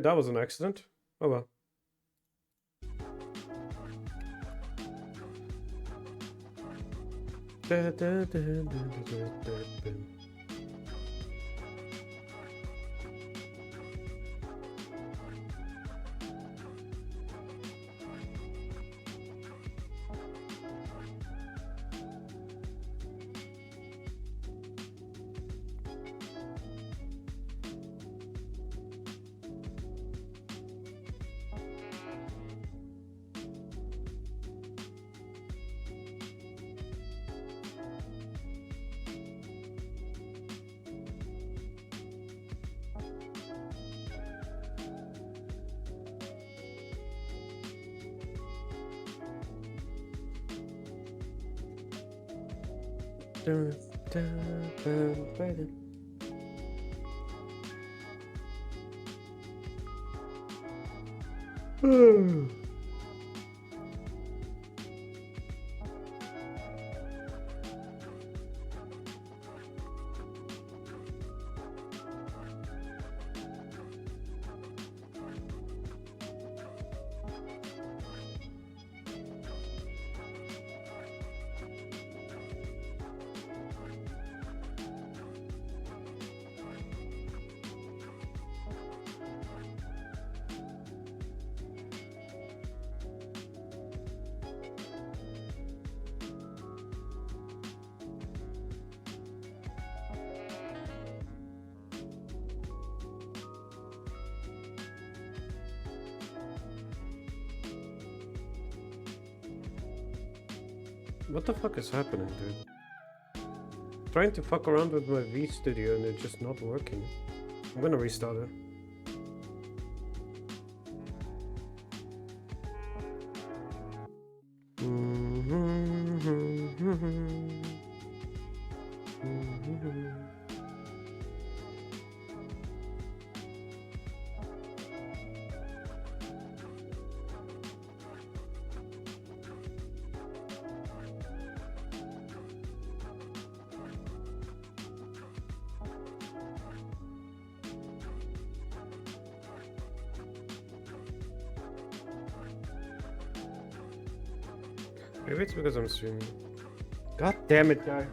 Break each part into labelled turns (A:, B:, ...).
A: That was an accident. Oh well. What the fuck is happening, dude? Trying to fuck around with my V Studio and it's just not working. I'm gonna restart it. Maybe it's because I'm streaming. God damn it, guy.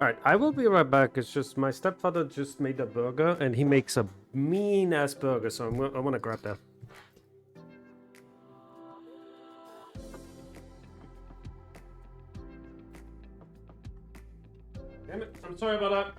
A: Alright, I will be right back. It's just my stepfather just made a burger and he makes a mean ass burger, so I want to grab that. Damn it, I'm sorry about that.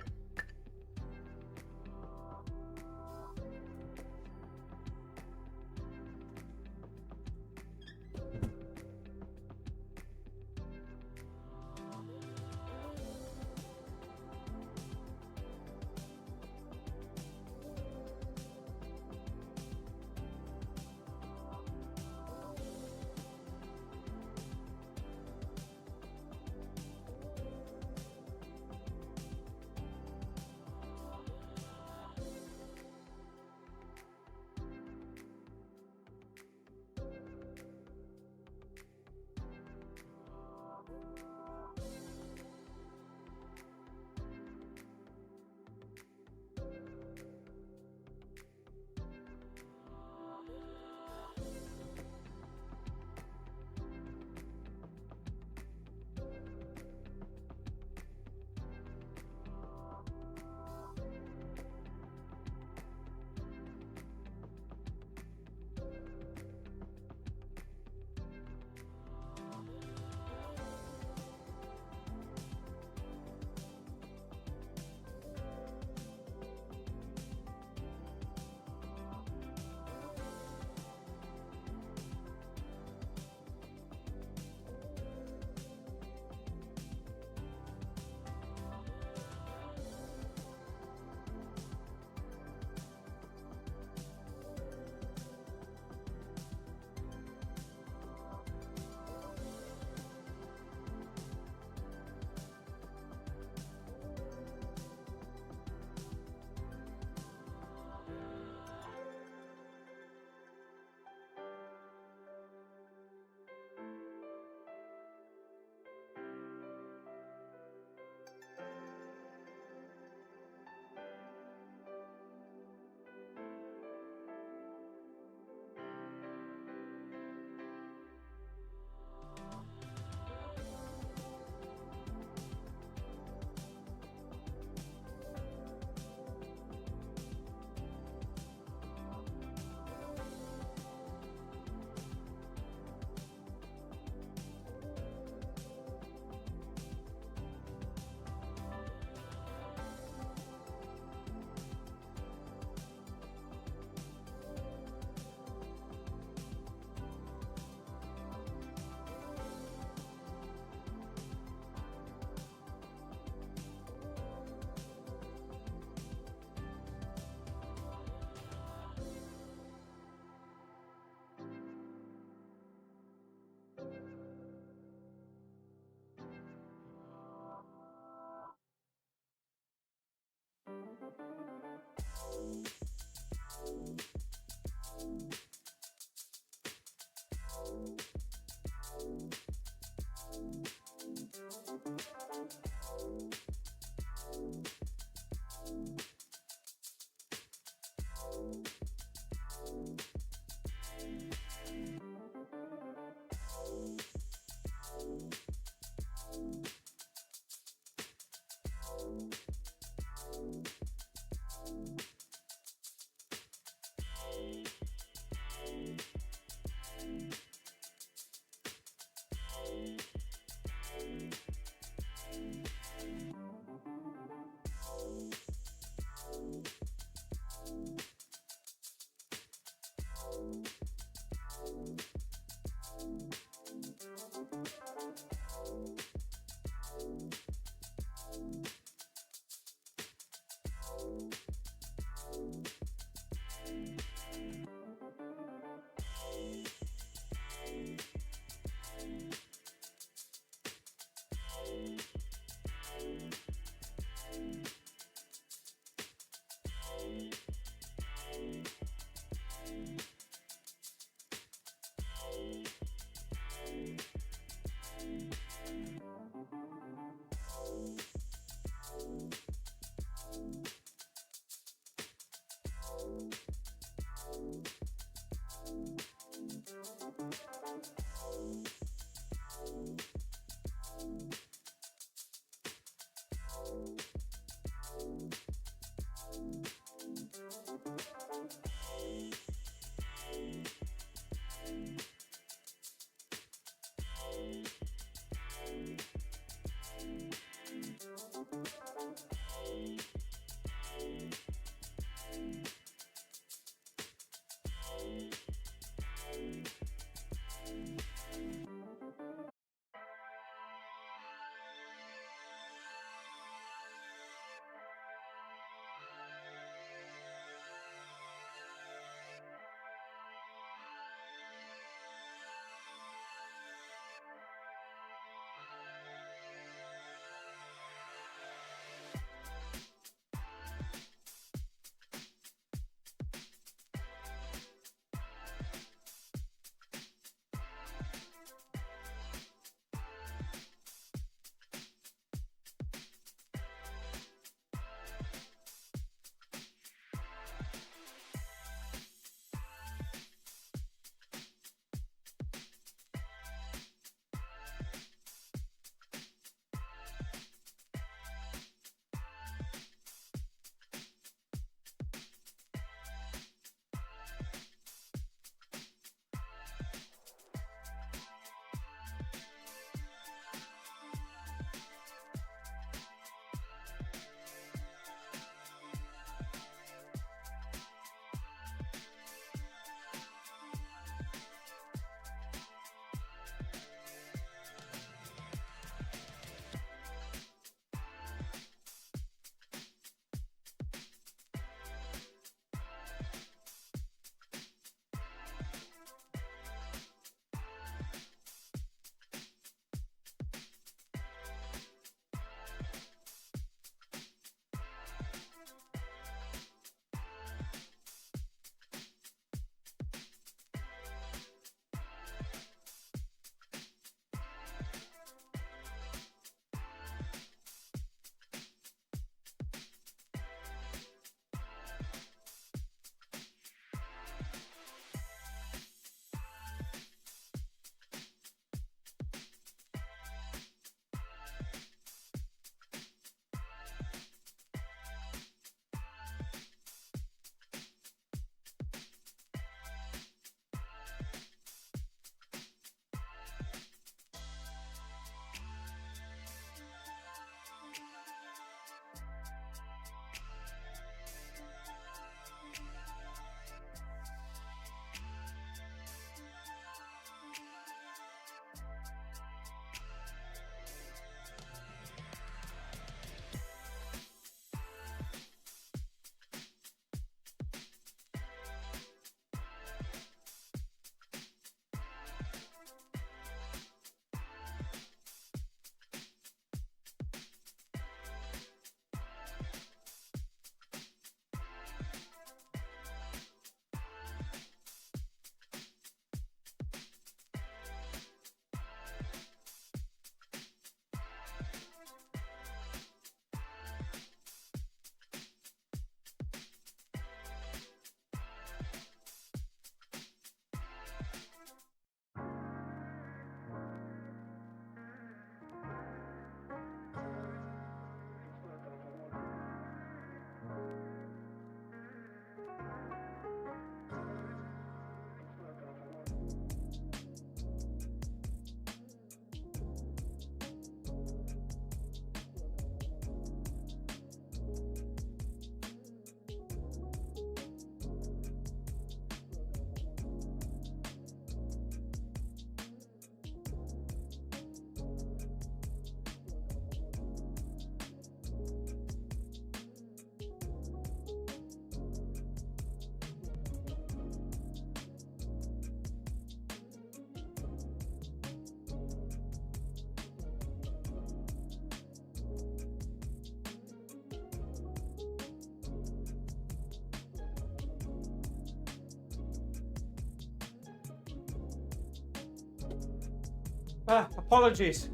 A: Apologies.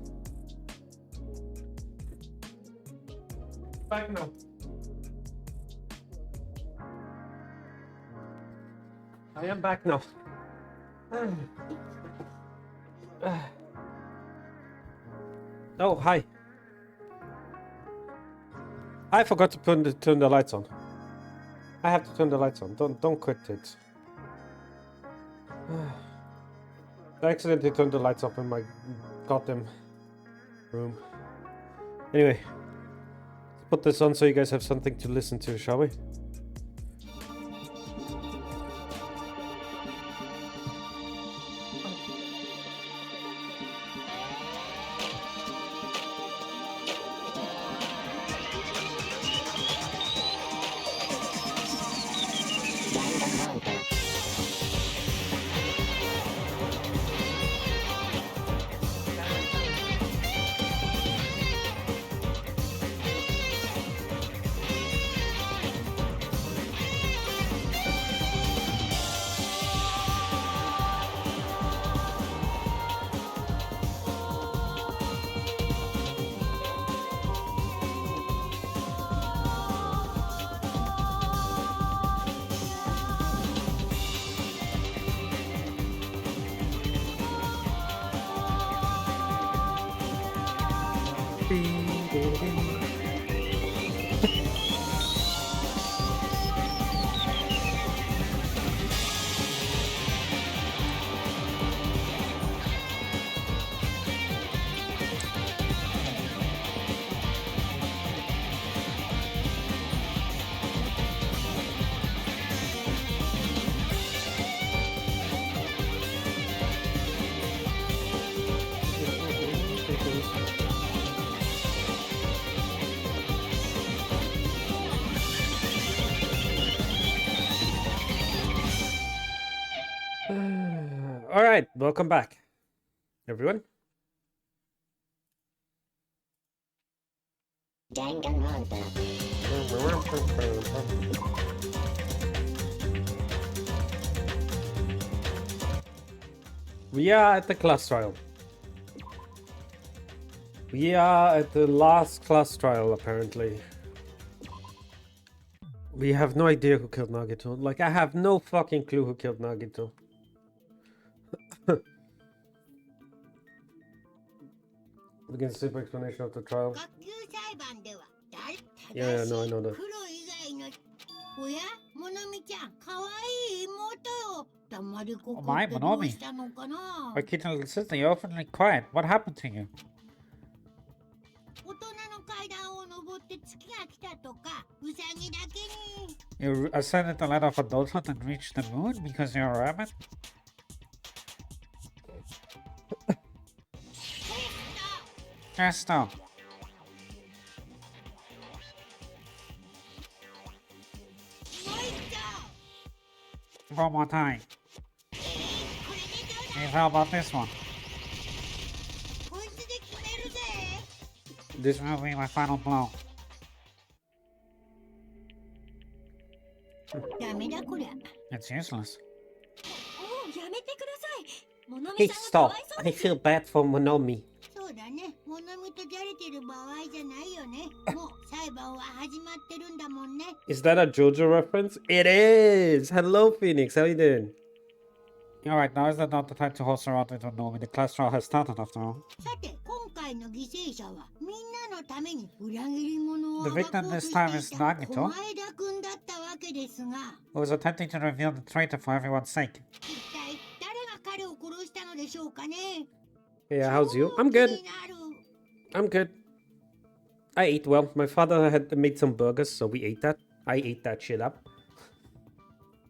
A: Back now. I am back now. Oh, hi. I forgot to turn the lights on. I have to turn the lights on. Don't quit it. I accidentally turned the lights off in my goddamn room. Anyway, let's put this on so you guys have something to listen to, shall we? All right, welcome back, everyone. We are at the class trial. We are at the last class trial, apparently. We have no idea who killed Nagito. Like, I have no fucking clue who killed Nagito. Begin simple explanation of the trial. Yeah, no, I know that.
B: Oh my, Monomi. My kid little sister, you're awfully quiet. What happened to you? You ascended the ladder of adulthood and reached the moon because you're a rabbit? Gesto. One more time. Hey, how about this one? This will be my final blow. It's useless.
A: Hey, stop. I feel bad for Monomi. Is that a JoJo reference? It is! Hello, Phoenix. How you doing?
B: Alright, now is that not the time to horse around with Monomi? The class trial has started after all. The victim this time is Nagito, who is attempting to reveal the traitor for everyone's sake.
A: Yeah, how's you? I'm good. I'm good. I ate well. My father had made some burgers, so we ate that. I ate that shit up.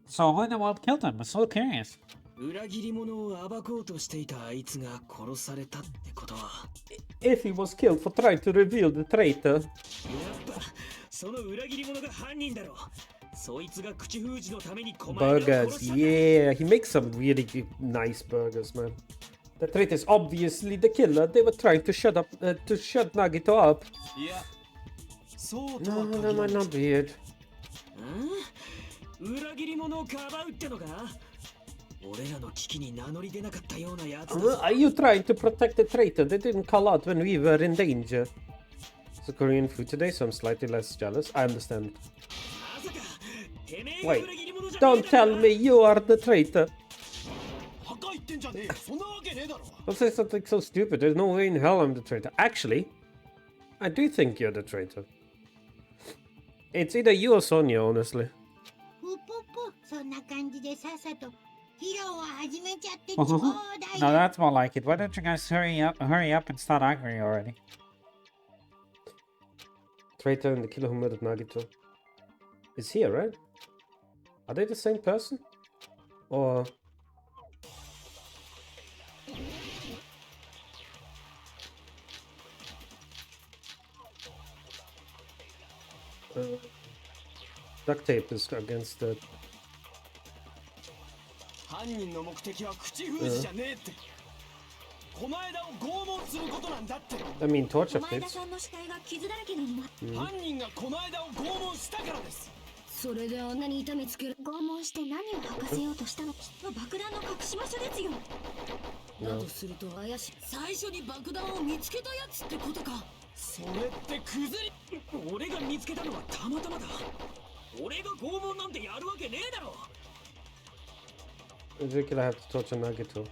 B: So who in the world killed him? I'm so curious.
A: If he was killed for trying to reveal the traitor. Burgers, yeah. He makes some really nice burgers, man. The traitor is obviously the killer. They were trying to shut Nagito up. No, that might not be it. Are you trying to protect the traitor? They didn't call out when we were in danger. It's a Korean food today, so I'm slightly less jealous. I understand. Wait, don't tell me you are the traitor. Don't say something so stupid. There's no way in hell I'm the traitor. Actually, I do think you're the traitor. It's either you or Sonia, honestly.
B: No, that's more like it. Why don't you guys hurry up and start arguing already?
A: Traitor and the killer who murdered Nagito is here, right? Are they the same person? Or... duct tape is against the... I mean, torture plates. Ezekiel, I have to torture Nagito.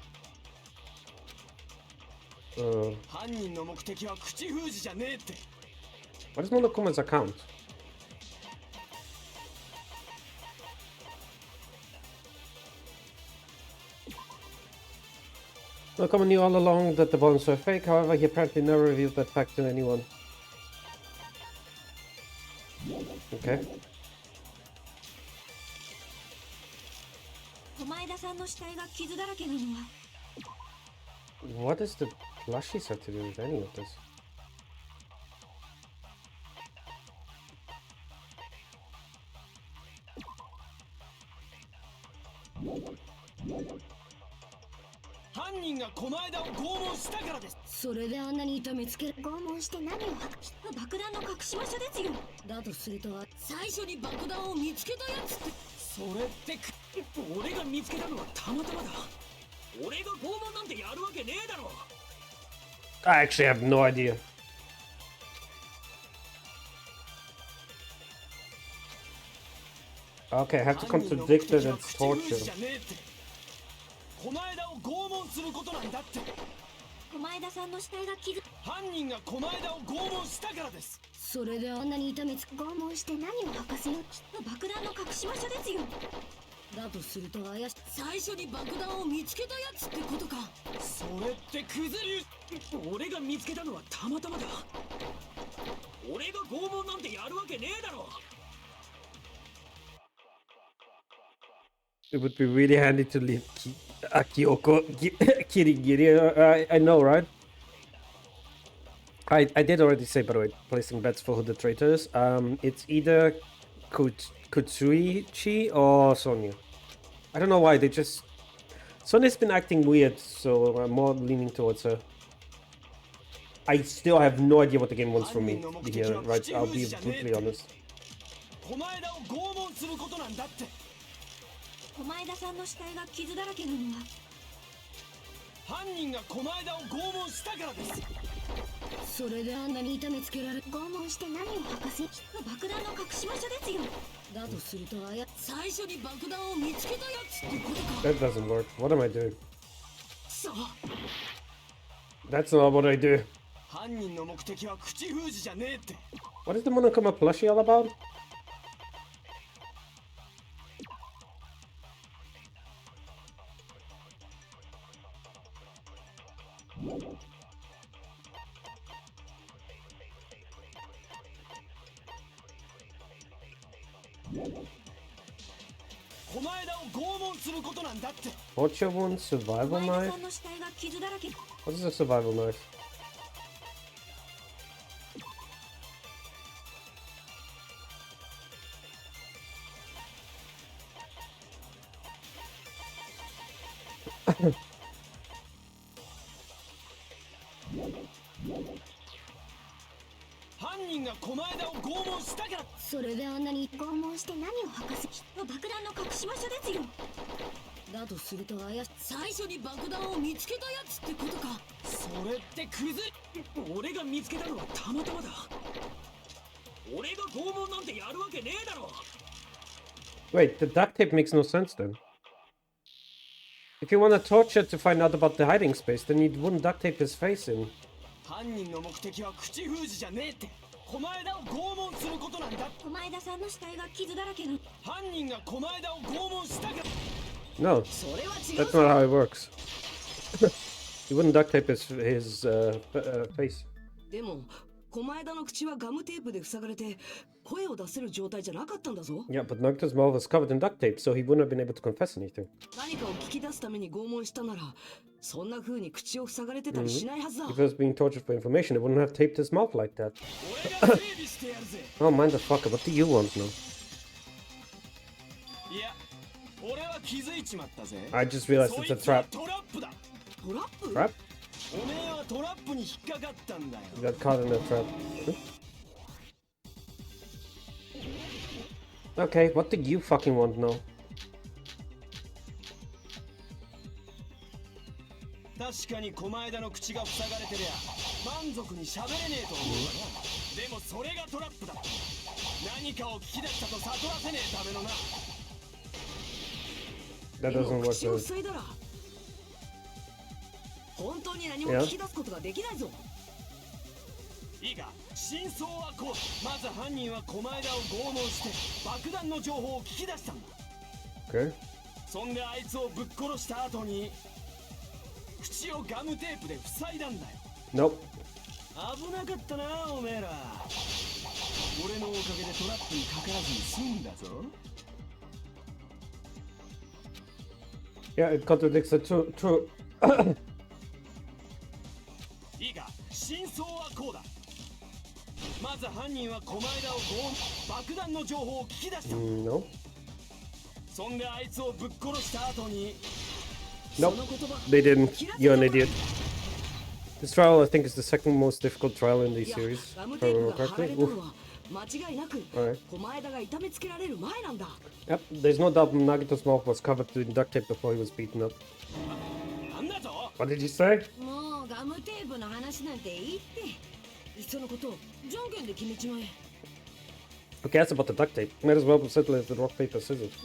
A: What is Monokuma's account? Monokuma knew all along that the bones were fake, however, he apparently never revealed that fact to anyone. Okay. What does the plushies have to do with any of this? I actually have no idea. Okay, I have to contradict that it's torture. It would be really handy to leave Kyoko Kirigiri. I know, right? I did already say, by the way, placing bets for who the traitor is. It's either Kutsuichi or Sonia. I don't know why, they just... Sonia's been acting weird, so I'm more leaning towards her. I still have no idea what the game wants from me here, right? I'll be brutally honest. That doesn't work. What am I doing? That's not what I do. What is the Monokuma plushie all about? Torture wound, survival knife? What is a survival knife?
C: だとすると最初に爆弾を見つけたやつってことか。それってクズ。俺が見つけたのはたまたまだ。俺が拷問なんてやるわけねえだろ。
A: Wait, the duct tape makes no sense then. If you want to torture to find out about the hiding space, then you wouldn't duct tape his face in.
C: 犯人の目的は口封じじゃねえって。狛枝を拷問することなんだ。狛枝さんの死体が傷だらけの。犯人が狛枝を拷問したか。
A: No, that's not how it works. You wouldn't duct tape his face.
C: でも、狛枝の口はガムテープで塞がれて声を出せる状態じゃなかったんだぞ。
A: Yeah, but Nagito's mouth was covered in duct tape, so he wouldn't have been able to confess anything.
C: 何かを聞き出すために拷問したなら、そんな風に口を塞がれてたりしないはずだ。
A: If he was being tortured for information, it wouldn't have taped his mouth like that. Oh, mind the fucker, what do you want now? I just realized it's a trap. Trap? You got caught in a trap. Okay, what do you fucking want now?
C: 確かに狛枝の口が塞がれてりゃ満足に喋れねえと思うわな。でもそれがトラップだ。何かを聞き出したと悟らせねえためのな。
A: That doesn't work.
C: 口を塞いだら本当に何も聞き出すことができないぞ。いいか、真相はこう。まず犯人は狛枝を拷問して爆弾の情報を聞き出したんだ。
A: Okay.
C: そんであいつをぶっ殺した後に口をガムテープで塞いだんだよ。
A: Nope.
C: 危なかったなおめえら。俺のおかげでトラップにかからずに済んだぞ。
A: Yeah, it contradicts the true.
C: いいか、真相はこうだ。まず犯人は狛枝を爆弾の情報を聞き出した。
A: No.
C: そんであいつをぶっ殺した後に。
A: Nope, they didn't. You're an idiot. This trial, I think, is the second most difficult trial in the series, if I remember correctly. Alright. Yep, there's no doubt Nagito's mouth was covered in duct tape before he was beaten up. What did you say? Okay, that's about the duct tape. Might as well settle it with rock, paper, scissors.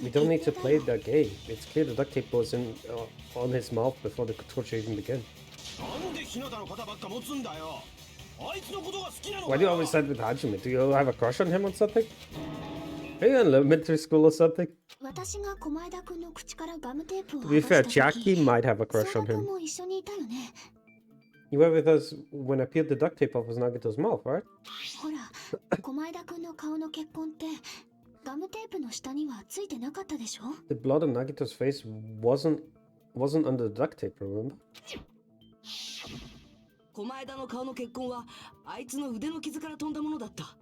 A: We don't need to play that game. It's clear the duct tape was on his mouth before the torture even began. Why do you always side with Hajime? Do you have a crush on him or something? Are you in elementary school or something? To be fair, Jackie might have a crush on him. You were with us when I peeled the duct tape off his Nagito's mouth, right? The blood on Nagito's face wasn't under the duct tape, remember?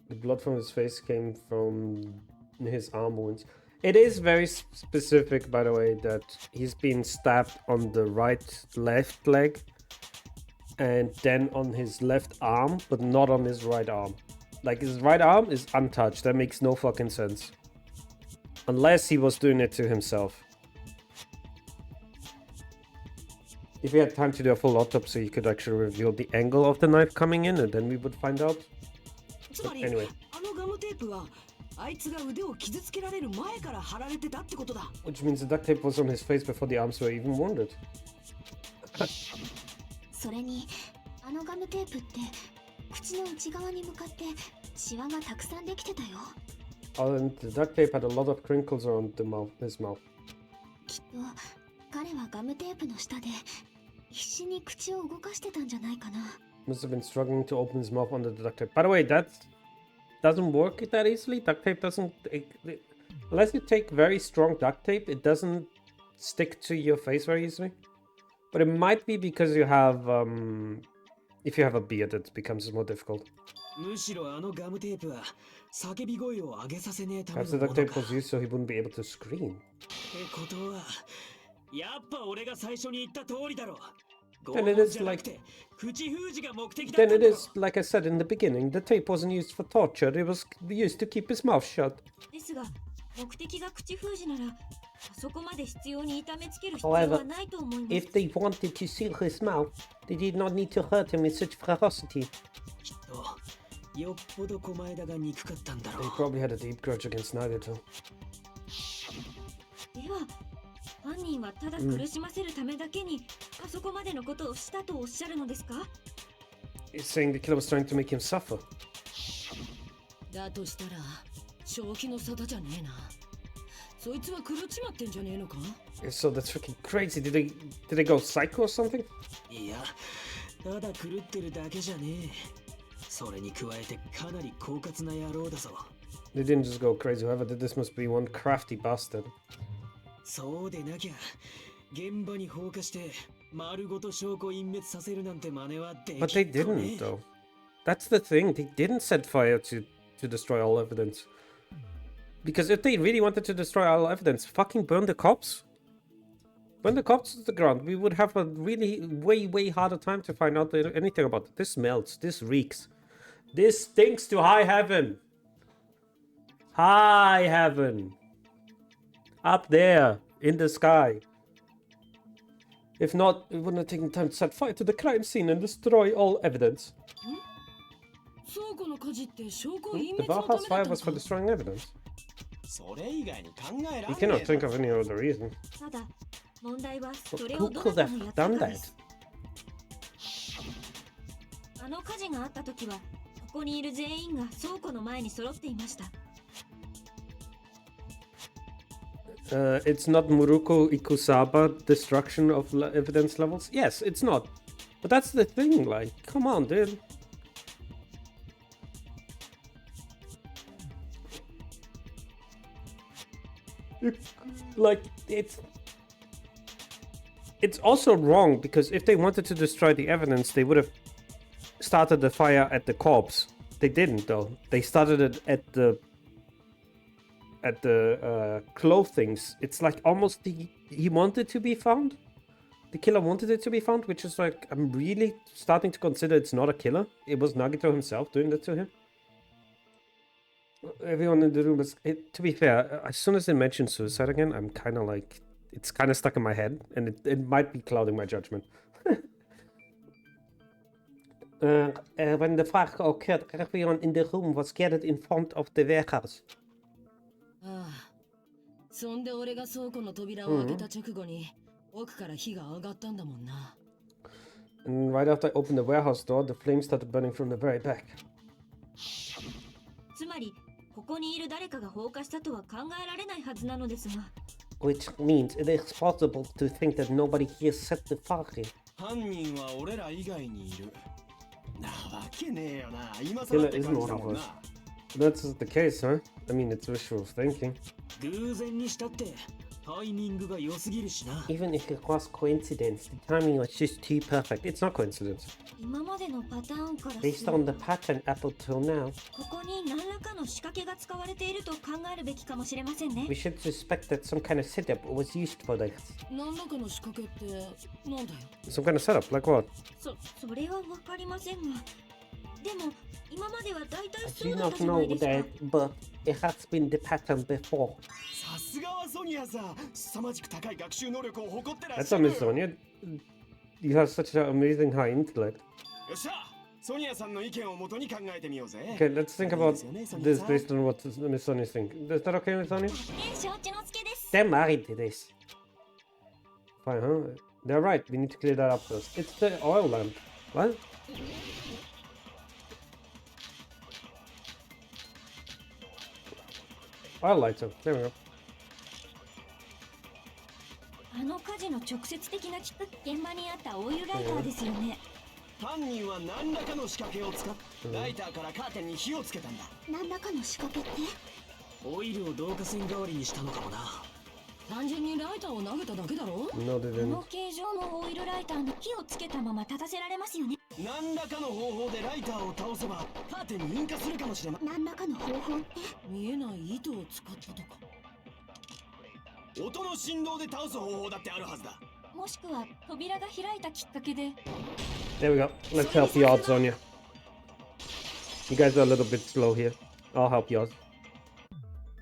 A: The blood from his face came from his arm wounds. It is very specific, by the way, that he's been stabbed on the left leg, and then on his left arm, but not on his right arm. Like, his right arm is untouched. That makes no fucking sense. Unless he was doing it to himself. If we had time to do a full autopsy, you could actually reveal the angle of the knife coming in, and then we would find out. But anyway. Which means the duct tape was on his face before the arms were even wounded. Oh, and the duct tape had a lot of crinkles around his mouth. Must have been struggling to open his mouth under the duct tape. By the way, that doesn't work that easily. Duct tape doesn't... unless you take very strong duct tape, it doesn't stick to your face very easily. But it might be because you have... if you have a beard, it becomes more difficult. Perhaps the duct tape was used so he wouldn't be able to scream. Then it is like I said in the beginning, the tape wasn't used for torture, it was used to keep his mouth shut. However, if they wanted to seal his mouth, they did not need to hurt him with such ferocity. They probably had a deep grudge against Nagato.
D: 犯人はただ苦しませるためだけにあそこまでのことをしたとおっしゃるのですか?
A: He's saying the killer was trying to make him suffer.
C: だとしたら正気の沙汰じゃねえな。そいつは狂っちまってんじゃねえのか?
A: So that's freaking crazy. Did they go psycho or something?
C: いや、ただ狂ってるだけじゃねえ。それに加えてかなり狡猾な野郎だぞ。
A: They didn't just go crazy. Whoever did this must be one crafty bastard.
C: そうでなきゃ現場に放火して丸ごと証拠隠滅させるなんて真似はできない。
A: But they didn't though. That's the thing. They didn't set fire to destroy all evidence. Because if they really wanted to destroy all evidence, fucking burn the cops. Burn the cops to the ground. We would have a really way harder time to find out anything about it. This smells. This reeks. This stinks to high heaven. High heaven. Up there, in the sky. If not, it wouldn't have taken time to set fire to the crime scene and destroy all evidence. The Valhalla's fire was for destroying evidence. You cannot think of any other reason. Who could have done that?
D: あの火事があった時はここにいる全員が倉庫の前に揃っていました。
A: It's not Muruko Ikusaba destruction of evidence levels? Yes, it's not. But that's the thing, like, come on, dude. It's also wrong, because if they wanted to destroy the evidence, they would have started the fire at the corpse. They didn't, though. They started it at the clothings. It's like almost he wanted to be found. The killer wanted it to be found, which is like, I'm really starting to consider it's not a killer. It was Nagito himself doing that to him. Everyone in the room was, to be fair, as soon as they mention suicide again, I'm kind of like, it's kind of stuck in my head, and it might be clouding my judgment. When the fire occurred, everyone in the room was gathered in front of the warehouse.
C: そんで俺が倉庫の扉を開けた直後に奥から火が上がったんだもんな。
A: And right after I opened the warehouse door, the flames started burning from the very back.
D: つまりここにいる誰かが放火したとは考えられないはずなのですが。
A: Which means it is possible to think that nobody here set the fire.
E: 犯人は俺ら以外にいる。なわけねえよな。今更
A: Killer
E: って
A: isn't
E: 感じ
A: one
E: だ
A: of
E: もん
A: us.
E: な。
A: That's the case, huh? I mean, it's visual thinking.
C: 偶然にしたってタイミングが良すぎるしな。
A: Even if it was coincidence, the timing was just too perfect. It's not coincidence.
D: 今までのパターンから
A: Based on the pattern up until now,
D: ここに何らかの仕掛けが使われていると考えるべきかもしれませんね。
A: we should suspect that some kind of setup was used for this.
C: 何らかの仕掛けってなんだよ。
A: Some kind of setup, like what?
D: それはわかりませんが、でも今までは大体
A: I
D: そ
A: do
D: うだった
A: not
D: じゃない
A: know
D: ですか。
A: that, but it has been the pattern before.
E: さすがはソニアさん。凄まじく高い学習能力を誇ってらっ
A: That's
E: しゃ
A: not
E: る。
A: Miss Sonia. You have such an amazing high intellect.
E: よっしゃ。ソニアさんの意見をもとに考えてみようぜ。
A: Okay, let's think about this based on what Miss Sonia thinks. Is that okay, Miss Sonia?
D: 承知の助です。
A: They're married to this. Fine, huh? They're right. We need to clear that up first. It's the oil lamp. What? Oil lighter. There we go.
D: あの火事の直接的なきっかけ、現場にあったオイルライターですよね。
E: 犯人は何らかの仕掛けを使ってライターからカーテンに火をつけたんだ。
D: 何らかの仕掛けって？
C: オイルを導火線代わりにしたのかもな。単純にライターを投げただけだろ。
A: No, they
D: こ
A: didn't.
D: の形状のオイルライターに火をつけたまま立たせられますよね。
E: 何らかの方法でライターを倒せばカーテンに引火するかもしれません。
D: 何らかの方法って？
C: 見えない糸を使ったとか。
E: 音の振動で倒す方法だってあるはずだ。
D: もしくは扉が開いたきっかけで。
A: There we go. Let's help you out, Sonia. You guys are a little bit slow here. I'll help you out.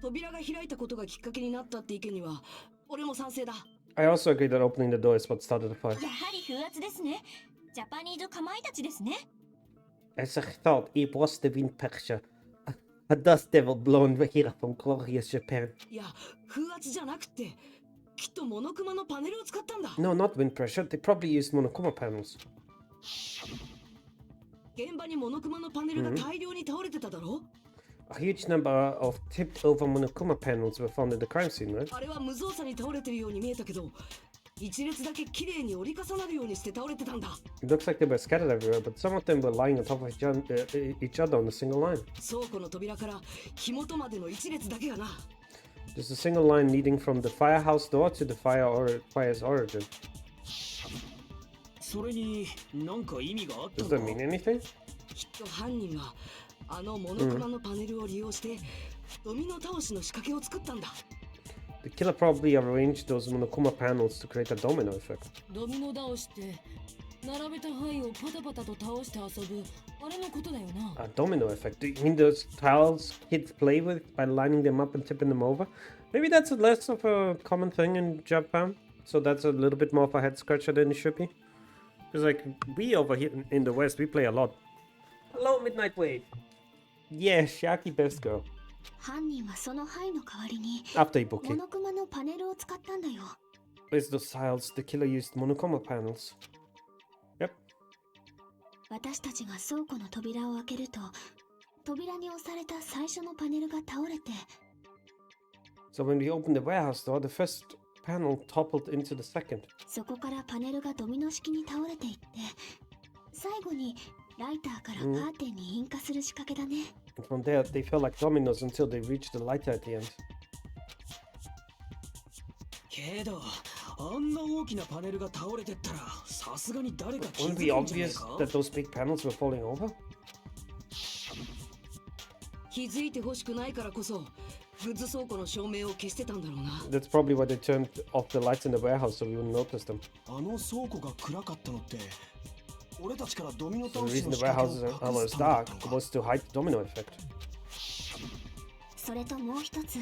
C: 扉が開いたことがきっかけになったって意見には俺も賛成だ。
A: I also agree that opening the door is what started the fire.
D: やはり風圧ですね。ジャパニーズかまいたちですね。
A: As I thought, it was the wind picture. A dust devil blown here from glorious Japan.
C: いや、風圧じゃなくて、きっとモノクマのパネルを使ったんだ。
A: No, not wind pressure. They probably used Monokuma panels.
C: 現場にモノクマのパネルが大量に倒れてただろ。
A: A huge number of tipped over Monokuma panels were found in the crime scene, right?
C: あれは無造作に倒れてるように見えたけど、一列だけ綺麗に折り重なるようにして倒れてたんだ。
A: It looks like they were scattered everywhere, but some of them were lying on top of each other on a single line.
C: 倉庫の扉から火元までの一列だけがな。
A: There's a single line leading from the firehouse door to the fire's origin.
C: それに何か意味があった
A: Does
C: ん
A: that
C: だ。
A: mean anything?
C: きっと犯人はあのモノクマのパネルを利用してドミノ倒しの仕掛けを作ったんだ。
A: The killer probably arranged those Monokuma panels to create a domino effect.
C: ドミノ倒して並べた範囲をパタパタと倒して遊ぶあれのことだよな。
A: A domino effect? Do you mean those tiles kids play with by lining them up and tipping them over? Maybe that's less of a common thing in Japan. So that's a little bit more of a head scratcher than it should be. Because like we over here in the West, we play a lot. Hello, Midnight Wave. Yeah, Shaki best girl.
D: 犯人はその牌の代わりに
A: After
D: モ
A: Ibuki.
D: ノクマのパネルを使ったんだよ。
A: It's those tiles. The killer used Monokuma panels. Yep.
D: 私たちが倉庫の扉を開けると、扉に押された最初のパネルが倒れて、
A: So when we opened the warehouse door, the first panel toppled into the second.
D: そこからパネルがドミノ式に倒れていって、最後にライターからカーテンに引火する仕掛けだね。
A: And from there, they fell like dominoes until they reached the lighter at the end.
C: けどあんな大きなパネルが倒れてったらさすがに誰か気
A: Wouldn't
C: づ
A: it be
C: くんじゃない
A: obvious
C: か。
A: that those big panels were falling over?
C: 気づいてほしくないからこそグッズ倉庫の照明を消してたんだろうな。
A: That's probably why they turned off the lights in the warehouse so we wouldn't notice them.
E: あの倉庫が暗かったのって俺たちからドミノ
A: So
E: 倒
A: the
E: し
A: reason
E: の
A: the
E: 仕掛け
A: warehouse
E: を
A: was
E: 隠すためだ
A: dark
E: ったのか。
A: was to hide the domino effect.
D: それともう一つ、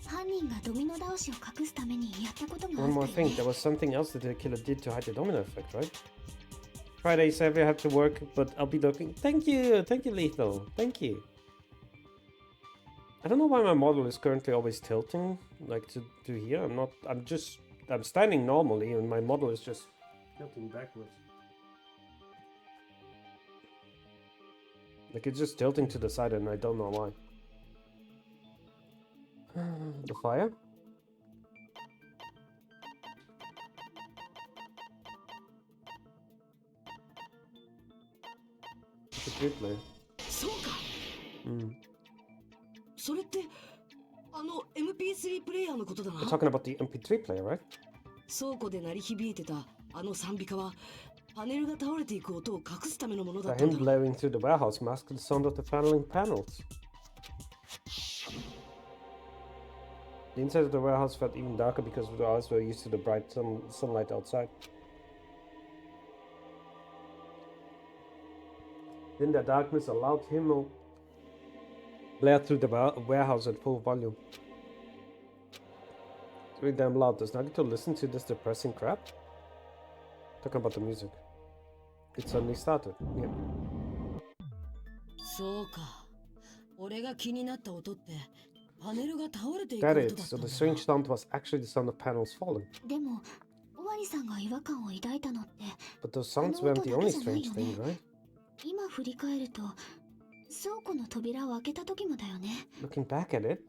D: 犯人がドミノ倒しを隠すためにやったことがあ
A: One more
D: ったよ
A: thing,
D: ね。
A: there was something else that the killer did to hide the domino effect, right? Friday, Xavier had to work, but I'll be looking. Thank you, Lethal. Thank you. I don't know why my model is currently always tilting, like to here. I'm standing normally, and my model is just tilting backwards. Like it's just tilting to the side, and I don't know why. The fire? It's a good player.
C: そうか。
A: Mm.
C: それってあの MP3 プレイヤーのことだな。
A: We're talking about the MP3 player, right?
C: 倉庫で鳴り響いてたあの賛美歌はパネルが倒れていく音を隠すためのものだ
A: The
C: ったん
A: him
C: だ。
A: blaring through the warehouse masked the sound of the falling panels. The inside of the warehouse felt even darker because the eyes were used to the bright sunlight outside. In the darkness, a loud hymn blared through the warehouse at full volume. It's really damn loud. Does Nagito listen to this depressing crap? Talking about the music. It suddenly started. Yeah.
C: そうか。俺が気になった音ってパネルが倒れていく
A: Got
C: 音だ
A: it.
C: った
A: So
C: んだ
A: the
C: な。
A: strange sound was actually the sound of panels falling.
D: でも、尾張さんが違和感を抱いたのって、
A: But those sounds weren't the only strange thing, right?
D: 今振り返ると、倉庫の扉を開けた時もだよね。
A: Looking back at it,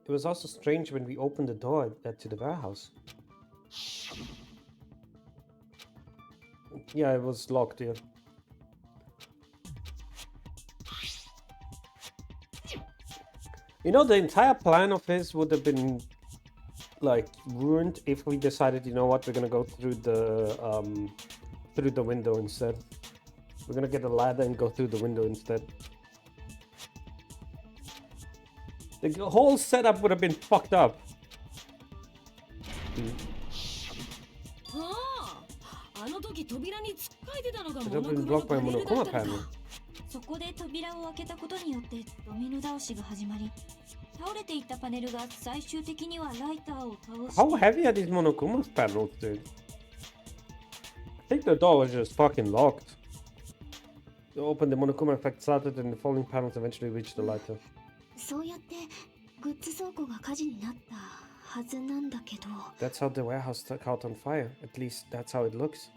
A: it was also strange when we opened the door to the warehouse. Yeah, it was locked, yeah. You know, the entire plan of his would have been, like, ruined if we decided, you know what, we're gonna go through the window instead. We're gonna get a ladder and go through the window instead. The whole setup would have been fucked up.
C: はあの時扉につっかえてたのが
A: It
C: モ
A: had
C: ノ
A: been
C: クロの
A: blocked
C: パ
A: by
C: ネルだ
A: Monokuma
C: ったの
A: panel.
C: か。
F: そこで扉を開けたことによってドミノ倒しが始まり、倒れていったパネルが最終的にはライターを倒して
A: How heavy are these Monokuma panels, dude? I think the door was just fucking locked. You open the Monokuma effect started and the falling panels eventually reached the lighter.
D: そうやってグッズ倉庫が火事になったはずなんだけど。
A: That's how the warehouse caught on fire. At least that's how it looks.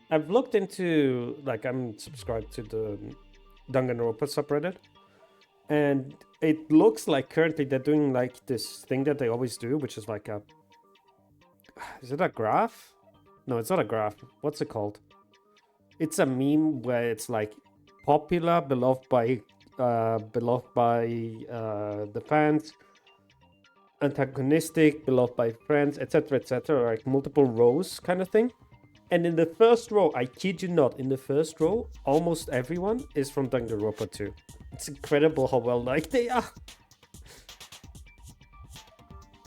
A: I've looked into, like, I'm subscribed to the Danganronpa subreddit, and it looks like currently they're doing like this thing that they always do, which is like a, is it a graph? No, it's not a graph. What's it called? It's a meme where it's like popular, beloved by the fans, antagonistic, beloved by friends, etc., like multiple rows kind of thing. And in the first row, I kid you not, in the first row, almost everyone is from Danganronpa 2. It's incredible how well liked they are.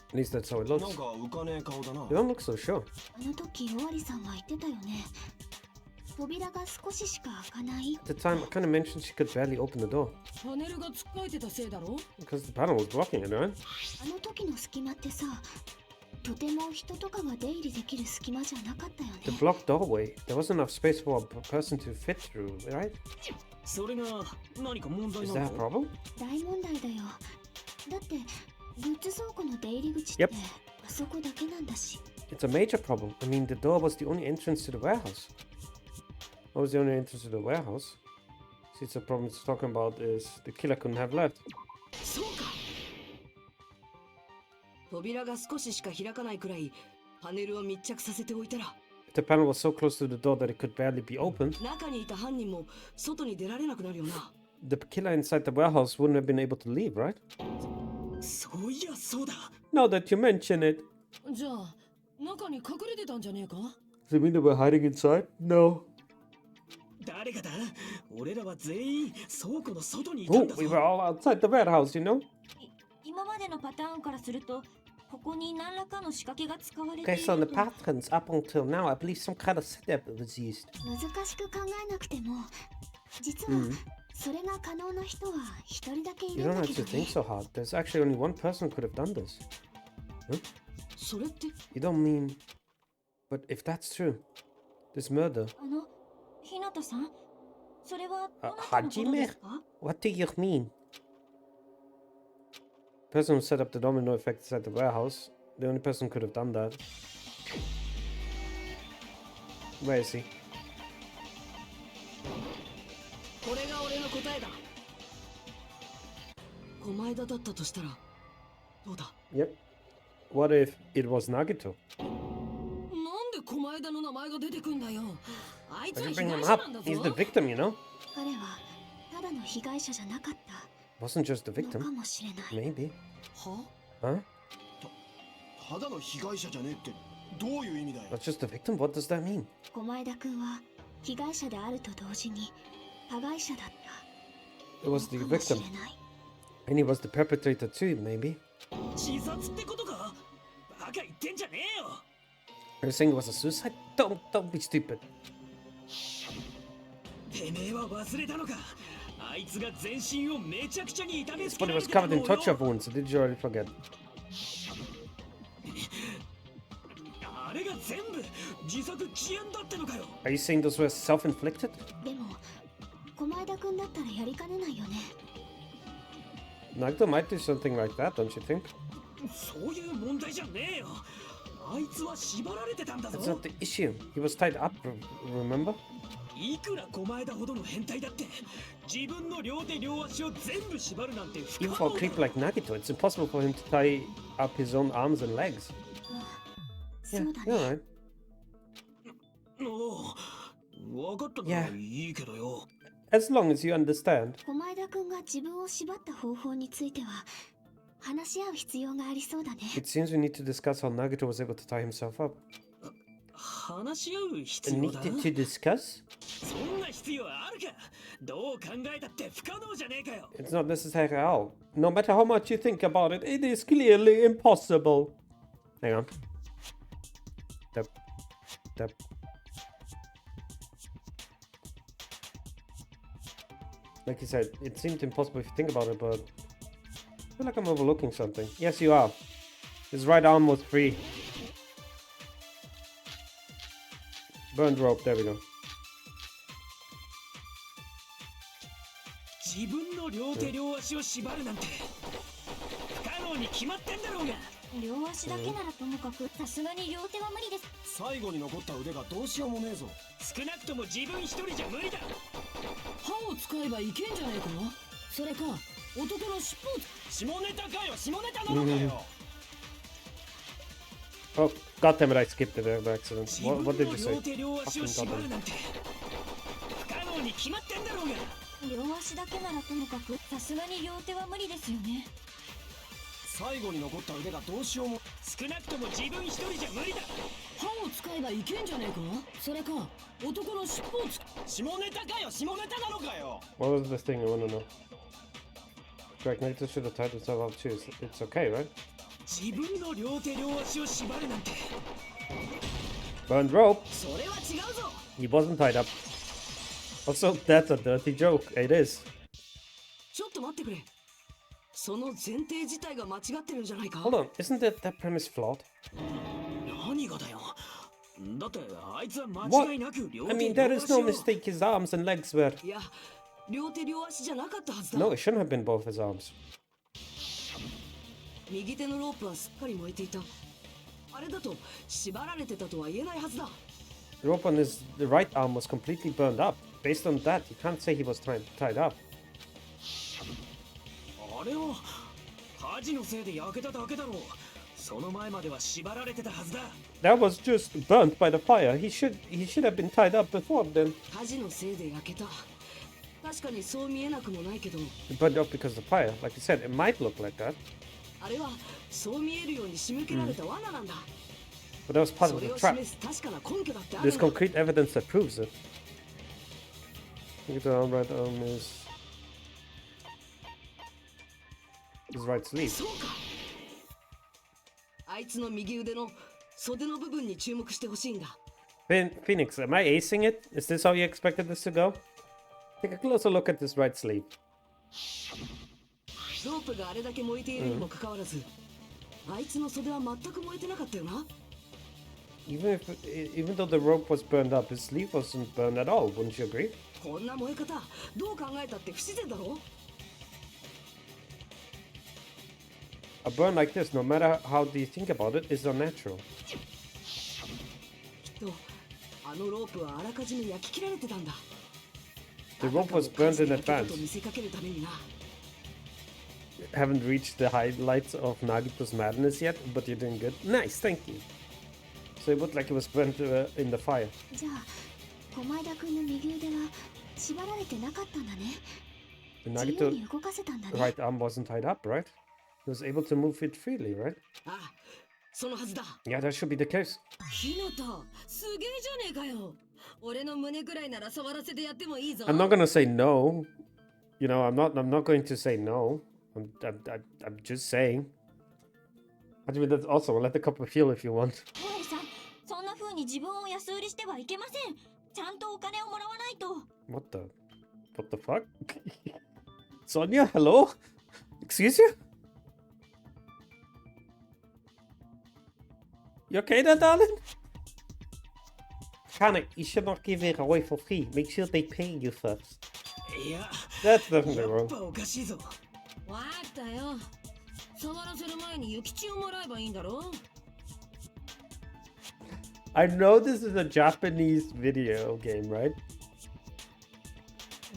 A: At least that's how it looks.
E: なんか浮かねえ顔だな
A: You don't look so sure.
D: あの時尾張さんは言ってたよね。扉が少ししか開かない。
A: At the time, I kind of mentioned she could barely open the door
C: パネルがつっかえてたせいだろ。
A: because the panel was blocking it, right?
D: あの時の隙間ってさ、とても人とかが出入りできる隙間じゃなかったよ
A: The
D: ね。
A: blocked doorway, there wasn't enough space for a person to fit through, right?
C: それが何か問題
A: Is
C: な
A: that a
C: の？
A: problem?
D: 大問題だよ。だってグッズ倉庫の出入り口って
A: Yep.
D: あそこだけなんだし。
A: It's a major problem. I mean, the door was the only entrance to the warehouse. What was the only entrance to the warehouse? See, the problem it's talking about is the killer couldn't have left.
C: そうか。扉が少ししか開かないくらいパネルを密着させておいたら、
A: The panel was so close to the door that it could barely be opened.
C: 中にいた犯人も外に出られなくなるよな。
A: The killer inside the warehouse wouldn't have been able to leave, right?
C: そういやそうだ。
A: Now that you mention it.
C: じゃあ中に隠れてたんじゃねえか。
A: Does it mean they were hiding inside? No.
C: 誰がだ？俺らは全員倉庫の外にいたん
A: Oh,
C: だ
A: we
C: ぞ。
A: were all outside the warehouse, you know?
F: 今までのパターンからすると、ここに何らかの仕掛けが使われてい
A: Okay,
F: る
A: so in the
F: と。
A: patterns up until now, I believe some kind of setup was used.
D: 難しく考えなくても、実はそれが可能な人は一人だけい
A: You
D: るん
A: don't
D: だ
A: have
D: け
A: to
D: どね
A: think。so hard. There's actually only one person who could have done this.
C: それって
A: You don't mean... But if that's true, this murder...
F: 日向さん、それはどなたのことですか？
A: What do you mean? Person who set up the domino effect inside the warehouse. The only person who could have done that. Where is he?
C: これが俺の答えだ。狛枝だったとしたらどうだ？
A: Yep. What if it was Nagito?
C: なんで狛枝の名前が出てくんだよ。あいつ
A: Why'd
C: は
A: you
C: 被
A: bring
C: 害
A: him
C: 者
A: up?
C: なんだぞ。
A: He's the victim, you know?
D: 彼はただの被害者じゃなかった
A: Wasn't just the
D: のか
A: victim.
D: もしれない。
A: Maybe.
C: は？
A: Huh?
E: ただの被害者じゃねえってどういう意味だよ
A: Not just the victim? What does that mean?
D: 狛枝くんは被害者であると同時に加害者だった。
A: It was the
D: のかもし
A: victim.
D: れない。
A: And he was the perpetrator too, maybe.
C: 自殺ってことか？バカ言ってんじゃねえよ。
A: Are you saying it was a suicide? Don't be stupid.
C: てめえは忘れたのか。あいつが全身をめちゃくちゃに痛め
A: His
C: つけ
A: body
C: られ
A: was
C: てた
A: covered
C: の
A: in
C: を
A: torture
C: よ。
A: wounds. Did you already forget?
C: あれが全部自作自演だってのかよ。
A: Are you saying those were self-inflicted?
D: でも狛枝くんだったらやりかねないよね。
A: Nagito might do something like that, don't you think?
C: そういう問題じゃねえよ。あいつは縛られてたんだ
A: That's
C: ぞ
A: not。the issue. He was tied up, remember?
C: いくら狛枝ほどの変態だって自分の両手両足を全部縛るなんて不
A: Even
C: 可
A: for a
C: 能
A: creep
C: だ。
A: like Nagito, it's impossible for him to tie up his own arms and legs.
D: そ
A: Yeah,
D: うだ
A: you're
D: ね。
A: right.
C: おう、分かったならいいけどよ。
A: As long as you understand.
D: 狛枝くんが自分を縛った方法については話し合う必要がありそうだね。
A: It seems we need to discuss how Nagito was able to tie himself up.
C: 話し合う必要だ。
A: Needed to discuss?
C: そんな必要あるか。どう考えたって不可能じゃねえかよ。
A: It's not necessary at all. No matter how much you think about it, it is clearly impossible. Hang on. Tap. Tap. Like you said, it seemed impossible if you think about it, but I feel like I'm overlooking something. Yes, you are. His right arm was free. Burned rope, there we go.
C: 自分の両手両足を縛るなんて不可能に決まってんだろうが。
F: 両足だけならともかく、さすがに両手は無理です。
E: 最後に残った腕がどうしようもねえぞ。
C: 少なくとも自分一人じゃ無理だ。歯を使えばいけんじゃねえか。それか男の尻尾を。下ネタかよ、下ネタなのかよ。
A: Oh, god damn it, I skipped it by accident.
C: 自
A: What
C: 分
A: did
C: の
A: you say?
C: 両手両足を縛るなんて不可能に決まってんだろうが。
F: 両足だけならともかく、さすがに両手は無理ですよね。
E: 最後に残った腕がどうしようも。
C: 少なくとも自分一人じゃ無理だ。歯を使えばいけんじゃねえか。それか男の尻尾を下ネタかよ、下ネタなのかよ。
A: What was this thing? I wanna know. Greg Nato should have tied himself up too. It's okay, right?
C: 自分の両手両足を縛るなんて。
A: Burned rope.
C: それは違うぞ。
A: He wasn't tied up. Also, that's a dirty joke. It is.
C: ちょっと待ってくれ。その前提自体が間違ってるんじゃないか。
A: Hold on, isn't that premise flawed?
C: 何がだよ。だってあいつは間
A: What?
C: 違いなく両
A: I
C: 手
A: mean, there
C: 両
A: is
C: 足
A: no
C: を。
A: mistake. His arms and legs were.
C: いや、両手両足じゃなかったはずだ。
A: No, it shouldn't have been both his arms.
C: 右手のロープはすっかり燃えていた。あれだと縛られてたとは言えないはずだ。
A: The rope on his the right arm was completely burned up. Based on that, you can't say he was tied up.
C: あれは火事のせいで焼けただけだろう。その前までは縛られてたはずだ。
A: That was just burnt by the fire. He should have been tied up before then.
C: 火事のせいで焼けた。確かにそう見えなくもないけど、
A: It burned up because of the fire. Like you said, it might look like that.
C: あれはそう見えるように仕向けられた罠なんだ。
A: But that was part
C: そ
A: of
C: れ
A: the
C: を
A: trap.
C: 示す確かな根拠だってある
A: There's
C: んだ。
A: concrete evidence that proves it. Look at the right arm is his right sleeve.
C: そうか。あいつの右腕の袖の部分に注目してほしいんだ。
A: Phoenix, am I acing it? Is this how you expected this to go? Take a closer look at this right sleeve.
C: ロープがあれだけ燃えているにもかかわらず、あいつの袖は全く燃えてなかったよな。
A: Even though the rope was burned up, his sleeve wasn't burned at all. Wouldn't you agree?
C: こんな燃え方、どう考えたって不自然だろ。
A: A burn like this, no matter how you think about it, is unnatural.
C: きっとあのロープはあらかじめ焼き切られてたんだ。
A: The rope was burned in
C: あたかも火事で焼けた
A: advance.
C: と見せかけるためにな。
A: Haven't reached the highlights of Nagito's madness yet, but you're doing good. Nice, thank you. So it looked like it was burnt in the fire.
D: じゃあ駒枝君の右腕は縛られてなかったんだね。
A: The
D: 自由
A: Nagito
D: に動かせたんだね。
A: right arm wasn't tied up, right? He was able to move it freely, right?
C: ああ、そのはずだ。
A: Yeah, that should be the case.
C: ひなた、すげえじゃねえかよ。俺の胸くらいなら触らせてやってもいいぞ。
A: I'm not gonna say no. You know, I'm not going to say no. I'm just saying. I mean, that's also let the couple feel if you want.
F: ホエリさん、そんな風に自分を安売りしてはいけません。ちゃんとお金をもらわないと。
A: What the fuck? Sonia, hello? Excuse you? You okay there, darling? Panic, you should not give it away for free. Make sure they pay you first.
C: いや、
A: That's definitely
C: やっ
A: wrong.
C: ぱおかしいぞ。わかったよ。触らせる前に諭吉をもらえばいいんだろ。
A: I know this is a Japanese video game, right?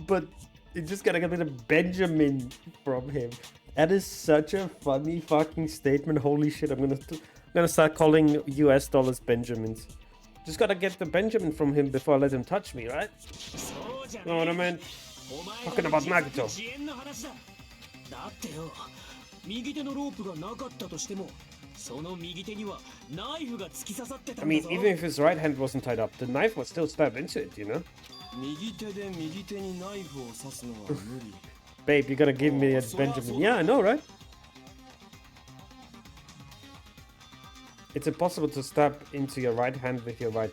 A: But you just gotta get a bit of Benjamin from him. That is such a funny fucking statement. Holy shit, I'm gonna start calling US dollars Benjamins. Just gotta get the Benjamin from him before I let him touch me, right?
C: そうじゃ
A: You know what I
C: ね
A: mean?
C: え。お前
A: Talking about Nagito.
C: 自演の話だ。だってよ、右手のロープがなかったとしても、その右手にはナイフが突き刺さってた
A: I
C: んだ
A: mean,
C: ぞ。
A: even if his right hand wasn't tied up, the knife was still stabbed into it, you know?
E: 右手で右手にナイフを刺すのは無理。
A: Babe, you're gonna give me a Benjamin. Yeah, I know, right? It's impossible to stab into your right hand with your right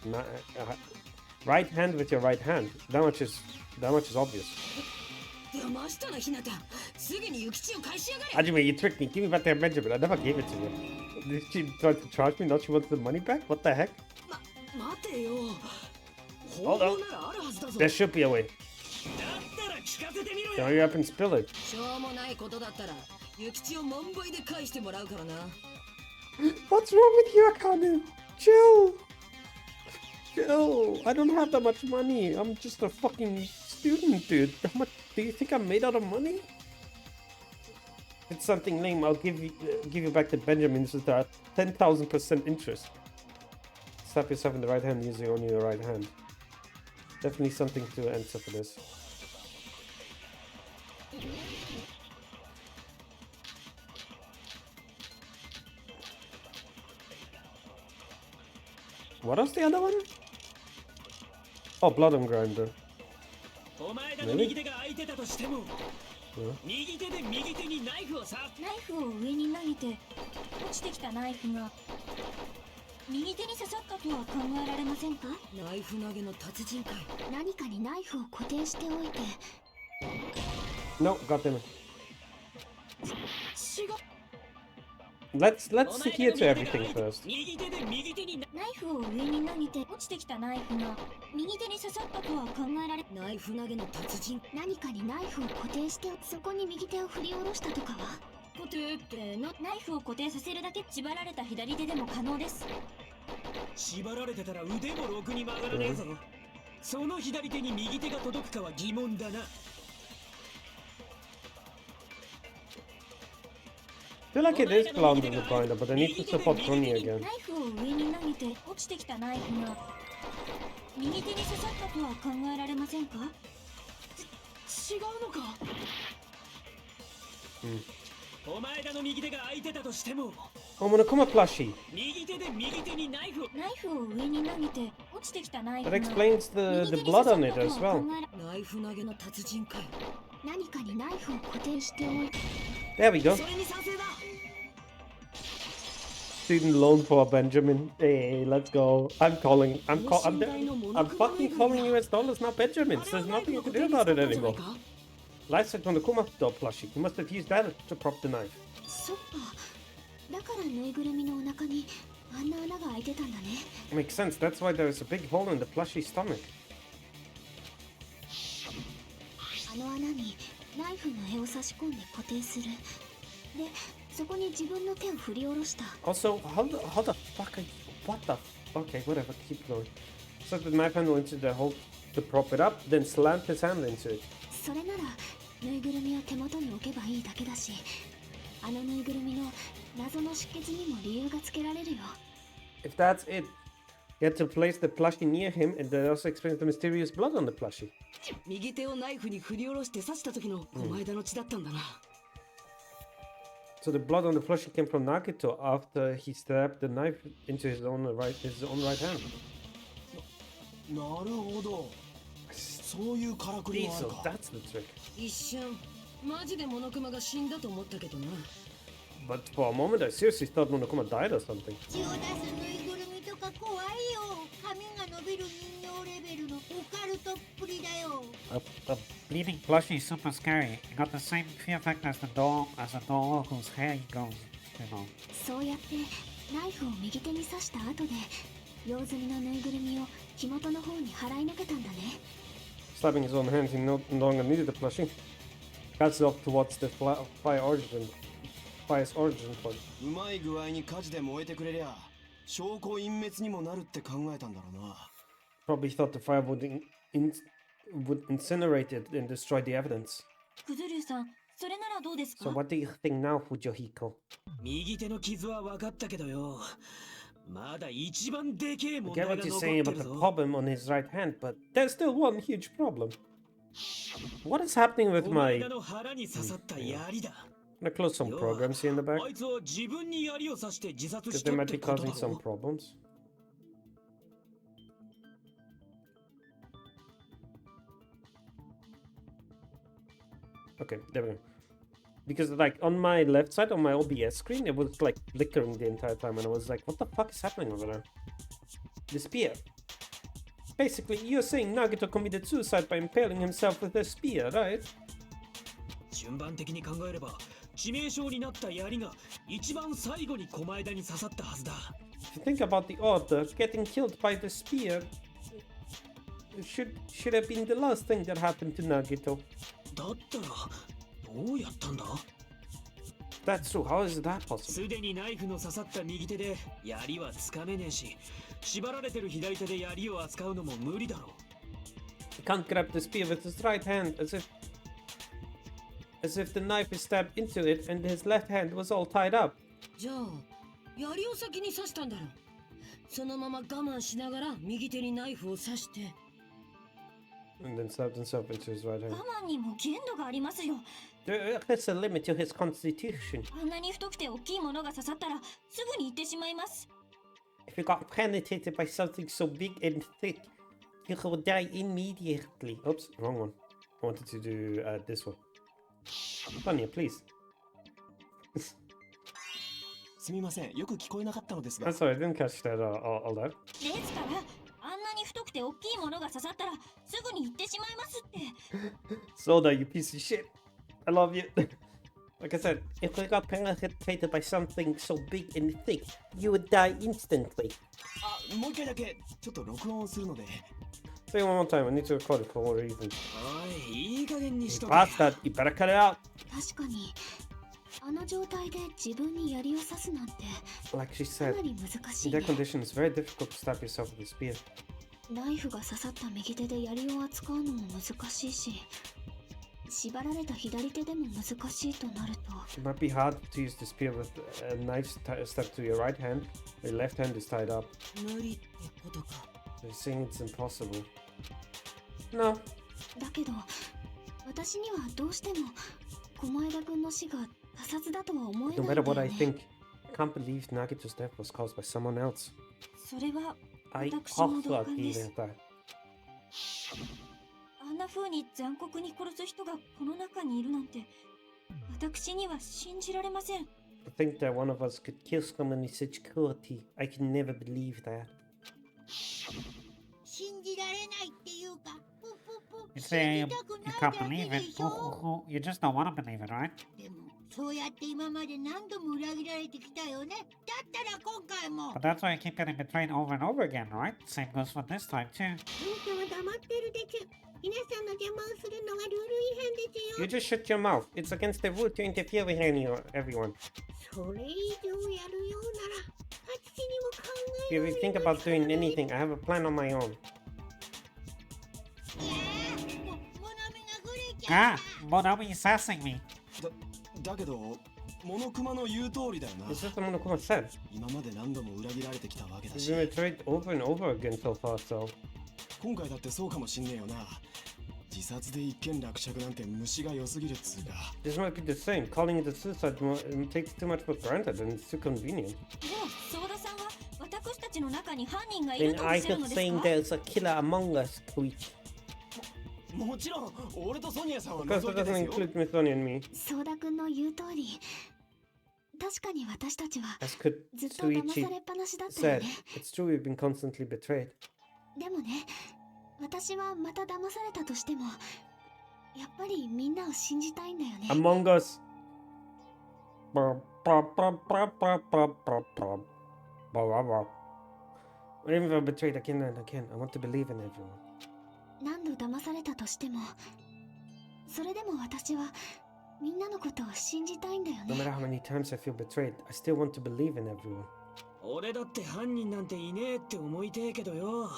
A: right hand with your right hand. That much is obvious.
C: 騙したな、ひなた。すぐに諭吉を返しやがれ。
A: Hajime, you tricked me. Give me back that Benjamin. I never gave it to you. Did she try to charge me? Now she wants the money back? What the heck?
C: 待てよ。
A: Hold on.
C: ならあるはずだぞ。
A: There should be a way.
C: だったら聞かせてみろ
A: Now
C: よ。
A: you up and spill it.
C: しょうもないことだったら、諭吉を万倍で返してもらうからな。
A: What's wrong with you, Akane? Chill. Chill. I don't have that much money. I'm just a fucking student, dude. How much do you think I'm made out of money? It's something lame. I'll give you back the Benjamins with that 10,000% interest. Slap yourself in the right hand using only your right hand. Definitely something to answer for this. What was the other one? Oh, Blood and Grinder.
C: お前らの右手が空いてたとしても、右手で右手にナイフをさ。
F: ナイフを上に投げて落ちてきたナイフが右手に刺さったとは考えられませんか？
C: ナイフ投げの達人かい。
D: 何かにナイフを固定しておいて。
A: No, got them.
C: 違う。
A: Let's adhere to everything first.
C: 右手で右手に
F: ナイフを上に投げて落ちてきたナイフが右手に刺さったとは考えられ。
C: ナイフ投げの達人。
D: 何かにナイフを固定してそこに右手を振り下ろしたとかは？
F: 固定ってナイフを固定させるだけ。縛られた左手でも可能です。
C: 縛られてたら腕もろくに曲がらねえぞ。その左手に右手が届くかは疑問だな。
A: I feel like it is Blood and Grinder, but I need to support Tony again.
F: ナイフを上に投げて落ちてきたナイフが右手に刺さったとは考えられませんか？
C: 違うのか。お前らの右手が空いてたとしても、
A: Oh, Monokuma plushie.
C: 右手で右手にナイフを。
F: ナイフを上に投げて落ちてきたナイフ
A: That
F: が
A: explains the blood on it as well.
C: ナイフ投げの達人かい。
D: 何かにナイフを固定しておいて。
A: There we go.
C: それに賛成だ。
A: Student loan for Benjamin. Hey, let's go. I'm fucking calling US dollars, not Benjamins. There's nothing you can do about it anymore. Life set on the Kuma doll plushie. You must have used that to prop the knife.
D: そっか。だからぬいぐるみのお腹にあんな穴が開いてたんだね。
A: Makes sense. That's why there's a big hole in the plushie's stomach.
D: あの穴にナイフの柄を差し込んで固定する。で、そこに自分の手を振り下ろした。
A: Also, how the fuck are you? What the? Okay, whatever. Keep going. So the knife handle into the hole to prop it up, then slant his hand into it.
D: それならぬいぐるみを手元に置けばいいだけだし、あのぬいぐるみの謎の出血にも理由がつけられるよ。
A: If that's it, you had to place the plushie near him, and that also explains the mysterious blood on the plushie.
C: 右手をナイフに振り下ろして刺した時のお前らの血だったんだな。
A: So the blood on the plushie came from Nagito after he stabbed the knife into his own right hand.
E: なるほど。そういうからくりがある
A: So
E: か。
A: that's the trick.
C: 一瞬マジでモノクマが死んだと思ったけどな。
A: But for a moment, I seriously thought Monokuma died or something.
G: 血を出すぬいぐるみとか怖いよ。髪が伸びる人形レベルのオカルトっぷりだよ。
B: A bleeding plushie is super scary. It got the same fear factor as the doll whose hair goes, you know.
D: そうやってナイフを右手に刺した後で用済みのぬいぐるみを火元の方に払いのけたんだね。
A: Stabbing his own hand, he no longer needed the plushie. Cuts off towards the fire's origin point.
E: うまい具合に火事で燃えてくれりゃ、証拠隠滅にもなるって考えたんだろうな。
A: Probably thought the fire would incinerate it and destroy the evidence.
F: クズルーさん、それならどうですか？
A: So what do you think now, Fujihiko?
C: 右手の傷は分かったけどよ。まだ一番でけえ
A: I
C: 問
A: get
C: 題が
A: what you're
C: 残っ
A: saying
C: て
A: about
C: る
A: the
C: ぞ。
A: problem on his right hand, but there's still one huge problem. What is happening with
C: お
A: my...
C: 前らの腹に刺さった槍だ。
A: I'm gonna close some programs here in the back,
C: あいつは自分に槍を刺して自殺
A: because
C: し
A: they
C: たっ
A: might
C: て
A: be
C: ことだ
A: causing some
C: ろ。
A: problems. Okay, there we go. Because like on my left side, on my OBS screen, it was like flickering the entire time, and I was like, what the fuck is happening over there? The spear. Basically, you're saying Nagito committed suicide by impaling himself with a spear, right?
C: 順番的に考えれば致命傷になった槍が一番最後に狛枝に刺さったはずだ。
A: If you think about the order, getting killed by the spear should have been the last thing that happened to Nagito.
C: だったらどうやったんだ？
A: That's true. How is that possible?
C: すでにナイフの刺さった右手で槍はつかめねえし、縛られてる左手で槍を扱うのも無理だろう。
A: He can't grab the spear with his right hand as if the knife is stabbed into it and his left hand was all tied up.
C: じゃあ槍を先に刺したんだろう。そのまま我慢しながら右手にナイフを刺して。
A: And then stabbed himself into his right
F: 我
A: hand.
F: 慢にも限度がありますよ。
A: There's a limit to his constitution.
F: あんなに太くて大きいものが刺さったらすぐに行ってしまいます。
A: If you got penetrated by something so big and thick, you will die immediately. Oops, wrong one. I wanted to do this one. Sonia, please.
E: すみません、よく聞こえなかったのですが
A: I'm。sorry, I didn't catch that all that.
F: ですからあんなに太くて大きいものが刺さったらすぐに行ってしまいますって。
A: Soda, you piece of shit. I love you. Like I said, if we got penetrated by something so big and thick, you would die instantly.
E: あ、もう一回だけちょっと録音するので。
A: Say it one more time, I need to record it for one reason.
C: おい、いい加減にしとけ。
A: Bastard, you better cut it out.
D: 確かにあの状態で自分に槍を刺すなんて
A: Like she
D: か
A: said,
D: なり難し
A: in
D: い
A: that
D: ね。
A: condition, it's very difficult to stab yourself with a spear.
D: ナイフが刺さった右手で槍を扱うのも難しいし、縛られた左手でも難しいとなると、
A: It might be hard to use the spear with a knife stuck to your right hand. Your left hand is tied up.
C: 無理ってことか。
A: They're saying it's impossible. No.
D: だけど私にはどうしても駒枝君の死が他殺だとは思え
A: No
D: ないん
A: matter
D: だ
A: what
D: よ
A: I
D: ね。
A: think, I can't believe Nagito's death was caused by someone else.
F: それは
A: I
F: 私も
A: also
F: 同感で
A: agree
F: す。
A: with that.
F: あんな風に残酷に殺す人がこの中にいるなんて私には信じられません。
A: To think that one of us could kill someone with such cruelty, I can never believe that.
G: 信じられないっていうか、ぷぷぷ
B: You
G: 信
B: say
G: じ
B: you
G: たく
B: can't
G: ないだ
B: believe
G: けで
B: it.
G: しょ。
B: You just don't want to believe it, right?
G: でもそうやって今まで何度も裏切られてきたよね。だったら今回も。
B: But that's why you keep getting betrayed over and over again, right? Same goes for this time too.
G: あんたは黙ってるです。皆さんの邪魔をするのがルール違反ですよ。
A: You just shut your mouth. It's against the rule to interfere with everyone.
G: それ以上やるようなら、あっちにも考
A: If
G: え
A: you
G: られ
A: think
G: ます
A: about
G: から
A: doing
G: ね。
A: anything, I have a plan on my own.
G: いやー、もなみがぐれちゃ
B: Ah,
G: った。
B: Monami is sassing me.
E: だけど、モノクマの言う通りだよな。
A: It's just what Monokuma said.
E: 今まで何度も裏切られてきたわけだ
A: We've
E: し、
A: been betrayed over and over again so far, so
E: 今回だってそうかもしんねえよな。自殺で一件落着なんて虫が良すぎるっつうか。
A: this might be the same. Calling it a suicide takes too much for granted and it's too convenient.
F: でもソーダさんは私たちの中に犯人がいる
A: Then
F: とおっ
A: I
F: しゃる
A: could
F: のです
A: saying
F: か？
A: there's a killer among us, Twitch.
E: もちろん、俺とソニアさんは
A: Because
E: 除い
A: that
E: て
A: doesn't
E: ですよ。
A: include Miss Sonia and me.
D: ソーダ君の言う通り、確かに私たちは
A: As could
D: ずっと騙
A: Suichi
D: されっぱなしだったよ
A: said,
D: ね。
A: it's true we've been constantly betrayed.
D: でもね、私はまた騙されたとしても、やっぱりみんなを信じたいんだよね。
A: Among us. Even if I'm betrayed again and again, I want to believe in everyone.
D: 何度騙されたとしても、それでも私はみんなのことを信じたいんだよ
A: No
D: ね。
A: matter how many times I feel betrayed, I still want to believe in everyone.
C: 俺だって犯人なんていねえって思いてえけどよ。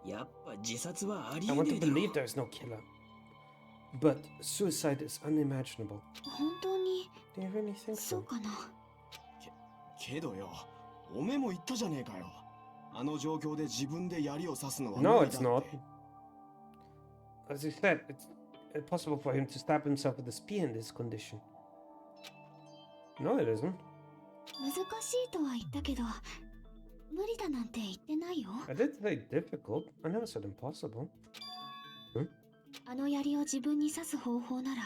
C: やっぱ自殺はあり
A: I
C: え
A: want
C: ね
A: to
C: えだろ。
A: believe there's no killer. But suicide is unimaginable.
D: 本当に
A: Do you really think
D: そう
A: so?
D: かな。
E: けどよ、おめえも言ったじゃねえかよ。あの状況で自分で槍を刺すのは
A: No,
E: 無理だ
A: it's not.
E: って
A: As he said, it's impossible for him to stab himself with a spear in this condition. No, it isn't.
D: 難しいとは言ったけど、無理だなんて言ってないよ。
A: I did say difficult. I never said impossible.
D: あの槍を自分に刺す方法なら、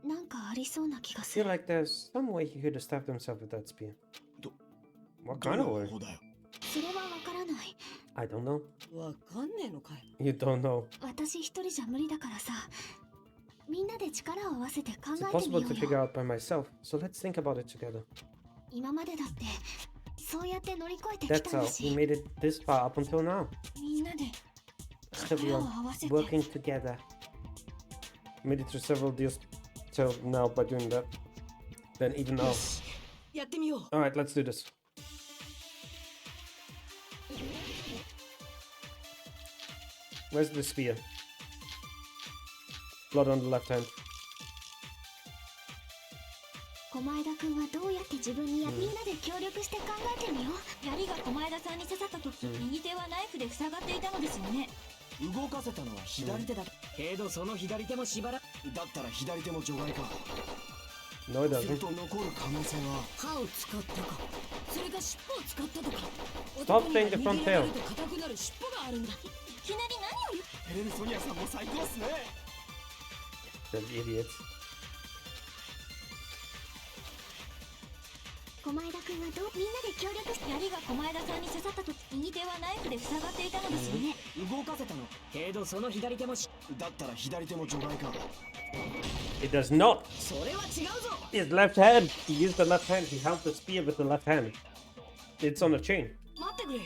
D: なんかありそうな気が
A: I
D: す
A: feel
D: る。
A: like there's some way he could have stabbed himself with that spear.
E: Do-
A: What
E: ど
A: kind
E: の
A: of
E: 方
A: way?
E: 法だよ。
D: それはわからない。
A: I don't know.
C: わかんねえのかい。
A: You don't know.
D: 私一人じゃ無理だからさ。みんなで力を合わせて考
A: It's
D: えてみ
A: impossible
D: よ
A: to
D: う
A: figure
D: よ。
A: out by myself, so let's think about it together.
D: 今までだってそうやって乗り越えてき
A: That's
D: たん
A: how
D: だ
A: we
D: し、
A: made it this far up until now.
F: みんなで
A: So we
F: 力を
A: are
F: 合わせて
A: working together. Made it through several deals till now by doing that. Then even now.
C: やってみよう。
A: Alright, let's do this. Where's the spear? Blood on the left hand.
D: 狛江田くんはどうやって自分にみんなで協力して考えてみよう。
F: 槍が狛枝さんに刺さった時、右手はナイフで塞がっていたのですよね。
E: 動かせたのは左手だ
C: けどその左手も縛ら
E: だったら左手も除外か
A: No, it
E: する
A: doesn't.
E: と残る可能性は
C: 歯を使ったか、それか尻尾を使ったとか。
A: Stop saying the
C: 男
A: front
C: には逃げられ
A: tail.
C: ると硬くなる尻尾があるんだ。
F: いきなり何を言う
E: ヘレン・ソニアさんも最高っすね
A: The idiots.
D: 狛江田くんはみんなで協力して
F: 槍が狛枝さんに刺さった時、右手はナイフで塞がっていたのですよね。
C: 動かせたの。けどその左手も
E: だったら左手も除外か
A: It does not.
C: それは違うぞ。
A: His left hand. He used the left hand. He held the spear with the left hand. It's on a chain.
C: 待ってくれ。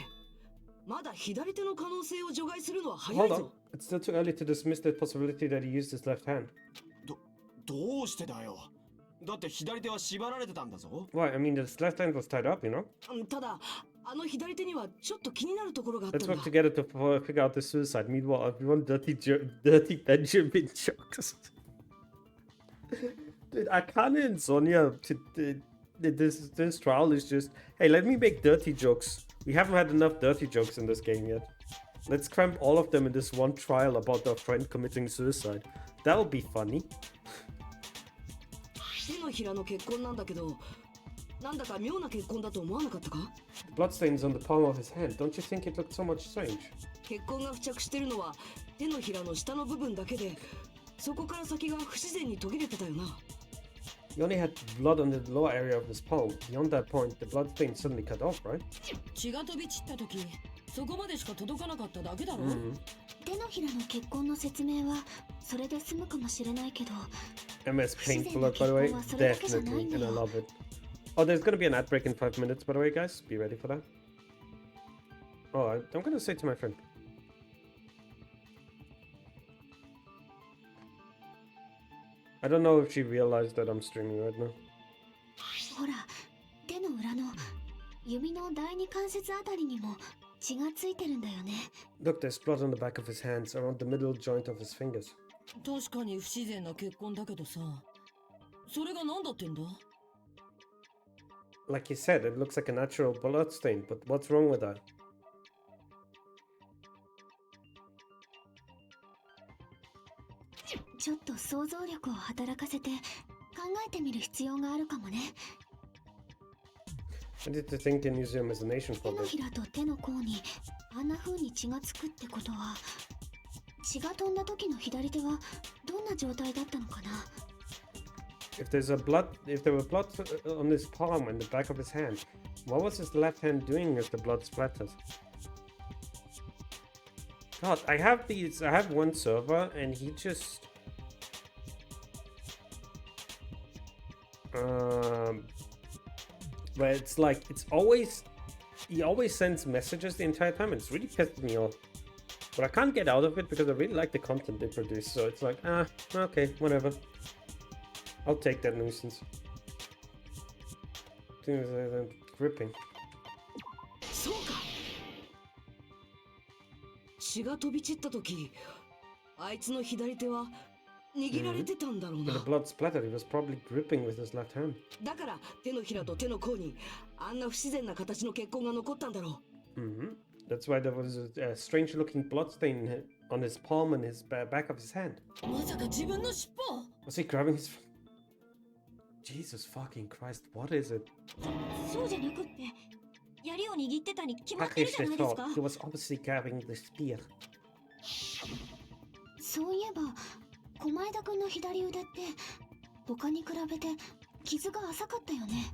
C: まだ左手の可能性を除外するのは早
A: Hold
C: い
A: on.
C: ぞ。
A: It's still too early to dismiss the possibility that he used his left hand.
E: どうしてだよだって左手は縛られてたんだぞ
A: Why? I mean, his left hand was tied up, you know?
C: ただ、あの左手にはちょっと気になるところがあったん
A: Let's
C: だ。
A: work together to figure out the suicide. Meanwhile, everyone dirty Benjamin jokes. Dude, Akane and Sonia, this trial is just, hey, let me make dirty jokes. We haven't had enough dirty jokes in this game yet. Let's cramp all of them in this one trial about our friend committing suicide. That'll be funny.
C: 手のひらの血痕なんだけど、なんだか妙な血痕だと思わなかったか？
A: The bloodstains on the palm of his hand. Don't you think it looked so much strange?
C: 血痕が付着してるのは手のひらの下の部分だけで、そこから先が不自然に途切れてたよな。
A: He only had blood on the lower area of his palm. Beyond that point, the bloodstain suddenly cut off, right?
C: 血が飛び散った時、そこまでしか届かなかっただけだろ。
D: 手のひらの血痕の説明はそれで済むかもしれないけど、
A: MS painful, by the way. Definitely, and I love it. Oh, there's gonna be an ad break in 5 minutes, by the way, guys. Be ready for that. Oh, I'm gonna say to my friend. I don't know if she realized that I'm streaming right now.
D: ほら、手の裏の指の第二関節あたりにも血がついてるんだよね。
A: Look, there's blood on the back of his hands, around the middle joint of his fingers.
C: 確かに不自然な血痕だけどさ、それが何だってんだ？
A: Like you said, it looks like a natural blood stain, but what's wrong with that?
D: ちょっと想像力を働かせて考えてみる必要があるかもね。
A: I need to think and use your imagination
D: 手
A: for
D: の
A: this.
D: ひらと手の甲にあんな風に血がつくってことは、血が飛んだ時の左手はどんな状態だったのかな。
A: If there were blood on his palm and the back of his hand, what was his left hand doing as the blood splattered? God, I have one server and he just... Where it's like, he always sends messages the entire time and it's really pissed me off. But I can't get out of it because I really like the content they produce, so it's like, okay, whatever. I'll take that nuisance. Gripping.
C: そうか。血が飛び散った時、あいつの左手は握られてたんだろう
A: When
C: な。
A: the blood splattered, he was probably gripping with his left hand.
C: だから手のひらと手の甲にあんな不自然な形の血痕が残ったんだろう。
A: That's why there was a strange looking blood stain on his palm and his back of his hand.
C: まさか自分の尻尾？
A: Was he grabbing his... Jesus fucking Christ, what is it?
F: そうじゃなくって、槍を握ってたに決まってる
A: Package
F: じゃ
A: they
F: ないですか。
A: thought. He was obviously grabbing the spear.
D: そういえば狛江田くんの左腕って他に比べて傷が浅かったよね。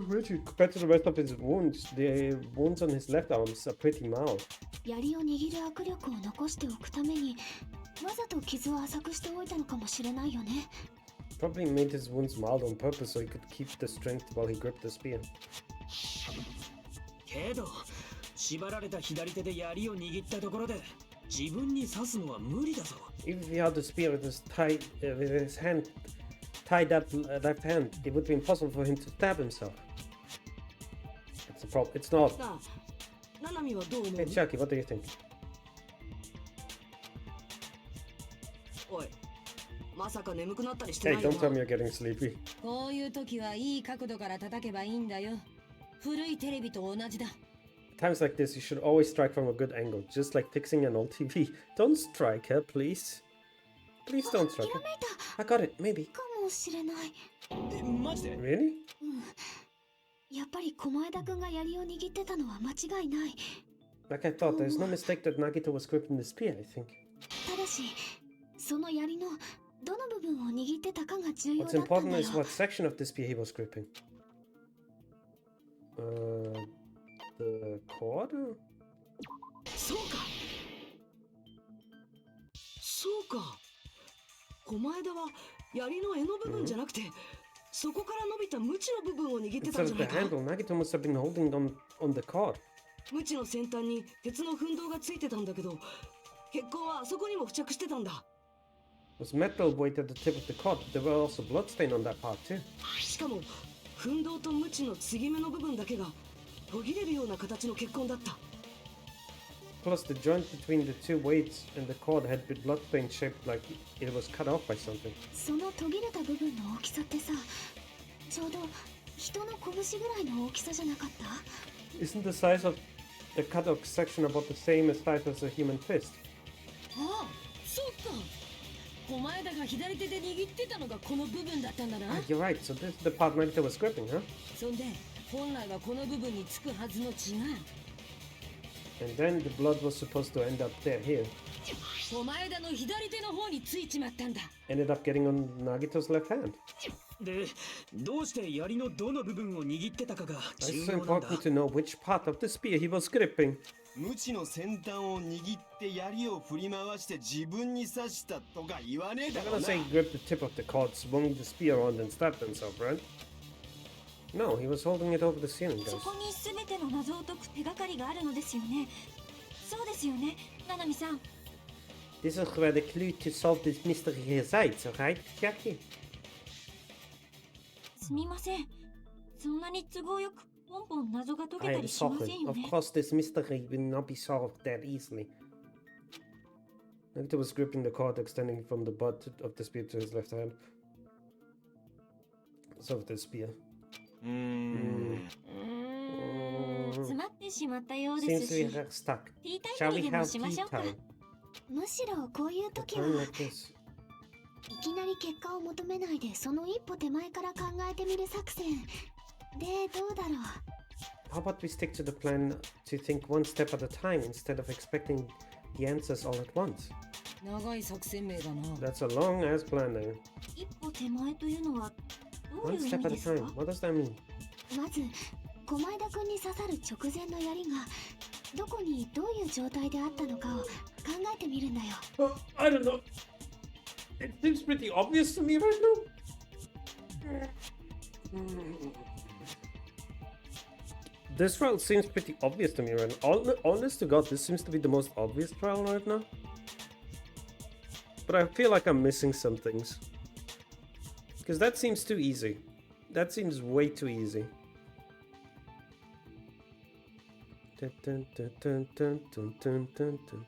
A: Richard, compared to the rest of his wounds, the wounds on his left arms are pretty mild.
D: 槍を握る握力を残しておくためにわざと傷を浅くしておいたのかもしれないよね。
A: Probably made his wounds mild on purpose so he could keep the strength while he gripped the spear.
C: けど縛られた左手で槍を握ったところで自分に刺すのは無理だぞ。
A: Even if he held the spear with his hand tied up left hand, it would be impossible for him to stab himself. That's the problem. It's not.
C: なあ、ナナミはどう思う
A: Hey, Chucky, what do you think?
C: おい、まさか眠くなったりして
A: Hey,
C: ないよ
A: don't
C: な
A: tell me you're getting sleepy.
H: こういう時はいい角度から叩けばいいんだよ。古いテレビと同じだ。
A: Times like this, you should always strike from a good angle, just like fixing an old TV. Don't strike her, please. Please don't strike
D: ひら
A: her.
D: めいた
A: I got it, maybe.
D: かもしれない。
E: え、マジで
A: Really?
D: やっぱり狛枝くんが槍を握ってたのは間違いない。
A: Like I thought, there's no mistake that Nagito was gripping the spear, I think.
D: ただし、その槍のどの部分を握ってたかが重要
A: What's
D: だったん
A: important
D: だよ。
A: is what section of the spear he was gripping. The cord?
C: そうかそうか狛枝は槍の柄の部分じゃなくて、そこから伸びた鞭の部分を握ってたん
A: Instead
C: じゃ
A: of
C: な
A: the
C: いか。
A: handle, Nagito must have been holding on the cord.
C: 鞭の先端に鉄の奮闘がついてたんだけど、血痕はあそこにも付着してたんだ。
A: There was metal weight at the tip of the cord, but there were also bloodstain on that part too.
C: しかも奮闘と鞭の継ぎ目の部分だけが途切れるような形の血痕だった。
A: Plus, the joint between the two weights and the cord had been bloodstained, shaped like it was cut off by something.
D: その途切れた部分の大きさってさ、ちょうど人の拳ぐらいの大きさじゃなかった？
A: Isn't the size of the cut off section about the same as size as a human fist?
H: ああ、そっか。狛枝が左手で握ってたのがこの部分だったんだな。
A: Ah, you're right, so this is the part Nagito was gripping, huh?
H: そんで、本来はこの部分につくはずの血が、
A: And then the blood was supposed to end up here.
H: 狛枝の左手の方についちまったんだ。
A: Ended up getting on Nagito's left hand.
C: で、どうして槍のどの部分を握ってたかが
A: It's
C: 重
A: so
C: 要なんだ。
A: important to know which part of the spear he was gripping.
E: 鞭の先端を握って槍を振り回して自分に刺したとか言わねえだ
A: I'm
E: ろ
A: gonna
E: うな
A: say he gripped the tip of the cord, swung the spear on, and stabbed himself, right? No, he was holding it over the ceiling,
F: そ
A: guys.
F: こに全ての謎を解く手がかりがあるのですよね。そうですよね、ナナミさん。
A: This is where the clue to solve this mystery resides, alright, Jackie?
F: すみません。そんなに都合よくポンポン謎が解け
A: I
F: た
A: am
F: りしません
A: sorry.
F: よ
A: Of
F: ね。
A: course, this mystery will not be solved that easily. Nagito was gripping the cord extending from the butt of the spear to his left hand. So with the spear.
F: 詰まってしまったようで
A: Seems
F: す
A: to
F: し、
A: be stuck.
F: ティータイ
A: Shall
F: ム
A: we
F: にでも
A: have
F: しま
A: tea
F: しょうか。
A: time?
D: むしろこういう
A: A
D: 時は
A: time like this.
D: いきなり結果を求めないでその一歩手前から考えてみる作戦でどうだろう。
A: How about we stick to the plan to think one step at a time instead of expecting the answers all at once?
H: 長い作戦名だな。
A: That's a long ass plan there.
F: 一歩手前というのはどうい
A: One
F: う意
A: step
F: 味
A: at
F: で
A: a
F: す
A: time.
F: か？
A: What does that mean?
D: まず狛枝くんに刺さる直前の槍がどこにどういう状態であったのかを考えてみるんだよ。
A: I don't know. It seems pretty obvious to me right now. This trial seems pretty obvious to me right now. Honest to God, this seems to be the most obvious trial right now. But I feel like I'm missing some things. Because that seems too easy. That seems way too easy. Dun, dun, dun, dun, dun, dun, dun, dun, dun.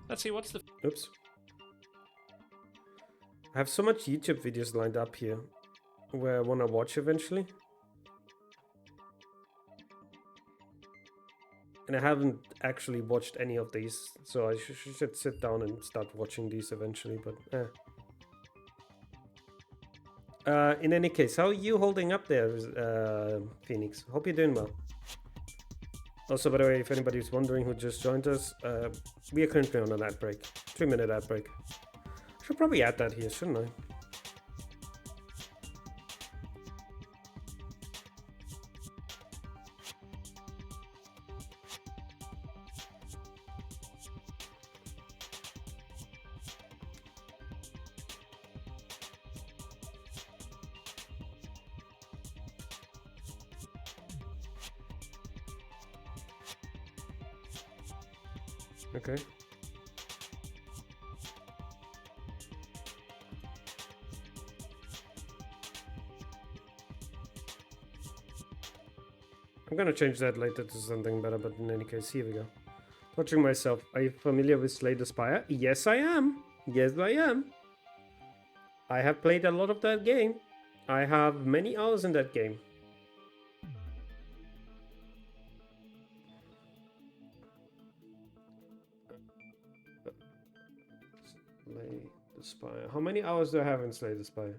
B: Let's see, what's the...
A: Oops. I have so much YouTube videos lined up here where I want to watch eventually. And I haven't actually watched any of these, so I should sit down and start watching these eventually, but in any case, how are you holding up there, Phoenix? Hope you're doing well. Also, by the way, if anybody's wondering who just joined us, we are currently on an ad break. 3-minute ad break. Should probably add that here, shouldn't I? Okay. I'm gonna change that later to something better, but in any case, here we go. Watching myself. Are you familiar with Slay the Spire? Yes, I am. Yes, I am. I have played a lot of that game. I have many hours in that game. Slay the Spire. How many hours do I have in Slay the Spire?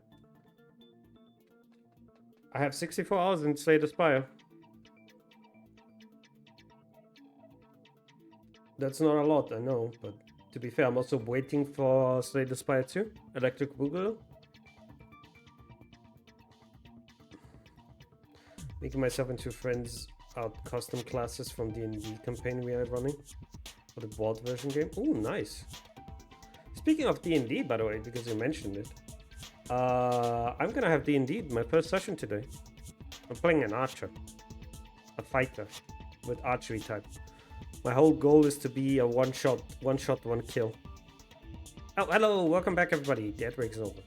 A: I have 64 hours in Slay the Spire. That's not a lot, I know, but to be fair, I'm also waiting for Slay the Spire 2, Electric Boogaloo. Making myself and two friends out custom classes from D&D campaign we are running for the board version game. Ooh, nice. Speaking of D&D, by the way, because you mentioned it, I'm gonna have D&D my first session today. I'm playing an archer, a fighter with archery type. My whole goal is to be a one shot, one kill. Oh, hello, welcome back everybody. The ad break is over.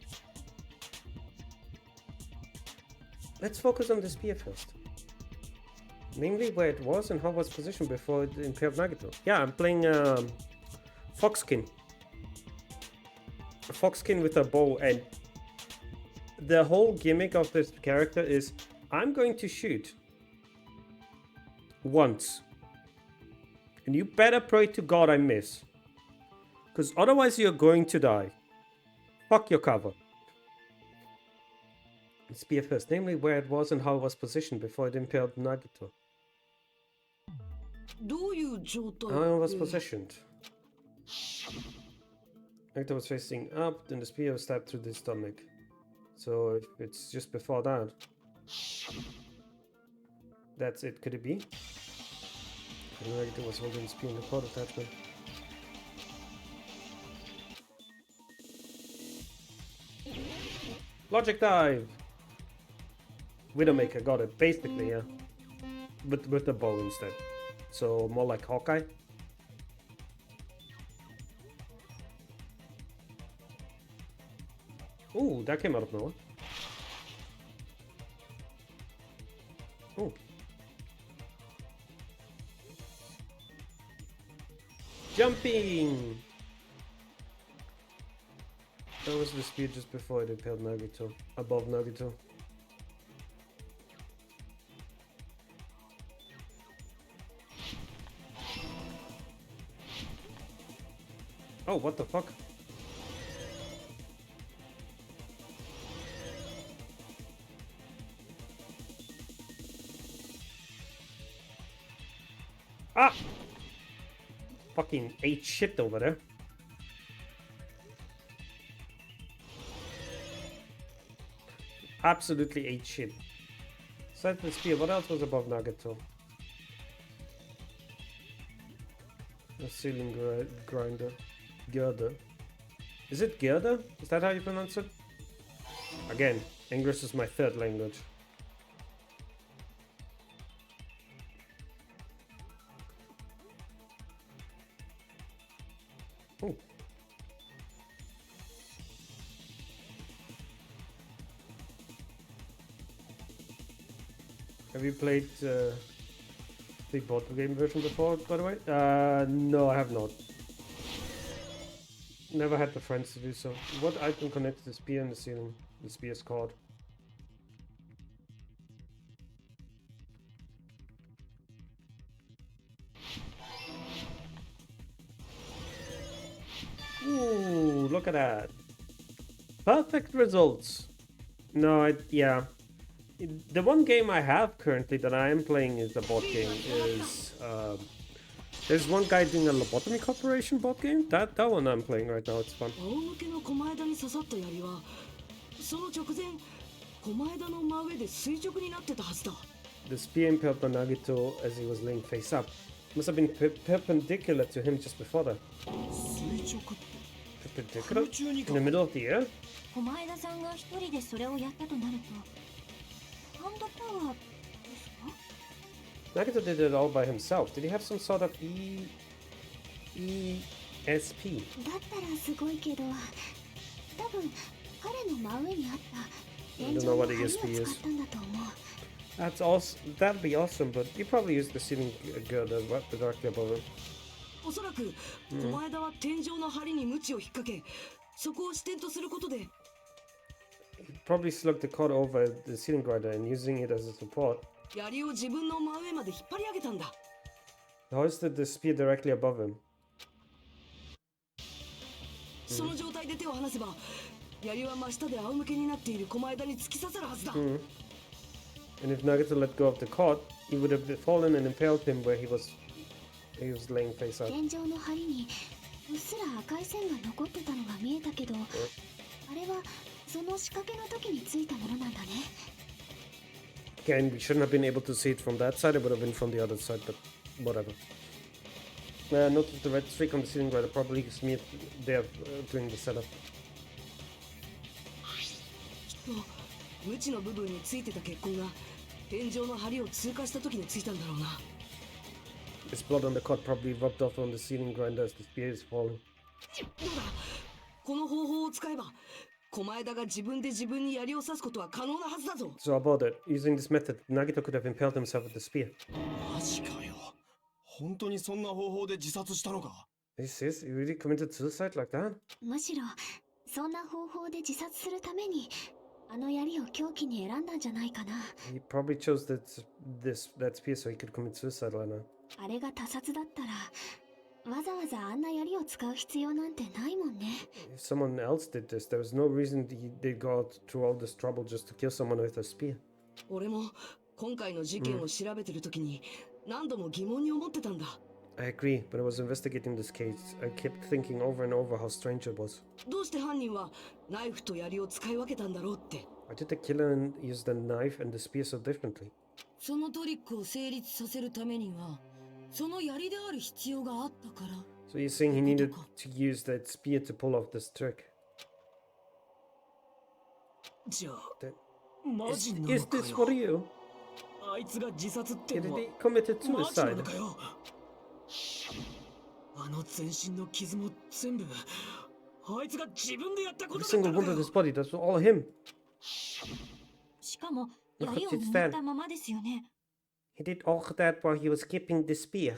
A: Let's focus on the spear first. Namely where it was and how it was positioned before it impaired Nagito. Yeah, I'm playing Foxkin. A Foxkin with a bow, and the whole gimmick of this character is I'm going to shoot once. And you better pray to God I miss. Because otherwise you're going to die. Fuck your cover. Spear first, namely where it was and how it was positioned before it impaled Nagito. How it was positioned. Nagito was facing up, then the spear was stabbed through the stomach. So if it's just before that. That's it, could it be? Nagito was holding the spear in the cord attachment. Logic dive! Widowmaker got it, basically, yeah. But with the bow instead. So more like Hawkeye. Ooh, that came out of nowhere. Ooh. Jumping! That was the speed just before it impaled Nagito. Above Nagito. Oh, what the fuck? Ah! Fucking ate shit over there. Absolutely ate shit. Aside from the spear, what else was above Nagito? A ceiling grinder. Girder. Is it Girder? Is that how you pronounce it? Again, English is my third language. Oh. Have you played the board game version before, by the way? No, I have not. Never had the friends to do so. What item connects the spear in the ceiling? The spear's cord. Ooh, look at that. Perfect results. No, yeah. The one game I have currently that I am playing is the board game is there's one guy doing a Lobotomy Corporation board game. That one I'm playing right now. It's fun. The spear impaled on Nagito as he was laying face up. Must have been perpendicular to him just before that. Perpendicular? In the middle of the air? Nagito did it all by himself. Did he have some sort of ESP.
D: だったらすごいけど、多分彼の真上にあった天井の梁を使ったんだと思う。
A: That's awesome. That'd be awesome, but you probably use the ceiling girder directly above him.
C: おそらく狛枝は天井の梁に鞭を引っ掛け、そこを支点とすることで
A: He'd probably slug the cord over the ceiling grinder and using it as a support.
C: 槍を自分の真上まで引っ張り上げたんだ。
A: Hoisted the spear directly above him.
C: その状態で手を離せば、槍は真下で仰向けになっている狛枝に突き刺さるはずだ。
A: And if Nagato let go of the cord, he would have fallen and impaled him where he was laying face up.
D: 天井の梁にうっすら赤い線が残ってたのが見えたけど、あれはその仕掛けの時についたものなんだね。
A: Again, we shouldn't have been able to see it from that side, it would have been from the other side, but whatever. Notice the red streak on the ceiling grinder, probably smeared there during the setup.
C: 無知の部分についてた血痕が天井の梁を通過した時についたんだろうな。
A: His blood on the cord probably rubbed off on the ceiling grinder as the spear is falling.
C: どうだ、この方法を使えば狛枝が自分で自分に槍を刺すことは可能なはずだぞ。
A: So about it, using this method, Nagito could have impaled himself with the spear.
E: マジかよ。本当にそんな方法で自殺したのか？
A: This is? He really committed suicide like that?
D: むしろそんな方法で自殺するためにあの槍を凶器に選んだんじゃないかな。
A: He probably chose that spear so he could commit suicide right now.
D: あれが他殺だったらわざわざあんな槍を使う必要なんてないもんね。
A: If someone else did this, there was no reason they'd go through all this trouble just to kill someone with a spear.
C: 俺も今回の事件を調べてる時に何度も疑問に思ってたんだ。
A: I agree, but I was investigating this case. I kept thinking over and over how strange it was.
C: どうして犯人はナイフと槍を使い分けたんだろうって。
A: Why did the killer use the knife and the spear so differently?
H: そのトリックを成立させるためにはその槍である必要があったから。
A: So you're saying he needed to use that spear to pull off this trick?
C: じゃあ
A: Then
C: マ
A: is,
C: ジな
A: is
C: のか
A: this for
C: よ。
A: you?
C: あいつが自殺っての
A: Did
C: は
A: he committed
C: マジな
A: suicide?
C: のかよ。あの全身の傷も全部あいつが自分でやったこ
A: Every
C: とだった
A: single
C: の
A: one
C: か
A: of
C: よ。
A: his body, that's all him.
F: しかも
A: Look
F: 槍
A: what
F: を
A: it's
F: 握
A: done.
F: ったままですよね。
A: He did all that while he was keeping the spear.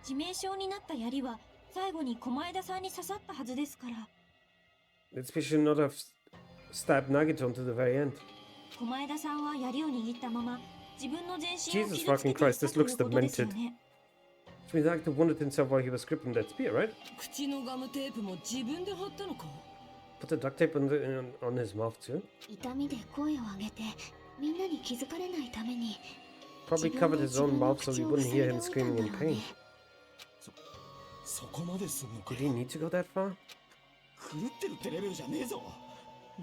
F: 致命傷になった槍は最後に狛枝さんに刺さったはずですから。
A: That spear should not have stabbed Nagito until the very end.
F: 狛枝さんは槍を握ったまま自分の全身を
A: Jesus
F: 傷つけ
A: fucking
F: ていた
A: Christ,
F: と
A: this
F: い
A: looks
F: うことですよ
A: demented.
F: ね。
A: Which means Nagito wounded himself while he was gripping that spear, right?
H: 口のガムテープも自分で貼ったのか？
A: Put the duct tape on his mouth too.
D: 痛みで声を上げてみんなに気づかれないために
A: Probably covered his own mouth so we wouldn't hear him screaming in pain.
E: そこまですんのか
A: Did he need to go that far?
E: 狂ってるってレベルじゃねえぞ。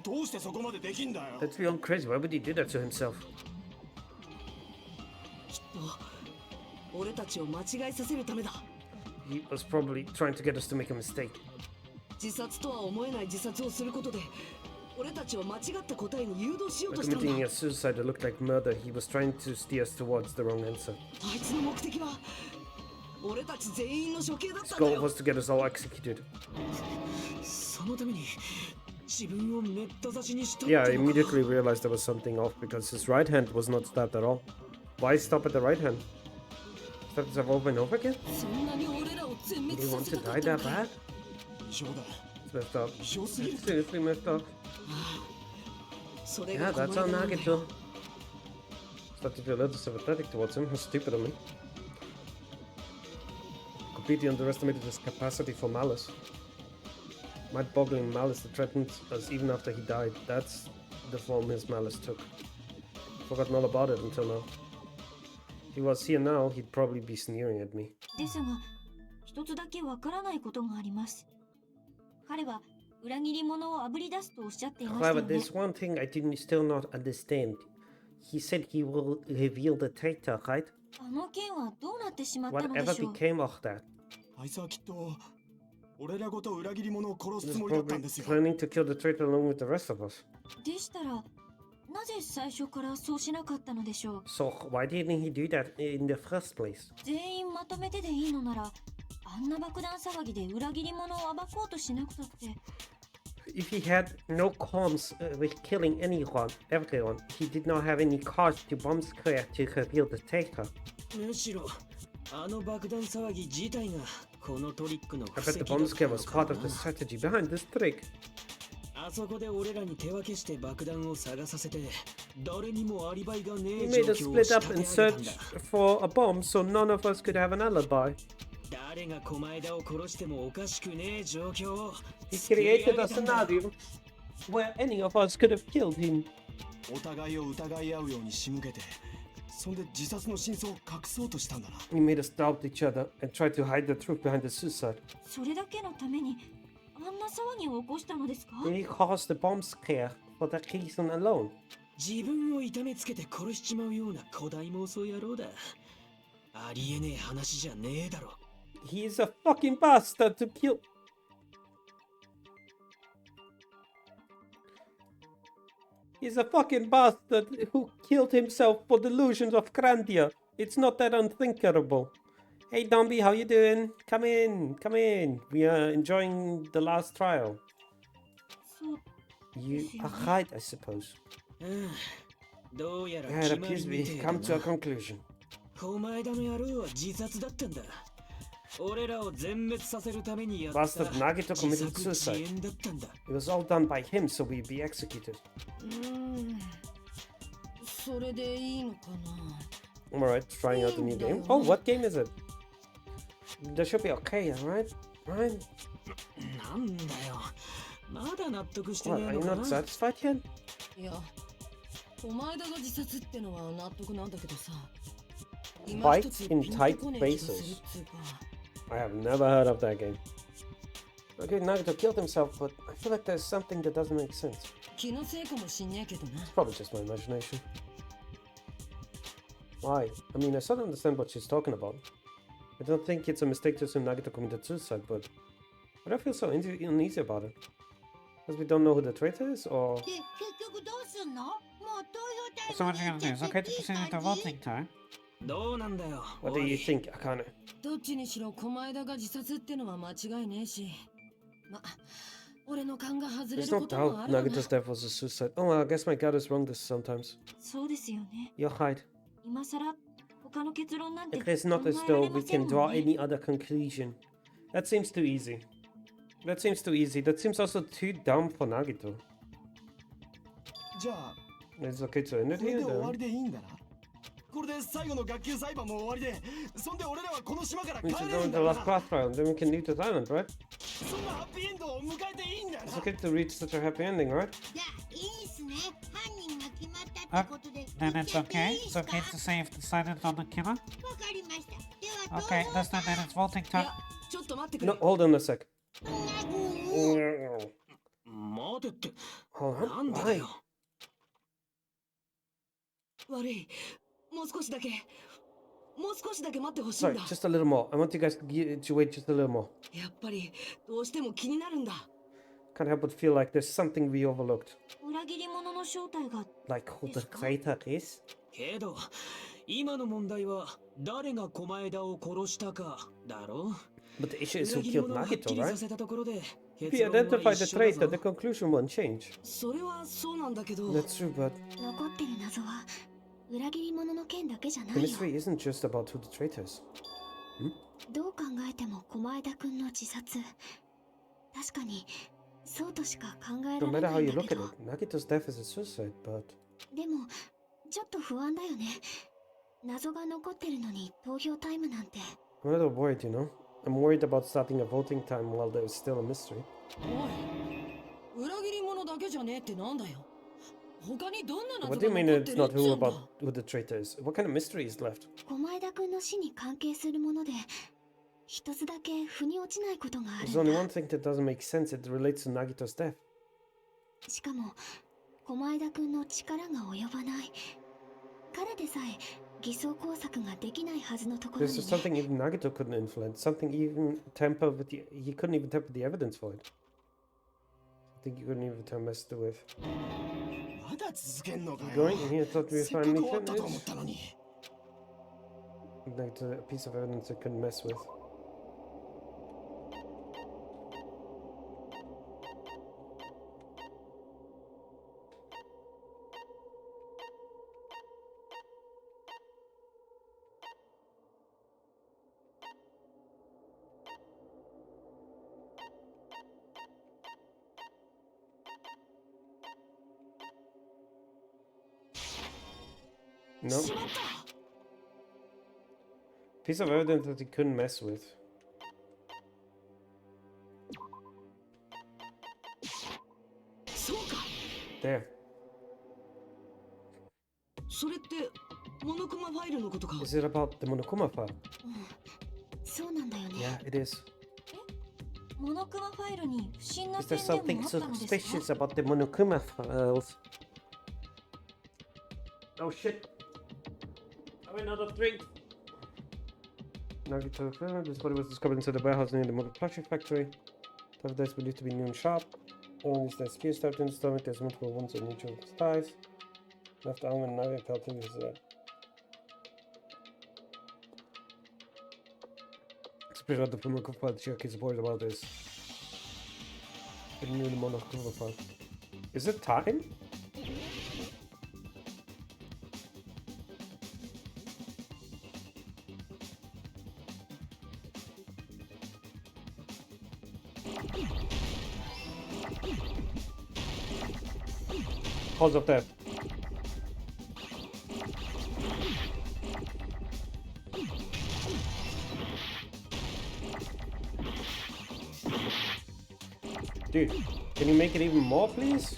E: どうしてそこまでできんだよ。
A: That's beyond crazy. Why would he do that to himself?
C: きっと俺たちを間違いさせるためだ。
A: He was probably trying to get us to make a mistake.
C: 自殺とは思えない自殺をすることで俺たちを間違った答えに誘導しよう
A: By
C: としたんだ。
A: committing a suicide that looked like murder, he was trying to steer us towards the wrong answer.
C: あいつの目的は俺たち全員の処刑だっ
A: His
C: たんだ
A: goal
C: よ。
A: was to get us all executed.
C: そのために自分をめった刺しにしたって
A: Yeah, I
C: のか。
A: immediately realized there was something off because his right hand was not stabbed at all. Why stop at the right hand? Stab himself over and over again?
H: そんなに俺らを全
A: Did
H: 滅
A: he
H: さ
A: want
H: せ
A: to
H: たか
A: die
H: ったの
A: that
H: か？
A: bad?
E: 異常だ。
A: It's messed up.
E: 異常すぎる。
A: It's seriously messed up.
C: それ
A: Yeah,
C: が
A: that's
C: 困
A: how
C: りなんだ
A: Nagito.
C: よ。
A: Started to feel a little sympathetic towards him. How stupid of me. Completely underestimated his capacity for malice. Mind-boggling malice that threatened us even after he died. That's the form his malice took. Forgotten all about it until now. If he was here now, he'd probably be sneering at me.
F: ですが、一つだけわからないことがあります。彼は裏切り者をあぶり出すとおっしゃっていましたよ
A: However,
F: ね。
A: there's one thing I didn't still not understand. He said he will reveal the traitor, right?
F: あの件はどうなってしまったので
A: Whatever
F: しょう。
A: became of that.
E: あいつはきっと俺らごと裏切り者を殺
A: He
E: す
A: was
E: つもりだったん
A: probably
E: ですよ。
A: planning to kill the traitor along with the rest of us.
F: でしたら、なぜ最初からそうしなかったのでしょう。
A: So why didn't he do that in the first place?
F: 全員まとめてでいいのなら、あんな爆弾騒ぎで裏切り者を暴こうとしなくたって。
A: If he had no qualms with killing everyone, he did not have any cause to bomb Square to reveal the traitor.
C: むしろあの爆弾騒ぎ自体がこのトリックの
A: I
C: 布
A: bet
C: 石
A: the
C: だ
A: bomb
C: った
A: scare
C: の
A: was
C: か
A: part of the
C: な。
A: strategy behind this trick.
C: あそこで俺らに手分けして爆弾を探させて、誰にもアリバイがね
A: He
C: え
A: made
C: 状
A: us
C: 況を
A: split
C: 仕
A: up
C: 立
A: and
C: て上げたん
A: search
C: だ。
A: for a bomb so none of us could have an alibi.
C: 誰が狛枝を殺してもおかしくねえ状況を
A: He
C: 作り上
A: created
C: げ
A: a
C: たんだ。
A: scenario where any of us could have killed him.
E: お互いを疑い合うように仕向けて、そんで自殺の真相を隠そうとしたんだな。
A: He made us doubt each other and tried to hide the truth behind the suicide.
F: それだけのためにあんな騒ぎを起こしたのですか？
A: He caused the bomb scare for that reason alone.
C: 自分を痛めつけて殺しちまうような古代妄想野郎だ。ありえねえ話じゃねえだろ。
A: He is a fucking bastard to kill. He's a fucking bastard who killed himself for delusions of grandeur. It's not that unthinkable. Hey, Dombey, how you doing? Come in, come in. We are enjoying the last trial.
F: そう
A: You are right, I suppose.
C: どうやら
A: Yeah,
C: 決
A: it
C: まり
A: appears
C: み
A: we
C: てえだ
A: come to a
C: な。
A: conclusion.
C: 狛枝の野郎は自殺だったんだ。俺らを全滅させるためにやった
A: Bastard Nagito
C: 自
A: committed
C: 作自
A: suicide.
C: 演だったんだ。
A: It was all done by him, so we'd be executed.
H: それでいいのかな。
A: I'm alright, trying out the new game. Oh, what game is it? That should be okay, alright? Right?
C: なんだよ。まだ納得して
A: What,
C: ね
A: are
C: え
A: you
C: の
A: not
C: かな。
A: satisfied yet?
H: いや、お前だが自殺ってのは納得なんだけどさ。
A: Fights in tight spaces. I have never heard of that game. Okay, Nagito killed himself, but I feel like there's something that doesn't make sense.
H: 気のせいかもしんねえけどな。
A: It's probably just my imagination. Why? I mean, I sort of understand what she's talking about. I don't think it's a mistake to assume Nagito committed suicide, but I don't feel so uneasy about it. Because we don't know who the traitor is, or...
G: で、結局どうすんの？もう投票
B: So
G: タイ
B: what
G: ム
B: are you gonna do? Is it okay to proceed into voting time?
C: どうなんだよ。
A: What do you think, Akane?
H: どっちにしろ狛枝が自殺ってのは間違いねえし。ま、俺の勘が外れ
A: There's
H: る
A: no
H: ことも
A: doubt
H: あるわな。
A: Nagito's death was a suicide. Oh, I guess my gut is wrong this sometimes.
F: そうですよね。
A: You're right.
F: 今さら他の結論なんて
A: It
F: 考
A: is not
F: え
A: as
F: ら
A: though
F: れま
A: we
F: せん
A: can
F: も
A: draw
F: んね。
A: any other conclusion. That seems too easy. That seems too easy. That seems also too dumb for Nagito.
E: じゃあ、
A: It's okay to end it
E: これ
A: here
E: で終わ
A: then.
E: りでいいんだな。これで最後の学級裁判も終わりで、そんで俺らはこの島から帰
A: We
E: れ
A: should
E: る
A: go
E: ん
A: into
E: だ
A: the
E: な。
A: last class trial, and then we can leave this island, right?
E: そんなハッピーエンドを迎えていいんだな。
A: It's okay to reach such a happy ending, right?
G: じゃあ、いいっすね。犯人が決まったってことで。
B: Then
G: 言っ
B: it's
G: ちゃってい
B: okay.
G: いっ
B: It's
G: すか？
B: okay to say if decided on the killer.
G: わかりました。では、
B: Okay,
G: どう
B: that's
G: ぞ。
B: not that it's voting
H: い
B: time.
H: や、ちょっと待ってくれ
A: No,。hold on a sec.
C: 待てって。
A: Hold
C: なん
A: on.
C: でだ
A: Why?
C: よ。
H: 悪い。もう少しだけ。もう少しだけ待ってほしいん
A: Sorry,
H: だ。
A: just a little more. I want you guys to wait just a little more.
H: やっぱり、どうしても気になるんだ。
A: Can't help but feel like there's something we overlooked.
F: 裏切り者の正体が
A: Like who the traitor is?
C: けど、今の問題は誰が狛枝を殺したかだろ。
A: But the issue is
C: 裏
A: who
C: 切り
A: killed
C: 者をはっ
A: Nagito,
C: きりさ
A: right?
C: せたところで、
A: If
C: 結
A: we
C: 論は
A: identify
C: 一
A: the
C: 緒だ
A: traitor,
C: ぞ
A: the conclusion won't change.
H: それはそうなんだけど。
A: That's true, but
D: 残ってる謎は裏切り者の件だけじゃな
A: the
D: いよ。
A: mystery isn't just about who the traitor is.
D: どう考えても狛枝くんの自殺。確かにそうとしか考え
A: No
D: られ
A: matter
D: な
A: how
D: い
A: you
D: んだ
A: look
D: け
A: at
D: ど。
A: it, Nagito's death is a suicide, but
D: でもちょっと不安だよね。謎が残ってるのに投票タイムなんて。
A: I'm a little worried, you know? I'm worried about starting a voting time while there is still a mystery.
H: おい、裏切り者だけじゃねえってなんだよ。他にどんな謎
A: What do
H: が
A: you
H: 残
A: mean
H: って
A: it's
H: るっ
A: not
H: て
A: who
H: 言うんだ。
A: about who the traitor is? What kind of mystery is left?
D: 狛枝くんの死に関係するもので一つだけ腑に落ちないことがあ
A: There's
D: るん
A: only
D: だ。
A: one thing that doesn't make sense. It relates to Nagito's death.
D: しかも狛枝くんの力が及ばない。彼でさえ偽装工作ができないはずのところ
A: This
D: に
A: is
D: ね。
A: something even Nagito couldn't influence. Something even tamper with the... He couldn't even tamper the evidence for it. I think he couldn't even mess with.
E: まだ続けんのかよ。
A: Going in here, thought we
E: せっ
A: were
E: かく
A: finally
E: 終わったと思っ
A: finished.
E: たのに。
A: Like a piece of evidence I couldn't mess with. No. Piece of evidence that he couldn't mess with.
C: そうか。
A: There.
C: それってモノクマファイルのことか。
A: Is it about the Monokuma file?
D: そうなんだよね。
A: Yeah, it is.
F: モノクマファイルに不審な
A: Is there
F: 点で
A: something
F: もあったのですか？
A: suspicious about the Monokuma files? Oh shit. Oh, another drink. Nagito, this body was discovered inside the warehouse near the Motor Plushie factory. Top of this believed to be new and sharp. Only is the skin stuffed in the stomach, there's multiple wounds on each of his thighs. Left arm and knife pelting his It's pretty odd the Monokuma file check is worried about this. The new Monokuma file. Is it time? Cause of death. Dude, can you make it even more, please?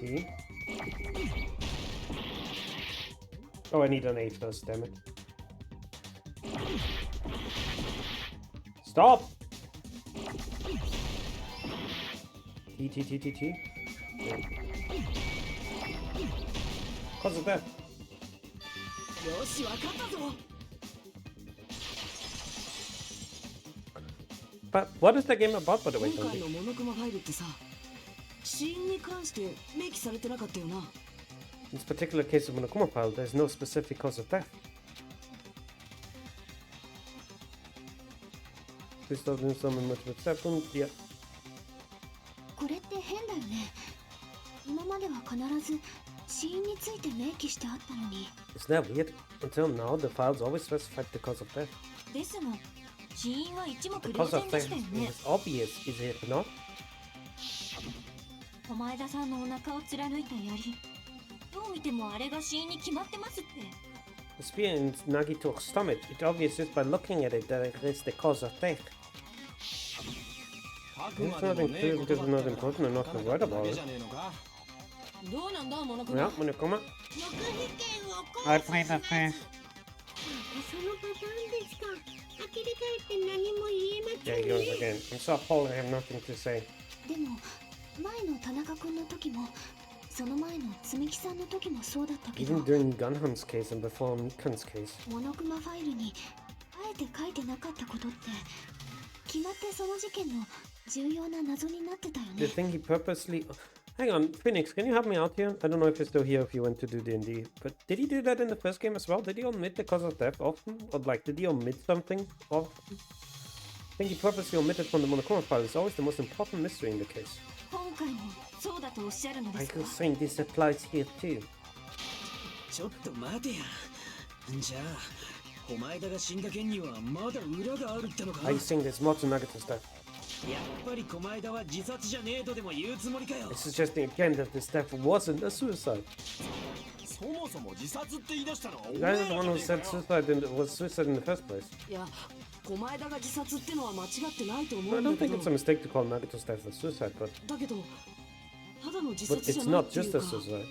A: T. Oh, I need an A first, damn it. Stop! T. Yeah. Cause of that.
C: よし、わかったぞ。
A: But what is the game about, by the way,
C: 今回
A: Tony?
C: のモノクマファイルってさ、死因に関して明記されてなかったよな。
A: In this particular case of Monokuma file, there's no specific cause of death. Please don't do some multiple steps. Yeah.
D: これって変だよね。今までは必ず死因について明記してあったのに。
A: Isn't that weird? Until now, the files always specified the cause of death.
F: ですが、死因は一目
A: The
F: 瞭
A: cause
F: 然
A: of
F: で
A: death
F: したよね。
A: is obvious, is it not?
F: 狛枝さんのお腹を貫いた槍。どう見てもあれが死因に決まってますって。
A: The spear in Nagito's stomach, it's obvious just by looking at it that it is the cause of death.
E: あく
A: It's
E: まで
A: not
E: もね
A: included
E: こと
A: because
E: だ
A: it's not
E: ったら
A: important enough to
E: 書か
A: write
E: なかった
A: about
E: だけ
A: it.
E: じゃねえのか。
C: どうなんだ、モノクマ。
A: Yeah, Monokuma.
G: 黙秘権を行
B: I
G: 使
B: played
G: し
B: that
G: ます。
B: thing.
G: そのパターンですか。呆り返って何も言えま
A: Yeah,
G: せ
A: he
G: ん
A: goes
G: ね。
A: again. I'm so appalled I have nothing to say.
D: でも前の田中君の時もその前の積木さんの時もそうだったけど
A: Even during Gunham's case and before Mikan's case.
D: モノクマファイルにあえて書いてなかったことって決まってその事件の重要な謎になってたよ
A: The
D: ね。
A: thing he purposely... Hang on, Phoenix, can you help me out here? I don't know if you're still here if you went to do D&D, but did he do that in the first game as well? Did he omit the cause of death often? Or like, did he omit something often? I think he purposely omitted from the Monokuma file. It's always the most important mystery in the case.
F: 今回もそうだとおっしゃるので
A: I
F: すか？
A: was saying this applies here too.
C: ちょっと待てや。じゃあ、狛枝が死んだ件にはまだ裏があるってのか。
A: Are you saying there's more to Nagato's death?
C: やっぱり狛枝は自殺じゃねえとでも言うつもりかよ。
A: It's suggesting again that this death wasn't a suicide.
E: そもそも自殺って言い出したのはお
A: The
E: 前
A: guy
E: ら
A: is
E: じ
A: the
E: ゃ
A: one
E: ね
A: who
E: えか
A: said
E: よ。
A: suicide was suicide in the first place.
C: いや、狛枝が自殺ってのは間違ってないと思
A: I
C: うんだ
A: don't
C: け
A: think
C: ど。
A: it's a mistake to call Nagato's death a suicide, but
C: だけど、ただの自
A: but
C: 殺じゃ
A: it's
C: ないっ
A: not
C: ていう
A: just
C: か
A: a。suicide.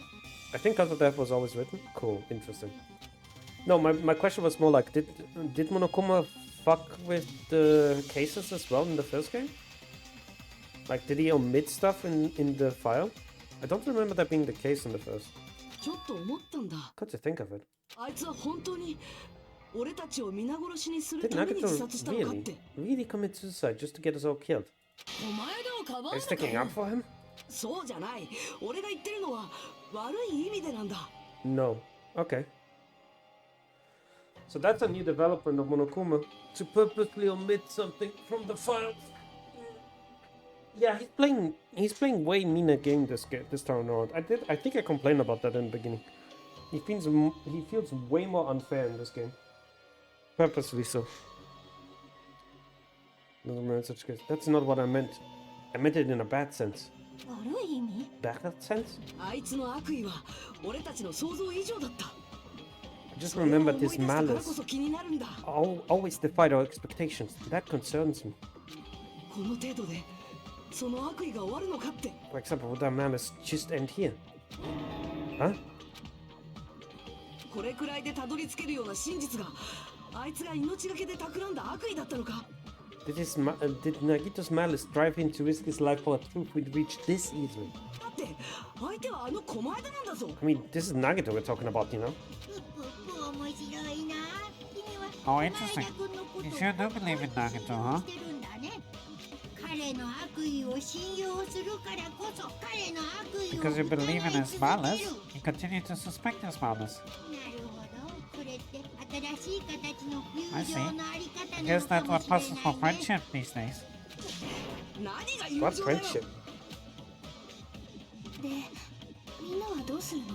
A: I think cause of death was always written. Cool, interesting. No, my question was more like, did Monokuma fuck with the cases as well in the first game? Like, did he omit stuff in the file? I don't remember that being the case in the first.
C: ちょっと思ったんだ。
A: Got to think of it.
C: あいつは本当に俺たちを皆殺しにする
A: Did
C: ために自
A: Nagato
C: 殺したのかっ
A: really,
C: て。
A: really commit suicide just to get us all killed?
C: お前らをかば
A: Are
C: う
A: you sticking up for him?
C: そうじゃない。俺が言ってるのは悪い意味でなんだ。
A: No. Okay. So that's a new development of Monokuma to purposely omit something from the file. Yeah, he's playing way meaner game this time around. I think I complained about that in the beginning. He feels way more unfair in this game. Purposely so. Doesn't mean such case. That's not what I meant. I meant it in a bad sense.
F: 悪い意味？
A: Bad sense?
C: あいつの悪意は俺たちの想像以上だった。
A: I just remembered his
C: それを思い出したからこ
A: malice.
C: そ気になるんだ。
A: Always defied our expectations. That concerns me.
C: この程度でその悪意が終わるのかって。
A: For example, would our malice just end here? Huh?
C: これくらいでたどり着けるような真実があいつが命がけで企んだ悪意だったのか。
A: Did Nagito's malice drive him to risk his life for a truth we'd reach this easily?
C: だって相手はあの狛江田なんだぞ。
A: I mean, this is Nagito we're talking about, you know?
G: 面白いな。君は
B: Oh,
G: 前
B: interesting.
G: 田君のことを
B: You sure do believe in Nagito, huh?
G: してるんだね。彼の悪意を信用するからこそ彼の悪意を
B: Because you believe in
G: 疑い
B: his
G: 続ける。
B: malice, you continue to suspect his malice.
G: なるほど。これって新しい形の
B: I
G: 友
B: see.
G: 情のあり方
B: I
G: な
B: guess
G: のか
B: that's
G: も
B: what
G: しれ
B: passes for
G: ないね。
B: friendship these days.
C: 何が友
A: What
C: 情だよ。
A: friendship?
D: でみんなはどうするの？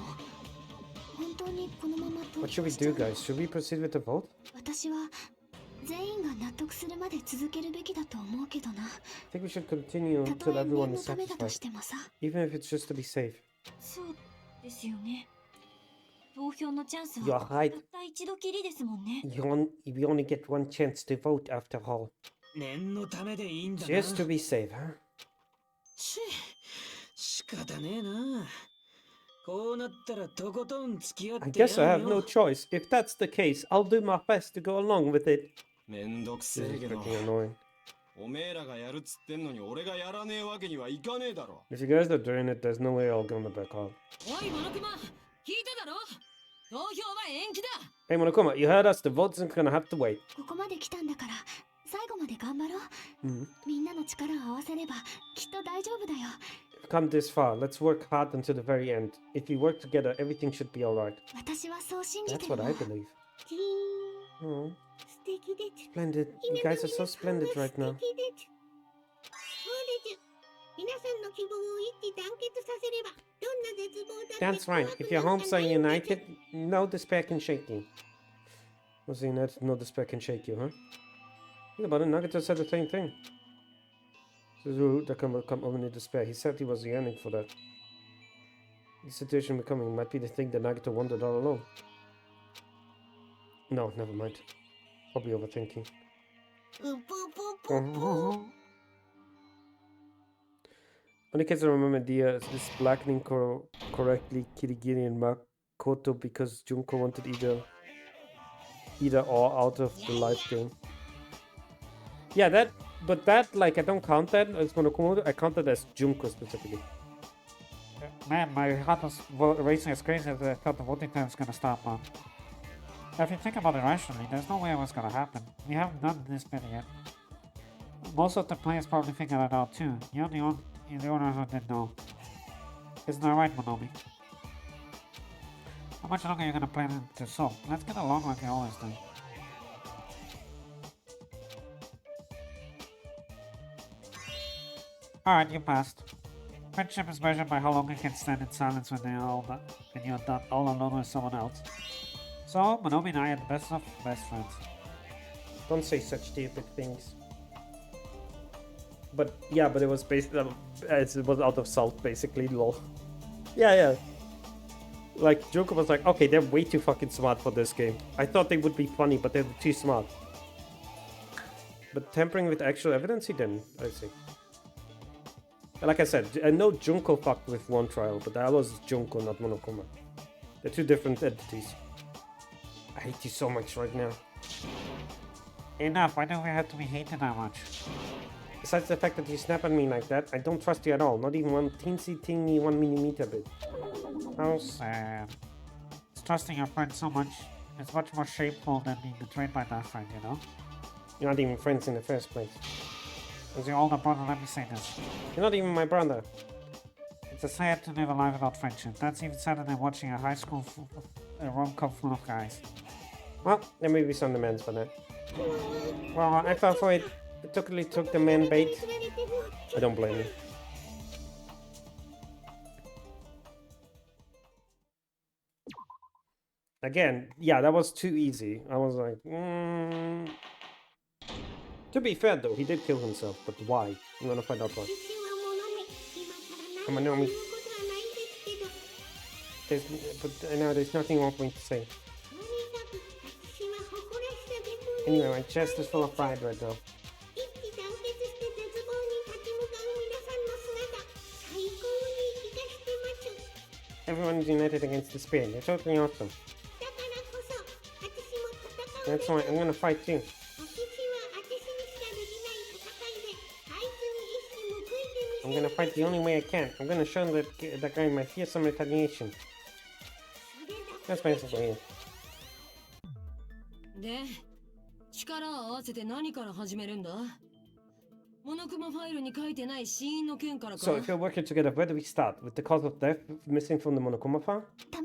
D: 本当にこのまま投
A: What should
D: 票
A: we
D: しちゃう
A: do,
D: の？
A: guys? Should we proceed with the vote?
D: 私は全員が納得するまで続けるべきだと思うけどな。
A: I think we should continue
D: たと
A: until
D: え念
A: everyone
D: の
A: is
D: ためだと
A: satisfied,
D: してもさ。
A: even if it's just to be safe.
F: そうですよね。投票のチャンス
A: You're
F: はた
A: right.
F: った一度きりですもんね。
A: We only get one chance to vote after all.
C: 念のためでいいんだな。
A: Just to be safe, huh?
C: 仕方ねえな。こうなったらとことん付き合っ
A: I
C: てや
A: guess I
C: る
A: have
C: よ。
A: no choice. If that's the case, I'll do my best to go along with it.
E: めんどく
A: This
E: せ
A: is
E: えけど
A: freaking annoying.
E: おめえらがやるっつってんのに俺がやらねえわけにはいかねえだろ。
A: If you guys are doing it, there's no way I'll go on the back out.
H: おいモノクマ、聞いただろ。投票は延期だ。
A: Hey, Monokuma, you heard us. The vote's gonna have to wait.
D: ここまで来たんだから最後まで頑張ろう。
A: Mhm.
D: みんなの力を合わせればきっと大丈夫だよ。
A: We've come this far. Let's work hard until the very end. If we work together, everything should be alright.
D: 私はそう信じ
A: That's
D: てる
A: what
D: の。
A: I believe.
G: チーン
A: Oh,
G: 素敵です
A: splendid. You guys are so splendid right now.
G: そうです皆さんの希望を一致団結させればどんな絶望だって
A: That's right. If your homes are united, no despair can shake you. Was united, no despair can shake you, huh? Think about it. Nagito said the same thing. There can come only despair. He said he was yearning for that. The situation becoming might be the thing that Nagito wanted all along. No, never mind. I'll be overthinking.
G: うぷぷぷぷ
A: Only case I remember this blackening correctly Kirigiri and Makoto because Junko wanted either or out of the live game. Yeah, that like I don't count that as Monokuma. I count that as Junko specifically.
B: Man, my heart was racing as crazy as I thought the voting time was gonna stop, man. If you think about it rationally, there's no way it was gonna happen. We haven't done this bit yet. Most of the players probably figured it out too. You're the only one who didn't know. Isn't that right, Monomi? How much longer are you gonna play into Soul? Let's get along like you always do. Alright, you passed. Friendship is measured by how long you can stand in silence when you're done all alone with someone else. So, Monomi and I are the best of best friends.
A: Don't say such stupid things. But yeah, but it was based it was out of salt basically, lol. Yeah. Like Junko was like, okay, they're way too fucking smart for this game. I thought they would be funny, but they're too smart. But tampering with actual evidence, he didn't. I see. Like I said, I know Junko fucked with one trial, but that was Junko, not Monokuma. They're two different entities. I hate you so much right now.
B: Enough, why do we have to be hated that much?
A: Besides the fact that you snap at me like that, I don't trust you at all. Not even one teeny 1 millimeter bit.
B: How sad. It's trusting your friend so much. It's much more shameful than being betrayed by that friend, you know?
A: You're not even friends in the first place.
B: As your older brother, let me say this.
A: You're not even my brother.
B: It's sad to live a life without friendship. That's even sadder than watching a high school rom-com full of guys.
A: Well, there may be some demands for that. Well, I fell for it. I totally took the man bait. I don't blame you. Again, yeah, that was too easy. I was like, To be fair though, he did kill himself, but why? I'm gonna find out why. I'm a Nomi. But I know there's nothing wrong for me to say. Anyway, my chest is full of pride right now. Everyone is united against the spear. They're totally awesome. That's why I'm gonna fight too. I'm gonna fight the only way I can. I'm gonna show that guy my fearsome retaliation. That's basically it.
H: で、力を合わせて何から始めるんだ？モノクマファイルに書いてない死因の件からか。
A: So if you're working together, where do we start? With the cause of death missing from the Monokuma file?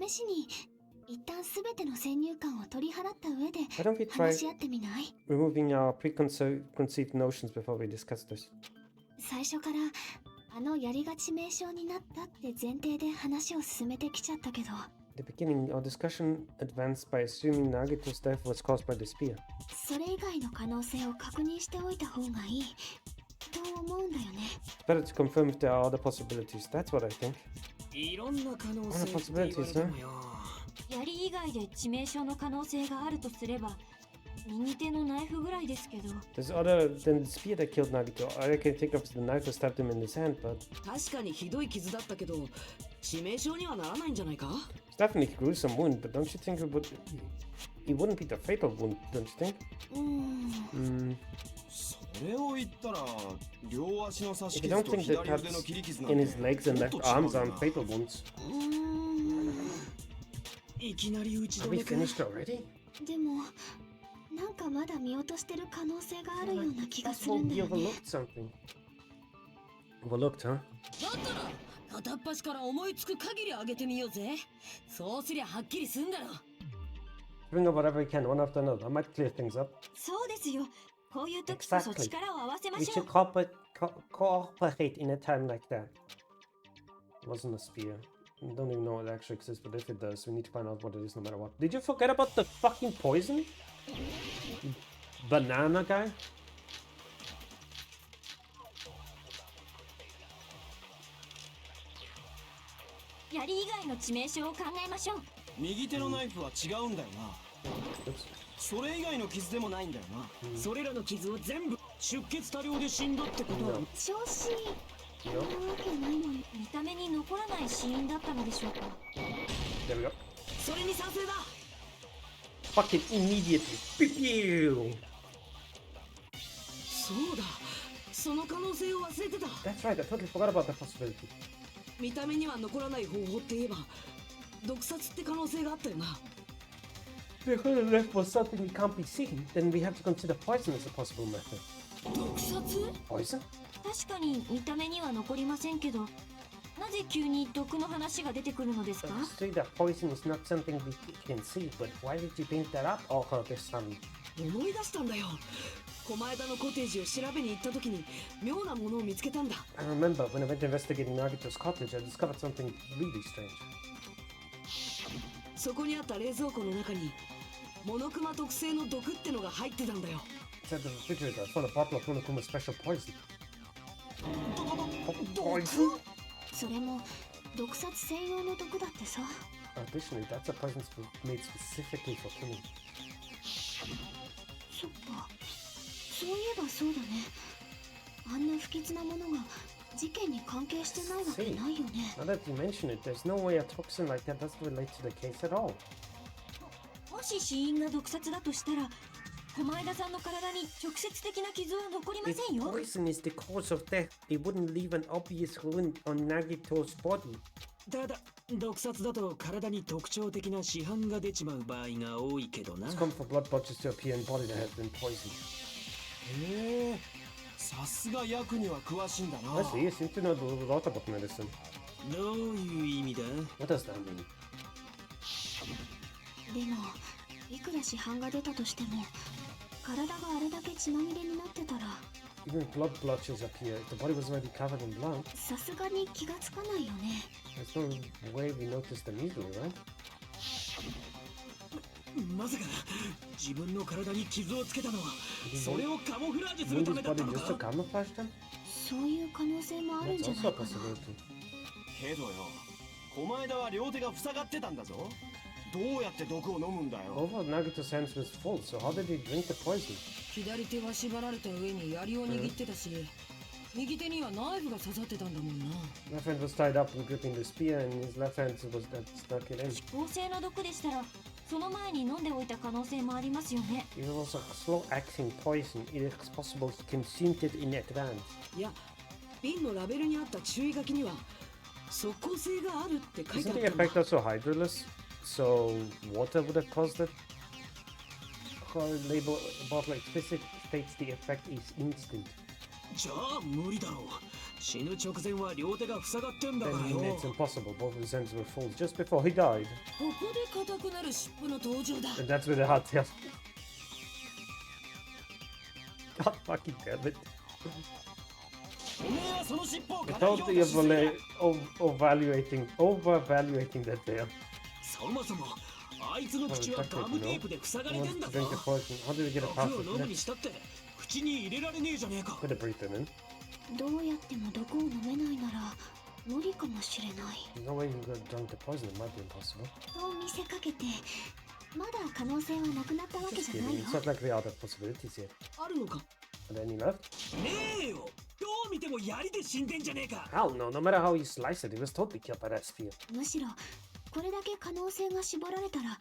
D: 試しに一旦すべての先入観を取り払った上で
A: Why don't we try
D: 話し合ってみない？
A: removing our preconceived notions before we discuss this?
D: 最初からあのやりがち名称になったって前提で話を進めてきちゃったけど。
A: At the beginning, our discussion advanced by assuming Nagito's death was caused by the spear.
D: それ以外の可能性を確認しておいた方がいいと思うんだよね。
A: It's better to confirm if there are other possibilities. That's what I think.
C: いろんな可能
A: Other
C: 性って言われ
A: possibilities,
C: て
A: huh?
C: もよ。
F: 槍以外で致命傷の可能性があるとすれば右手のナイフぐらいですけど。
A: There's other than the spear that killed Nagito. All I can think of is the knife that stabbed him in his hand, but
C: 確かにひどい傷だったけど、致命傷にはならないんじゃないか？
A: it's definitely a gruesome wound. But don't you think it wouldn't be the fatal wound? Don't you think?
E: それを言ったら両足の刺し
A: If you
E: 傷
A: don't
E: と
A: think the
E: 左腕の
A: cuts
E: 切り傷なん
A: in
E: て
A: his legs and
E: もっ
A: left
E: と違う
A: arms
E: な
A: aren't fatal wounds,
C: いきなり打ち
A: are
C: 止
A: we
C: めか。
A: finished already?
D: でもなんかまだ見落としてる可能性があるような気がする
A: Well,
D: んだ
A: we
D: よね。
A: overlooked something. Overlooked, huh?
C: だったら片っ端から思いつく限り上げてみようぜ。そうすりゃはっきりすんだろ。
A: Bring up whatever we can, one after another. I might clear things up.
F: そうですよ。こういう時こそ
A: Exactly.
F: 力を合わせま
A: We
F: しょ
A: should
F: う。
A: cooperate in a time like that. It wasn't a spear. I don't even know it actually exists, but if it does, we need to find out what it is no matter what. Did you forget about the fucking poison? You banana guy?
F: 槍以外の致命傷を考えましょう。
E: 右手のナイフは違うんだよな
A: Oops.
E: それ以外の傷でもないんだよな
C: それらの傷は全部出血多量で死んだってことだ。
D: 調子なわけないのに。
F: 見た目に残らない死因だったのでしょうか。
A: There we go.
C: それに賛成だ。
A: Fuck it immediately. Pew!
C: そうだ。その可能性を忘れてた。
A: That's right, I totally forgot about that possibility.
C: 見た目には残らない方法って言えば、毒殺って可能性があったよな。
A: If the left was something we can't be seen, then we have to consider poison as a possible method.
C: 毒殺？
A: Poison?
F: 確かに見た目には残りませんけど、なぜ急に毒の話が出てくるのですか？
A: Say that poison is not something we can see, but why did you paint that up all of this sudden?
C: 思い出したんだよ。狛江田のコテージを調べに行った時に妙なものを見つけたんだ。
A: I remember when I went investigating Nagito's cottage, I discovered something really strange.
C: そこにあった冷蔵庫の中にモノクマ特製の毒ってのが入ってたんだよ。
A: Inside the refrigerator, I found a bottle of Monokuma's special poison.
C: 毒？
A: Poison?
D: それも毒殺専用の毒だってさ。
A: Additionally, that's a poison made specifically for killing.
D: そっか。そういえばそうだね。あんな不吉なものが事件に関係してないわけないよね。
A: Now that you mention it, there's no way a toxin like that doesn't relate to the case at all.
F: もしし死因が毒殺だとしたら、狛枝さんの体に直接的な傷は残りま
A: If
F: せんよ。
A: poison is the cause of death, it wouldn't leave an obvious wound on Nagito's body.
C: ただ毒殺だと体に特徴的な死斑が出ちまう場合が多いけどな。
A: It's common for blood blotches to appear in body that has been poisoned.
E: へえ、さすが薬には詳しいんだな。
A: I see, you seem to know a lot about medicine.
C: どういう意味だ？
A: What does that mean?
D: でもいくら市販が出たとしても体があれだけ血まみれになってたら
A: Even blood blotches appear if the body was already covered in blood.
D: さすがに気がつかないよね。
A: There's no way we noticed them easily, right?
C: まさか自分の体に傷をつけたのはそれをカモフラージュする
A: Wound
C: た
A: his
C: めだった
A: body
C: の
A: just to
C: か？
A: camouflage them?
D: そういう可能性もあるん
A: That's
D: じゃ
A: also
D: な
A: a
D: いかな。
A: possibility.
E: けどよ、狛枝は両手が塞がってたんだぞ。どうやって毒を飲むんだよ。
A: Both of Nagito's hands was full, so how did he drink the poison?
H: 左手は縛られた上に槍を握ってたし、右手にはナイフが刺さってたんだもんな。
A: Left hand was tied up and gripping the spear, and his left hand was that stuck it in.
F: 抗性の毒でしたら、その前に飲んでおいた可能性もありますよね。
A: It was also slow-acting poison. It is possible he consumed it in advance.
C: いや、瓶のラベルにあった注意書きには即効性があるって書いて
A: Isn't
C: あ
A: the
C: ったんだ。
A: effect also hydroless? So water would have caused it? The label bottle explicitly states the effect is instant.
C: じゃあ無理だろう。死ぬ直前は両手が塞がってんだから
A: Then
C: よ。
A: it's impossible. Both of his hands were full just before he died.
H: ここで硬くなる尻尾の登場だ。
A: And that's where the hardtail. God fucking damn it.
E: おめえはその尻尾を
A: I
E: 過大
A: thought
E: 評
A: you're
E: 価しすぎだ。
A: over-evaluating that tail.
C: そもそもあいつの口はガムテープで塞が
A: He
C: れてん
A: wants
C: だ
A: to
C: ぞ。
A: drink the poison. How did he get it
C: 毒
A: past
C: を
A: his
C: 飲むに
A: lips?
C: したって口に入れられねえじゃねえか。
A: Could have breathed them in.
D: どうやっても毒を飲めないなら無理かもしれない
A: There's no way he could have drunk the poison. It might be impossible.
D: と見せかけてまだ可能性はなくなったわけ
A: Just
D: じゃない
A: kidding.
D: よ
A: It's not like there are other possibilities here.
C: あるのか？
A: Are there any left?
C: ねえよ。どう見ても槍で死んでんじゃねえか。
A: Hell no. No matter how you slice it, he was totally killed by that spear.
D: むしろこれだけ可能性が絞られたら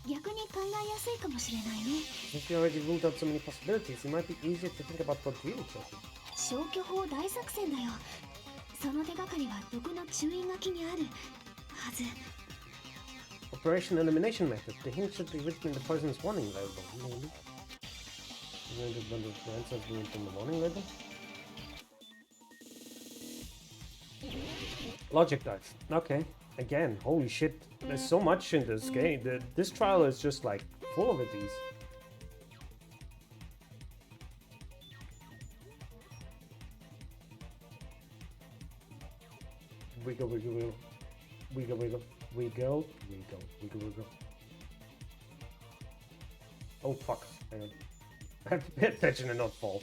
D: 逆に考えやすいかもしれないね
A: Since he already ruled out so many possibilities, it might be easier to think about what really killed him.
D: 消去法大作戦だよその手がかりは毒の注意書きにあるはず
A: Operation Elimination Method. The hint should be written in the poison's warning label. Maybe. Isn't it one of the answers being in the warning label? Logic dice. Okay. Again, holy shit. There's so much in this game. This trial is just like full of these. Wiggle, wiggle, wiggle. Wiggle, wiggle. Wiggle, wiggle, wiggle, wiggle. Oh fuck. Hang on. I have to pay attention and not fall.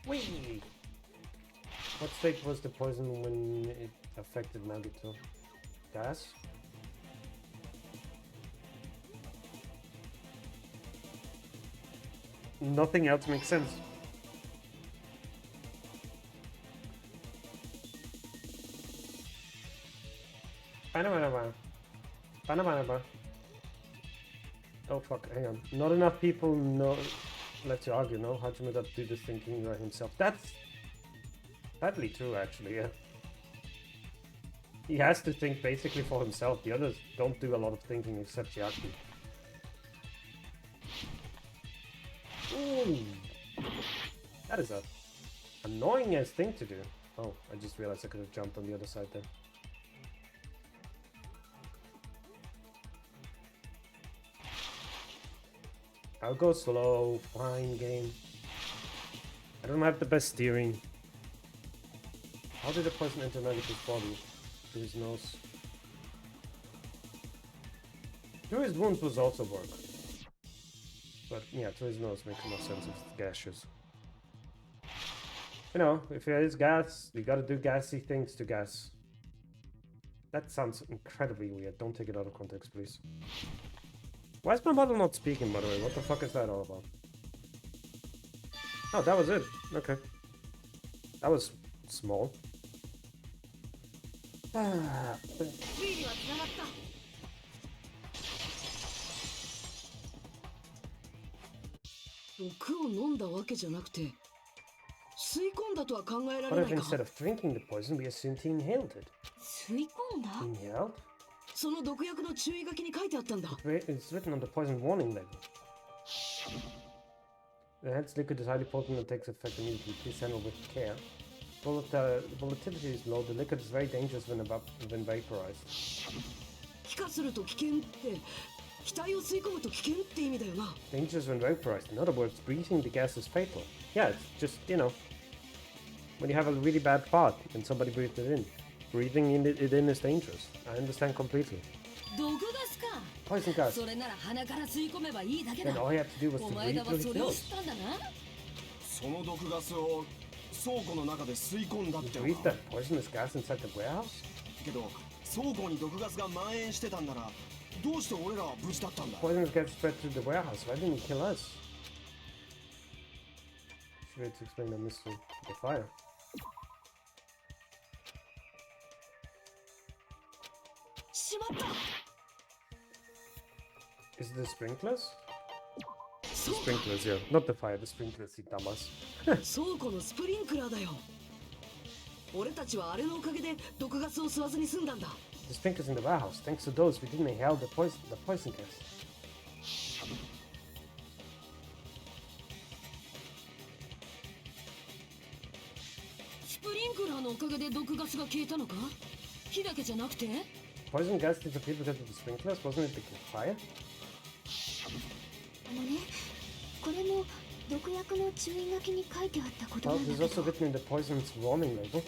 A: Whee! What state was the poison when it affected Nagito? Gas? Nothing else makes sense. Oh fuck, hang on. Not enough people know. Let's argue, no? Hajime does do this thinking by himself. That's sadly true, actually, yeah. He has to think basically for himself. The others don't do a lot of thinking except Chiaki. Ooh. That is a annoying ass thing to do. Oh, I just realized I could have jumped on the other side there. I'll go slow, fine game. I don't have the best steering. How did the poison enter Nagito's body? Through his nose. Through his wounds was also work. But yeah, through his nose makes more sense if it's gaseous. You know, if there is gas, you gotta do gassy things to gas. That sounds incredibly weird. Don't take it out of context, please. Why is my mother not speaking, by the way? What the fuck is that all about? Oh, that was it. Okay. That was small.
H: 推理はつながった。毒を飲んだわけじゃなくて吸い込んだとは考えら
A: What
H: れ
A: if
H: ないか。
A: instead of drinking the poison, we assumed he inhaled it?
D: 吸い込んだ？
A: Inhaled?
H: その毒薬の注意書きに書いてあったんだ。
A: It's written on the poison warning label. The head's liquid is highly potent and takes effect immediately. Please handle with care. Volatility is low. The liquid is very dangerous when vaporized.
H: 気化すると危険って気体を吸い込むと危険って意味だよな。
A: Dangerous when vaporized. In other words, breathing the gas is fatal. Yeah, it's just, you know, when you have a really bad fart and somebody breathed it in. Breathing it in is dangerous. I understand completely.
H: 毒ガスか。
A: Poison gas.
H: それなら鼻から吸い込めばいいだけ
A: Then
H: だ。
A: all you have to do was
H: お
A: to
H: 前
A: breathe
H: らは
A: through
H: そ
A: his
H: れを
A: nose.
H: 吸ったんだな。
E: その毒ガスを倉庫の中で吸い込んだっての
A: Breathe
E: か
A: that poisonous gas inside the warehouse?
E: けど倉庫に毒ガスが蔓延してたんならどうして俺らは無事だったんだ？
A: Poisonous gas spread through the warehouse. Why didn't he kill us? Should we to explain the mystery of the fire? Is it the sprinklers? The sprinklers, yeah. Not the fire, the sprinklers, you dumbass.
H: 倉庫のスプリンクラーだよ。俺たちはあれのおかげで毒ガスを吸わずに済んだんだ。
A: The sprinklers in the warehouse. Thanks to those, we didn't inhale the poison gas.
H: スプリンクラーのおかげで毒ガスが消えたのか？火だけじゃなくて？
A: Poison gas disappeared because of the sprinklers? Wasn't it the fire?
D: これも毒薬の注意書きに書いてあったことな
A: Well,
D: んだ
A: there's
D: け
A: also
D: ど、
A: written in the poison's warning label.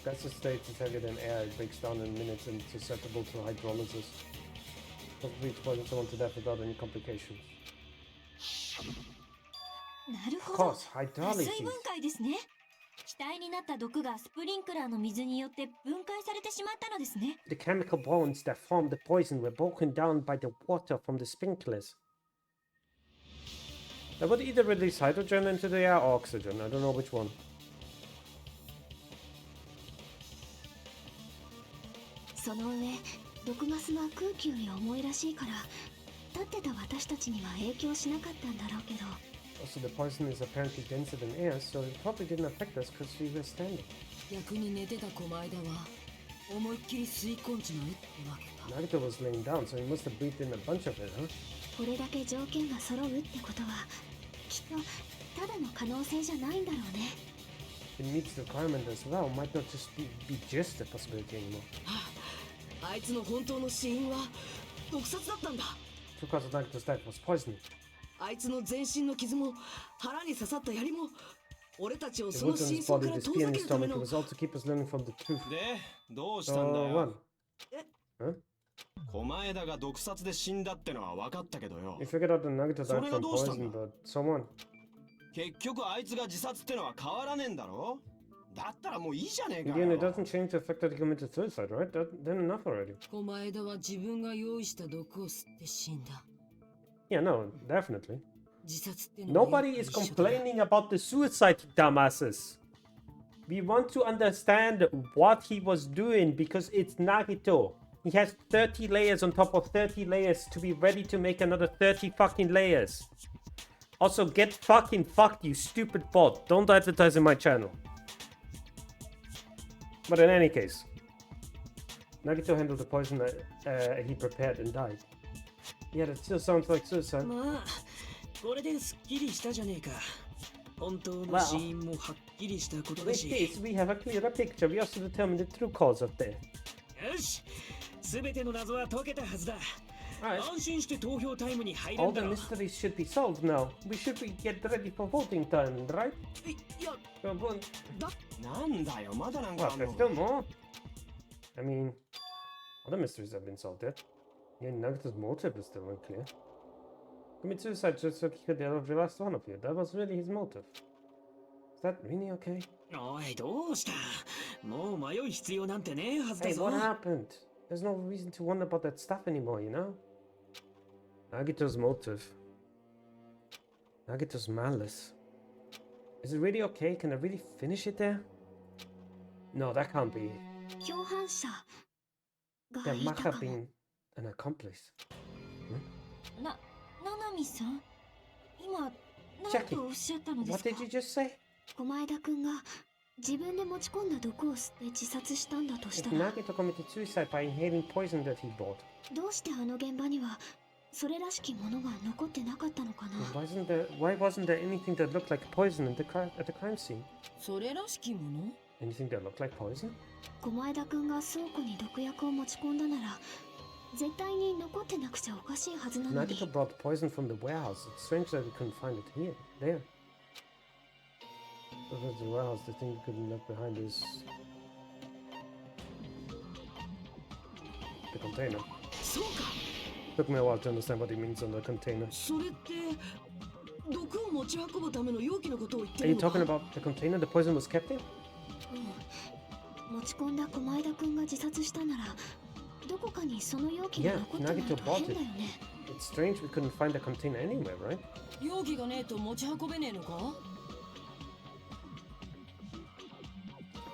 A: Gas states it's heavier than air. It breaks down in minutes and is susceptible to hydrolysis. Possibly it's poison someone to death without any complications.
D: なる
A: Of
D: ほど。
A: course, hydrolysis.
F: 水分解ですね。気体になった毒がスプリンクラーの水によって分解されてしまったのですね。
A: The chemical bonds that formed the poison were broken down by the water from the sprinklers. That would either release hydrogen into the air or oxygen. I don't know which one.
D: その上、毒ガスは空気より重いらしいから、立ってた私たちには影響しなかったんだろうけど、
A: Also, the poison is apparently denser than air, so it probably didn't affect us because we were standing.
H: 逆に寝てた狛枝は思いっきり吸い込んじまうってわけか。
A: Nagito was laying down, so he must have breathed in a bunch of it, huh?
D: これだけ条件が揃うってことは、きっとただの可能性じゃないんだろうね。
A: It meets the requirement as well. Might not just be just a possibility anymore.
H: あいつの本当の死因は毒殺だったんだ。
A: True cause of Nagito's death was poisoning.
H: あいつの全身の傷も腹に刺さった槍も俺たちを
A: The
H: その
A: wounds on
H: 真
A: his
H: 相
A: body,
H: から
A: the
H: 遠
A: spear
H: ざ
A: in
H: け
A: his
H: るため
A: stomach, it
H: の
A: was all to keep us learning from the truth.
E: でどうしたん
A: So
E: だ
A: what?
E: よ？狛枝が毒殺で死んだってのは分かったけどよ
A: We。figured out that Nagito died from
E: どうしたん
A: poison,
E: だ？
A: but someone.
E: 結局あいつが自殺ってのは変わらねえんだろ？だったらもういいじゃねえか
A: Again,
E: よ。
A: it doesn't change the fact that he committed suicide, right? Then enough already.
H: 狛枝は自分が用意した毒を吸って死んだ。
A: Yeah, no, definitely.
H: 自殺ってのは
A: Nobody is complaining about the suicide, dumbasses. We want to understand what he was doing because it's Nagito. He has 30 layers on top of 30 layers to be ready to make another 30 fucking layers. Also, get fucking fucked, you stupid bot. Don't advertise in my channel. But in any case, Nagito handled the poison that he prepared and died. Yeah, that still sounds like suicide.
C: まあこれですっきりしたじゃねえか。本当の死因もはっきりしたことだ
A: With
C: し。
A: this, we have a clearer picture. We also determine the true cause of death.
C: よし、すべての謎は解けたはずだ。
A: Alright.
C: 安心して投票タイムに入れ
A: All
C: るだ
A: the
C: ろう。
A: mysteries should be solved now. We should get ready for voting time, right?
H: いや
A: Well, well,
E: なんだよまだなんか
A: what,
E: あんの
A: there's still more. I mean, other mysteries have been solved yet. Yeah, Nagito's motive is still unclear. Commit suicide just so he could get off the last one of you. That was really his motive. Is that really okay?
C: おい、どうした？もう迷い必要なんてねえはずだ
A: Hey,
C: ぞ。
A: what happened? There's no reason to wonder about that stuff anymore, you know? Nagito's motive. Nagito's malice. Is it really okay? Can I really finish it there? No, that can't be.
D: 共犯者が
A: There
D: い
A: must
D: た
A: have
D: かも。
A: been an accomplice.
F: ナナミさん今何
A: Jackie,
F: とおっしゃったのです
A: What
F: か
A: did you just say?
D: 狛枝くんが自分で持ち込んだ毒を吸って自殺したんだとし
A: If
D: たら、
A: Nagito committed suicide by inhaling poison that he bought,
D: どうしてあの現場にはそれらしきものが残ってなかったのかな。
A: why wasn't there anything that looked like poison at the crime scene?
H: それらしきもの
A: Anything that looked like poison?
D: 狛枝くんが倉庫に毒薬を持ち込んだなら絶対に残ってなくちゃおかしいはずなのに。
A: Nagito brought poison from the warehouse. It's strange that we couldn't find it there. If it's the warehouse, the thing we couldn't left behind is the container.
C: そうか
A: Took me a while to understand what he means on the container.
C: それって毒を持ち運ぶための容器のことを言って
A: Are
C: る
A: you
C: のか
A: talking about the container the poison was kept in?
D: 持ち込んだ狛枝くんが自殺したならどこかにその容器が
A: Yeah,
D: 残ってない
A: Nagito
D: と
A: bought
D: 変
A: it.
D: だよね。
A: It's strange we couldn't find the container anywhere, right?
H: 容器がねえと持ち運べねえのか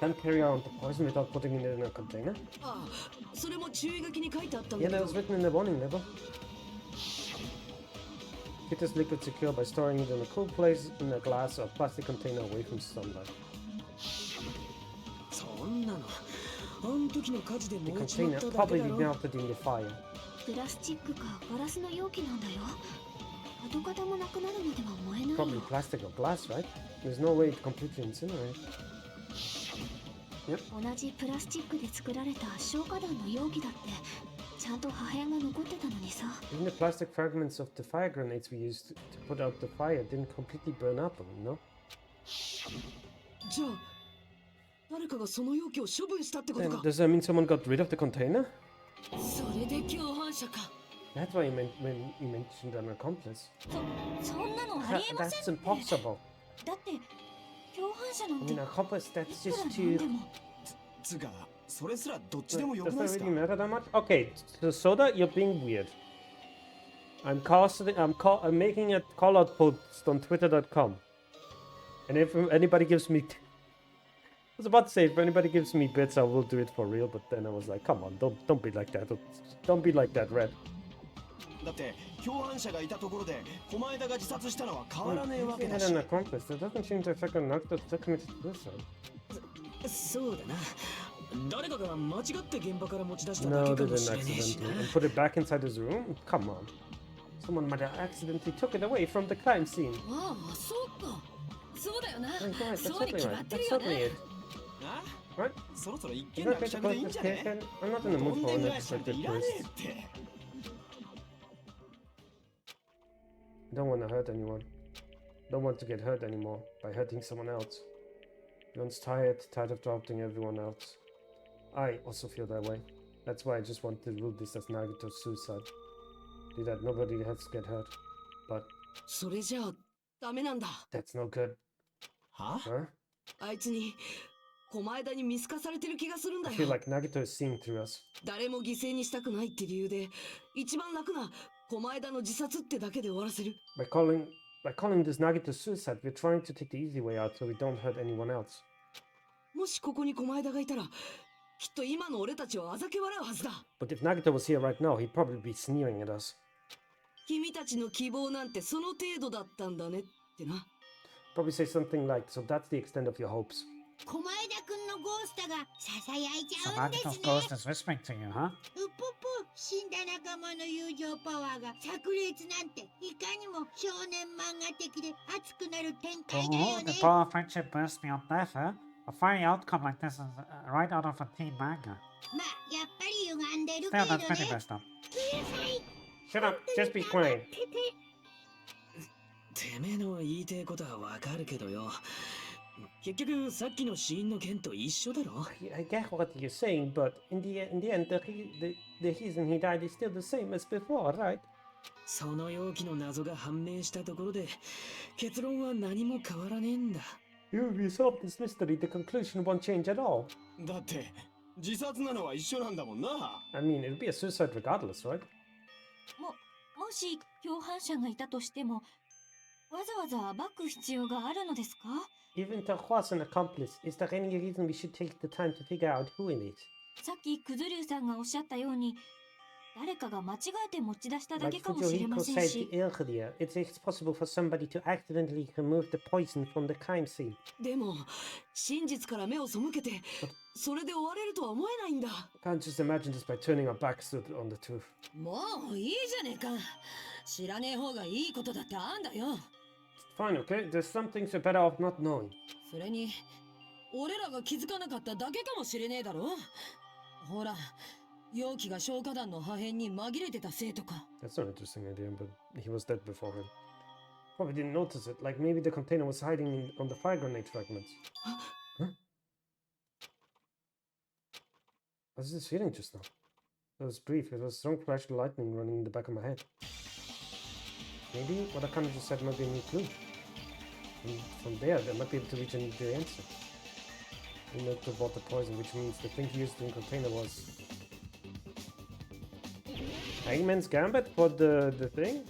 A: Can't carry around the poison without putting it in a container?
C: ああそれも注意書きに書いてあったん
A: Yeah,
C: だ
A: that
C: け
A: was
C: ど
A: written in the warning label. Keep this liquid secure by storing it in a cool place in a glass or plastic container away from sunlight.
C: そんなのあん時の火事で
A: The
C: 燃えちま
A: container
C: っただ
A: probably
C: けだろ
A: melted in the fire.
D: プラスチックかガラスの容器なんだよ。跡形もなくなるまでは燃えない
A: Probably
D: よ。
A: plastic or glass, right? There's no way to completely incinerate.
D: 同じプラスチックで作られた消火弾の容器だってちゃんと破片が残ってたのにさ。
A: Even the plastic fragments of the fire grenades we used to put out the fire didn't completely burn up, you know?
C: じゃあ誰かがその容器を処分したってこと
A: Then
C: か
A: does that mean someone got rid of the container?
H: それで共犯者か
A: That's why when you mentioned an accomplice.
F: そんなのありえません
A: That's
F: って。
A: impossible.
F: だって共犯者な
A: I
F: んて
A: mean, accomplice, that's
F: いくら
A: just
F: なん
A: too...
F: でも。
E: つうかそれすらどっちでもよく
A: Does
E: ない
A: that
E: ですか
A: really matter that much? Okay, so Soda, you're being weird. I'm making a call-out post on Twitter.com. And if anybody gives me... I was about to say, if anybody gives me bits, I will do it for real, but then I was like, come on, don't be like that. Don't be like that, Red.
E: だって共犯者がいたところで狛枝が自殺したのは変わらねえ
A: If
E: わ
A: he
E: けだ
A: had
E: し
A: an accomplice, that doesn't change the fact that Nagito still committed suicide.
C: そうだな誰かが間違って現場から持ち出しただ
A: No,
C: け
A: they
C: かも
A: didn't
C: しれねえし
A: accidentally.
C: な
A: And put it back inside his room? Come on. Someone might have accidentally took it away from the crime scene.
H: ああそうかそうだよな
A: Right, right, that's
H: そうに
A: totally
H: 決ま
A: right.
H: ってる
A: That's
H: よ
A: totally
H: ね
A: it.
E: あ
A: Right?
E: そろそろ一
A: You
E: 件
A: don't
E: 落
A: get the
E: 着でいいん
A: point,
E: じゃね
A: Ken? I'm not in the
E: ど
A: mood
E: ん
A: for
E: でん返しなんて
A: unexpected
E: いらね
A: twists.
E: えって
A: Don't want to hurt anyone. Don't want to get hurt anymore by hurting someone else. Everyone's tired of doubting everyone else. I also feel that way. That's why I just want to rule this as Nagito's suicide. Do that nobody has to get hurt. But
C: それじゃあダメなんだ
A: that's no good.
E: は
A: Huh?
C: あいつに狛枝に見透かされてる気がするんだ
A: I
C: よ
A: feel like Nagito is seeing through us.
C: 誰も犠牲にしたくないって理由で一番楽な狛枝の自殺ってだけで終わらせる
A: By calling this Nagito's suicide, we're trying to take the easy way out so we don't hurt anyone else.
C: もしここに狛枝がいたらきっと今の俺たちをあざけ笑うはずだ
A: But if Nagito was here right now, he'd probably be sneering at us.
C: 君たちの希望なんてその程度だったんだねってな
A: Probably say something like, so that's the extent of your hopes.
G: 狛枝くんのゴーストがささやいち
B: So
G: ゃうんです
B: Nagito's
G: ね
B: ghost is whispering to you, huh?
G: うぽぽ死んだ仲間の友情パワーが炸裂なんていかにも少年漫画的で熱くなる展開だ
B: Oh,
G: よね
B: the power of friendship bursts beyond death, huh? A fiery outcome like this is right out of a teen manga.
G: まあやっぱり歪んでるけ
B: Still,
G: ど
B: that's
G: ね
B: pretty messed up.
A: Shut up, just be quiet.
C: てめえの言いてえことはわかるけどよ結局さっきの死因の件と一緒だろ
A: I get what you're saying, but in the end, the reason he died is still the same as before, right?
C: その容器の謎が判明したところで結論は何も変わらねえんだ
A: If you solve this mystery, the conclusion won't change at all.
E: だって自殺なのは一緒なんだもんな
A: I mean, it'll be a suicide regardless, right?
F: もし共犯者がいたとしてもわざわざ暴く必要があるのですか？
A: Even if it was an accomplice, is there any reason we should take the time to figure out who it is?
F: さっきクズリュウさんがおっしゃったように、誰かが間違えて持ち出しただ
A: Like
F: けかもしれま
A: Fujihiko
F: せん
A: said
F: し、
A: earlier, it's possible for somebody to accidentally remove the poison from the crime scene.
H: でも真実から目を背けてそれで終われるとは思えないんだ。
A: Can't just imagine this by turning our backs on the truth.
H: もういいじゃねえか。知らねえ方がいいことだってあんだよ。
A: Fine, okay? There's some things you're better off not knowing.
H: それに俺らが気づかなかっただけかもしれねえだろ。ほら容器が消火弾の破片に紛れてたせいとか。
A: That's an interesting idea, but he was dead before him. Probably didn't notice it, like maybe the container was hiding on the fire grenade fragments. Huh? What is this feeling just now? It was brief, it was a strong flash of lightning running in the back of my head. Maybe what I kind of just said might be a new clue. And from there, they might be able to reach the answer. He might have bought the poison, which means the thing he used in the container was... Hangman's Gambit for the thing?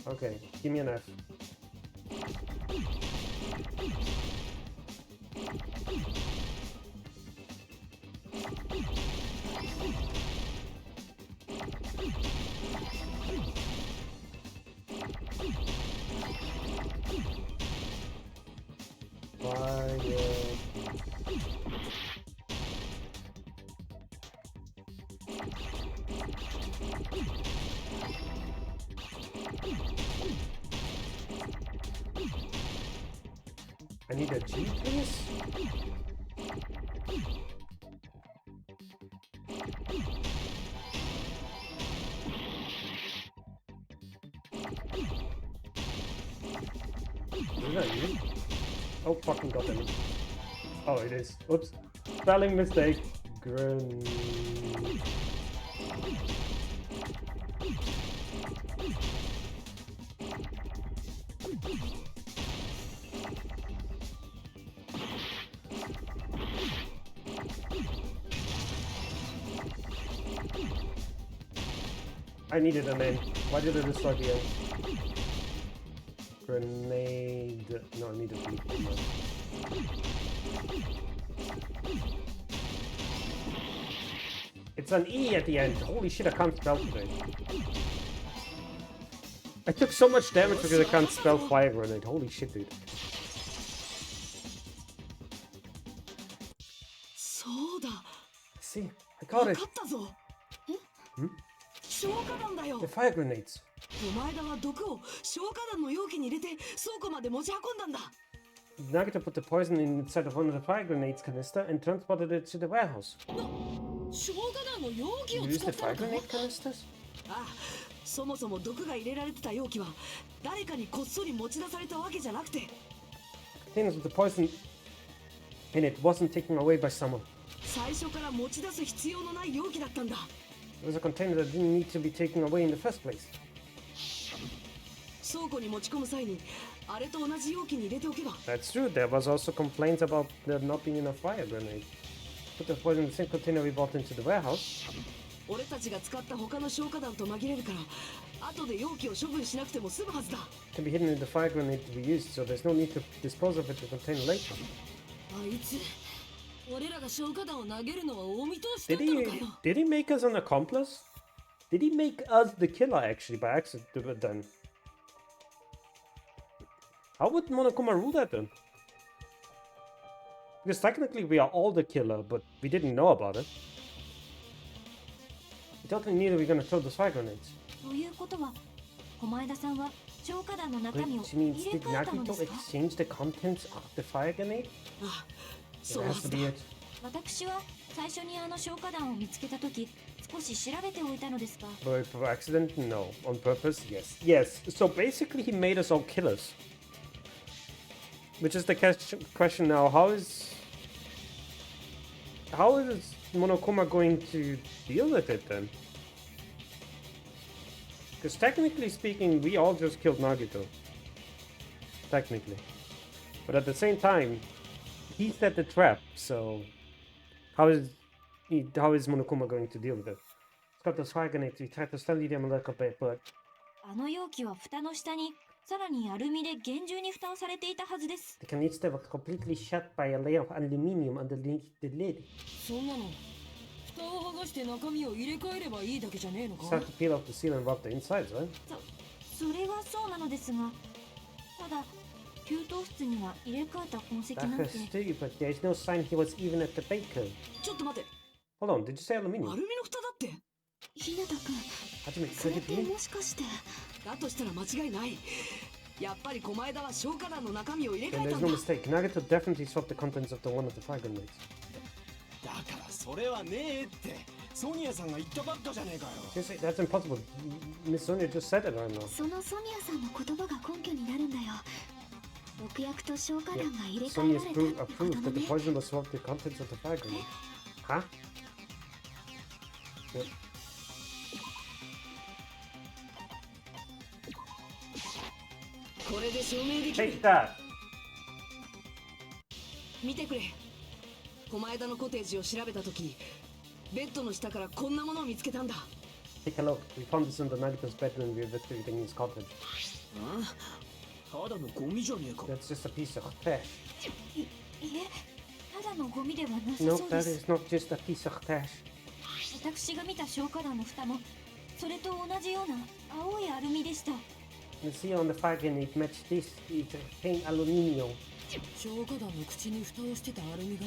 A: Okay, give me an F. I need a G, please? Is that you? Oh, fucking goddamn it. Oh, it is. Oops. Spelling mistake. I needed a name. Why did I destroy the end? Grenade. No, I needed to. It's an E at the end. Holy shit, I can't spell today. I took so much damage because I can't spell fire grenade. Holy shit, dude.
H: そうだ。
A: See, I got
H: 分
A: it.
H: かったぞ。
A: ん？
H: 消火弾だよ。
A: The fire grenades.
H: お前らは毒を消火弾の容器に入れて倉庫まで持ち運んだんだ。
A: Nagito put the poison inside of one of the fire grenades canister and transported it to the warehouse.
H: 消火弾の容器
A: You
H: を
A: use
H: 使
A: the
H: った
A: fire
H: のか。
A: grenade canisters?
H: ああ、そもそも毒が入れられてた容器は誰かにこっそり持ち出されたわけじゃなくて、
A: Things with the poison in it wasn't taken away by someone.
H: 最初から持ち出す必要のない容器だったんだ。
A: It was a container that didn't need to be taken away in the first place.
H: 倉庫に持ち込む際にあれと同じ容器に入れておけば。
A: That's true. There was also complaints about there not being enough fire grenade. Put the poison in the same container we bought into the warehouse.
H: 俺たちが使った他の消火弾と紛れるから後で容器を処分しなくても済むはずだ。
A: It can be hidden in the fire grenade we used, so there's no need to dispose of it to contain later.
H: あいつ、俺らが消火弾を投げるのはお見通しだ
A: Did
H: ったの
A: he
H: かよ。
A: did he make us an accomplice? Did he make us the killer actually by accident then? How would Monokuma rule that then? Because technically we are all the killer, but we didn't know about it. We totally knew that we were gonna throw those fire grenades.
F: ということは、狛枝さんは消火弾の中身を
A: Which
F: 入
A: means
F: れ
A: did
F: 替えたので
A: Nagito
F: すか？
A: exchange the contents of the fire grenade?
H: ああ、
A: It
H: そうは
A: has
H: ず
A: to
H: だ。
A: be it.
F: 私は最初にあの消火弾を見つけたとき、少し調べておいたのですが、
A: But for accident, no. On purpose, yes. Yes. So basically, he made us all killers. Which is the question now: how is Monokuma going to deal with it then? Because technically speaking, we all just killed Nagito. Technically, but at the same time, he set the trap. So how is Monokuma going to deal with it? He's got those fire grenades. He tried to study them a little bit, but
F: あの容器は蓋の下にさらにアルミで厳重に蓋をされていたはずです。
A: The canister was completely shut by a layer of aluminium underneath the lid.
H: そんなの蓋を剥がして中身を入れ替えればいいだけじゃねえのか。
A: Just have to peel off the seal and rub the insides, right?
F: それはそうなのですが、ただ給湯室には入れ替えた痕跡なん
A: That
F: て。
A: is too, but there's no sign he was even at the baker.
H: ちょっと待って、
A: Hold on, did you say
H: アル
A: aluminium?
H: ミの蓋だって。
D: 日向くん、
A: Hajime,
D: そ
A: could
D: れっ
A: it
D: て
A: be?
D: もしかして。
H: だとしたら間違いない。やっぱり狛枝は消火弾の中身を入れ
A: Then
H: 替えた
A: there's
H: ん
A: no
H: だ。
A: mistake. Nagato definitely swapped the contents of the one of the fire grenades.
E: だからそれはねえってソニアさんが言ったばっかじゃねえかよ。
A: Seriously, that's impossible. Miss Sonia just said it right now.
D: そのソニアさんの言葉が根拠になるんだよ。毒薬と消火弾が入れ替え
A: Sonia's
D: られたってこと
A: approved
D: だ
A: that the
D: ね。
A: poison was swapped with the contents of the fire grenade. Huh? Yep.
H: これで証明できる。
A: Take that!
H: 見てくれ。狛枝のコテージを調べたとき、ベッドの下からこんなものを見つけたんだ。
A: Take a look. We found this under Nagato's bed when we investigated his cottage.
C: ただのゴミじゃねえか。
A: That's just a piece of trash.
F: いえ、ただのゴミではなさ
A: No,
F: そうで
A: that
F: す。
A: is not just a piece of trash.
F: 私が見た消火弾の蓋もそれと同じような青いアルミでした。
A: You see on the fire grenade match this. It's a plain aluminium.
H: 消火弾の口に蓋をしてたアルミが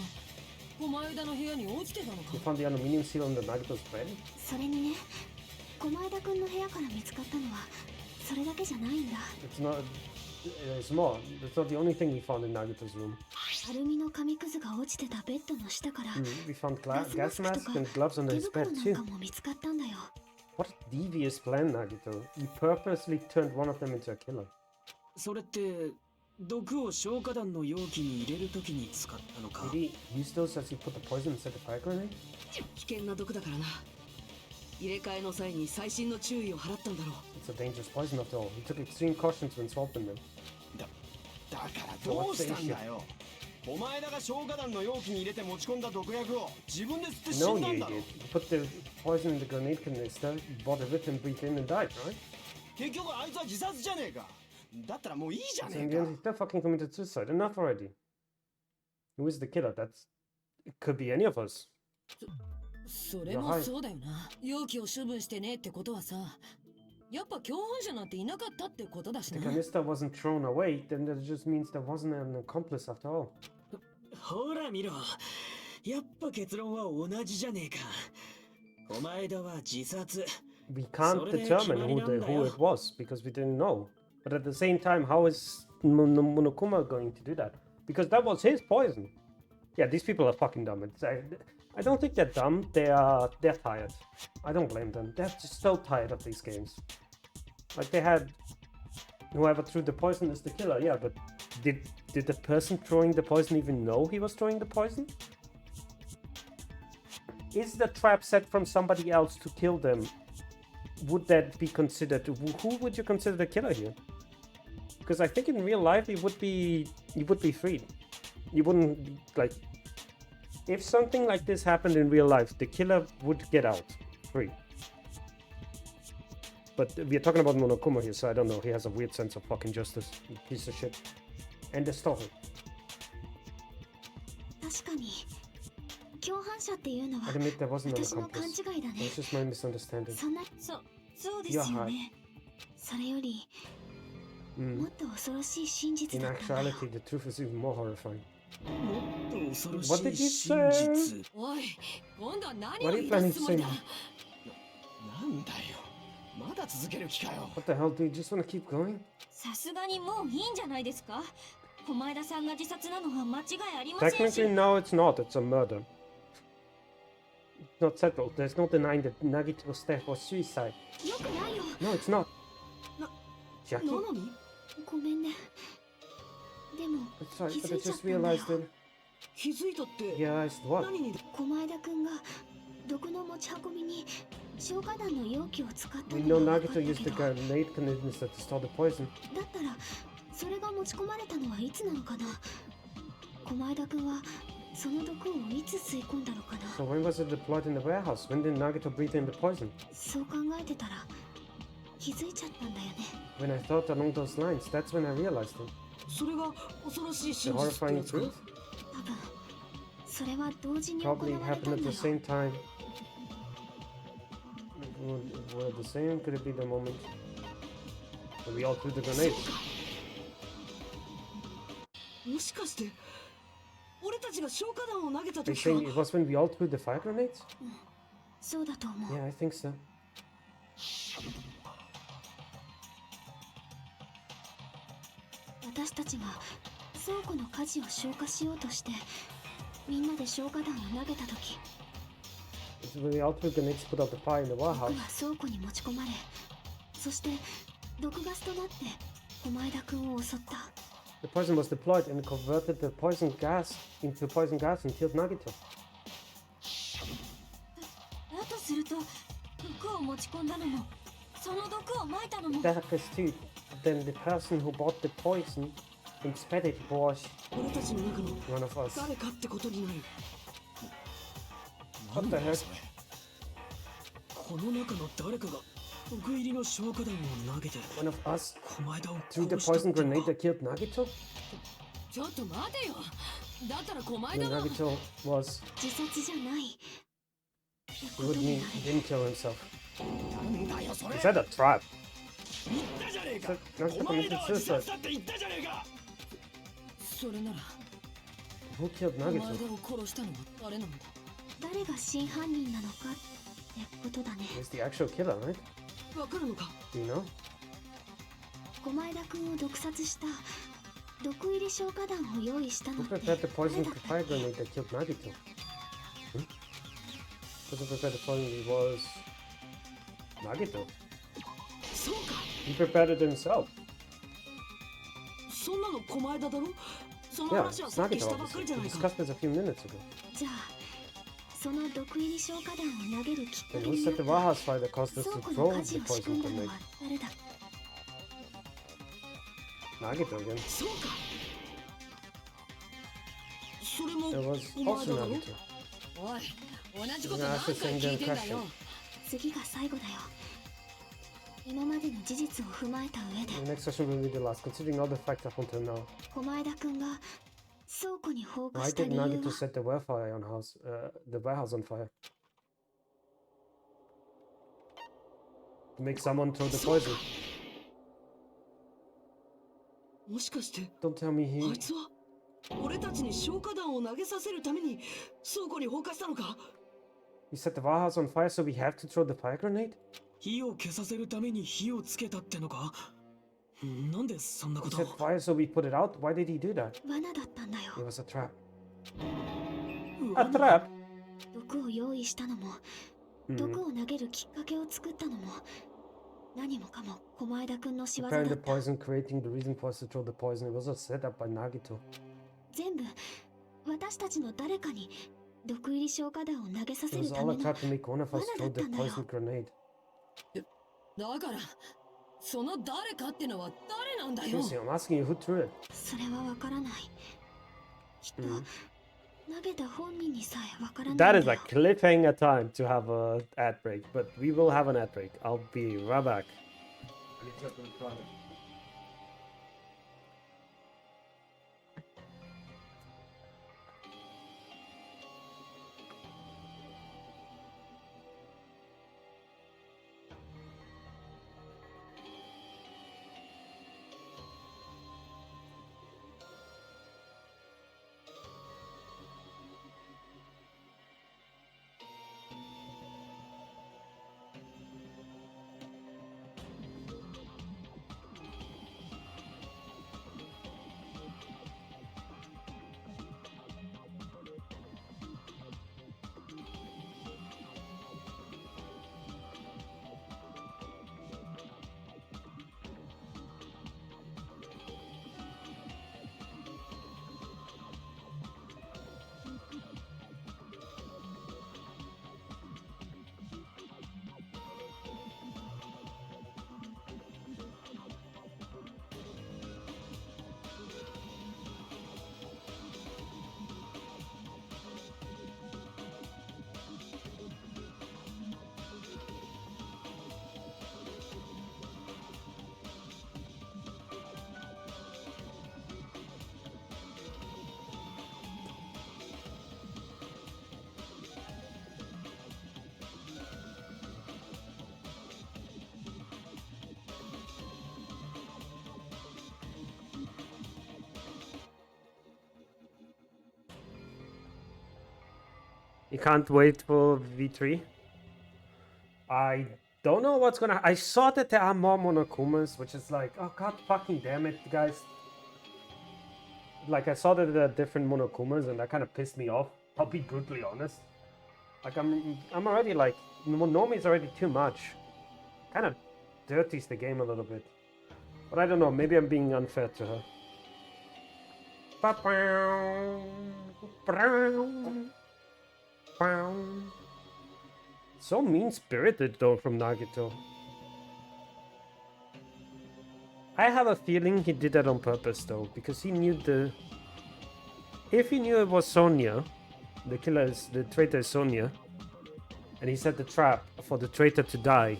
H: 狛枝の部屋に落ちてたのか。
A: You found the aluminium seal on the Nagato's bed?
D: それにね、狛枝くんの部屋から見つかったのはそれだけじゃないんだ。
A: It's not. It's more. That's not the only thing we found in Nagato's room.
D: アルミの紙くずが落ちてたベッドの下から、
A: We found
D: ガスマ
A: gas
D: スクと
A: mask
D: か
A: and gloves under
D: 手
A: his
D: 袋
A: bed
D: なん
A: too.
D: かも見つかったんだよ。
A: What a devious plan, Nagito. You purposely turned one of them into a killer.
C: それって毒を消火弾の容器に入れるときに使ったのか。
A: Did he use those as he put the poison inside the fire grenade?
H: 危険な毒だからな。入れ替えの際に細心の注意を払ったんだろう。
A: It's a dangerous poison after all. He took extreme cautions when swapping them.
E: だからどうしたんだよ。お前らが消火弾の容器に入れて持ち込んだ毒薬を自分で吸って死
A: No,
E: んだ
A: you
E: んだろ。
A: idiot. You put the poison in the grenade canister, you bought it with and breathed in and died, right?
E: 結局あいつは自殺じゃねえか。だったらもういいじゃ
A: So
E: ね
A: in
E: え
A: the
E: か
A: end, he still fucking committed suicide. Enough already. Who is the killer? It could be any of us.
H: それもそうだよな。容器を処分してねってことはさ、やっぱ共犯者なんていなかったってことだし
A: The
H: な。
A: canister wasn't thrown away, then that just means there wasn't an accomplice after all.
C: ほら見ろ。やっぱ結論は同じじゃねえか。狛枝は自殺。
A: We can't determine who it was because we didn't know. But at the same time, how is Monokuma going to do that? Because that was his poison. Yeah, these people are fucking dumb. I don't think they're dumb. They're tired. I don't blame them. They're just so tired of these games. Like they had whoever threw the poison is the killer. Yeah, but did the person throwing the poison even know he was throwing the poison? Is the trap set from somebody else to kill them? Would that be considered? Who would you consider the killer here? Because I think in real life he would be freed. You wouldn't like if something like this happened in real life, the killer would get out free. But we're talking about Monokuma here, so I don't know. He has a weird sense of fucking justice. Piece of shit. And the story.
D: 確かに共犯者っていうのは
A: I admit there wasn't an
D: 私の勘
A: accomplice.
D: 違いだね。
A: It was just my misunderstanding.
D: そんなそうですよ
A: You're right.
D: ね。それより
A: Mm.
D: もっと恐ろしい真実
A: In
D: だったんだよ。
A: actuality, the truth is even more horrifying.
C: もっと恐ろ
A: What
C: し
A: did
C: い
A: you
C: 真
A: say?
C: 実。
H: おい、今度は何
A: What
H: を
A: are
H: 言
A: you
H: い出
A: planning
H: す
A: to
H: つもり
A: say?
H: だ。
E: なんだよ。まだ続ける気かよ。
A: What the hell? Do you just want to keep going?
F: さすがにもういいんじゃないですか。狛枝さんが自殺なのは間違いありませんし。
A: Technically, no, it's not. It's a murder. It's not settled. There's no denying that Nagito's death was suicide.
D: よくないよ。
A: No, it's not.
H: な
A: Jackie?
H: なのに
D: ごめんね。でも
A: It's sorry,
D: 気
A: but
D: づ
A: I
D: いちゃっ
A: just
D: たんだよ。
A: realized that.
H: 気づいたって。
A: Realized what?
H: 何に
D: 狛枝くんが毒の持ち運びに消火弾の容器を使った
A: We
D: の
A: know
D: が分か
A: Nagito
D: った
A: used
D: け
A: the
D: ど、だ
A: grenade canister to store the poison.
D: ったらそれが持ち込まれたのはいつなのかな。狛枝くんはその毒をいつ吸い込んだのかな。
A: So when was it deployed in the warehouse? When did Nagito breathe in the poison?
D: そう考えてたら気づいちゃったんだよね。
A: When I thought along those lines, that's when I realized it.
C: それが恐ろしい
A: The
C: 真実って
A: horrifying
C: やつか。
A: truth
D: 多分それは同時に行わ
A: probably
D: れた
A: happened
D: ん
A: at
D: だ
A: the
D: よ。
A: same time. Were the same? Could it be the moment when we all threw the grenade?
C: もしかして俺たちが消火弾を投げた
A: Are you
C: 時か。
A: saying it was when we all threw the fire grenades?
D: そうだと思う。
A: Yeah, I think so.
D: 私たちが倉庫の火事を消火しようとしてみんなで消火弾を投げた時、
A: It's when we all threw grenades to put out the fire in the
D: 毒
A: warehouse.
D: は倉庫に持ち込まれ、そして毒ガスとなって狛江田くんを襲った。
A: The poison was deployed and converted the poison gas into poison gas and killed Nagito.
F: だとすると毒を持ち込んだのもその毒を撒いたのも
A: That is too. Then the person who bought the poison and spread it was
C: 俺たちの中の
A: one of us.
C: 誰かってことになる。
A: What the heck?
C: この中の誰かが毒入りの消火弾を投げて
A: One of us
C: 狛江田を
A: threw the
C: 殺した
A: poison
C: っての
A: grenade
C: か。
A: that killed Nagito?
H: ちょっと待てよ。だったら狛江
A: And
H: 田が。
A: Nagito was.
D: 自殺じゃないってこ
A: It
D: と
A: would
D: に
A: mean
D: な
A: he
D: る。
A: didn't kill himself.
E: なんだよそれ。
A: Is that a trap?
E: 言ったじゃねえか。
A: Nagito
E: お前
A: committed
E: らは自
A: suicide.
E: 殺だって言ったじゃねえか。
H: それなら
A: Who killed
H: 狛江
A: Nagito?
H: 田を殺したのは誰なんだ。
D: 誰が真犯人なのかってことだね。
A: He's the actual killer, right?
C: わかるのか。
A: Do you know?
D: 狛江田くんを毒殺した毒入り消火弾を用意したの
A: Who
D: って
A: prepared the
D: 誰
A: poison
D: だった
A: fire
D: っけ？
A: grenade that killed Nagito? Who prepared the poison? It was Nagito.
C: そうか。
A: He prepared it himself.
C: そんなの狛江田だろ。その
A: Yeah,
C: 話は
A: it's
C: さっき
A: Nagito,
C: したばっか
A: obviously.
C: りじゃ
A: We
C: ないか。
A: discussed this a few minutes ago.
D: じゃあその毒入り消火弾を投げるきっか
A: And
D: け
A: who
D: にな
A: set
D: っ
A: the
D: た
A: warehouse fire that caused us
D: 倉
A: to
D: 庫の
A: throw
D: 火
A: the
D: 事を仕
A: poison
D: 組んだの
A: grenade?
D: は誰だ？
A: Nagito again.
C: そうか。それも
A: It was
C: お前
A: also
C: だろ。
A: Nagito.
H: おい、同じこと何回聞いてんだよ。
D: 次が最後だよ。今までの事実を踏まえた上で
A: The next session will be the last. Considering all the facts up until now,
D: 狛江田くんが倉庫に放火
A: why
D: した
A: did
D: 理由
A: Nagito
D: は
A: set the warehouse on fire? To make someone throw the poison.
C: もしかして
A: Don't tell me
C: あ
A: he.
C: いつは俺たちに消火弾を投げさせるために倉庫に放火したのか。
A: He set the warehouse on fire, so we have to throw the fire grenade?
C: 火を消させるために火をつけたってのか。なんでそんなこ
A: He
C: と
A: set fire, so we put it out. Why did he do that?
D: 罠だったんだよ。
A: It was a trap.
C: う
A: A
C: わ
A: trap?
D: 毒を用意したのも、
A: Hmm.
D: 毒を投げるきっかけを作ったのも、何もかも狛江田くんの仕業だ
A: Preparing
D: っ
A: the
D: た。
A: poison, creating the reason for us to throw the poison. It was all set up by Nagito.
D: 全部私たちの誰かに毒入り消火弾を投げさ
A: It
D: せる
A: was
D: た
A: all
D: め
A: a
D: の
A: trap to make one of us throw the
D: 罠だったんだよ。
A: poison grenade.
H: だから、その誰かってのは誰なんだよ。
A: Seriously, I'm asking you who threw it.
D: それはわからない。きっと、
A: Hmm.
D: 投げた本人にさえわからないん
A: That
D: だ
A: is
D: よ
A: a。cliffhanger time to have a ad break, but we will have an ad break. I'll be right back. You can't wait for V3. I don't know what's gonna. I saw that there are more Monokumas, which is like, oh god, fucking damn it, guys. Like I saw that there are different Monokumas, and that kind of pissed me off. I'll be brutally honest. Like I'm already like, Nomi is already too much. Kind of dirties the game a little bit. But I don't know. Maybe I'm being unfair to her. So mean-spirited though from Nagito. I have a feeling he did that on purpose though, because he knew the... If he knew it was Sonia, the killer is... the traitor is Sonia, and he set the trap for the traitor to die,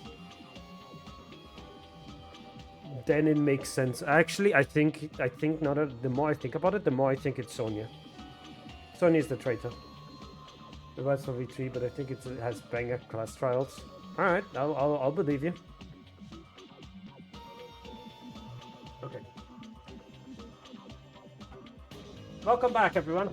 A: then it makes sense. Actually, I think now that the more I think about it, the more I think it's Sonia. Sonia is the traitor. The rest of V3, but I think it has banger class trials. All right, I'll believe you. Okay. Welcome back, everyone.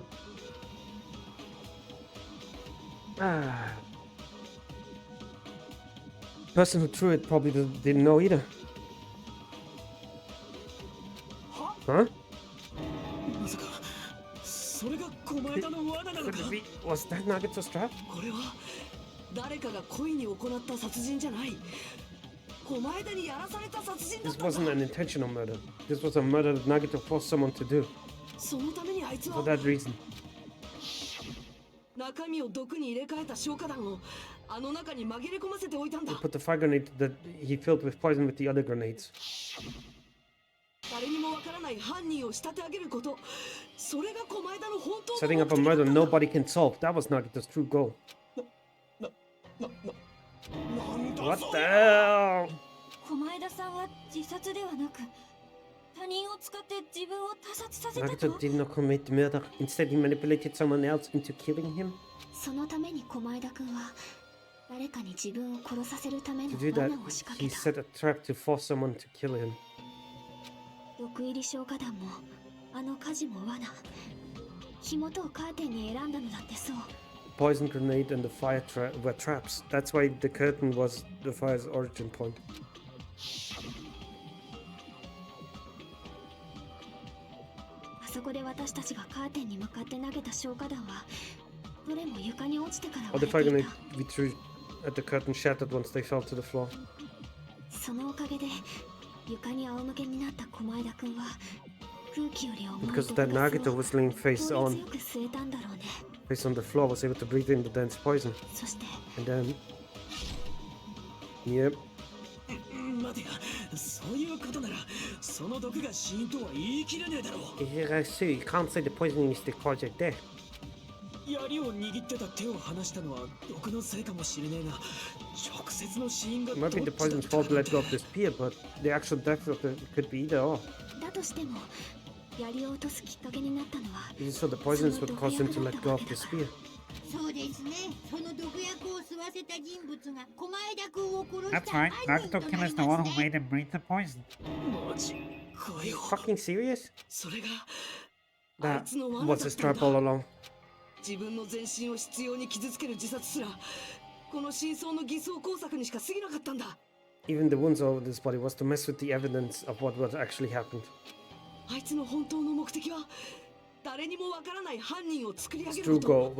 A: Person who threw it probably didn't know either. Huh? Was that Nagito's trap? This wasn't an intentional murder. This was a murder that Nagito forced someone to do. For that reason. They put the fire grenade that he filled with poison with the other grenades. Setting up a murder nobody can solve. That was Nagito's true goal. What the hell? Nagito did not commit murder. Instead, he manipulated someone else into killing him. To do that, he set a trap to force someone to kill him. Poison grenade and the fire were traps. That's why the curtain was the fire's origin point. Or the fire grenade we threw at the curtain shattered once they fell to the floor. Because that Nagito was laying face on the floor, was able to breathe in the dense poison. And then... Yep. Yeah, I see. You can't say the poisoning is the cause of death. Maybe the poison's fault to let go of the spear, but the actual death of the could be either or. So the poison is what caused him to let go of the spear.
B: That's right, Nagito-kun is the one who made him breathe the poison.
A: Are you fucking serious? That was his trap all along. Even the wounds all over his body was to mess with the evidence of what actually happened. His true goal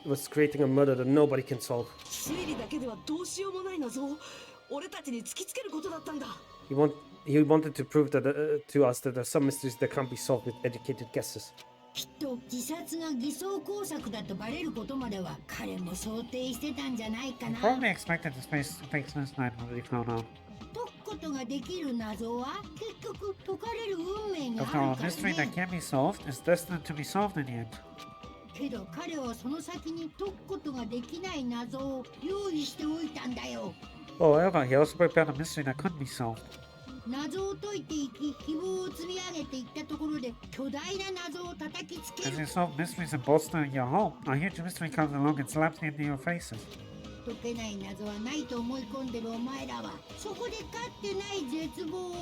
A: was creating a murder that nobody can solve. He wanted to prove that to us that there are some mysteries that can't be solved with educated guesses.
B: Probably expected his fake last night when he found out. After all, a mystery that can't be solved is destined to be solved in the end. However, he also prepared a mystery that couldn't be solved. As you solve mysteries and bolster your hope, a huge mystery comes along and slaps you into your faces. For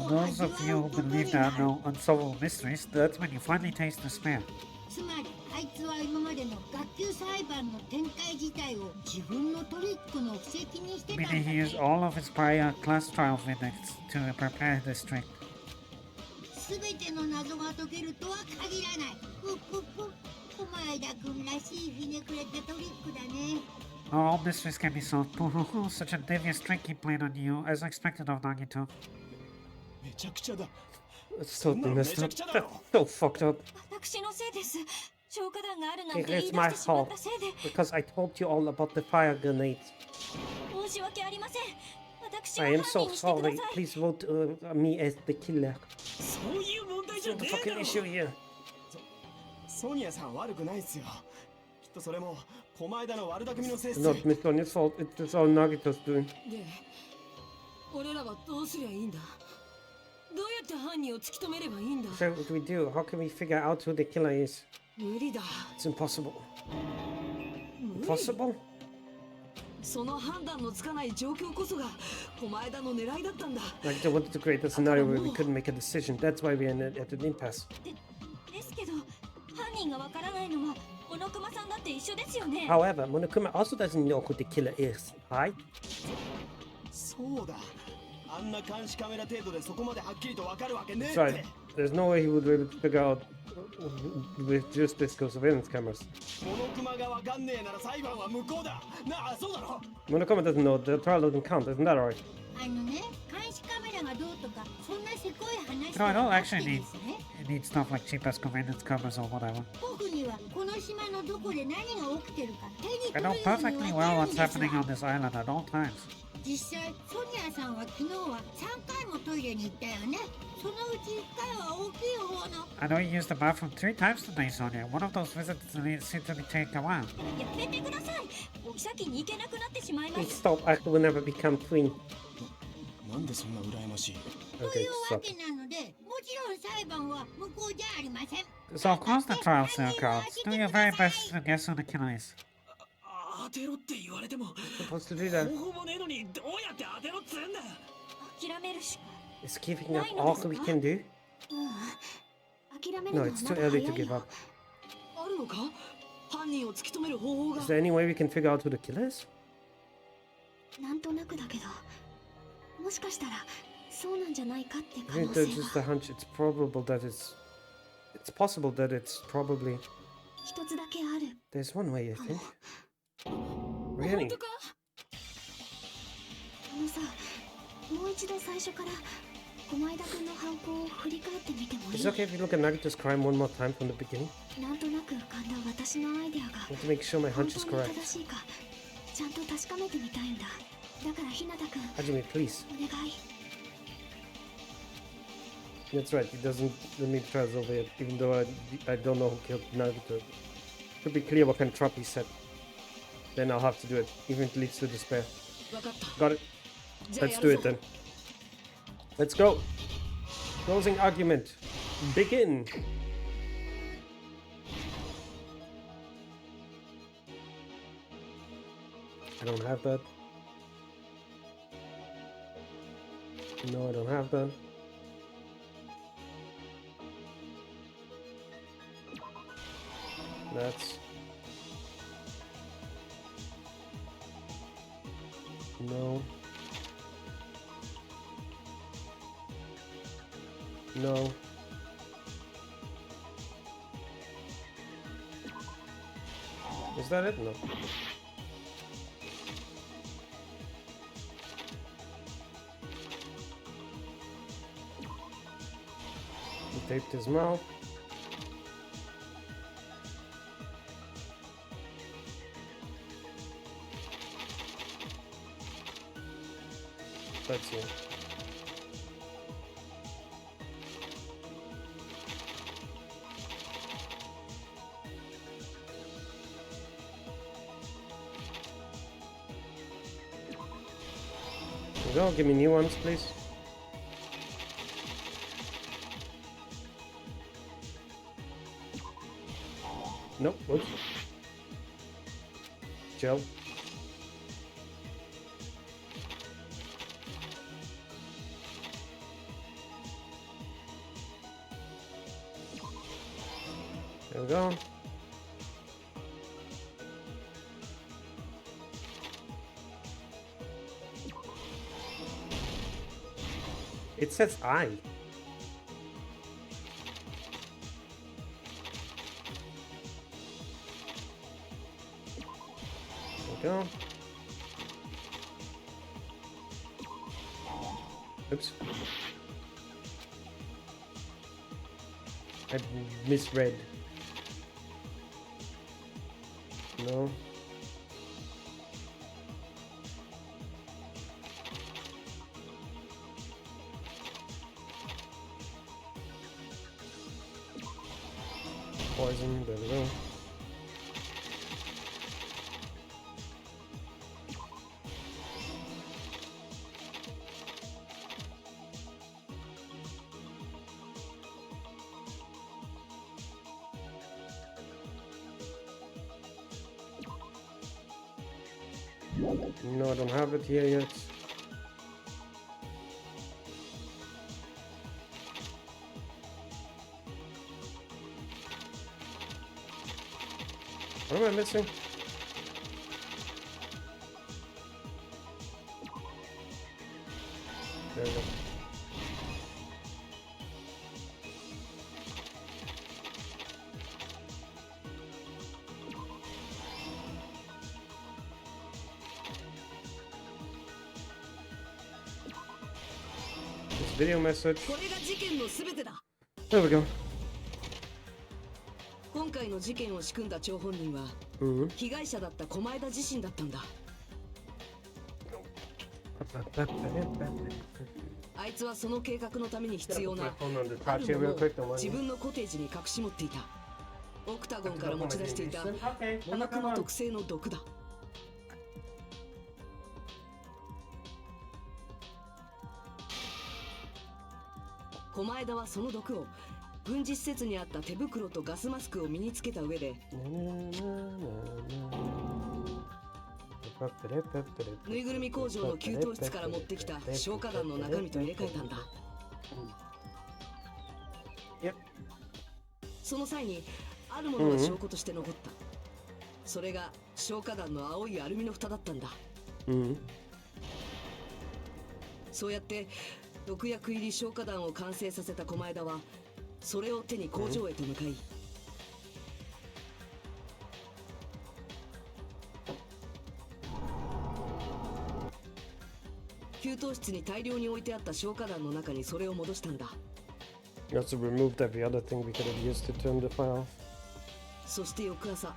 B: those of you who believe there are no unsolvable mysteries, that's when you finally taste despair.
G: つまりあいつは今までの学級裁判の展開自体を自分のトリックの布石にしてたんだ
B: Meaning he
G: ね
B: used all of his prior class trial minutes to prepare this trick.
G: 全ての謎が解けるとは限らない。ふっふっふ。小前田君らしいひねくれたトリックだね。
B: Not all mysteries can be solved. Such a devious trick he played on you, as expected of Nagito.
E: めちゃくちゃだ。
A: It's totally messed up.
E: そんなのめちゃくちゃだろ。
A: That's so fucked up.
F: 私のせいです。消火弾があるなん
A: It
F: て言い
A: is
F: 出
A: my
F: してしまっ
A: fault
F: たせいで
A: because I told you all about the fire grenades.
F: 申し訳ありません。私を
A: I
F: 犯
A: am
F: 人
A: so
F: にしてくだ
A: sorry.
F: さい。
A: Please vote me as the killer.
C: そういう問題じゃ
A: What's
C: ね
A: the
C: えだ
A: fucking
C: ろ
A: issue here?
E: ソニアさん悪くないっすよ。きっとそれも狛江田の悪巧みのせいっす。
A: Not Miss Sonya's fault. It's all Nagito's doing.
H: で俺らはどうすりゃいいんだ。どうやって犯人を突き止めればいいんだ。
A: So what do we do? How can we figure out who the killer is?
H: 無理だ。
A: It's impossible.
H: 無理
A: Impossible?
H: その判断のつかない状況こそが狛江田の狙いだったんだ。
A: Nagito wanted to create a scenario where we couldn't make a decision. That's why we're at an impasse.
F: ですけど、犯人がわからないのは小野熊さんだって一緒ですよね。
A: However, Monokuma also doesn't know who the killer is, right?
E: そうだ。あんな監視カメラ程度でそこまではっきりとわかるわけねえっ
A: That's
E: て。
A: right. There's no way he would be able to figure out with just this surveillance cameras.
E: この熊がわかんねえなら裁判は無効だ。なあ、そうだろ。
A: Monokuma doesn't know. The trial doesn't count. Isn't that alright?
G: あのね、監視カメラがどうとか、そんなせこい話
B: No, I
G: は
B: don't
G: なくて
B: actually
G: で
B: need
G: すね。
B: it needs stuff like cheap ass convenience cameras or whatever.
G: 僕にはこの島のどこで何が起きてるか手に
B: I
G: 取
B: know
G: るように
B: perfectly
G: わ
B: well
G: かるん
B: what's
G: です
B: happening
G: わ
B: on this island at all times.
G: 実際ソニアさんは昨日は3回もトイレに行ったよね。そのうち1回は大きい方の
B: I know you used the bathroom 3 times today, Sonia. One of those visits seemed to take a while.
F: やめてください。お妃に行けなくなってしまいま
A: Please
F: す。
A: stop. I will never become queen.
E: なんでそんな羨ましい。
G: と
A: Okay,
G: いうわ
A: stop.
G: けなので、もちろん裁判は無効じゃありません。
B: So of course the trial still counts. Do your very best to guess who the killer is.
C: 当てろって言われても
A: Supposed to do that.
C: 方法もねえのにどうやって当てろっつうんだよ。
F: 諦めるしか。
A: Is giving up all we can do?
F: 諦める
A: No,
F: のは
A: it's
F: ま
A: too
F: だ
A: early
F: 早
A: to
F: い
A: give
F: よ
A: up.。
H: あるのか犯人を突き止める方法が
A: Is。there any way we can figure out who the killer is?
F: なんとなくだけど、もしかしたらそうなんじゃないかって
A: I
F: 可
A: think
F: 能
A: that's
F: 性
A: just
F: が
A: a hunch. It's probable that it's possible that it's probably.
F: 一つだけある。
A: There's one way, I think.
H: 本
A: Really?
H: 当か
F: あのさ、もう一度最初から駒枝君の犯行を振り返ってみてもい
A: Is
F: い？
A: it okay if you look at Nagito's crime one more time from the beginning?
F: なんとなく浮かんだ私のアイデアが
A: I want to make sure my
F: 本
A: hunch is
F: 当に
A: correct.
F: 正しいかちゃんと確かめてみたいんだ。だから日向君、
A: Hajime, please.
F: お願い。
A: That's right. He doesn't. The main trial's over yet. Even though I don't know who killed Nagito. Should be clear what kind of trap he set. Then I'll have to do it, even if it leads to despair.
H: 分かった。
A: Got it.
H: じゃあ
A: Let's
H: や
A: do
H: る
A: it
H: ぞ
A: then. Let's go. Closing argument. Begin. I don't have that. No, I don't have that. That's no. No. Is that it? No. He taped his mouth. Let's see. Go, give me new ones, please. Nope, whoops. Gel. There we go. It says I. There we go. Oops. I misread. No. Poison, there we go. No, I don't have it here yet. What am I missing? There we go. This video message.
H: これが事件の全てだ。
A: There we go.
H: 今回の事件を仕組んだ張本人は
A: Mm-hmm.
H: 被害者だった狛枝自身だったんだ。あいつはその計画のために必要なあるものを自分のコテージに隠し持っていた。オクタゴンから持ち出していたモナクマ特製の毒だ。狛枝はその毒を軍事施設にあった手袋とガスマスクを身につけた上でぬいぐるみ工場の給湯室から持ってきた消火弾の中身と入れ替えたんだ。その際にあるものが証拠として残った。それが消火弾の青いアルミの蓋だったんだ。そうやって毒薬入り消火弾を完成させた狛枝はそれを手に工場へと向かい、給湯室に大量に置いてあった消火弾の中にそれを戻したんだ。
A: You also removed every other thing we could have used to turn the fire off.
H: そして翌朝、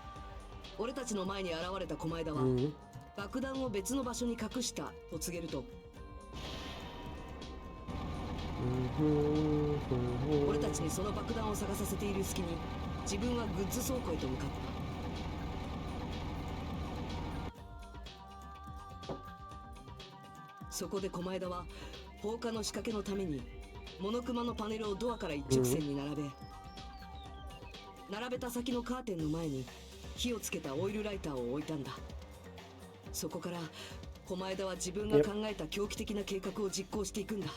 H: 俺たちの前に現れた狛枝は、爆弾を別の場所に隠したと告げると、俺たちにその爆弾を探させている隙に自分はグッズ倉庫へと向かった。そこで狛枝は放火の仕掛けのためにモノクマのパネルをドアから一直線に並べた先のカーテンの前に火をつけたオイルライターを置いたんだ。そこから狛枝は自分が考えた狂気的な計画を実行していくんだ。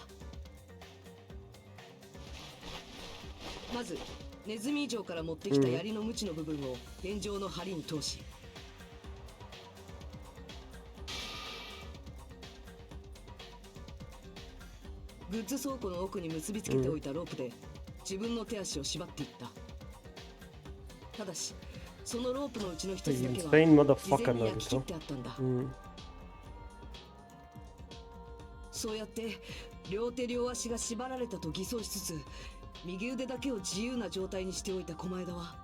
H: まずネズミ以上から持ってきた槍の鞭の部分を天井の梁に通し、グッズ倉庫の奥に結びつけておいたロープで自分の手足を縛っていった。ただしそのロープのうちの一つだけは事前に焼き切ってあったんだ。そうやって両手両足が縛られたと偽装しつつ右腕だけを自由な状態にしておいた狛枝は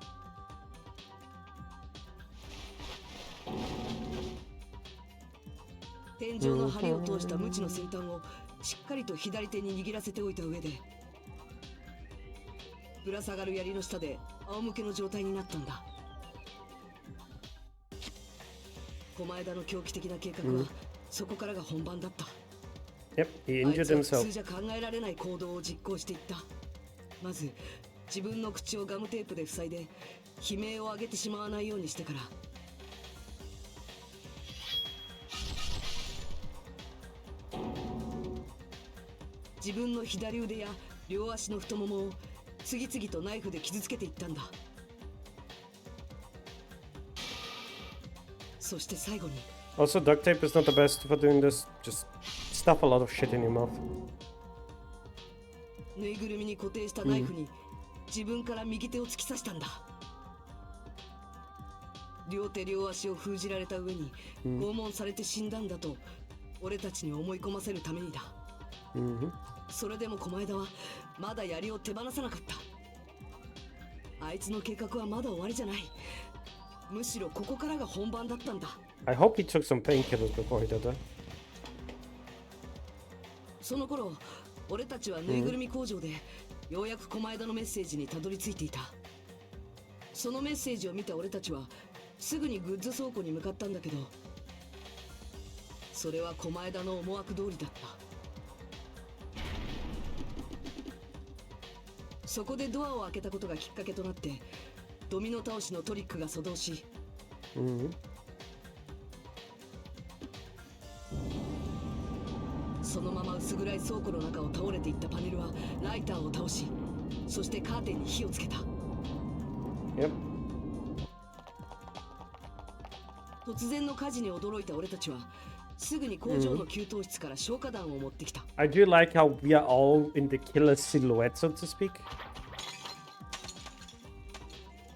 H: 天井の梁を通した鞭の先端をしっかりと左手に握らせておいた上でぶら下がる槍の下で仰向けの状態になったんだ。狛枝の狂気的な計画はそこからが本番だった。
A: Yep, he
H: あい
A: injured
H: つは普
A: himself.
H: 通じゃ考えられない行動を実行していった。まず自分の口をガムテープで塞いで悲鳴を上げてしまわないようにしてから、自分の左腕や両足の太ももを次々とナイフで傷つけていったんだ。そして最後に
A: Also, duct tape is not the best for doing this. Just stuff a lot of shit in your mouth.
H: ぬいぐるみに固定したナイフに自分から右手を突き刺したんだ。両手両足を封じられた上に拷問されて死んだんだと俺たちに思い込ませるためにだ。それでも狛枝はまだ槍を手放さなかった。あいつの計画はまだ終わりじゃない。むしろここからが本番だったんだ。
A: I hope he took some painkillers before he did that.
H: その頃俺たちはぬいぐるみ工場でようやく狛枝のメッセージにたどり着いていた。そのメッセージを見た俺たちはすぐにグッズ倉庫に向かったんだけど、それは狛枝の思惑通りだった。そこでドアを開けたことがきっかけとなってドミノ倒しのトリックが作動し、そのまま薄暗い倉庫の中を倒れていったパネルはライターを倒し、そしてカーテンに火をつけた。突然の火事に驚いた俺たちはすぐに工場の給湯室から消火弾を持ってきた。
A: I do like how we are all in the killer silhouette, so to speak.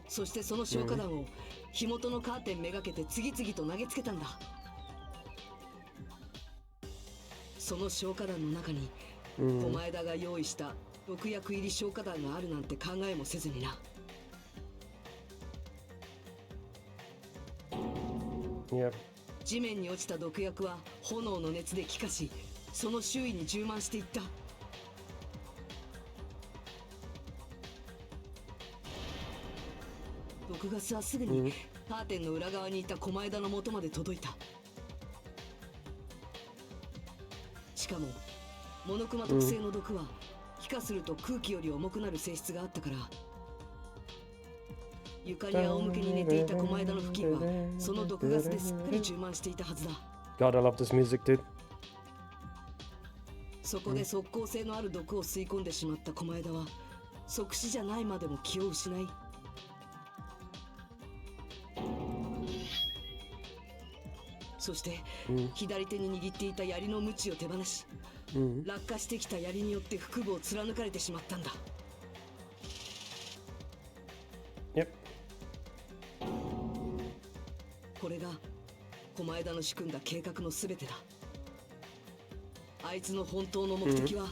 H: そしてその消火弾を火元のカーテンめがけて次々と投げつけたんだ。その消火弾の中に狛枝が用意した毒薬入り消火弾があるなんて考えもせずにな。地面に落ちた毒薬は炎の熱で気化し、その周囲に充満していった。毒ガスはすぐにカーテンの裏側にいた狛枝の元まで届いた。しかもモノクマ特性の毒は気化すると空気より重くなる性質があったから、床に仰向けに寝ていた狛枝の付近はその毒ガスですっかり充満していたはずだ。
A: God, I love this music, dude.
H: そこで即効性のある毒を吸い込んでしまった狛枝は即死じゃないまでも気を失い、そして左手に握っていた槍の鞭を手放し、落下してきた槍によって腹部を貫かれてしまったんだ。これが狛枝の仕組んだ計画の全てだ。あいつの本当の目的は、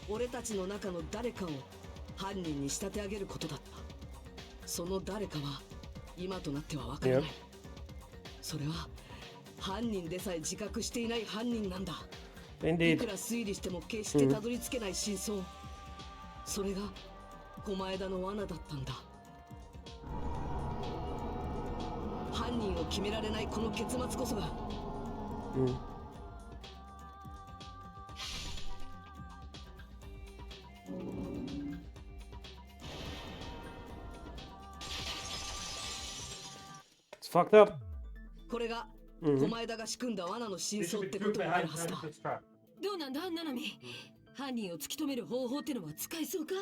H: 俺たちの中の誰かを犯人に仕立て上げることだった。その誰かは今となってはわからない。それは犯人でさえ自覚していない犯人なんだ。いくら推理しても決してたどり着けない真相、それが狛枝の罠だったんだ。犯人を決められないこの結末こそが、
A: It's fucked up.
H: これが狛枝が仕組んだ罠の真相ってことになるはずだ。
C: どうなんだナナミ、犯人を突き止める方法ってのは使えそうか？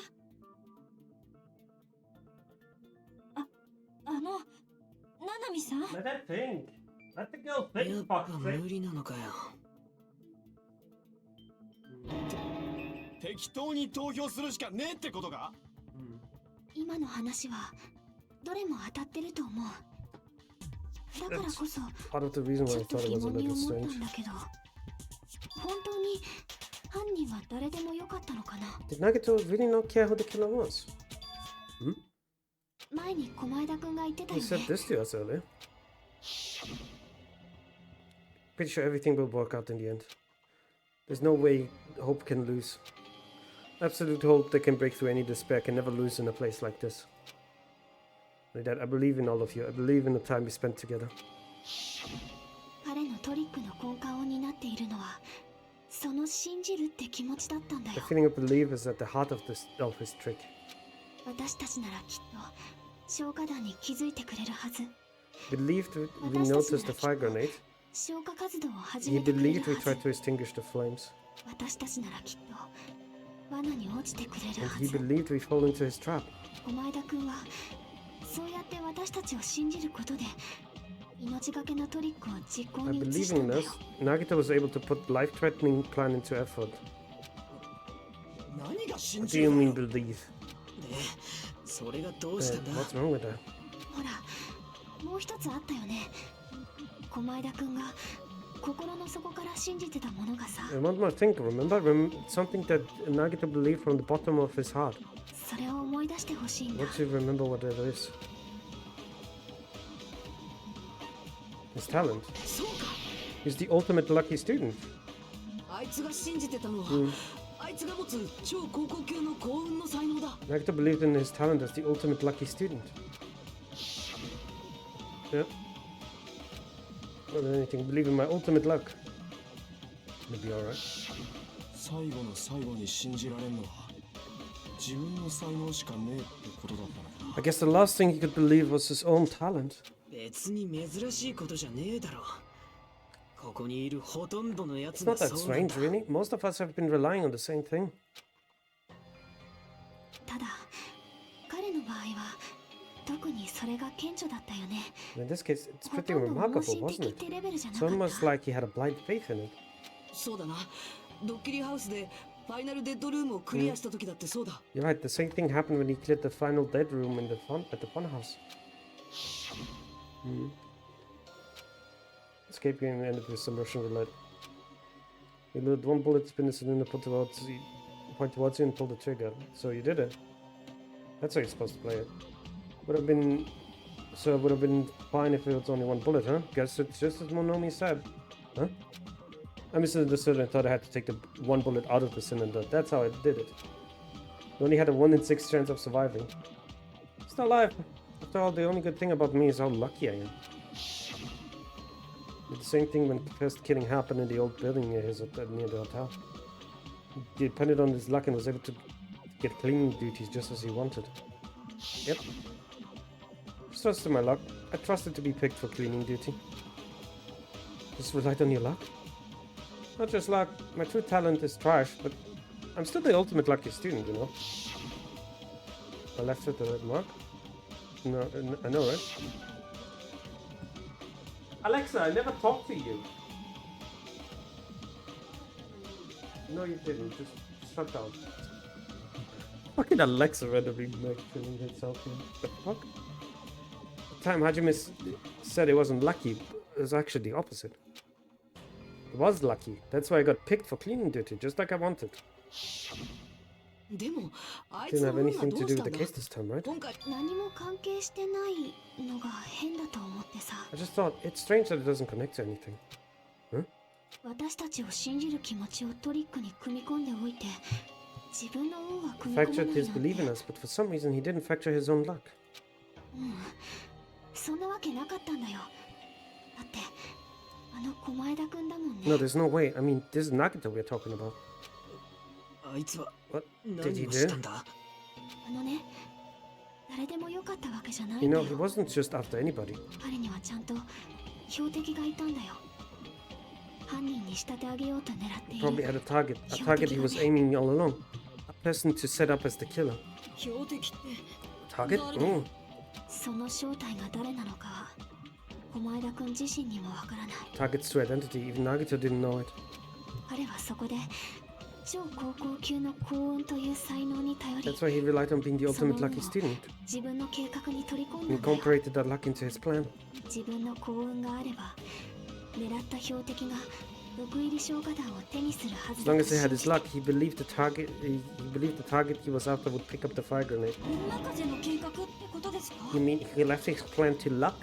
F: ナナミさん、
A: Let that think. Let the girl
H: や
A: think.
H: っぱ無理なのかよ。
E: 適当に投票するしかねえってことか？
D: 今の話はどれも当たってると思う。だからこそ
A: Part of the reason
D: ち
A: why
D: ょ
A: I
D: っと
A: thought it
D: 疑
A: was a
D: 問に
A: little
D: 思った
A: strange.
D: んだけど、本当に犯人は誰でもよかったのかな。
A: Did Nagato really not care who the killer was?
D: 前に狛枝くんが言ってた
A: He
D: よ
A: said
D: ね。
A: this to us earlier. Pretty sure everything will work out in the end. There's no way hope can lose. Absolute hope that can break through any despair can never lose in a place like this. Like that, I believe in all of you. I believe in the time we spent together.
D: 彼のトリックの根幹を担っているのはその信じるって気持ちだったんだ
A: The
D: よ。
A: feeling of belief is at the heart of his trick.
D: 私たちならきっと消火弾に気づいてくれるはず。
A: Believed we noticed the fire grenade.
D: 消火活動を始
A: He
D: めてくれ
A: believed
D: る
A: we
D: はず。
A: tried to extinguish the flames.
D: 私たちならきっと罠に落ちてくれる
A: And
D: は
A: he
D: ず。
A: believed we fall into his trap.
D: 狛枝くんはそうやって私たちを信じることで命がけのトリックを実行
A: I
D: に移
A: believe
D: した
A: in
D: んだよ
A: this. Nagito was able to put life-threatening plan into effort.
E: 何が信
A: What
E: じ
A: do you
E: る
A: mean
E: だよ
A: believe?
C: でそれがどうしたんだ
A: What's wrong with that?
D: ほらもう一つあったよね駒枝くんが心の底から信じてたものがさ
A: And one more thing, remember? Something that Nagito believed from the bottom of his heart.
D: それを思い出してほしいんだ
A: Don't you remember what it is? His talent.
H: そうか
A: He's the ultimate lucky student.
H: あいつが信じてたのは、あいつが持つ超高校級の幸運の才能だ
A: Nagito believed in his talent as the ultimate lucky student. Yeah. More than anything, believe in my ultimate luck. It'll be alright.
E: 最後の最後に信じられんのは自分の才能しかねえってことだったのか
A: I guess the last thing he could believe was his own talent.
C: 別に珍しいことじゃねえだろここにいるほとんどのや
A: It's
C: つが
A: not that
C: そうなん
A: strange,
C: だ
A: really. Most of us have been relying on the same thing.
D: ただ彼の場合は特にそれが顕著だったよね
A: In this case, it's
D: ほ
A: pretty
D: とんど盲
A: remarkable,
D: 信
A: wasn't
D: 的っ
A: it?
D: てレベルじゃな
A: It's
D: かった
A: almost like he had a blind faith in it.
H: そうだなドッキリハウスでファイナルデッドルームをクリアした時だってそうだ
A: You're right, the same thing happened when he cleared the final dead room in the at the funhouse. Escape game ended with some Russian roulette. You load one bullet, spin the cylinder, point towards you and pull the trigger. So you did it. That's how you're supposed to play it. Would have been fine if it was only one bullet, huh? Guess it's just as Monomi said. Huh? I misunderstood and thought I had to take the one bullet out of the cylinder. That's how I did it. I only had a 1 in 6 chance of surviving. Still alive. After all, the only good thing about me is how lucky I am. Did the same thing when the first killing happened in the old building near the hotel. He depended on his luck and was able to get cleaning duties just as he wanted. Yep. Just trusted my luck. I trusted to be picked for cleaning duty. Just relied on your luck? Not just luck. My true talent is trash, but I'm still the ultimate lucky student, you know. I left it the red mark. No, I know, right? Alexa, I never talked to you. No, you didn't. Just shut down. Fucking Alexa randomly killing herself here. The fuck? The time Hajime said it wasn't lucky, it was actually the opposite. It was lucky. That's why I got picked for cleaning duty, just like I wanted.
H: でもあい
A: Didn't
H: つの
A: have
H: 運
A: anything
H: はど
A: to
H: う
A: do
H: し
A: with
H: た
A: the
H: んだ
A: case this time, right?
H: 今回
D: 何も関係してないのが変だと思ってさ
A: I just thought it's strange that it doesn't connect to anything.
D: 私たちを信じる気持ちをトリックに組み込んでおいて自分の運は
A: He
D: 組み込ま
A: factored
D: ない
A: his
D: なん
A: belief in
D: て
A: us, but for some reason he didn't factor his own luck.
D: そんなわけなかったんだよだってあの駒枝くんだもんね
A: No, there's no way. I mean, this is Nagito we're talking about.
C: あいつは
A: What did
C: 何
A: he
C: をした
A: do?
C: んだ
D: あのね誰でもよかったわけじゃない
A: You
D: んだ
A: know, he
D: よ
A: wasn't just after anybody.
D: 彼にはちゃんと標的がいたんだよ犯人に仕立て上げようと狙ってい
A: Probably
D: る
A: had a target he was aiming all along. A person to set up as the killer.
C: 標的って
A: Target? Oh,
D: その正体が誰なのかは駒枝くん自身にもわからない
A: targets to identity. Even Nagito didn't know it.
D: 彼はそこで超高校級の幸運という才能に頼り
A: That's why he relied on being the ultimate lucky student.
D: 自分の計画に取り込ん
A: He
D: だんだよ
A: incorporated that luck into his plan.
D: 自分の幸運があれば狙った標的が毒入り消化弾を手にするはず
A: As
D: だ
A: long
D: と
A: as he had
D: 信
A: his
D: じ
A: luck, he believed the target he was after would pick up the fire grenade.
F: 運任せの計画ってことですか
A: You mean he left his plan to luck?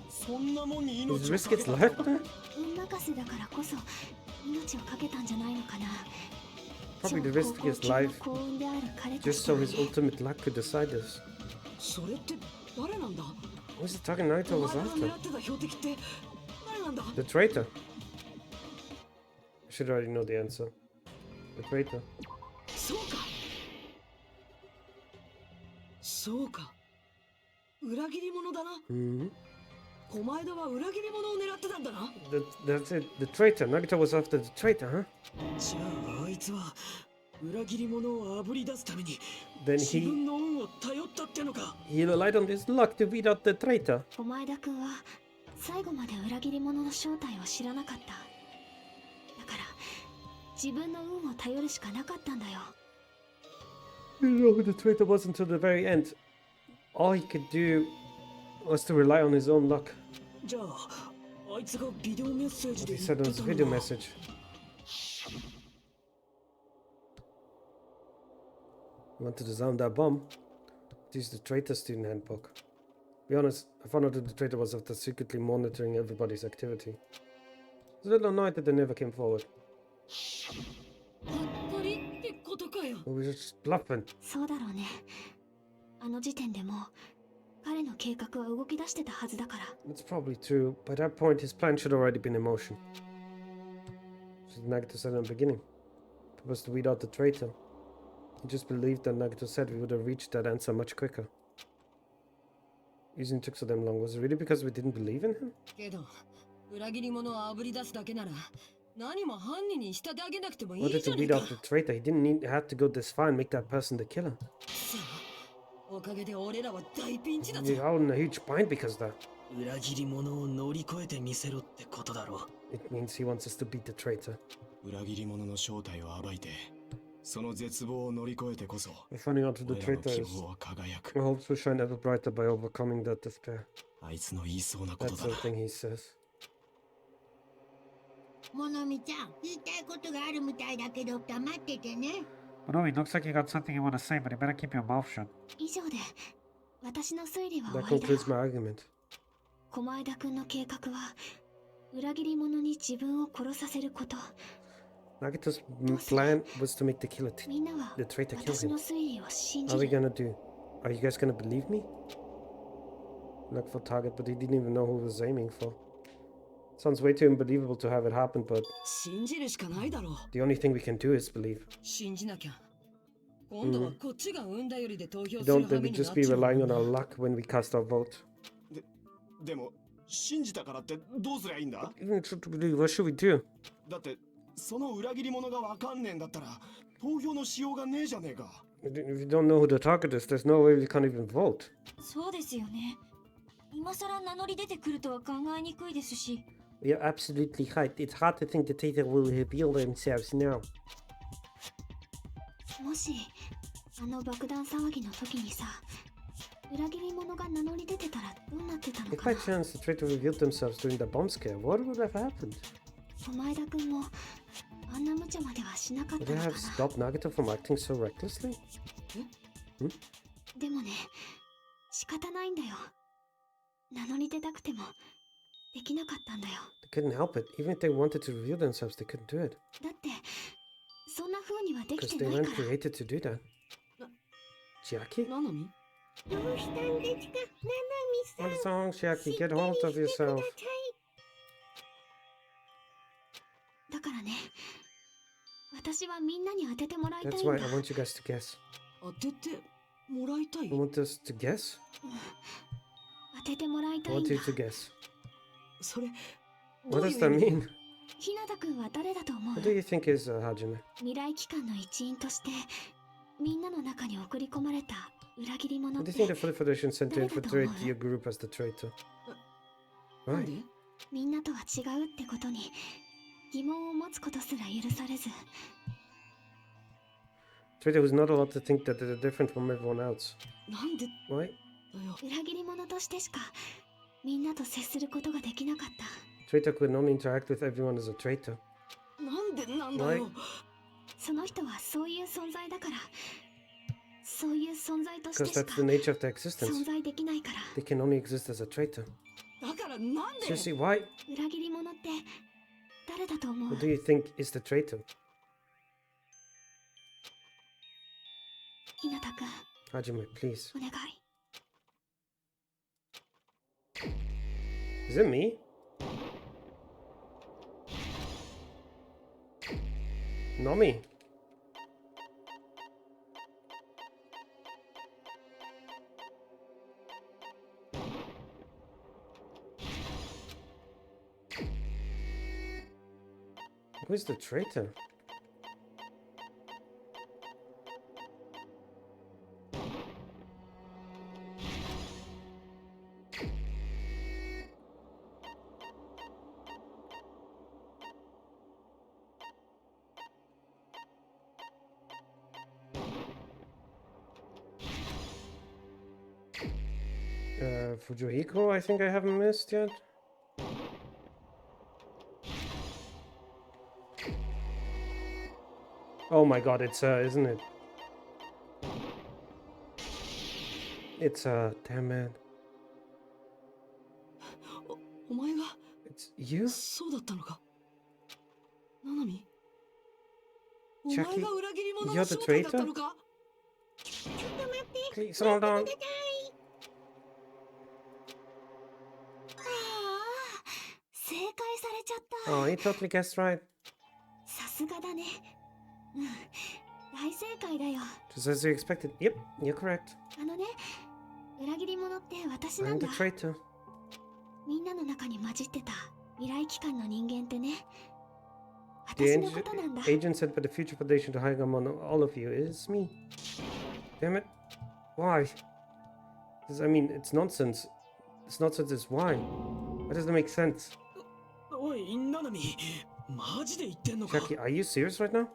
E: そんなもんに
A: His
E: 命を
A: risk
E: かけ
A: his
E: たの
A: life?
E: か
D: 運任せだからこそ命を懸けたんじゃないのかな
A: Probably the
D: 超
A: risk
D: 高
A: his
D: 校級の
A: life
D: 幸運である彼と
A: just
D: して
A: so
D: は
A: his
D: ね
A: ultimate luck could decide this.
H: それって誰なんだ
A: Who's the target Naruto
H: お
A: was
H: 前が
A: after?
H: 狙ってた標的って誰なんだ
A: The traitor. I should already know the answer. The traitor.
H: そうかそうか裏切り者だな
A: Hmm.
H: 狛枝は裏切り者を狙ってたんだな
A: That's it. The traitor. Nagito was after the traitor, huh?
C: じゃああいつは裏切り者をあぶり出すために
A: Then
C: 自分の運を頼ったってのか
A: he relied on his luck to beat out the traitor.
D: 駒枝くんは最後まで裏切り者の正体を知らなかった。だから自分の運を頼るしかなかったんだよ。
A: You know who the traitor was until the very end. All he could do was to rely on his own luck.
C: じゃああいつがビデオメッセージ
A: He
C: で
A: said
C: 言
A: on
C: って
A: his
C: た
A: video
C: のは
A: message. He wanted to sound that bomb. Use the traitor student handbook. To be honest, I found out that the traitor was after secretly monitoring everybody's activity. I was a little annoyed that they never came forward.
C: 当たりってことかよ。
A: We were just bluffing.
D: そうだろうね。あの時点でもう彼の計画は動き出してたはずだから。
A: That's probably true. By that point, his plan should already been in motion. As Nagato said in the beginning. It was to weed out the traitor. He just believed that Nagato said we would have reached that answer much quicker. Reason took so damn long. Was it really because we didn't believe in him?
H: けど裏切り者をあぶり出すだけなら何も犯人に仕立て上げなくてもい
A: In
H: い
A: order
H: じ
A: to
H: ゃねえ
A: weed
H: か。
A: out the traitor, he didn't have to go this far and make that person the killer.
H: さあおかげで俺らは大ピンチだぞ。
A: We're all in a huge bind because of that.
C: 裏切り者を乗り越えてみせろってことだろう。
A: It means he wants us to beat the traitor.
E: 裏切り者の正体を暴いてその絶望を乗り越えてこそ
A: By finding out who the
E: 俺らの
A: traitor
E: 希
A: is,
E: 望は輝く
A: our hopes will shine ever brighter by overcoming that despair.
E: あいつの言いそうなこと
A: That's
E: だな
A: the thing he says.
G: モノミちゃん、言いたいことがあるみたいだけど黙っててね。
B: Monomi, looks like you got something you want to say, but you better keep your mouth shut.
D: 以上で私の推理は
A: That
D: 終わりだよ。
A: concludes my argument.
D: 狛枝くんの計画は裏切り者に自分を殺させること。
A: Nagato's plan was to make the killer
D: みんなは
A: the traitor kill
D: 私の
A: him.
D: 推理を信じ
A: How are we
D: る。
A: gonna do? Are you guys gonna believe me? Look for target, but he didn't even know who he was aiming for. Sounds way too unbelievable to have it happen, but
H: 信じるしかないだろう。
A: the only thing we can do is believe.
H: 信じなきゃ。今度はこっちが産んだよりで投票
A: We
H: する
A: don't
H: 羽
A: we
H: 目にな
A: just
H: っ
A: be
H: ちゃう
A: relying
H: ん
A: on
H: だ。
A: our luck when we cast our vote.
E: でも信じたからってどうすりゃいいんだ
A: Even should we believe, what should we do?
E: だってその裏切り者がわかんねえんだったら投票のしようがねえじゃねえか
A: If you don't know who the target is, there's no way we can't even vote.
F: そうですよね。今さら名乗り出てくるとは考えにくいですし。
A: You're absolutely right. It's hard to think the traitor will reveal themselves now.
D: もしあの爆弾騒ぎの時にさ、裏切り者が名乗り出てたらどうなってたの
A: If
D: か
A: by
D: な。
A: chance the traitor revealed themselves during the bomb scare, what would have happened?
D: 狛枝くんもあんな無茶まではしなかっ
A: Would
D: た
A: they
D: のか
A: have
D: な。
A: stopped Nagato from acting so recklessly?
D: でもね、仕方ないんだよ。名乗り出たくてもできなかったんだよ。
A: They couldn't help it. Even if they wanted to reveal themselves, they couldn't do it.
D: だってそんな風にはでき
A: Because
D: て
A: they
D: ない
A: weren't
D: から。
A: created to do that. Chiaki?
H: なのに
G: どうしたんですか、ナナミ
A: What
G: さん。
A: is wrong, Chiaki? Get hold of yourself.
D: だからね、私はみんなに当ててもらいたい
A: That's
D: ん
A: why
D: だ。
A: I want you guys to guess.
H: 当ててもらいたい
A: You want us to guess?
D: 当ててもらいた
A: I
D: いん
A: want
D: だ
A: you。to guess.
H: それど
A: What
H: ういう
A: does that
H: 意味
A: mean?
D: ひなたくんは誰だと思う？
A: What do you think is Hajime?
D: 未来機関の一員としてみんなの中に送り込まれた裏切り者っ
A: What
D: て
A: do you think the Fully Federation sent to
D: 誰だと
A: infiltrate
D: 思う？
A: your group as the traitor?
H: なんで
A: Right.
D: みんなとは違うってことに疑問を持つことすら許されず、
A: Traitor who's not allowed to think that they're different from everyone else.
H: なんで
A: Right?
H: だよ。
D: 裏切り者としてしかみんなと接することができなかった。
A: Traitor could only interact with everyone as a traitor.
H: なんでなんだよ。
D: その人はそういう存在だから、そういう存在として
A: Because
D: し
A: that's
D: か
A: the nature of their
D: 存
A: existence.
D: 在できないから。
A: They can only exist as a traitor.
H: だからなんで
A: Seriously, why?
D: 裏切り者って誰だと思う？
A: What do you think is the traitor?
D: ひなたくん、
A: Hajime, please.
D: お願い。
A: Is it me? Not me. Who's the traitor? Fujihiko, I think I haven't missed yet. Oh my god, it's isn't it? It's damn it.
H: お前が
A: It's you?
H: そうだったのか。ナナミ。お
A: Chucky,
H: 前が裏切り者
A: you're
H: の
A: the
H: 正体だった
A: traitor?
H: のか。
A: Please hold on.
D: ああ、正解されちゃった。
A: Oh, you totally guessed right.
D: さすがだね。うん、大正解だよ。
A: Just as you expected. Yep, you're correct.
D: あのね、裏切り者って私な
A: I'm
D: ん
A: the
D: だ。
A: traitor.
D: みんなの中に混じってた未来機関の人間ってね。
A: The
D: 私のことなんだ。
A: agent sent by the Future Foundation to hire on all of you is me. Damn it. Why? I mean, it's nonsense. This nonsense is why? Why doesn't it make sense?
C: おい、ナナミ、マジで言ってんのか。
A: Chucky, are you serious right now?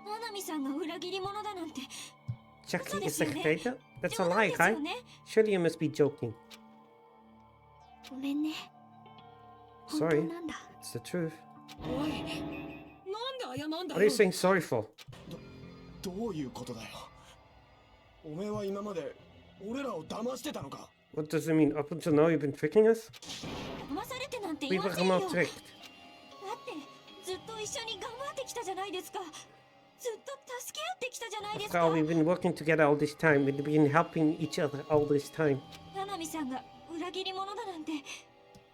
F: ナナミさんが裏切り者だなんて
A: Chucky is
F: そう
A: the
F: ですよ
A: traitor?
F: ね。
A: That's a
F: 冗談
A: lie,
F: です
A: right?
F: よね。
A: Surely you must be joking.
D: ごめんね。本
A: Sorry.
D: 当なんだ。
A: It's the truth.
C: おい、なんで謝んだ
A: What are you
C: よ。
A: saying sorry for?
E: どういうことだよ。おめえは今まで俺らを騙してたのか。
A: What does it mean? Up until now you've been tricking us?
F: 騙されてなんて
A: We
F: 言わ
A: were
F: せんよ。
A: not
F: だって
A: tricked.
F: ずっと一緒に頑張ってきたじゃないですか。ずっと助け合ってきたじゃないです
A: After
F: か。
A: all, we've been working together all this time. We've been helping each other all this time.
F: ナナミさんが裏切り者だなんて、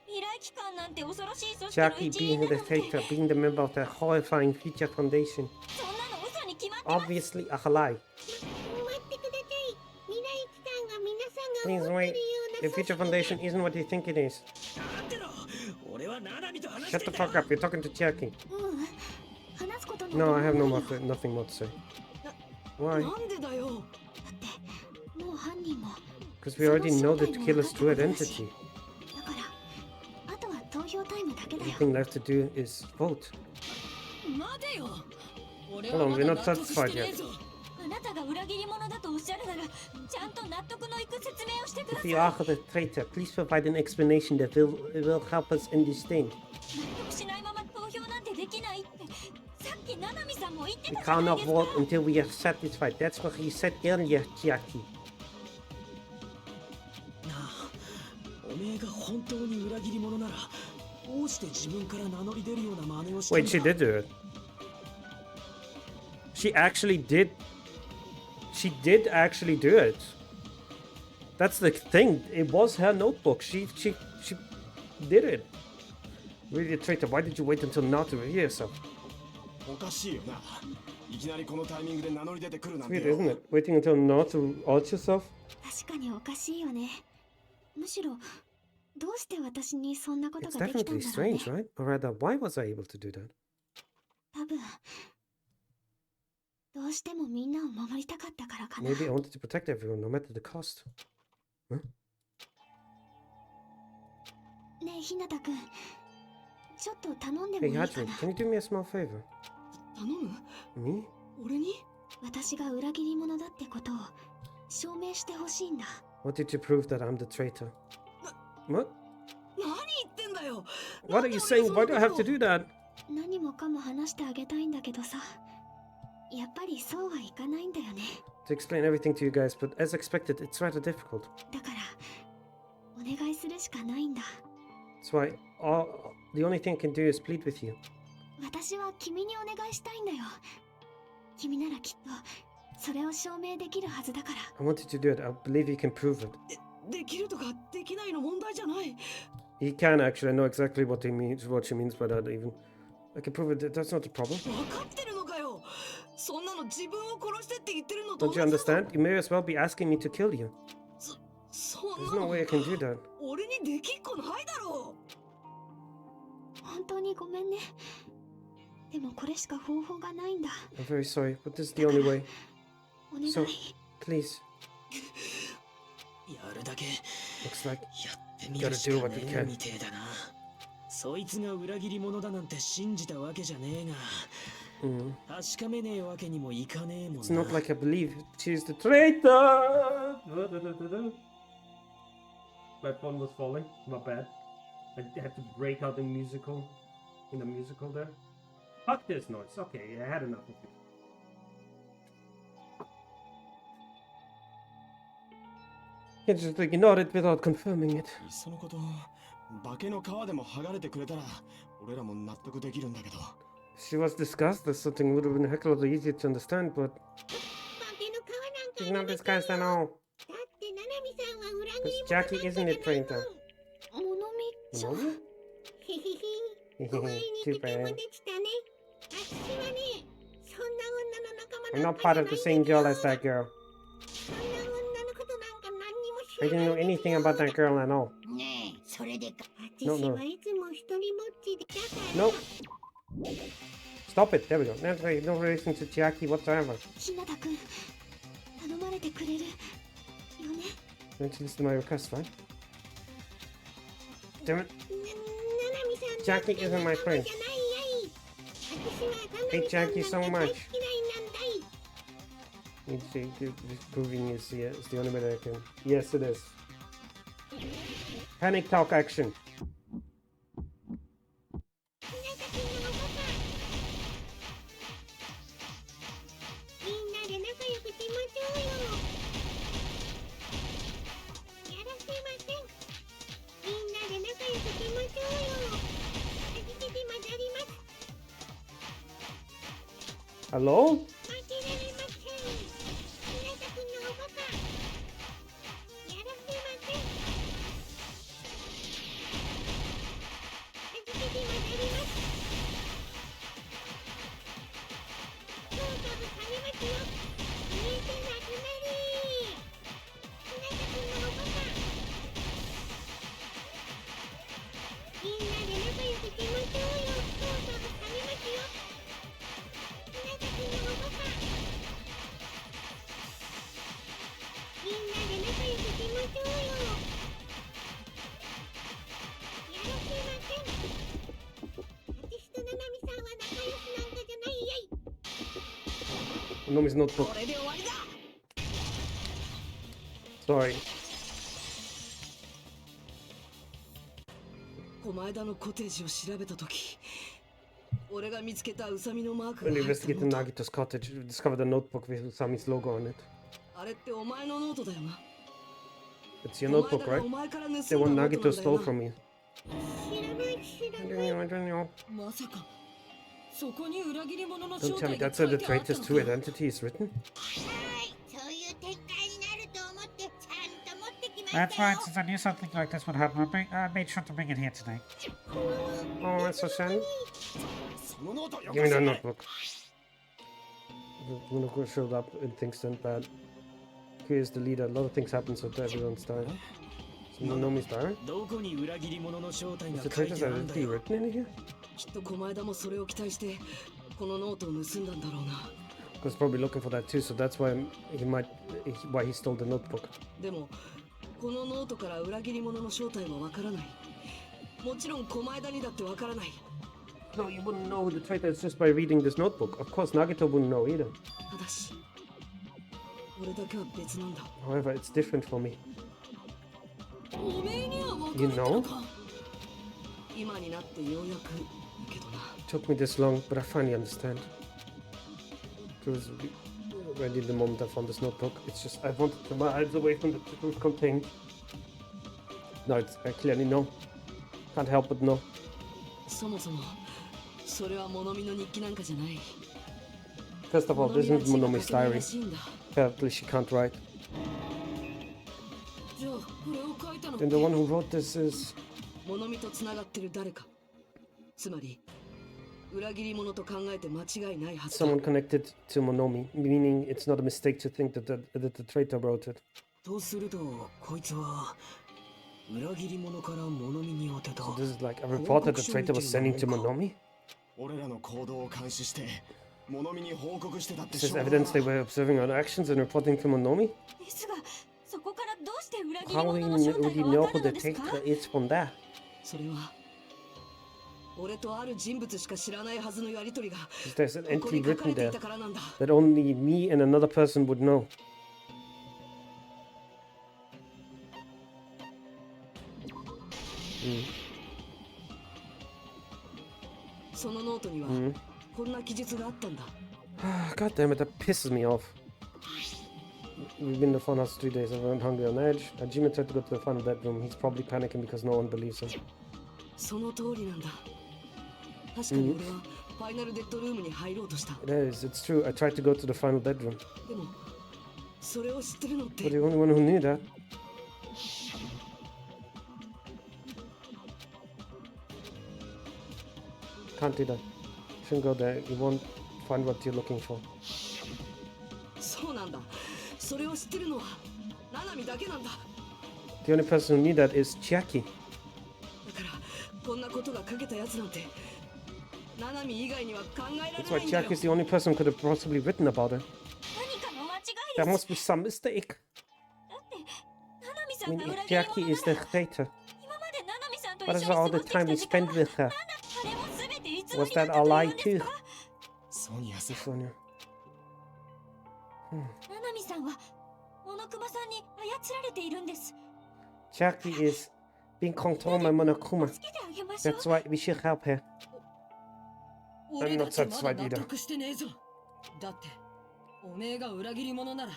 F: 未来機関なんて恐ろしい組織の
A: Chucky
F: 一員
A: being
F: だ
A: the
F: なんて、
A: traitor, being the member of the horrifying Future Foundation.
F: そんなの嘘に決まってます。
A: Obviously a lie.
G: 待ってください。未来機関が皆さんが
A: Please
G: 思って
A: wait.
G: るよう
A: The
G: な
A: Future Foundation isn't what you think it is.
C: なんでだ。俺はナナミと話し
A: Shut
C: て
A: the
C: んだ
A: fuck up. You're talking to Chucky.
D: うん。話すことなんて
A: No, I have
D: ない
A: no
D: よ。
A: nothing more to say. Why?
H: なんでだよ。
D: だってもう犯人も。
A: Because we already know the killer's true identity.
D: だからあとは投票タイムだけだ
A: The
D: よ。
A: thing left to do is vote.
C: 待てよ。俺
A: Hold
C: は
A: on,
C: ま
A: we're
C: だ
A: not
C: 納得し
A: satisfied
C: てねえ
A: yet.
C: ぞ。
F: あなたが裏切り者だとおっしゃるなら、ちゃんと納得のいく説明をしてくだ
A: If
F: さい。
A: you are the traitor, please provide an explanation that will help us in this thing.
F: 納得しないまま投票なんてできないって、さっきナナミさんも言って
A: We
F: たじゃない
A: cannot
F: です
A: vote
F: か。
A: until we are satisfied. That's what he said earlier, Chucky.
C: なあ、おめえが本当に裏切り者なら、どうして自分から名乗り出るような真似をしたん
A: Wait, she
C: だ。
A: did do it. She actually did. She did actually do it. That's the thing. It was her notebook. She did it. Really a traitor. Why did you wait until now to reveal yourself?
E: おかしいよな。いきなりこのタイミングで名乗り出てくるなんて
A: Weird,
E: よ。
A: isn't it? Waiting until now to out yourself?
D: 確かにおかしいよね。むしろどうして私にそんなこと
A: It's
D: ができたん
A: definitely
D: だろうね。
A: strange, right? Or rather, why was I able to do that?
D: 多分どうしてもみんなを守りたかったからかな。
A: Maybe I wanted to protect everyone, no matter the cost.
D: ねえひなたくん、ちょっと頼んでも
A: Hey,
D: いいか
A: Hajime,
D: な。
A: can you do me a small favor?
H: 頼む
A: Me?
H: 俺に
D: 私が裏切り者だってことを証明してほしいんだ。
A: What did you prove that I'm the traitor? What?
H: 何言ってんだよ。
A: What are you saying? Why do I have to do that?
D: 何もかも話してあげたいんだけどさ、やっぱりそうはいかないんだよね。
A: To explain everything to you guys, but as expected, it's rather difficult.
D: だからお願いするしかないんだ。
A: That's why the only thing I can do is plead with you.
D: 私は君にお願いしたいんだよ。君ならきっとそれを証明できるはずだから。
A: I wanted to do it. I believe you can prove it.
H: できるとかできないの問題じゃない。
A: He can actually. I know exactly what she means by that. Even I can prove it. That's not a problem.
H: 分かってるのかよ。そんなの自分を殺してって言ってるのと
A: Don't you
H: 同じだぞ。
A: understand? You may as well be asking me to kill you.
H: そん
A: There's
H: な
A: no
H: の
A: way I can do that.
H: 俺にできっこないだろ
D: 本当にごめんね。でもこれしか方法がないんだ。
A: I'm very sorry, but this is the only way.
D: お願い。
A: So, please.
C: やるだけ
A: Looks like
C: やってみるしかねえみてえだな。そいつが裏切り者だなんて信じたわけじゃねえが、確かめねえわけにもいかねえもんな。
A: It's not like I believe she's the traitor. My phone was falling. My bad. I had to break out the musical. In the musical there. Fuck this noise. Okay, I had enough of it. Can't just ignore it without confirming it.
E: いっそのこと化けの皮でも剥がれてくれたら俺らも納得できるんだけど
A: She was discussed as something would have been a heck of a lot easier to understand, but
G: 化けの皮
A: she's
G: なん
A: not
G: か
A: discussed at all.
G: だってナナミさんは裏切
A: Because
G: り者
A: Jackie
G: なんか
A: isn't
G: じゃ
A: it
G: ない
A: trained
G: もん
A: up?
D: モノミちゃん
A: No?
G: へへへお会いに
A: Too
G: 来ても
A: bad.
G: できたね私はねそんな女の仲間
A: I'm
G: なん
A: not
G: か
A: part
G: じゃ
A: of
G: な
A: the
G: いん
A: same
G: だ
A: girl
G: よ
A: as that girl.
G: そんな女のことなんか何にも知
A: I
G: らない
A: didn't know
G: んです
A: anything
G: よ
A: about that girl at all.
G: ねえそれでか
A: No,
G: 私
A: no.
G: はいつも一人ぼっちでだから
A: Nope. Stop it. There we go. That's like no relation to Jackie whatsoever.
D: ひなたくん頼まれてくれるよね
A: Don't you listen to my request, right? Damn it.
G: ナナミさん
A: Jackie isn't my friend.
G: じゃないやい私はナナ
A: Hate
G: ミさん
A: Jackie
G: なん
A: so
G: か大
A: much.
G: 好きなんだい
A: Proving is the only way that I can. Yes, it is. Panic talk action.
G: ひなたくんのおパパみんなで仲良くしましょうよやらせませんみんなで仲良くしましょうよあじきで混ざります
A: Hello?
G: 負けられませんひなたくんのおパパやらせませんあじきで混ざりますそうそうされますよ見えてなくなりひなたくんのおパパみんなで仲良くしましょうよそうそうされますよひなたくんのおパパみんなで仲良くしましょうよやらせません私とナナミさんは仲良しなんかじゃないやい
A: Nomi's notebook.
H: これで終わりだ
A: Sorry.
H: 狛枝のコテージを調べたとき俺が見つけたウサミのマーク
A: When
H: が入った
A: investigating
H: ノート
A: Nagito's cottage, we discovered a notebook with Usami's logo on it.
H: あれってお前のノートだよな
A: It's your notebook,
H: お前
A: right?
H: お前から盗んだ
A: The one
H: ノー
A: Nagito
H: トなんだ
A: stole
H: よな
A: from me.
G: 知らない
A: I don't know.
C: まさかそこに裏切り者の
A: Don't
C: 正
A: tell me
C: 体が
A: that's
C: 書
A: where the
C: いてあったの
A: traitor's
C: か
A: true identity is written.
G: はいそういう展開になると思ってちゃんと持ってきました
B: That's
G: よ
B: right, since I knew something like this would happen, I made sure to bring it here tonight.
A: Oh, that's so sad.
E: そのノートよ
A: Give
E: こ
A: me
E: せ
A: that notebook. When Uko showed up and things turned bad. Here's the leader. A lot of things happen, so everyone's dying. So Monomi's dying?
C: どこに裏切り者の正体
A: Is
C: が
A: the
C: 書い
A: traitor's
C: てあるんだ
A: identity
C: よ
A: written in here?
H: きっと狛枝もそれを期待してこのノートを盗んだんだろうな
A: Was probably looking for that too, so that's why why he stole the notebook.
H: でもこのノートから裏切り者の正体はわからないもちろん狛枝にだってわからない
A: No, you wouldn't know who the traitor is just by reading this notebook. Of course, Nagito wouldn't know either.
H: ただし俺だけは別なんだ
A: However, it's different for me.
C: おめえには分
A: You
C: かった
A: know?
C: のか
H: 今になってようやくだけどな
A: It took me this long, but I finally understand. It was already the moment I found this notebook. It's just I wanted to my eyes away from the truth contained. No, it's I clearly know. Can't help but know.
H: そもそもそれは物見の日記なんかじゃない
A: First of all, this isn't
H: 物見は
A: Monomi's
H: 字が書けない
A: diary.
H: らしいんだ
A: Apparently, she can't write.
C: じゃあこれを書いたの
A: Then the one who wrote this is
H: 物見とつながってる誰かつまり裏切り者と考えて間違いないはずだ
A: someone connected to Monomi, meaning it's not a mistake to think that the traitor wrote it.
C: とするとこいつは裏切り者から物見に当てた
A: So this is like a report that the traitor was sending to Monomi?
E: 俺らの行動を監視して物見に報告してたって
A: This
E: し
A: is
E: ょうがない
A: evidence they were observing our actions and reporting to Monomi?
F: ですがそこからどうして裏切り
A: How
F: 者の正
A: would
F: 体
A: he
F: が
A: know
F: わか
A: who
F: る
A: the
F: のですか
A: traitor is from that?
H: それは俺とある人物しか知らないはずのやりとりが
A: There's an
H: ここ
A: entry
H: に書かれ
A: written
H: てい
A: there
H: たからなんだ
A: that only me and another person would know.
H: そのノートにはこんな記述があったんだ。
A: God damn it, that pisses me off. We've been in the funhouse 3 days. Everyone hungry on edge. Hajime tried to go to the final bedroom. He's probably panicking because no one believes him.
H: その通りなんだ。確かに俺はファイナルデッドルームに入ろうとした。
A: It is, it's true. I tried to go to the final bedroom.
H: でもそれを知ってるのっ
A: But
H: て
A: the only one who knew that. Can't do that. Shouldn't go there. You won't find what you're looking for.
H: そうなんだ。それを知ってるのはナナミだけなんだ。
A: The only person who knew that is Chiaki.
H: だからこんなことが書けたやつなんてナナミ以外には考えられ
A: That's
H: な
A: why
H: いんだよ。
A: Chiaki is the only person who could have possibly written about it.
F: 何かの間違い
A: There
F: です。
A: must be some mistake.
F: だってナナミさ
A: I
F: ん
A: mean,
F: が裏切り
A: Chiaki
F: 者
A: is
F: な
A: the
F: ら
A: traitor.
F: 今までナナミさんと
A: What
F: 一
A: is
F: 緒に過
A: all
F: ご
A: the
F: してきた
A: time we
F: 時間
A: spent
F: は
A: with her?
F: あれも全て偽り
A: Was
F: だ
A: that
F: った
A: a
F: とい
A: lie
F: うんです
A: too?
F: か？
E: ソニアさん
A: Sonia.
F: ナナミさんはモノクマさんに操られているんです。
A: Chiaki is being controlled by Monokuma.
F: 助けてあげましょう。
A: That's why we should help her.
C: 俺たちまだ
A: satisfied
C: 納
A: either.
C: 得してねえぞ。だっておめえが裏切り者なら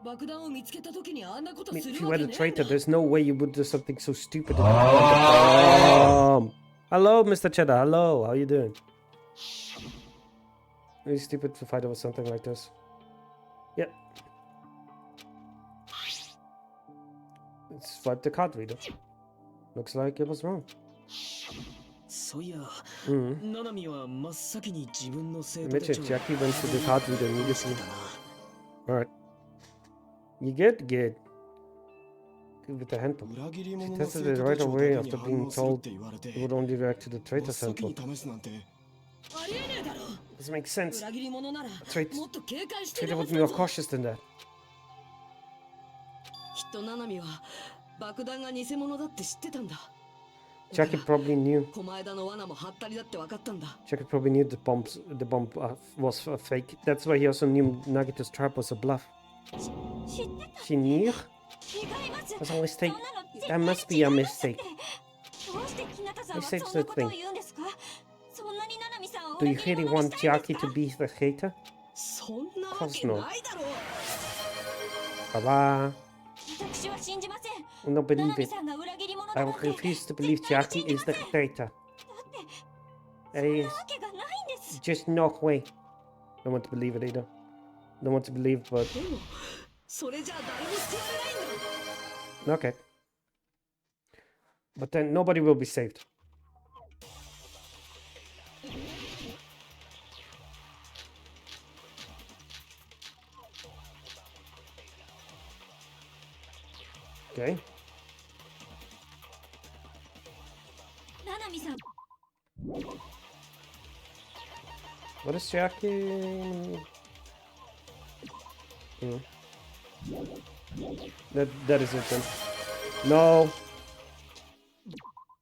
C: 爆弾を見つけた時にあんなこと
A: I mean,
C: す
A: if
C: る
A: you
C: わ
A: were
C: け
A: the
C: ねえん
A: traitor,
C: だ。
A: there's no way you would do something so stupid. Hello, Mr. Cheddar. Hello, how you doing? Really stupid to fight over something like this. Yep. Let's swipe the card reader. Looks like it was wrong.
C: そういや、
A: Mm.
C: ナナミは真っ先に自分の生
A: I
C: 徒た
A: mentioned
C: ちを
A: Jackie went to the card reader immediately. Alright. You good? Good. Good with the handbook.
E: 裏切り
A: She
E: 者の
A: tested
E: 生
A: it
E: 徒
A: right
E: たちを
A: away
E: だけ
A: after
E: に
A: being
E: 反応するっ
A: told
E: て言われて
A: it would only react to the
E: 真
A: traitor
E: っ先
A: sample.
E: に試すなんて
C: ありえねえだろ。
A: Doesn't make sense.
C: 裏切り者なら
A: Traitor
C: もっと警戒して
A: traitor
C: るは
A: would
C: ず
A: be
C: だ
A: more
C: ぞ。
A: cautious than that.
H: きっとナナミは爆弾が偽物だって知ってたんだ。
A: Jackie probably knew.
H: 狛枝の罠もハったりだって分かったんだ。
A: Jackie probably knew the bomb was a fake. That's why he also knew Nagito's trap was a bluff.
F: 知ってた。
A: She knew?
F: 違います。
A: That's a mistake.
F: そんなの絶
A: That
F: 対に
A: must be a
F: 違いますって
A: mistake.
F: どうして日向さんは
A: Mistakes
F: そんなことを
A: the thing.
F: 言うんですか？そんなにナナミさんを
A: Do
F: 裏
A: you
F: 切り
A: really
F: 者に
A: want
F: したいんです
A: Jackie
F: か？
A: to be the hater?
H: そんなわけないだろう。
A: Baba.
F: 私は信じません。
A: I don't
F: ナナ
A: believe
F: ミ
A: it.
F: さんが裏切り者
A: I
F: だな
A: will
F: んて
A: refuse to believe
F: 絶対に
A: Jackie
F: 信じ
A: is
F: ま
A: the
F: せん。
A: traitor.
F: だってそ
A: There
F: ん
A: is
F: なわけがないんです。
A: just no way. Don't want to believe it either. Don't want to believe, but
H: でもそれじゃあ誰も救われないんだ。
A: okay. But then nobody will be saved. Okay.
F: ナナミさん、
A: What is Jackie? Hmm. That is it then. No.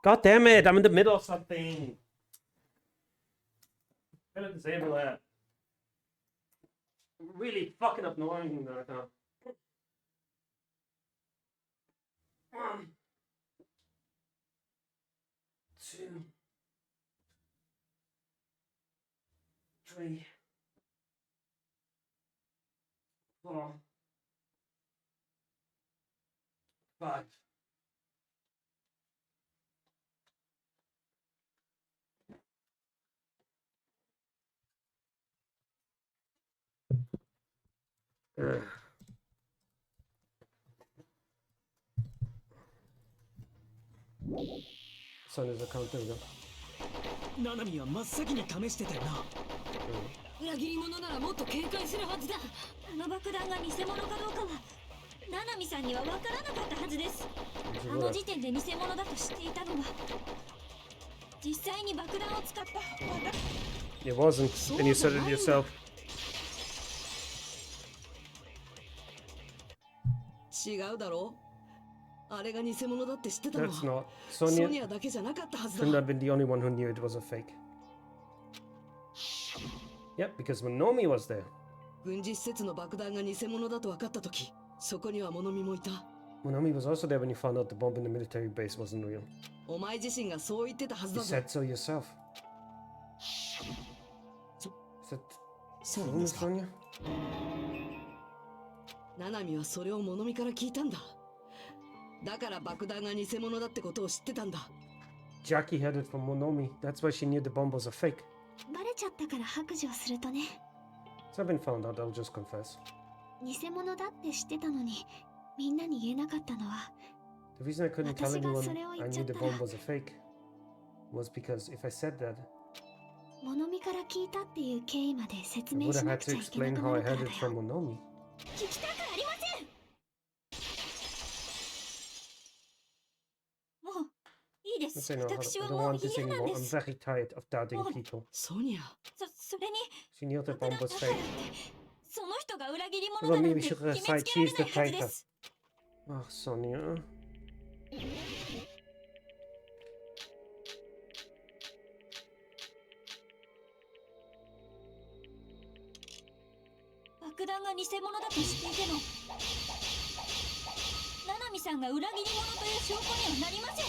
A: God damn it! I'm in the middle of something. I'm gonna disable that. Really fucking annoying right now. 1, 2, 3, 4, 5. Sonya's account, there we go.
C: ナナミは真っ先に試してたよな。裏切り者ならもっと警戒するはずだ。
F: あの爆弾が偽物かどうかはナナミさんには分からなかったはずです。あの時点で偽物だと知っていたのは実際に爆弾を使った
A: It wasn't, and you said it yourself.
H: 違うだろう。あれが偽物だって知ってたの
A: That's
H: は
A: not.
H: ソ
A: Sonya
H: ニアだけじゃなかったはず
A: couldn't
H: だ。
A: have been the only one who knew it was a fake. Yep, because when Nomi was there.
H: 軍事施設の爆弾が偽物だと分かったとき、そこには物見もいた。
A: Monami was also there when you found out the bomb in the military base wasn't real.
H: お前自身がそう言ってたはず
A: You
H: だぞ。
A: said so yourself. Is that
E: そうなんですか。
A: Sonia?
H: ナナミはそれを物見から聞いたんだ。だから爆弾が偽物だってことを知ってたんだ。
A: Jackie had it from Monomi. That's why she knew the bomb was a fake.
D: バレちゃったから白状するとね。
A: So I've been found out, I'll just confess.
D: 偽物だって知ってたのに、みんなに言えなかったのは、
A: The reason I couldn't tell
D: 私が
A: anyone
D: それを言
A: I
D: っちゃ
A: knew
D: っ
A: the
D: たら、
A: bomb was a fake was because if I said that,
D: 物見から聞いたっていう経緯まで説
A: I
D: 明
A: would
D: し
A: have
D: な
A: had
D: く
A: to
D: ちゃいけな
A: explain
D: く
A: how
D: な
A: I
D: るから
A: had
D: だ
A: it
D: よ。
A: from Monomi.
F: 聞きたくありません。もういいで
A: Let's
F: す。
A: say no, I
F: 私は
A: don't
F: もう
A: want this
F: 嫌なん
A: anymore.
F: で
A: I'm
F: す。
A: very tired of doubting
F: Oh.
A: people.
H: ソニア。
F: それに
A: She knew the
F: 爆
A: bomb
F: 弾
A: was
F: だからっ
A: fake.
F: てその人が裏切り
A: Well,
F: 者だなん
A: maybe
F: て
A: she
F: 決め
A: should
F: つけら
A: decide
F: れ
A: she's
F: な
A: the
F: いはずで
A: traitor.
F: す。
A: Oh, Sonia.
F: 爆弾が偽物だと知っていても、ナナミさんが裏切り者という証拠にはなりません。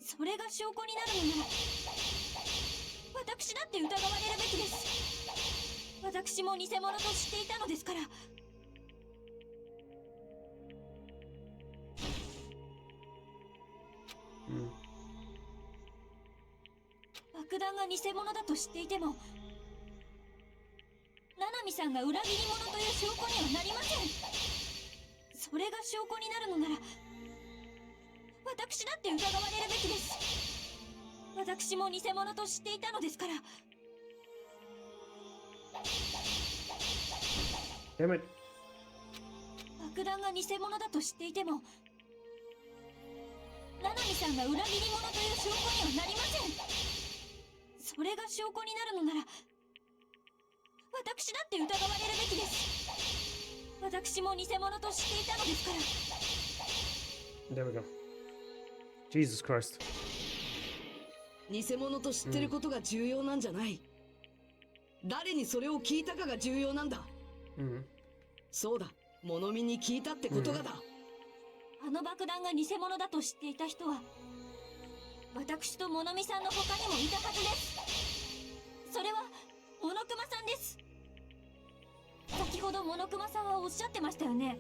F: それが証拠になるのなら、私だって疑われるべきです。私も偽物と知っていたのですから。爆弾が偽物だと知っていても、ナナミさんが裏切り者という証拠にはなりません。それが証拠になるのなら、私だって疑われるべきです。私も偽物と知っていたのですから。
A: Damn it.
F: 爆弾が偽物だと知っていても、ナナミさんが裏切り者という証拠にはなりません。それが証拠になるのなら、私だって疑われるべきです。私も偽物と知っていたのですから。
A: There we go. Jesus Christ.
H: 偽物と知ってることが重要なんじゃない。誰にそれを聞いたかが重要なんだ。そうだ、物見に聞いたってことがだ。
F: あの爆弾が偽物だと知っていた人は、私と物見さんの他にもいたはずです。それはモノクマさんです。先ほどモノクマさんはおっしゃってましたよね。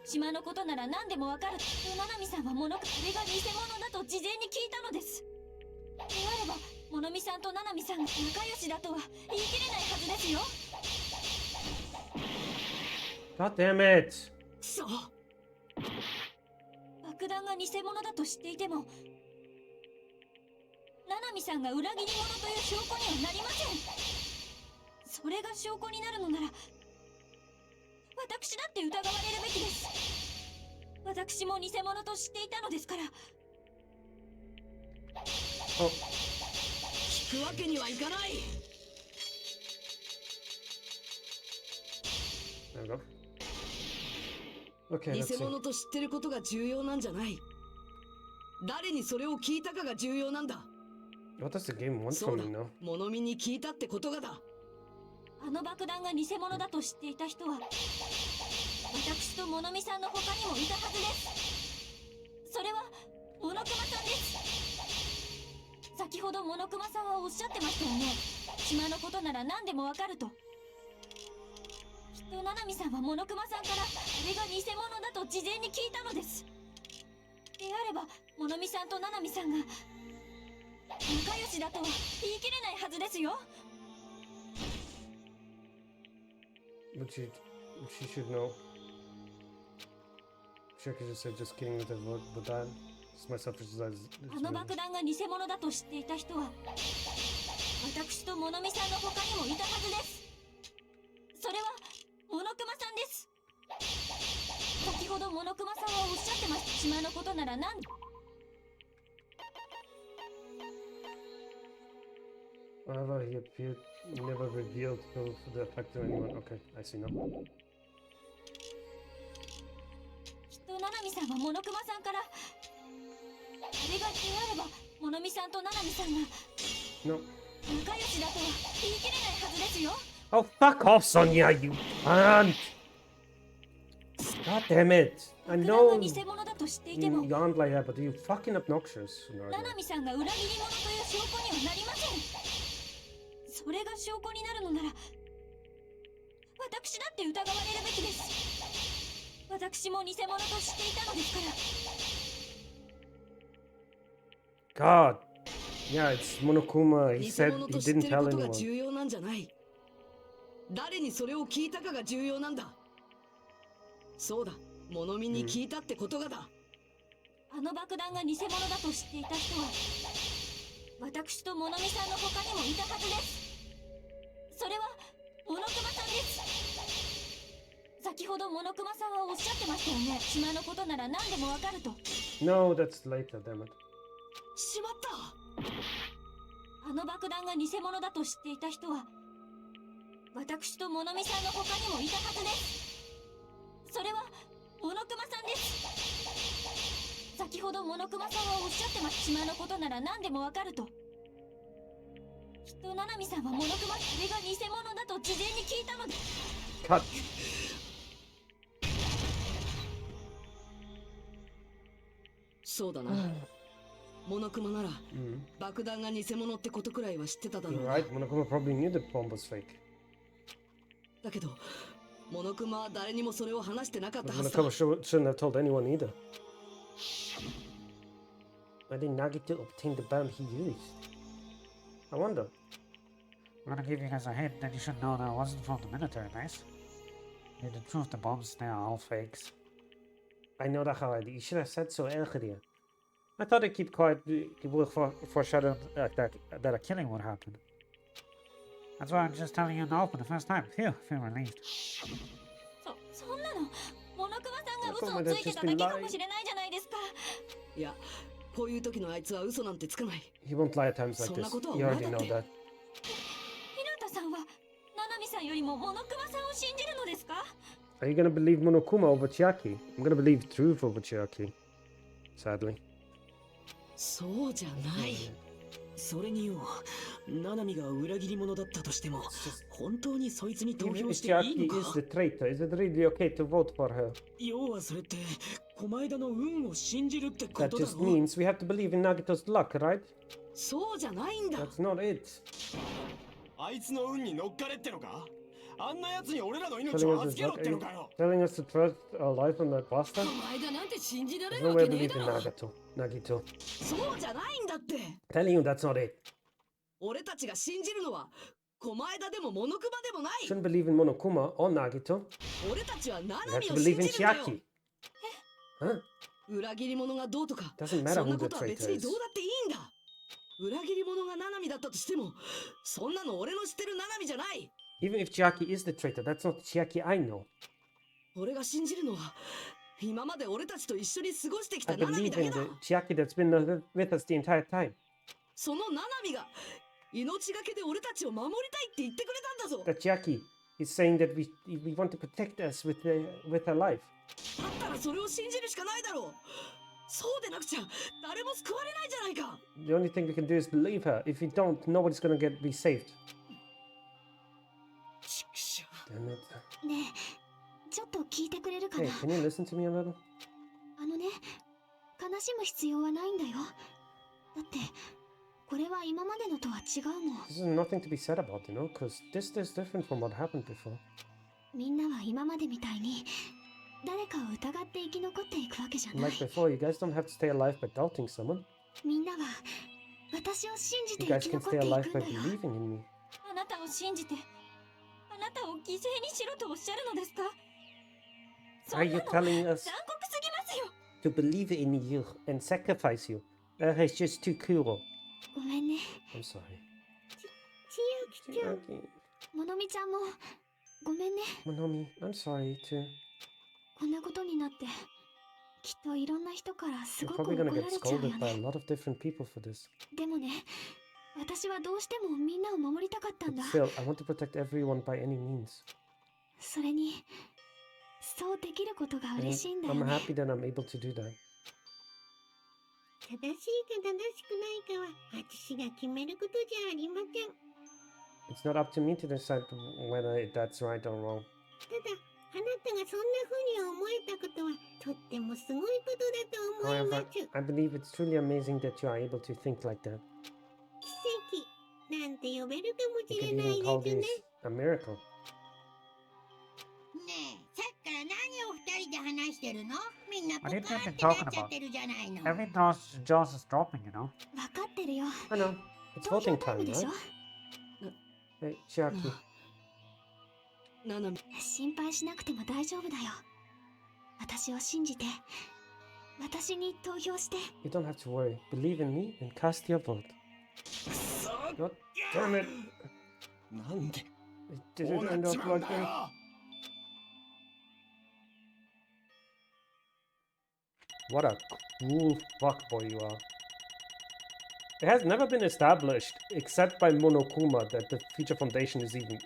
F: 島のことなら何でもわかるとナナミさんはあれが偽物だと事前に聞いたのです。であればモノミさんとナナミさんが仲良しだとは言い切れないはずですよ。
A: God damn it.
H: くそ。
F: 爆弾が偽物だと知っていても、ナナミさんが裏切り者という証拠にはなりません。それが証拠になるのなら、私だって疑われるべきです。私も偽物と知っていたのですから。
H: 聞くわけにはいかない。
A: There we go. Okay, let's
H: 偽
A: see.
H: 物と知ってることが重要なんじゃない。誰にそれを聞いたかが重要なんだ。
A: What does the game want
H: そ
A: from
H: うだ
A: me now?、
H: 物見に聞いたってことがだ。
F: あの爆弾が偽物だと知っていた人は、私と物見さんの他にもいたはずです。それはモノクマさんです。先ほどモノクマさんはおっしゃってましたよね。島のことなら何でもわかると。きっとナナミさんはモノクマさんからあれが偽物だと事前に聞いたのです。であればモノミさんとナナミさんが仲良しだとは言い切れないはずですよ。
A: But she should know. She could just say just kidding with that. It's my selfish desires.
F: あの爆弾が偽物だと知っていた人は、私とモノミさんの他にもいたはずです。それはモノクマさんです。先ほどモノクマさんはおっしゃってました。島のことなら何
A: However, he appeared never revealed the effect to anyone. Okay, I see now.
F: きっとナナミさんはモノクマさんからあれがであればモノミさんとナナミさんが
A: No.
F: 仲良しだとは言い切れないはずですよ。
A: Oh, fuck off, Sonia, you cunt! God damn it! I
F: 爆弾
A: know
F: が偽物だと知っていて
A: you
F: も
A: aren't like that, but you're fucking obnoxious.
F: 七海さんが裏切り者という証拠にはなりません。それが証拠になるのなら私だって疑われるべきです。私も偽物と知っていたのですから。
A: God. Yeah, it's Monokuma. He
H: 偽
A: said
H: 物
A: he
H: と知って
A: didn't
H: る
A: tell
H: ことが
A: anyone.
H: 重要なんじゃない。誰にそれを聞いたかが重要なんだ。そうだ、物見に聞いたってことがだ。
F: あの爆弾が偽物だと知っていた人は私と物見さんの他にもいたはずです。それは物熊さんです。先ほど物熊さんはおっしゃってましたよね。島のことなら何でもわかると。
A: No, that's later, damn it.
H: しまった。
F: あの爆弾が偽物だと知っていた人は私と物見さんの他にもいたはずです。それは物熊さんです。先ほど物熊さんはおっしゃってます。島のことなら何でもわかると。きっと七海さんは物熊それが偽物だと事前に聞いたので。
A: Cut.
H: そうだな。モノクマなら、爆弾が偽物ってことくらいは知ってただろ
A: You're
H: うな。
A: right, Monokuma probably knew the bomb was fake.
H: だけど、モノクマは誰にもそれを話してなかった
A: But
H: はずだ。
A: Monokuma shouldn't have told anyone either. Why did Nagito obtain the bomb he used? I wonder.
B: I'm gonna give you guys a hint that you should know that it wasn't from the military base. The truth, the bombs, they are all fakes.
A: I know that already. You should have said so earlier. I thought I'd keep quiet.
B: It will foreshadow that a killing would happen. That's why I'm just telling you in the open the first time. Phew, feel relieved.
F: そんなの物熊さんが嘘をついてただけかもしれないじゃないですか。
H: いや、こういう時のあいつは嘘なんてつかない。
A: He won't lie at times like this. You already know that.
F: ひなたさんは七海さんよりも物熊さんを信じるのですか？
A: Are you gonna believe Monokuma over Chiaki? I'm gonna believe truth over Chiaki. Sadly.
H: そうじゃない。
C: それによ、七海が裏切り者だったとしても、本当にそいつに投
A: Even
C: 票
A: if
C: していい
A: Chiaki
C: の
A: is
C: か？
A: the traitor, is it really okay to vote for her?
C: 要はそれって、狛枝の運を信じるってこ
A: That
C: とだ
A: just
C: ろ。
A: means we have to believe in Nagito's luck, right?
H: そうじゃないんだ。
A: That's not it.
E: あいつの運に乗っかれってのか？あんな奴に俺らの命
A: Telling
E: を
A: us
E: 預
A: this
E: けろっ
A: luck.
E: て
A: Are
E: の
A: you
E: かよ。
A: telling us to trust our life on that bastard?
C: 狛枝なんて信じられ
A: There's
C: る
A: no
C: わ
A: way
C: け
A: I
C: ねえ
A: believe
C: だ
A: in
C: ろ。
A: Nagito.
H: そうじゃないんだって。
A: Telling you that's not it.
H: 俺たちが信じるのは、狛枝でもモノクマでもない。
A: Shouldn't believe in Monokuma or Nagito.
H: 俺たちは七
A: You have
H: 海
A: to
H: を
A: believe
H: 信
A: in
H: じるんだよ。
A: Chiaki. Huh?
H: 裏切り者がどうとか、
A: Doesn't matter
H: そん
A: who
H: な
A: the
H: ことは
A: traitor
H: 別に
A: is.
H: どうだっていいんだ。裏切り者が七海だったとしても、そんなの俺の知ってる七海じゃない。
A: Even if Chiaki is the traitor, that's not the Chiaki I know.
H: 俺が信じるのは、今まで俺たちと一緒に過ごしてき
A: I
H: た七海
A: believe
H: だけ
A: in
H: だ。
A: the Chiaki that's been with us the entire time.
H: その七海が命がけで俺たちを守りたいって言ってくれたんだぞ。
A: That Chiaki is saying that we want to protect us with her life.
H: だったらそれを信じるしかないだろう。そうでなくちゃ誰も救われないじゃないか。
A: The only thing we can do is believe her. If we don't, nobody's gonna be saved.
H: ちくしょ
A: Damn it.
D: ねえ、ちょっと聞いてくれるか
A: Hey,
D: な。
A: can you listen to me a little?
D: あのね、悲しむ必要はないんだよ。だってこれは今までのとは違うもん。
A: This is nothing to be said about, you know, because this is different from what happened before.
D: みんなは今までみたいに誰かを疑って生き残っていくわけじゃない。
A: Like before, you guys don't have to stay alive by doubting someone.
D: みんなは私を信じて
A: You
D: 生
A: guys
D: き
A: can
D: 残っ
A: stay
D: てい
A: alive
D: くん
A: by
D: だよ。
A: believing in me.
F: あなたを信じてあなたを犠牲にしろとおっしゃるのですか？そ
A: Are
F: んな
A: you
F: の
A: telling
F: 残酷
A: us
F: すぎますよ。
A: to believe in you and sacrifice you? That is just too cruel.
D: ごめんね。
A: I'm sorry.
G: 千秋ちゃん
A: Chiaki,
D: ものみちゃんもごめんね。
A: Monomi, I'm sorry too.
D: こんなことになってきっといろんな人からす
A: You're
D: ごく
A: probably
D: 怒
A: gonna
D: ら
A: get
D: れちゃうよ
A: scolded by a
D: ね。
A: lot of different people for this.
D: でもね、私はどうしてもみんなを守りたかったん
A: But
D: だ。
A: still, I want to protect everyone by any means.
D: それにそうできることが
A: And
D: 嬉しいんだよ
A: I'm
D: ね。
A: happy that I'm able to do that.
G: 正しいか正しくないかは私が決めることじゃありません。
A: It's not up to me to decide whether that's right or wrong.
G: ただあなたがそんな風に思えたことはとってもすごいことだと思いま
A: However,
G: す。
A: I believe it's truly amazing that you are able to think like that.
G: 奇跡なんて呼べるかも
A: You
G: し
A: could
G: れな
A: even
G: い
A: call
G: ですね。
A: this a miracle.
G: ねえ、さっきから何を二人で話してるの？みんなポ
B: What
G: カ
B: have
G: ー
B: you
G: っ
B: been
G: てなっ
B: talking
G: ちゃっ
B: about?
G: てるじゃないの。
B: Every Jaws is dropping, you know?
D: 分かってるよ。
A: I know. It's
D: 投票
A: voting
D: タイム
A: time,
D: でしょ
A: right? Hey, Chiaki.
H: ナナミ、
D: 心配しなくても大丈夫だよ。私を信じて、私に投票して。
A: You don't have to worry. Believe in me and cast your vote. God damn it!
E: なんで
A: It
E: こう
A: didn't
E: なっ
A: end
E: ち
A: up
E: まうん
A: like
E: だ
A: that.
E: よ。
A: What a cool fuckboy you are. It has never been established, except by Monokuma, that the Future Foundation is even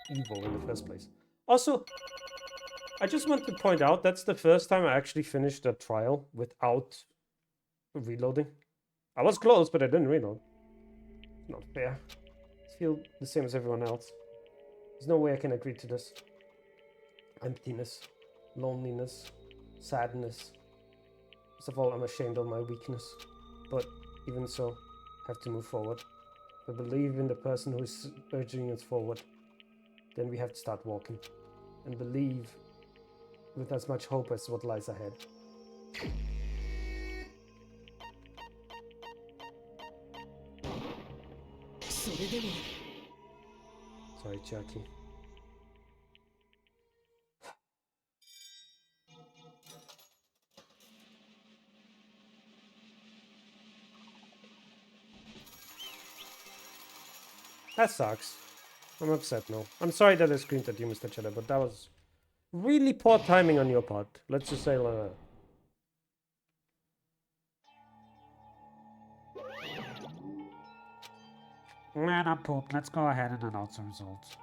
A: evil in the first place. Also, I just want to point out that's the first time I actually finished a trial without reloading. I was close, but I didn't reload. Not fair. I feel the same as everyone else. There's no way I can agree to this. Emptiness, loneliness, sadness. First of all, I'm ashamed of my weakness, but even so, have to move forward. I believe in the person who is urging us forward. Then we have to start walking, and believe with as much hope as what lies ahead. Sorry, Chucky. That sucks. I'm upset now. I'm sorry that I screamed at you, Mr. Cheddar, but that was really poor timing on your part. Let's just say like that.
B: Man, I'm pooped. Let's go ahead and announce the results.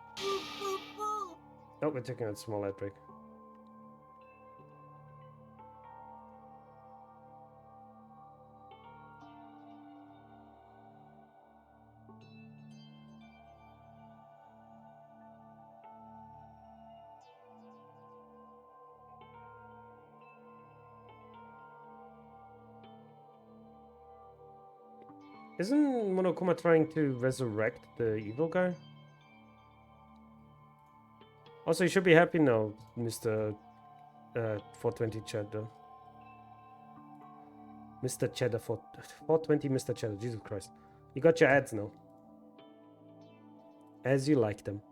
A: Oh, we're taking a small ad break. Isn't Monokuma trying to resurrect the evil guy? Also, you should be happy now, Mr. 420 Cheddar. Mr. Cheddar 420 Mr. Cheddar, Jesus Christ. You got your ads now. As you like them.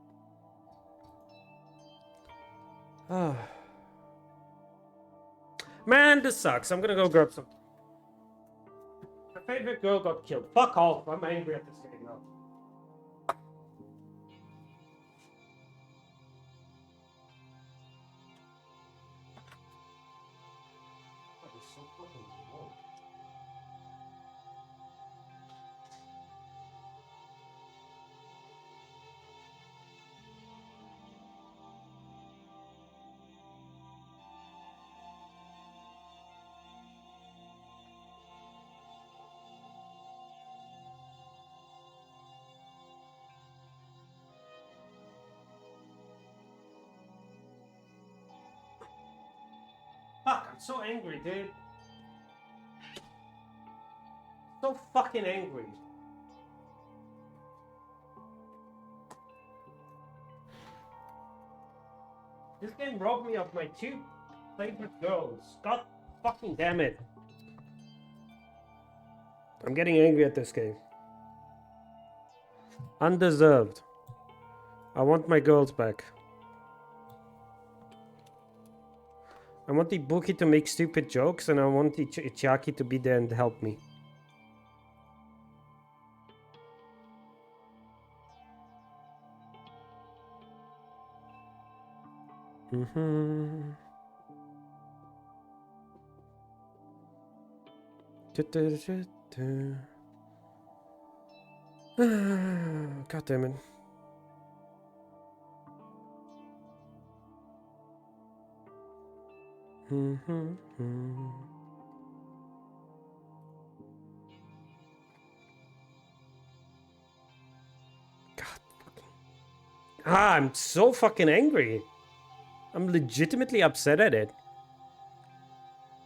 A: Ah. Man, this sucks. I'm gonna go grab some. My favorite girl got killed. Fuck off. I'm angry at this game now. That is so fucking wrong. Fuck, I'm so angry, dude. So fucking angry. This game robbed me of my two favorite girls. God fucking damn it. I'm getting angry at this game. Undeserved. I want my girls back. I want Ibuki to make stupid jokes, and I want Ichiaki to be there and help me. God damn it. God fucking. I'm so fucking angry. I'm legitimately upset at it.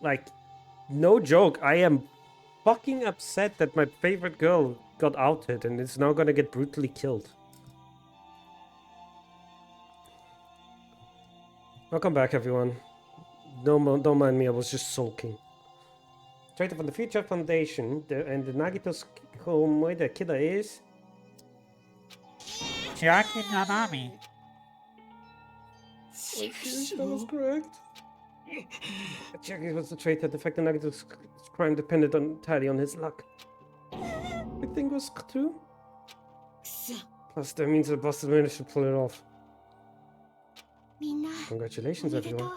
A: Like, no joke, I am fucking upset that my favorite girl got outed and is now gonna get brutally killed. Welcome back, everyone. Don't mind me, I was just sulking. Traitor from the Future Foundation, and the Nagito's the killer is...
B: Chiaki Nanami.
A: That was correct. Chiaki was the traitor. The fact that Nagito's crime depended entirely on his luck. I think was true. Plus, that means the boss managed to pull it off. Congratulations, everyone.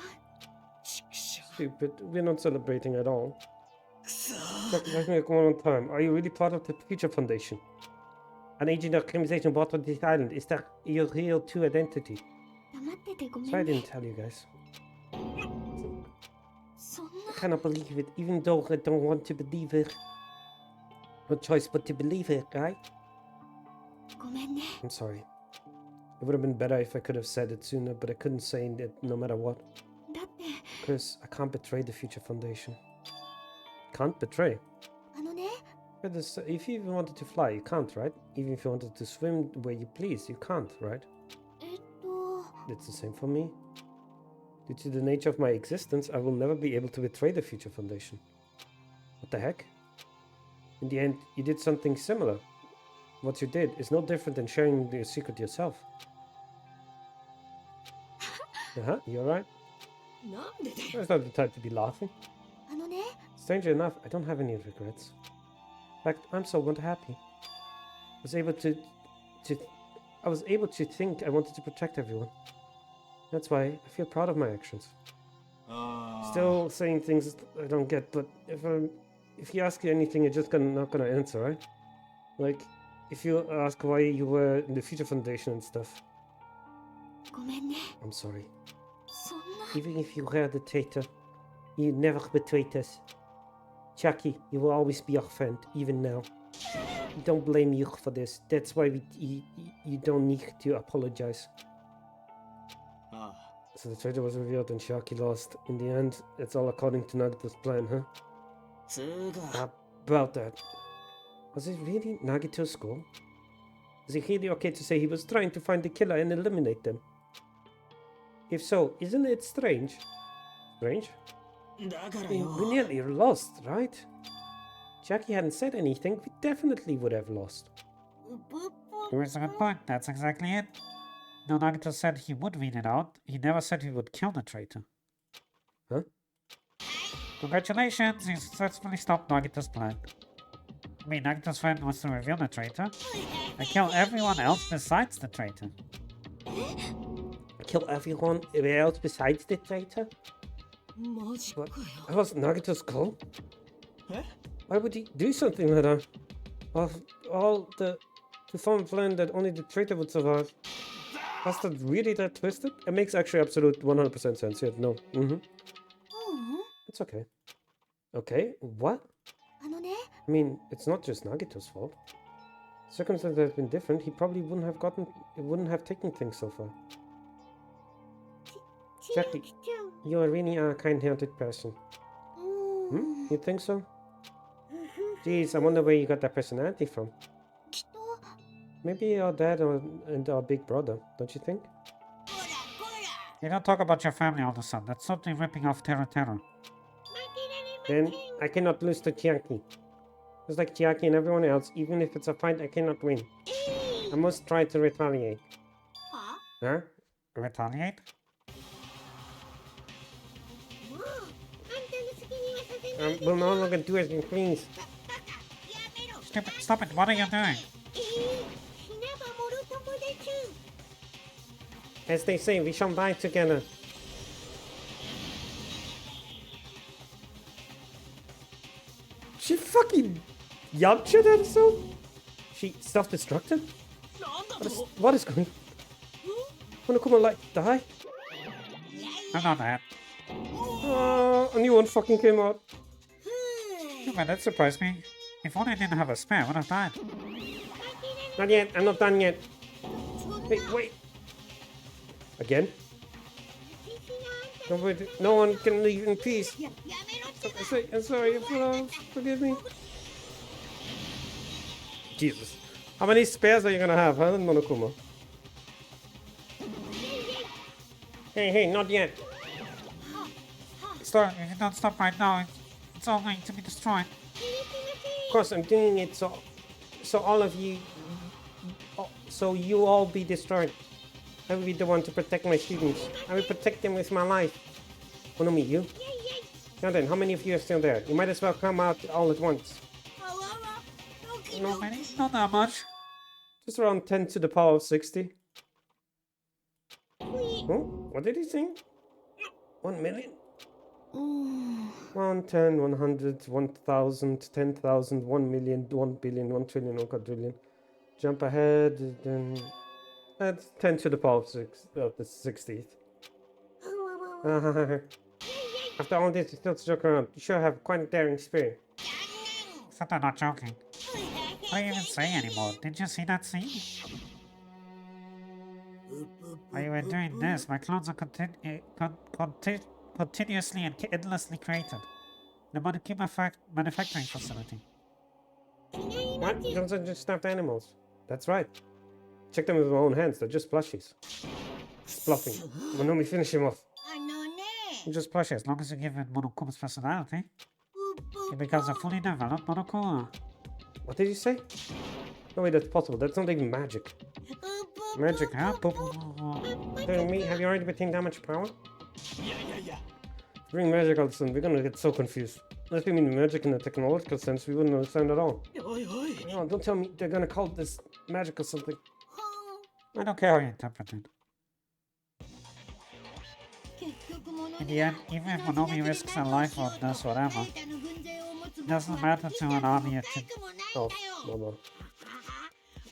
A: Stupid. We're not celebrating at all. Let me one more time. Are you really part of the Future Foundation? An agent of criminalization brought on this island. Is that your real true identity? Sorry I didn't tell you guys. I cannot believe it, even though I don't want to believe it. No choice but to believe it, right? I'm sorry. It would have been better if I could have said it sooner, but I couldn't say it no matter what. Because I can't betray the Future Foundation. Can't betray? If you even wanted to fly, you can't, right? Even if you wanted to swim where you please, you can't, right? It's the same for me. Due to the nature of my existence, I will never be able to betray the Future Foundation. What the heck? In the end, you did something similar. What you did is no different than sharing your secret yourself. You're right. It's not the time to be laughing. Strangely enough, I don't have any regrets. In fact, I'm so happy. I was able to think I wanted to protect everyone. That's why I feel proud of my actions. Still saying things I don't get, but if you ask anything, you're just not gonna answer, right? Like, if you ask why you were in the Future Foundation and stuff. I'm sorry. Even if you were the traitor, you never betrayed us. Chiaki, you will always be our friend, even now. We don't blame you for this. That's why you don't need to apologize. So the traitor was revealed and Chiaki lost. In the end, it's all according to Nagito's plan, huh? About that. Was it really Nagito's goal? Is it really okay to say he was trying to find the killer and eliminate them? If so, isn't it strange? Strange? We nearly lost, right? Chiaki hadn't said anything, we definitely would have lost.
B: There is a good point, that's exactly it. No, Nagito said he would win it out. He never said he would kill the traitor.
A: Huh?
B: Congratulations, you successfully stopped Nagito's plan. I mean, Nagito's friend wants to reveal the traitor. I kill everyone else besides the traitor.
A: Kill everyone else besides the traitor? What? That was Nagito's goal? Why would he do something like that? All to form a plan that only the traitor would survive. Was that really that twisted? It makes actually absolute 100% sense. Yeah, no. It's okay. Okay, what? I mean, it's not just Nagito's fault. Circumstances have been different. He probably wouldn't have taken things so far. Chiaki, you are really a kind-hearted person. You think so? Jeez, I wonder where you got that personality from. Maybe your dad and our big brother, don't you think?
B: You don't talk about your family all the time. That's totally ripping off Terra.
A: Then I cannot lose to Chiaki. Just like Chiaki and everyone else, even if it's a fight, I cannot win. I must try to retaliate. Huh?
B: Retaliate?
A: We'll no longer do as you please.
B: Stop it, what are you doing?
A: As they say, we shall die together. She fucking Yamcha that herself? She self-destructed? What is going on? Monokuma like die?
B: I know that.
A: A new one fucking came out.
B: Oh, man, that surprised me. If only I didn't have a spare, I would have died.
A: Not yet, I'm not done yet. Wait. Again? Nobody, no one can leave in peace.
G: やめろって
A: I'm sorry, forgive me. Jesus. How many spares are you gonna have, huh, Monokuma? Hey, not yet.
B: Stop, if you don't stop right now, it's all going to be destroyed.
A: Of course, I'm doing it so all of you, so you all be destroyed. I will be the one to protect my students. I will protect them with my life. Monomi, you? Now then, how many of you are still there? You might as well come out all at once.
G: あわわドキ
B: No
G: ド
B: many, not that much.
A: Just around 10 to the power of 60.
G: キウイ
A: Oh, what did he say? 1 million?
D: うーん
A: 1, 10, 100, 1,000, 10,000, 1 million, 1 billion, 1 trillion, 1 quadrillion. Jump ahead, then that's 10 to the power of the 60th.
G: あわわわ
A: After all this, you still joke around. You sure have quite a daring spirit.
B: Except I'm not joking. What do you even say anymore? Did you see that scene? While you were doing this, my clones are continuously and endlessly created. The Monokuma manufacturing facility.
A: What? Those are just stuffed animals. That's right. Check them with my own hands. They're just plushies. Fluffy. Monomi, finish him off.
G: あのね
B: Just plushie, as long as you give it Monokuma's personality,
G: ぷぷ
B: it becomes a fully developed Monokuma.
A: What did you say? No way that's possible. That's not even magic.
G: ぷぷ
B: Magic, huh?
A: Telling me, have you already attained that much power?
E: いやいやいや
A: Bring magic all of a sudden. We're gonna get so confused. Unless we mean magic in a technological sense, we wouldn't understand at all.
E: おいおい
A: No, don't tell me they're gonna call this magic or something.
B: I don't care how you interpret it.
G: 結局物
B: In the end, even if Monomi risks her life or does whatever, it doesn't matter to an army of
A: Oh, no, no.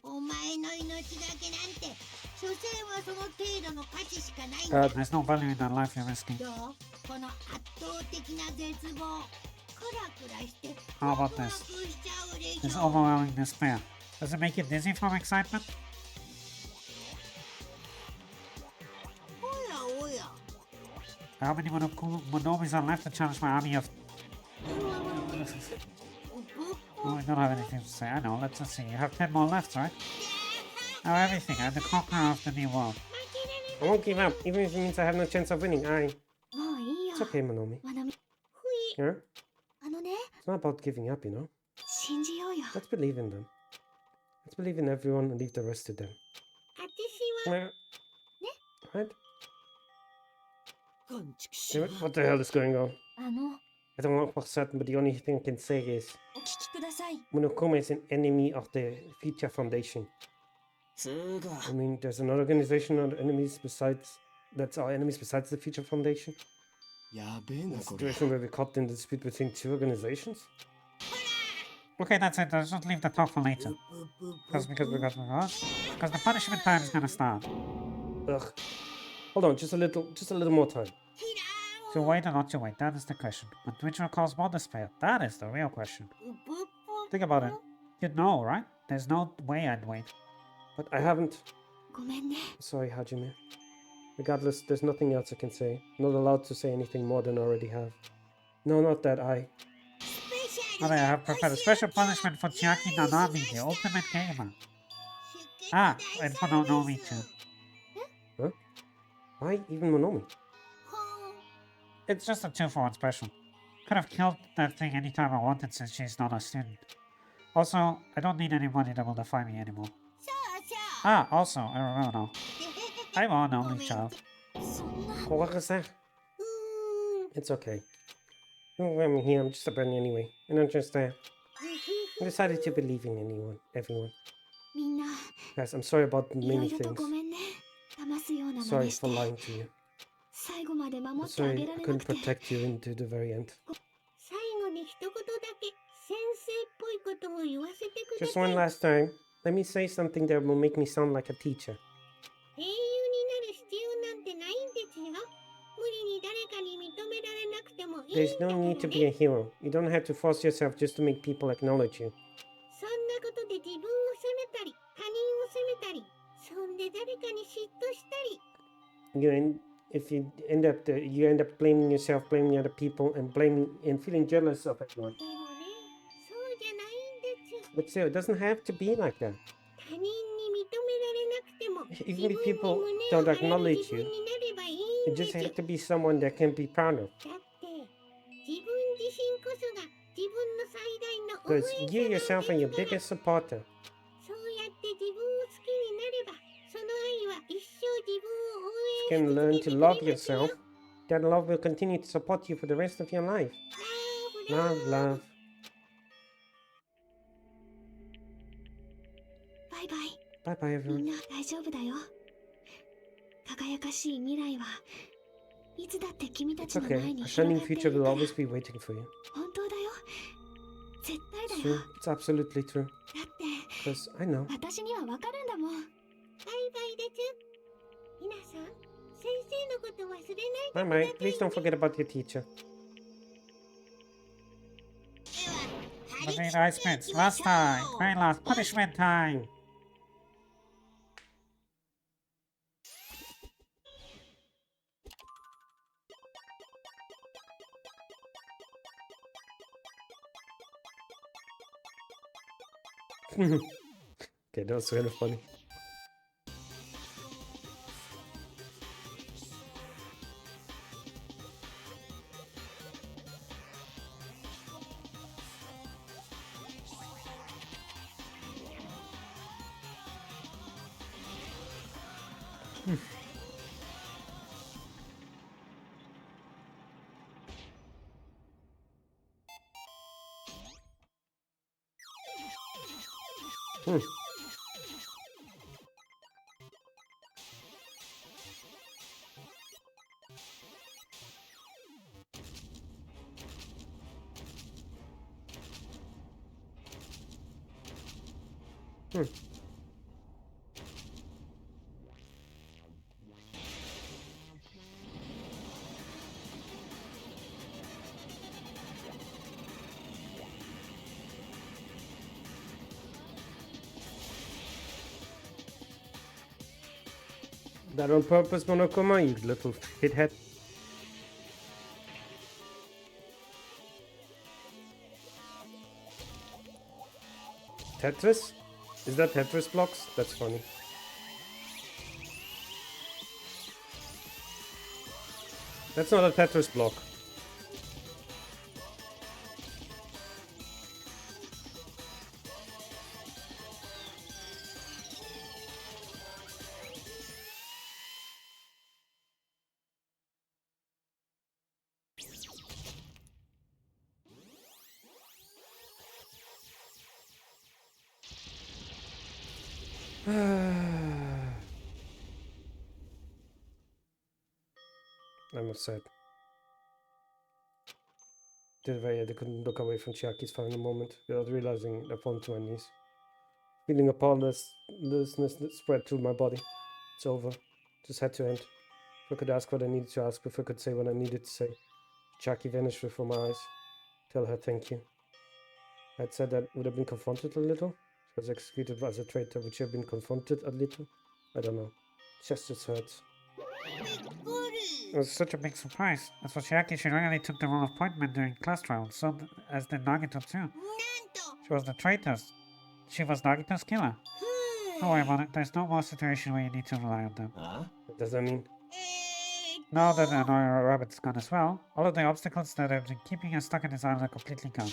G: お前の命だけなんて所詮はその程度の価値しかないんだ
B: there's no value in that life you're risking.
G: どうこの圧倒的な絶望クラクラして
B: How about
G: ワクワ
B: this?
G: クしちゃうでし
B: This
G: ょ
B: overwhelming despair. Does it make you dizzy from excitement?
G: おやおや
B: How many Monomis are left to challenge my army of... Oh, I don't have anything to say. I know. Let's just see. You have 10 more left, right? Now everything. I'm the conqueror of the new world.
A: I won't give up, even if it means I have no chance of winning.
D: もういいよ
A: It's okay, Monomi.
D: まなみ
A: Yeah?
D: あのね
A: It's not about giving up, you know?
D: 信じようよ
A: Let's believe in them. Let's believe in everyone and leave the rest to them.
G: 私は
A: What?
C: 感畜し
A: Damn it, what the hell is going on?
F: あの
A: I don't know for certain, but the only thing I can say is
F: お聞きください
A: Monokuma is an enemy of the Future Foundation.
C: つうか
A: I mean, there's another organization or enemies besides that's our enemies besides the Future Foundation.
E: やべえな
A: A
E: これ
A: situation where we're caught in the dispute between two organizations.
B: Okay, that's it. Let's just leave the talk for later. Because the punishment time is gonna start.
A: Ugh. Hold on, just a little more time.
B: To wait or not to wait, that is the question. But which will cause more despair? That is the real question. Think about it. You know, right? There's no way I'd wait.
A: But I haven't.
D: ごめんね
A: Sorry, Hajime. Regardless, there's nothing else I can say. Not allowed to say anything more than I already have. No, not that.
B: But I have prepared a special punishment for Chiaki Nanami, the ultimate gamer. Ah, and for Nonomi too.
A: Why even Monomi?
B: It's just a 2-for-1 special. Could have killed that thing anytime I wanted since she's not a student. Also, I don't need anybody that will defy me anymore.
G: そうそう
B: Ah, also, I remember now. I'm an only child.
D: そんな
A: What was that? It's okay. Oh, I'm here. I'm just a bunny anyway. And I'm just I decided to believe in everyone.
D: みんな
A: Guys, I'm sorry about
D: いろ
A: many
D: いろと
A: things.
D: ごめんね騙すような真
A: Sorry
D: 似して
A: for lying to you.
D: 最後まで守ってあ
A: Sorry
D: げ
A: I
D: られな
A: couldn't
D: くて
A: protect you into the very end.
G: 最後に一言だけ先生っぽいことを言わせてくだ
A: Just
G: さ
A: one
G: い
A: last time. Let me say something that will make me sound like a teacher.
G: 英雄になる必要なんてないんですよ無理に誰かに認められなくてもいいん
A: There's
G: だ
A: no
G: から
A: need to
G: ね
A: be a hero. You don't have to force yourself just to make people acknowledge you.
G: そんなことで自分を責めたり他人を責めたりそんで誰かに嫉妬したり
A: You if you end up blaming yourself, blaming other people, and feeling jealous of everyone.
G: でもね、そうじゃないんです。
A: But still, it doesn't have to be like that.
G: 他人に認められなくても、
A: Even if
G: 自分に
A: people
G: 胸
A: don't
G: を張れる
A: acknowledge
G: 自分
A: you,
G: になればいい
A: it
G: んで
A: just
G: す。
A: has to be someone that can be proud of.
G: だって自分自身こそが自分の最大の応
A: Because
G: 援
A: you
G: 者なん
A: yourself are your
G: ですから。
A: biggest supporter.
G: そうやって自分を好きになれば、その愛は一生自分を応
A: You
G: 援
A: can
G: し
A: learn
G: 続け
A: to
G: てく
A: love
G: れますよ。
A: yourself. That love will continue to support you for the rest of your life.
G: ラブ
A: Love, love.
D: バイバイ。
A: Bye bye,
D: みん
A: everyone.
D: な大丈夫だよ。輝かしい未来はいつだって君た
A: It's
D: ちの
A: okay.
D: 前に
A: A
D: 広
A: shining
D: がってい
A: future
D: る
A: will
D: から。
A: always be waiting for you.
D: 本当だよ。絶対
A: It's
D: だよ。
A: true. It's absolutely true.
D: だって
A: Because I know.
D: 私にはわかるんだもん。
G: バイバイです。皆さん、先生のこと忘れないでくだ
A: Bye
G: さい
A: bye. Please don't forget about your teacher.
B: Between ice pits. Last time. Very last. Punishment time.
A: Okay, that was kind of funny. Hmm. Hmm. That on purpose, Monokuma, you little shithead. Tetris? Is that Tetris blocks? That's funny. That's not a Tetris block. I'm upset. They couldn't look away from Chiaki's final moment without realizing I fallen to my knees. Feeling of powerlessness spread through my body. It's over. Just had to end. If I could ask what I needed to ask, if I could say what I needed to say. Chiaki vanished before my eyes. Tell her thank you. I'd said that would have been confronted a little. She was executed as a traitor. Would she have been confronted a little? I don't know. Chest just hurts.
B: It was such a big surprise. As for Chiaki, she regularly took the role of point man during class trials, so as did Nagito too.
G: なんと
B: She was the traitor. She was Nagito's killer. Don't worry about it. There's no more situation where you need to rely on them.
A: What does that mean?
B: Now that the Annoyer Rabbit's gone as well, all of the obstacles that have been keeping us stuck in this island are completely gone.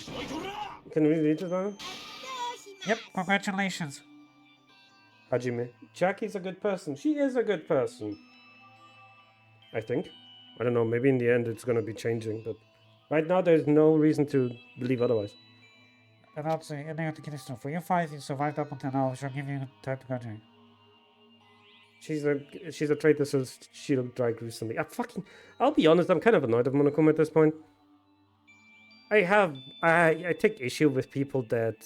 A: Can we read it on?
B: Yep, congratulations.
A: Hajime. Chiaki's a good person. She is a good person. I think. I don't know, maybe in the end it's gonna be changing, but right now there's no reason to believe otherwise.
B: And I'll say, ending of the Kinesis for your fight, you survived up until now, which will give you time to go to.
A: She's a traitor, so she'll die gruesomely. I'll be honest, I'm kind of annoyed at Monokuma at this point. I take issue with people that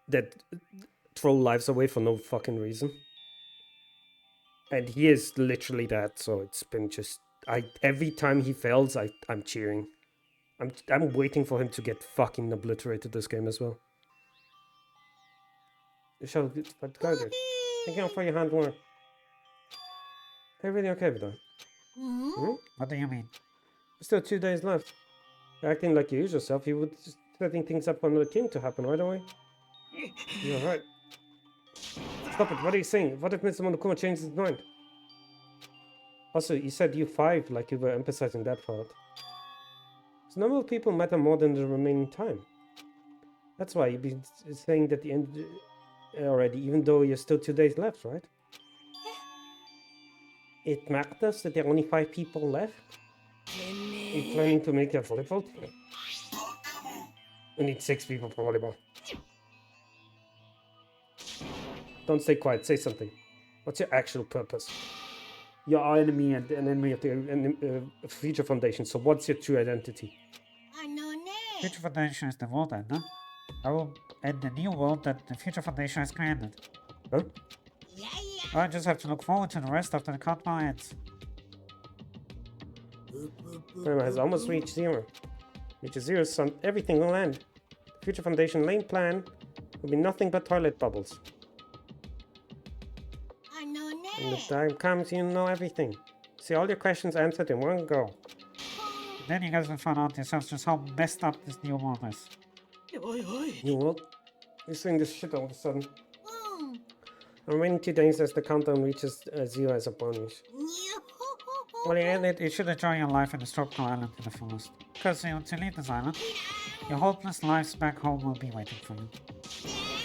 A: that throw lives away for no fucking reason. And he is literally that, so it's been just every time he fails, I'm cheering. I'm waiting for him to get fucking obliterated this game as well. Thank you for your hard work. Everything okay with that? Hmm?
B: What do you mean?
A: Still 2 days left. You're acting like your usual self, you would just setting things up on the king to happen right away. You're right. Stop it, what are you saying? What if Mr. Monokuma changes his mind? Also, you said U5 like you were emphasizing that part. The number of people matter more than the remaining time. That's why you've been saying that the end already, even though you're still 2 days left, right? It matters that there are only 5 people left? You're planning to make a volleyball team? We need 6 people for volleyball. Don't stay quiet, say something. What's your actual purpose? You're our enemy and an enemy of the Future Foundation, so what's your true identity?
B: Future Foundation is the world end, no? I will end the new world that the Future Foundation has created.
A: Huh?
B: I just have to look forward to the rest after the countdown ends.
A: Timer has almost reached 0. Reaches 0, son, everything will end. The Future Foundation lane plan will be nothing but toilet bubbles. When the time comes, you know everything. See all your questions answered in one go.
B: Then you guys will find out yourselves just how messed up this new world is.
A: You will? You're saying this shit all of a sudden. The remaining 2 days as the countdown reaches 0 as a bonus.
B: Well, you should enjoy your life in the tropical island to the fullest. Because to leave this island, your hopeless lives back home will be waiting for you.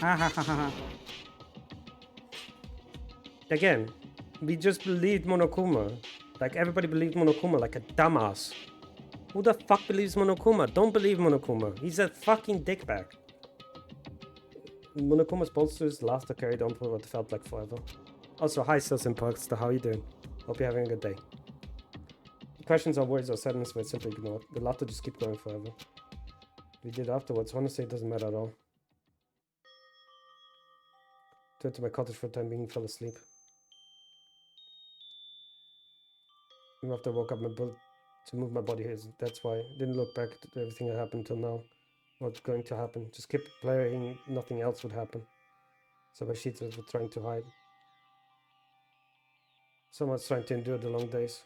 B: Ha ha ha ha.
A: Again, we just believed Monokuma. Like everybody believed Monokuma like a dumbass. Who the fuck believes Monokuma? Don't believe Monokuma. He's a fucking dickbag. Monokuma's posters last carried on for what felt like forever. Also, hi Sils Impacts, how are you doing? Hope you're having a good day. The questions or words or sadness were simply ignored. The laughter just keep going forever. We did afterwards, honestly it doesn't matter at all. Turned to my cottage for the time being, fell asleep. Even after I woke up, my build to move my body here. That's why. Didn't look back to everything that happened till now. What's going to happen? Just keep playing, nothing else would happen. So my sheets were trying to hide. Someone's trying to endure the long days.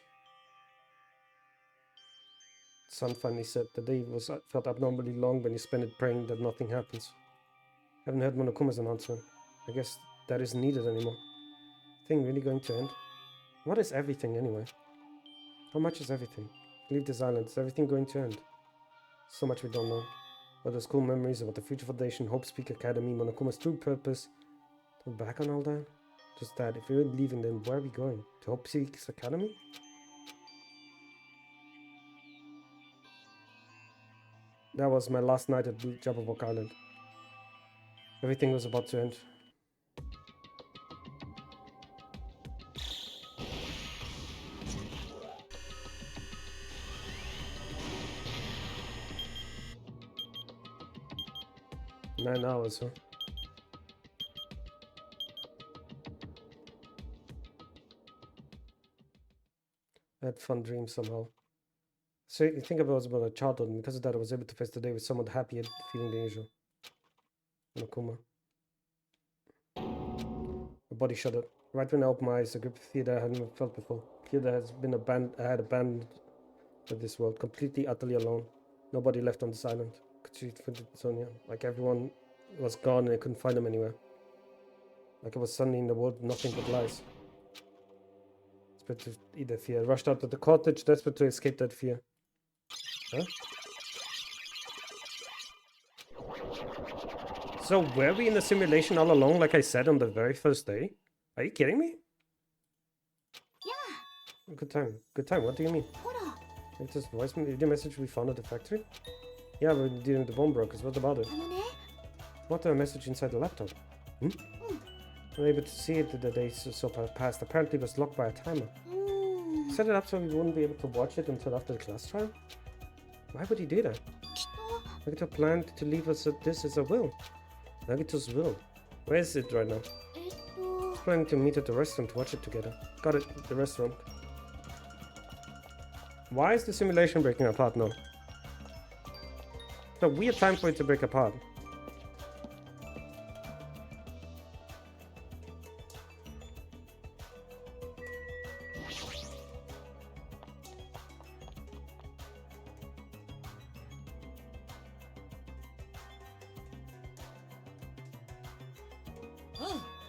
A: Sun finally said the day felt abnormally long when you spend it praying that nothing happens. Haven't heard Monokuma's announcement. I guess that isn't needed anymore. Thing really going to end? What is everything anyway? How much is everything? Leave this island. Is everything going to end? So much we don't know. What are school memories about the Future Foundation, Hope Speak Academy, Monokuma's true purpose? Look back on all that? Just that, if we're leaving, then where are we going? To Hope Speaks Academy? That was my last night at Jabberwock Island. Everything was about to end. $9 hours, huh? I had fun dreams somehow. So you think about it about a childhood, and because of that I was able to face the day with somewhat happier feeling than usual. Monokuma. My body shuddered. Right when I opened my eyes, a grip of fear that I hadn't felt before. Fear that has been I had abandoned this world, completely, utterly alone. Nobody left on this island. Sonia. Like everyone was gone and I couldn't find them anywhere. Like I was suddenly in the world, nothing but lies. Desperate to eat that fear. I rushed out of the cottage, desperate to escape that fear. Huh? So were we in the simulation all along, like I said on the very first day? Are you kidding me?
D: Yeah.
A: Good time. Good time. What do you mean? It's just voice video message we found at the factory? Yeah, we're dealing with the bomb brokers. What about it? What a message inside the laptop? I'm able to see it the days so past. Apparently it was locked by a timer. Set it up so we wouldn't be able to watch it until after the class trial? Why would he do that? Nagito planned to leave us this as a will. Nagito's will. Where is it right now? He's planning to meet at the restaurant to watch it together. Got it, the restaurant. Why is the simulation breaking apart now? It's a weird time for it to break apart.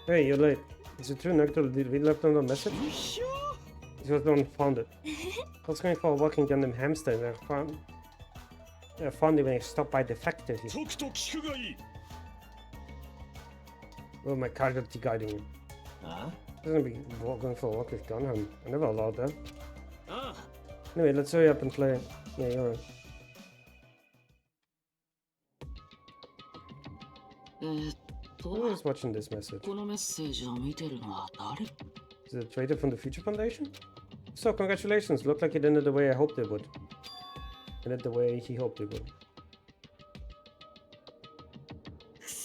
A: Hey, you're late. Is it true Nagito we left on a message? It was unfounded. I was going for a walking down the hamster and I found it when I stopped by the factory. Well, my casualty guiding him. Doesn't be going for a walk with Gunham. I never allowed that. Anyway, let's hurry up and play. Yeah, you're right.
H: と
A: Who's watching this message?
H: このメッセージを見てるのは誰
A: Is it a traitor from the Future Foundation? So, congratulations. Looked like it ended the way I hoped it would. Ended the way he hoped it would.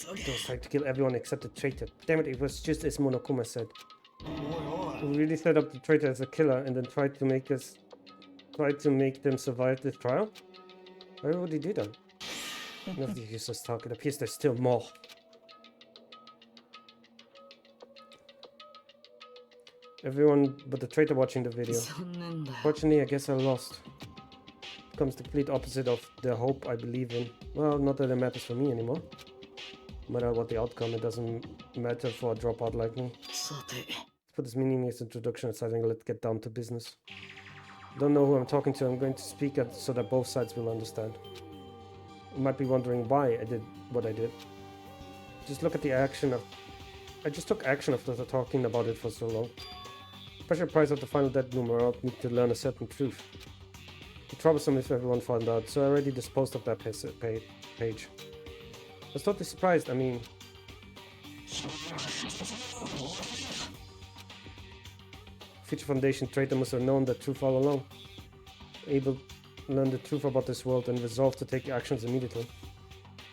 A: It was like to kill everyone except the traitor. Damn it, it was just as Monokuma said. We really set up the traitor as a killer and then tried to make them survive this trial? Why would he do that? Enough of the useless talk. It appears there's still more. Everyone but the traitor watching the video.
H: 残念だよ
A: Fortunately, I guess I lost. Becomes the complete opposite of the hope I believe in. Well, not that it matters for me anymore. No matter what the outcome, it doesn't matter for a dropout like me.
H: さて
A: Let's put this meaningless introduction aside and let's get down to business. Don't know who I'm talking to. I'm going to speak so that both sides will understand. You might be wondering why I did what I did. Just look at the action of... I just took action after talking about it for so long. Special prize of the final dead bloom allowed me to learn a certain truth. It's troublesome if everyone found out, so I already disposed of that page. I was totally surprised, I mean... Future Foundation traitor must have known the truth all along. Able to learn the truth about this world and resolve to take actions immediately.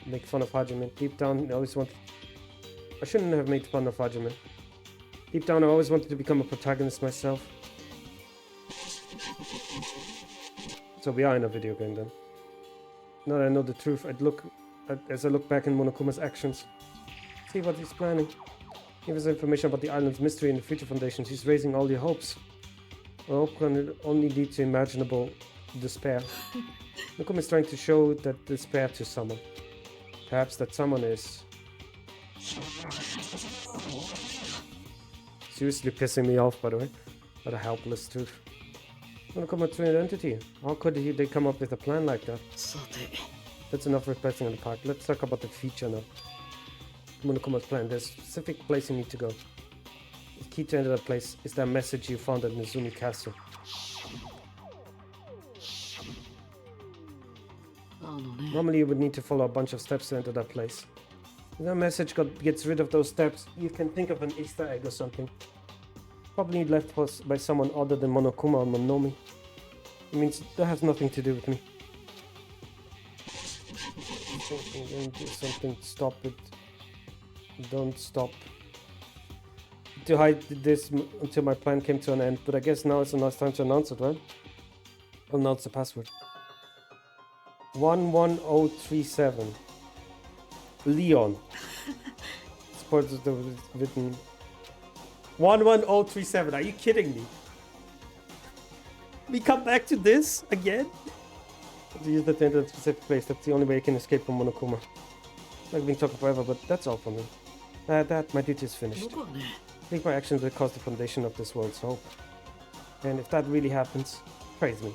A: Make fun of Hajime. Deep down, I always wanted... I shouldn't have made fun of Hajime. Deep down, I always wanted to become a protagonist myself. So we are in a video game then. Now that I know the truth, as I look back in Monokuma's actions. See what he's planning. Give us information about the island's mystery and the Future Foundation. He's raising all your hopes. Our hope can only lead to imaginable despair. Monokuma is trying to show that despair to someone. Perhaps that someone is... Seriously pissing me off, by the way. What a helpless truth. Monokuma to an entity. How could they come up with a plan like that?
H: さて
A: That's enough reflecting on the part. Let's talk about the future now. Monokuma's plan. There's a specific place you need to go. The key to enter that place is that message you found at Nezumi Castle.
H: あのね
A: Normally you would need to follow a bunch of steps to enter that place. If that message gets rid of those steps, you can think of an Easter egg or something. Probably left by someone other than Monokuma or Monomi. It means that has nothing to do with me. Do something, stop it. Don't stop. To hide this until my plan came to an end, but I guess now it's a nice time to announce it, right? I'll announce the password. 11037. Leon. Support the written 11037. Are you kidding me? We come back to this again? To use that to enter a specific place. That's the only way I can escape from Monokuma. I've been talking forever, but that's all for me. My duty is finished.
H: 僕はね
A: I think my actions will cause the foundation of this world's hope. And if that really happens, praise me.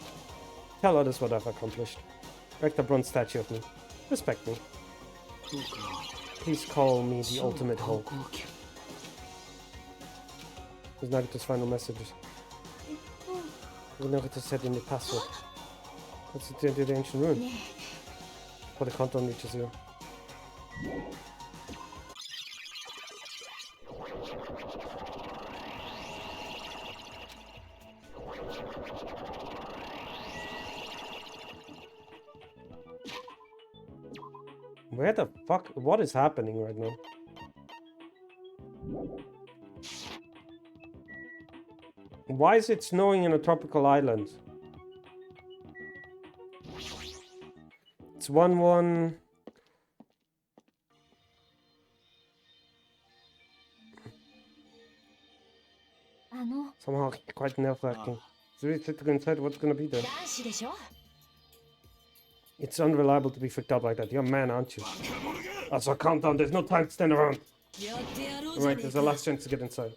A: Tell others what I've accomplished. Erect a bronze statue of me. Respect me.
H: そうか
A: Please call me the ultimate
H: 高
A: hope.
H: 校級
A: There's Nagito's final messages. Nagito said in the password. Let's enter the ancient room. Before the countdown reaches 0. Where the fuck? What is happening right now? Why is it snowing in a tropical island? It's 1-1. Somehow quite nerve-wracking. It's really difficult to inside what's gonna be there.
F: 男子でしょ
A: It's unreliable to be freaked out like that. You're a man, aren't you? Also, calm down. There's no time to stand around.
C: やってやろう
A: Alright, there's a last chance to get inside.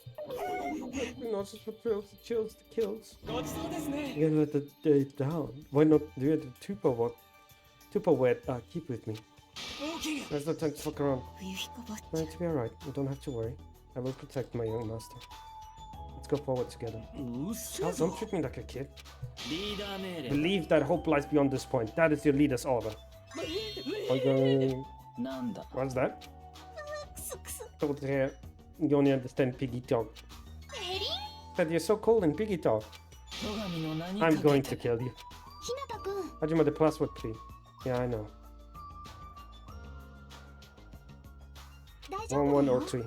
A: Not just for thrills, the chills, the kills.
C: ごちそうですね。
A: You gotta let the day down. Why not do it super what? Super wet. Keep with me.
C: 大きが
A: There's no time to fuck around.
D: 冬彦ぼっち
A: Going to be alright. You don't have to worry. I will protect my young master. Let's go forward together.
C: うっせ
A: Now,
C: えぞ
A: don't treat me like a kid.
C: リーダー命令
A: Believe that hope lies beyond this point. That is your leader's order. Okay.
C: なんだ
A: What's that?
D: クスクス
A: Don't hear. You only understand piggy talk.
D: エリン
A: But you're so cold in piggy talk.
C: 戸上の何
A: I'm
C: か
A: going
C: け
A: to
C: て
A: kill you.
D: ひなたくん
A: Hajima the plus word plea. Yeah, I know.
D: 大丈
A: One,
D: 夫
A: one,
D: だよ
A: or three.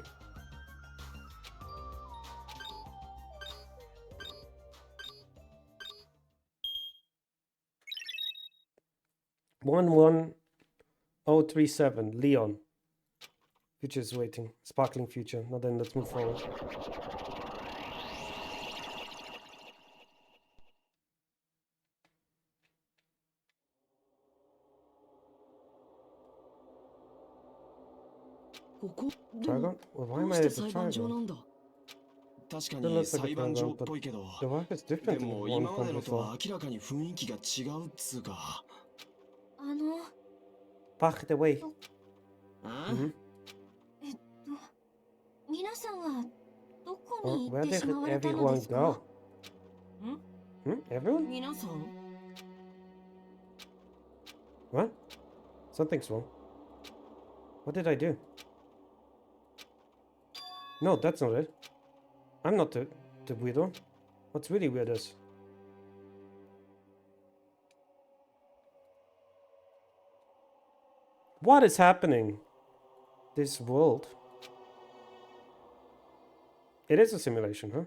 A: One, 1037. Leon. Future is waiting. Sparkling future. Now then, let's move forward. Trigon? Well, why am I at the
H: 裁判所
A: Trigon?
H: なんだ
E: 確か
A: It
E: に
A: looks like a
E: 裁判
A: Trigon,
E: 所っ
A: but
E: ぽいけど
A: the wife is
E: で
A: different than
E: も
A: the one
E: 今まで
A: from
E: のとは
A: before.
E: 明らかに雰囲気が違うっつうか
D: あの
A: Back the way.
E: あ
A: Mhm.
D: 皆さんはどこ
A: Well,
D: に行
A: where
D: って
A: did
D: しまわれたの
A: everyone
D: ですか
A: go? Everyone?
H: 皆さん
A: What? Something's wrong. What did I do? No, that's not it. I'm not the weirdo. What's really weird is... What is happening? This world. It is a simulation, huh?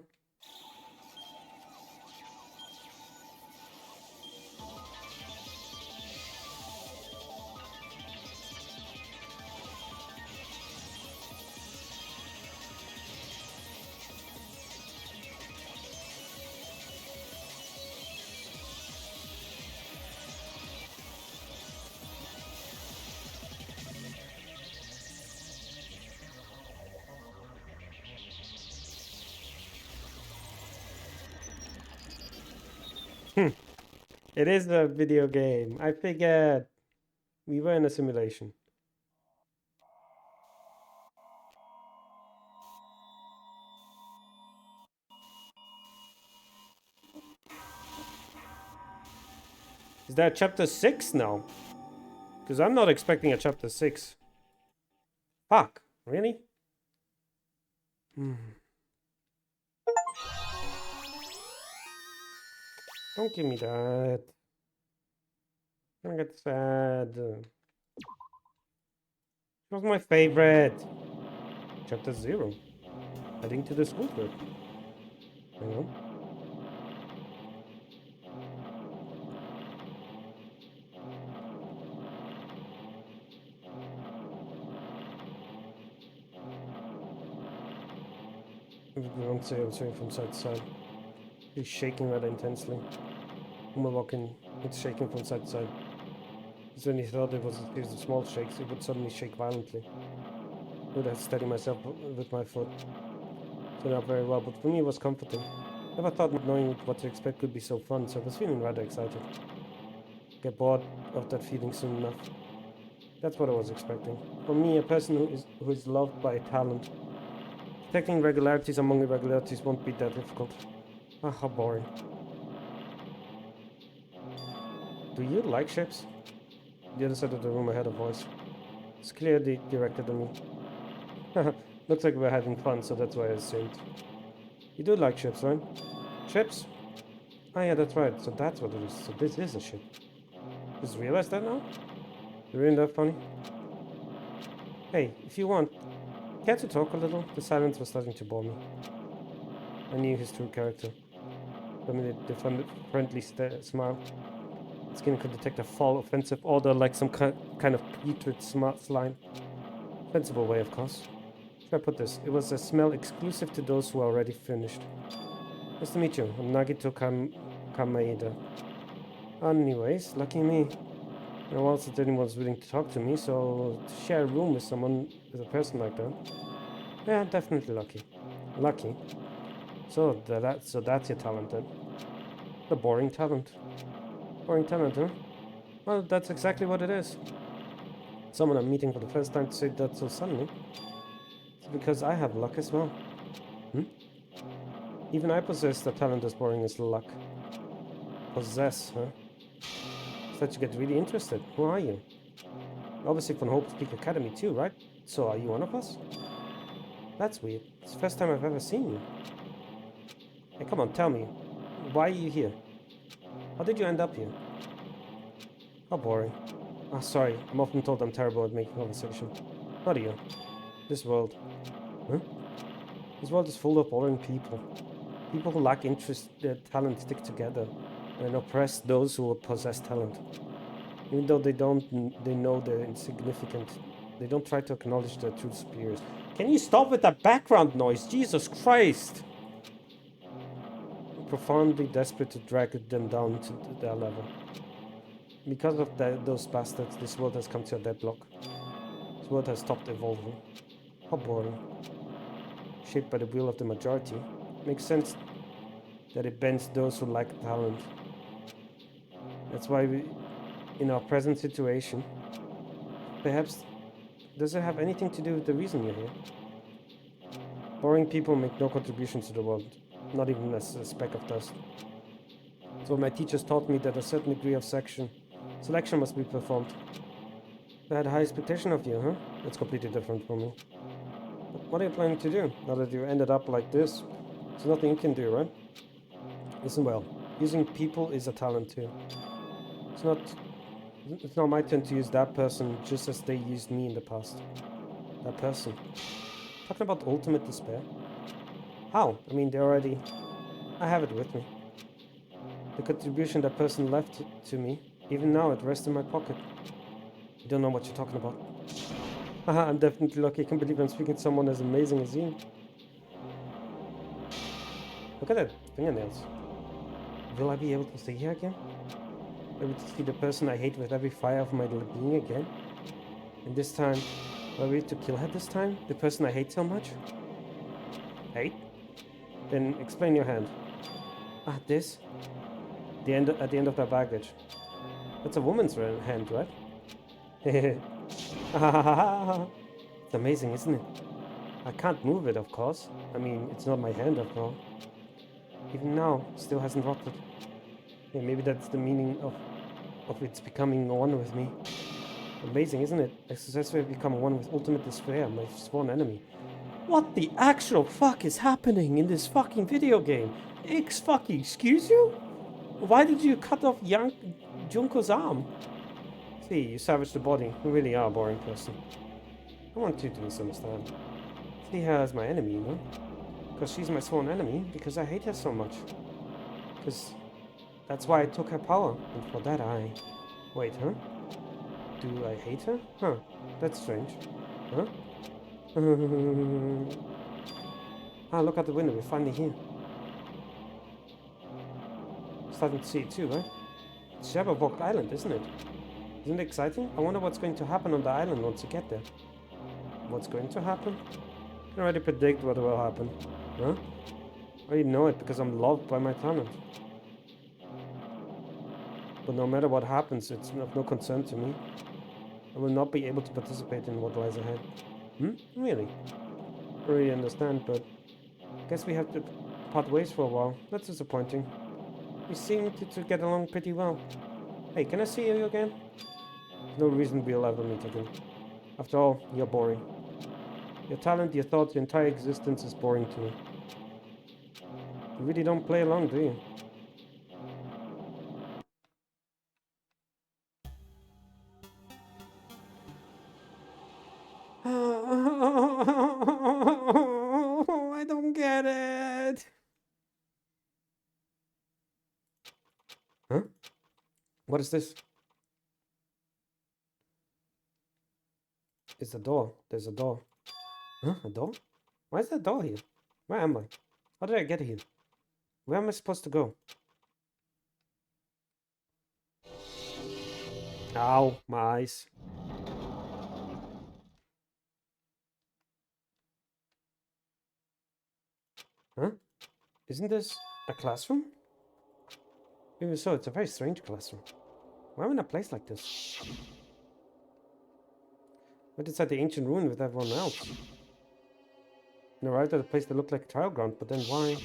A: It is a video game. I figured we were in a simulation. Is that chapter 6 now? Because I'm not expecting a chapter 6. Fuck, really? Don't give me that. Don't get sad. It was my favorite. Chapter 0. Heading to the school trip. Hang on. Everyone say I'm swinging from side to side. He's shaking rather intensely. Uma walking, it's shaking from side to side. As when he thought it was a series of small shakes, it would suddenly shake violently. I would have to steady myself with my foot. Turned out very well, but for me it was comforting. Never thought not knowing what to expect could be so fun, so I was feeling rather excited. Get bored of that feeling soon enough. That's what I was expecting. For me, a person who is loved by talent, detecting regularities among irregularities won't be that difficult. Ah, how boring. Do you like ships? The other side of the room I heard a voice. It's clearly directed at me. Looks like we're having fun, so that's why I assumed. You do like ships, right? Ships? Ah yeah, that's right, so that's what it is. So this is a ship. Just realize that now? You really that funny? Hey, if you want, care to talk a little? The silence was starting to bore me. I knew his true character. The friendly smile. Skin could detect a fall offensive odor like some kind of putrid slime. Sensible way, of course. Should I put this? It was a smell exclusive to those who are already finished. Nice to meet you. I'm Nagito Kamaeda. Anyways, lucky me. No one else that anyone's willing to talk to me, so to share a room with someone, with a person like that. Yeah, definitely lucky. Lucky. So that's your talent then. The boring talent. Boring talent, huh? Well, that's exactly what it is. Someone I'm meeting for the first time to say that so suddenly. It's because I have luck as well. Hmm? Even I possess the talent as boring as luck. Possess, huh? Thought you get really interested. Who are you? Obviously from Hope Peak Academy too, right? So are you one of us? That's weird. It's the first time I've ever seen you. Hey, come on, tell me. Why are you here? How did you end up here? How boring. Ah, sorry. I'm often told I'm terrible at making conversation. Not you. This world. Huh? This world is full of boring people. People who lack interest, their talent stick together and oppress those who possess talent. Even though they know they're insignificant. They don't try to acknowledge their true superiors. Can you stop with that background noise? Jesus Christ! Profoundly desperate to drag them down to their level. Because of those bastards, this world has come to a deadlock. This world has stopped evolving. How boring. Shaped by the will of the majority. Makes sense that it bends those who lack talent. That's why we, in our present situation, perhaps, does it have anything to do with the reason you're here? Boring people make no contribution to the world, not even as a speck of dust. So my teachers taught me that a certain degree of selection must be performed. I had high expectation of you, huh? That's completely different from me. But what are you planning to do, now that you ended up like this? There's nothing you can do, right? Listen well, using people is a talent too. It's not my turn to use that person just as they used me in the past. That person. Talking about ultimate despair? How? I mean, I have it with me. The contribution that person left to me, even now it rests in my pocket. You don't know what you're talking about. Haha, I'm definitely lucky. I can't believe I'm speaking to someone as amazing as you. Look at that fingernails. Will I be able to stay here again? Able to see the person I hate with every fire of my being again? And this time, will I be able to kill her this time? The person I hate so much? Hate? Then explain your hand. Ah, this? At the end of that baggage. That's a woman's hand, right? It's amazing, isn't it? I can't move it, of course. I mean, it's not my hand after all. Even now, it still hasn't rotted. Yeah, maybe that's the meaning of its becoming one with me. Amazing, isn't it? I successfully become one with ultimate despair, my sworn enemy. What the actual fuck is happening in this fucking video game? Excuse you? Why did you cut off Junko's arm? See, you savaged the body. You really are a boring person. I want you to misunderstand. See her as my enemy, you know? Because she's my sworn enemy, because I hate her so much. Because that's why I took her power, and for that I... Wait, huh? Do I hate her? Huh, that's strange. Huh? Ah, look out the window, we're finally here. Starting to see it too, right? It's Jabberwock Island, isn't it? Isn't it exciting? I wonder what's going to happen on the island once you get there. What's going to happen? I can already predict what will happen. Huh? I already know it because I'm loved by my talent. But no matter what happens, it's of no concern to me. I will not be able to participate in what lies ahead. Really? I don't really understand, but I guess we have to part ways for a while. That's disappointing. We seem to get along pretty well. Hey, can I see you again? There's no reason we'll ever meet again. After all, you're boring. Your talent, your thoughts, your entire existence is boring to me. You really don't play along, do you? I don't get it. Huh? What is this? It's a door. There's a door. Huh? A door? Why is there a door here? Where am I? How did I get here? Where am I supposed to go? Ow, my eyes. Huh? Isn't this a classroom? Even so, it's a very strange classroom. Why am I in a place like this? Went inside the ancient ruin with everyone else. And arrived at a place that looked like a trial ground, but then why?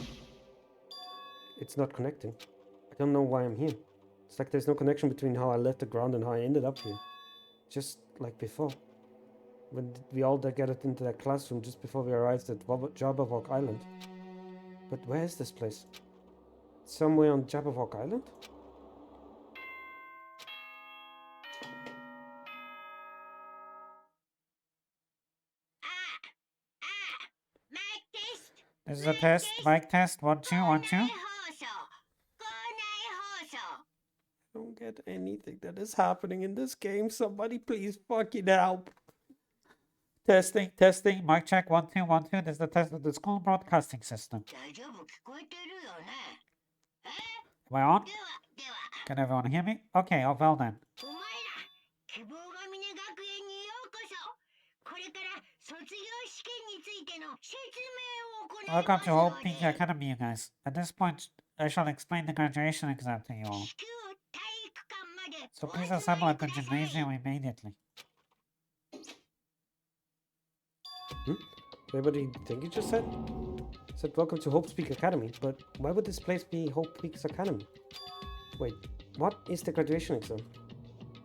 A: It's not connecting. I don't know why I'm here. It's like there's no connection between how I left the ground and how I ended up here. Just like before. When we all gathered into that classroom just before we arrived at Jabberwock Island. But where is this place? Somewhere on Jabberwock Island?
B: This is a test. Mic test. 1, 2, 1, 2.
A: I don't get anything that is happening in this game. Somebody please fucking help.
B: Testing, testing. Mic check. 1, 2, 1, 2. This is the test of the school broadcasting system. Am I on? Can everyone hear me? Okay, oh well then. Welcome to Hope Peak Academy, you guys. At this point, I shall explain the graduation exam to you all. So please assemble at the gymnasium immediately.
A: Wait, what do you think you just said? It said welcome to Hope Peak Academy, but why would this place be Hope Peak's Academy? Wait, what is the graduation exam?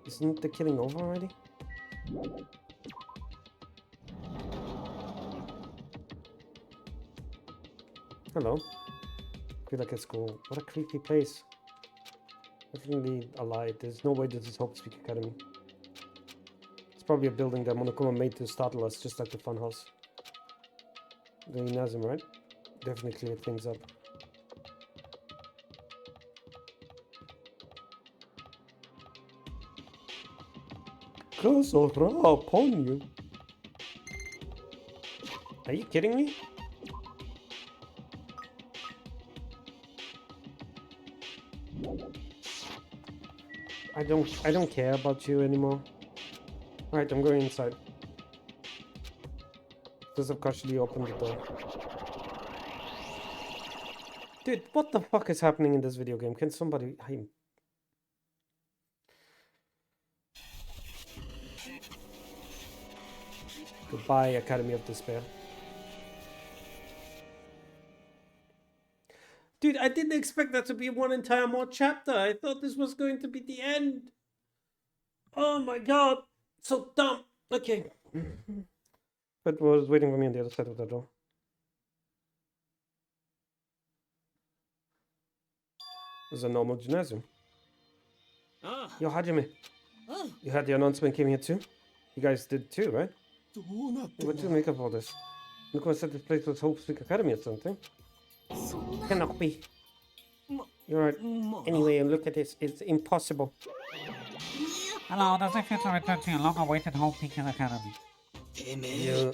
A: Isn't the killing over already? Hello. Feel like at school. What a creepy place. Definitely a lie. There's no way this is Hope Peak Academy. It's probably a building that Monokuma made to startle us, just like the funhouse. The gymnasium, right? Definitely clear things up. Curse of Ra upon you. Are you kidding me? I don't care about you anymore. Alright, I'm going inside. Just have casually opened the door. Dude, what the fuck is happening in this video game? Can somebody... Goodbye, Academy of Despair. Dude, I didn't expect that to be one entire more chapter. I thought this was going to be the end. Oh my god. So dumb. Okay. But what was waiting for me on the other side of the door? This is a normal gymnasium. Yo, Hajime. You had the announcement came here too? You guys did too, right? What do you make of all this? Look, I said this place was Hope Peak Academy or something. Cannot be. You're right. Anyway, look at this. It's impossible.
B: Hello, does it feel to return to your long-awaited Hope Peak Academy?
A: Yeah.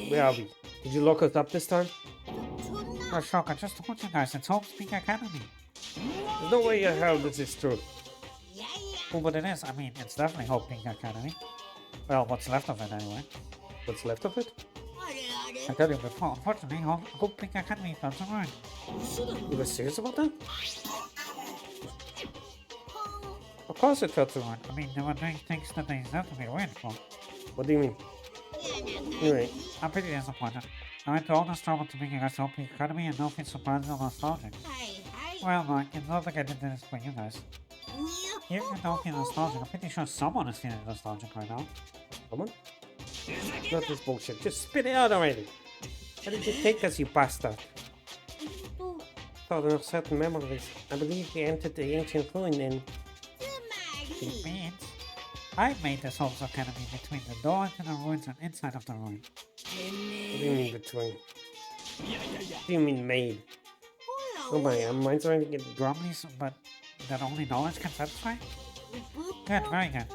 A: Where are we? Did you lock us up this time?
B: Oh, shock, I just told you guys, it's Hope Peak Academy.
A: There's no way in hell this is true.
B: Oh, but it is. I mean, it's definitely Hope Peak Academy. Well, what's left of it anyway.
A: What's left of it?
B: I told you before, unfortunately, Hope Peak Academy fell to ruin.
A: You were serious about that?
B: Of course it fell to ruin. I mean, they were doing things that they deserve to be ruined for.
A: What do you mean? Anyway.
B: I'm pretty disappointed. I went to all this trouble to bring you guys to Hope Peak Academy and nothing surprising or nostalgic. Well, Mike, it's not like I did this for you guys. Even if you don't feel nostalgic, I'm pretty sure someone is feeling nostalgic right now.
A: Someone? Not this bullshit. Just spit it out already. How did you take us, you bastard? Thought of certain memories. I believe we entered the ancient ruin and...
B: It means I made this Hope Academy between the door into the ruins and inside of the ruin.
A: What do you mean between? What do you mean made? Oh my, mine's starting to get...
B: Grumblies, but that only knowledge can satisfy? Good, very good.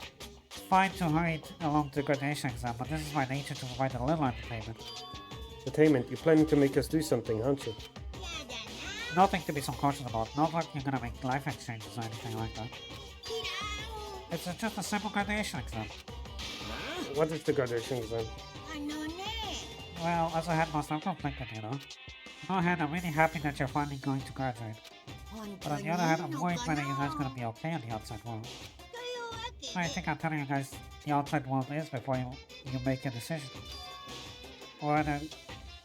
B: Fine to hurry along to the graduation exam, but this is my nature to provide a little entertainment.
A: Entertainment? You're planning to make us do something, aren't you?
B: Nothing to be so cautious about. Not like you're gonna make life exchanges or anything like that. It's just a simple graduation exam.
A: What is the graduation exam?
B: Well, as a headmaster, I'm conflicted, you know. one hand, I'm really happy that you're finally going to graduate. But on the other hand, I'm worried whether you guys are gonna be okay in the outside world. I think I'm telling you guys the outside world is before you make a decision. Or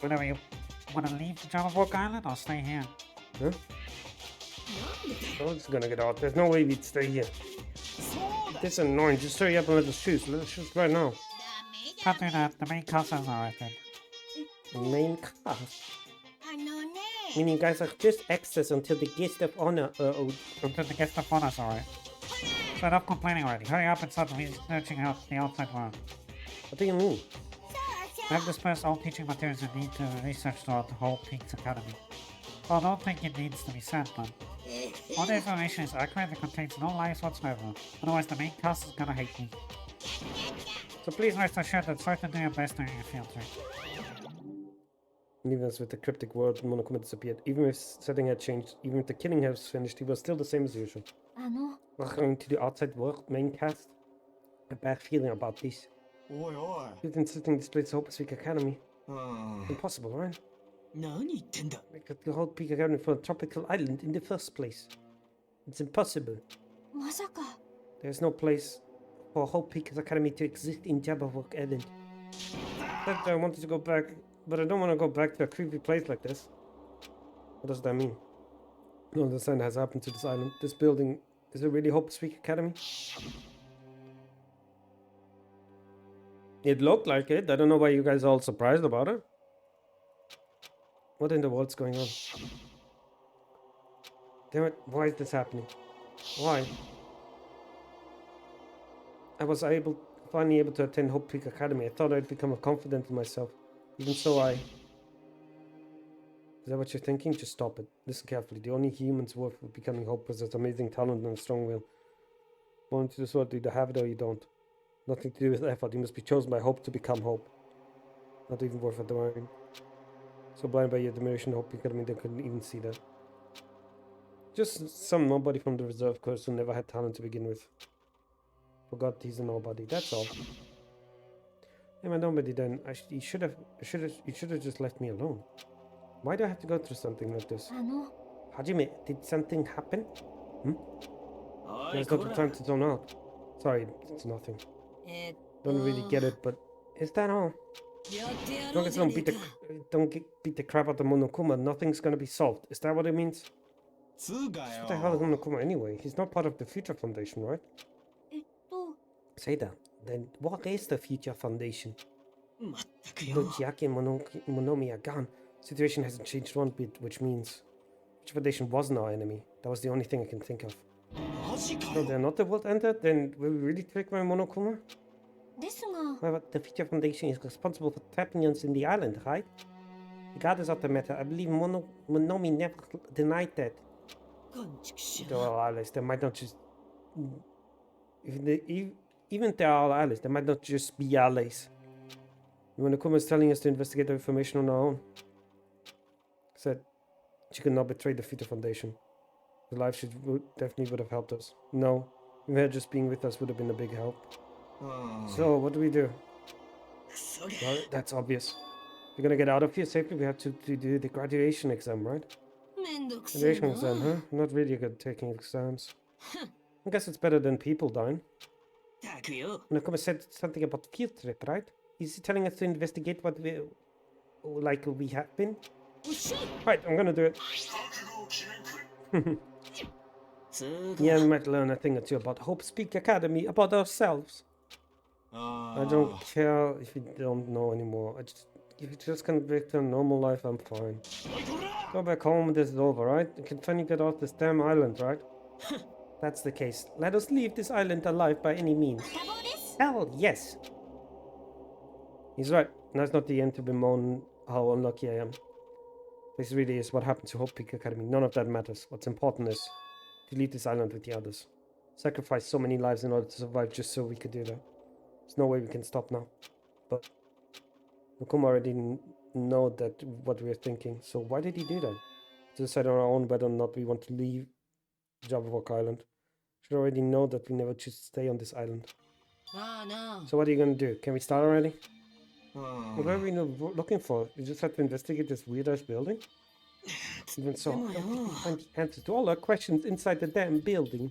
B: whether you want to leave Jabberwock Island or stay here.
A: Huh? Oh, it's gonna get out. There's no way we'd stay here. This is annoying. Just hurry up and let us choose. Let us choose right now.
B: Can't do that. The main cast has arrived.
A: Main cast? Meaning you guys are just extras until the guest of honor
B: Until the guest of honor's alright. So enough complaining already. Hurry up and start researching out the outside world.
A: What do you mean?
B: I have dispersed all teaching materials you need to research throughout the whole Peaks Academy. Well, I don't think it needs to be said, but all the information is accurate and contains no lies whatsoever. Otherwise, the main cast is gonna hate me. So please rest assured that try to do your best during your field trip.
A: Even as with the cryptic word, Monokuma disappeared. Even if setting had changed, even if the killing was finished, he was still the same as usual. We're going to the outside world main cast. A bad feeling about this. You've been sitting this place Hope Peak Academy. Impossible, right? Make the whole Peak Academy for a tropical island in the first place. It's impossible. There's no place for Hope Peak Academy to exist in Jabberwock Island. I wanted to go back, but I don't want to go back to a creepy place like this. What does that mean? I don't understand what has happened to this island. This building, is it really Hope Peak Academy? It looked like it. I don't know why you guys are all surprised about it. What in the world's going on? Damn it, why is this happening? Why? I was finally able to attend Hope Peak Academy. I thought I'd become confident in myself. Even so, Is that what you're thinking? Just stop it. Listen carefully. The only humans worth becoming Hope is its amazing talent and strong will. Born to this world, you either have it or you don't. Nothing to do with effort. You must be chosen by Hope to become Hope. Not even worth admiring. So blind by your admiration, Hope Academy, they couldn't even see that. Just some nobody from the reserve course who never had talent to begin with. Forgot he's a nobody. That's all. Hey, my nobody then. You should have just left me alone. Why do I have to go through something like this? Hajime, did something happen? There's not the time to zone out. Sorry, it's nothing. Don't really get it, but is that all? As long as I don't beat the crap out of Monokuma, nothing's gonna be solved. Is that what it means? What the hell is Monokuma anyway? He's not part of the Future Foundation, right? Say that. Then what is the Future Foundation? Luchiaki and Monomi are gone. Situation hasn't changed one bit, which means Future Foundation wasn't our enemy. That was the only thing I can think of. No, they're not the world ender? Then will we really trick my Monokuma? However, the Future Foundation is responsible for trapping us in the island, right? Regardless of the matter, I believe Monomi never denied that. They're all allies. They might not just... Even if they're all allies, they might not just be allies. Monokuma is telling us to investigate the information on our own. Said she could not betray the Future Foundation. The life she definitely would have helped us. No, even her just being with us would have been a big help. So, what do we do? Well, that's obvious. We're gonna get out of here safely, we have to do the graduation exam, right? Graduation exam, huh? Not really good at taking exams. I guess it's better than people dying. Monokuma said something about field trip, right? Is he telling us to investigate what we have been? Right, I'm gonna do it. Yeah, we might learn a thing or two about Hope Peak Academy, about ourselves. I don't care if you don't know anymore. If you just can back to a normal life, I'm fine. Go back home, this is over, right? You can finally get off this damn island, right? That's the case. Let us leave this island alive by any means. Hell, yes! He's right. That's not the end to bemoan how unlucky I am. This really is what happened to Hope Peak Academy. None of that matters. What's important is to leave this island with the others. Sacrifice so many lives in order to survive just so we could do that. There's no way we can stop now. But Monokuma already know that what we're thinking. So why did he do that? To decide on our own whether or not we want to leave Jabberwock Island. Should already know that we never choose to stay on this island. So what are you gonna do? Can we start already? What are we looking for? We just have to investigate this weird-ass building? Even so, I don't find answers to all our questions inside the damn building.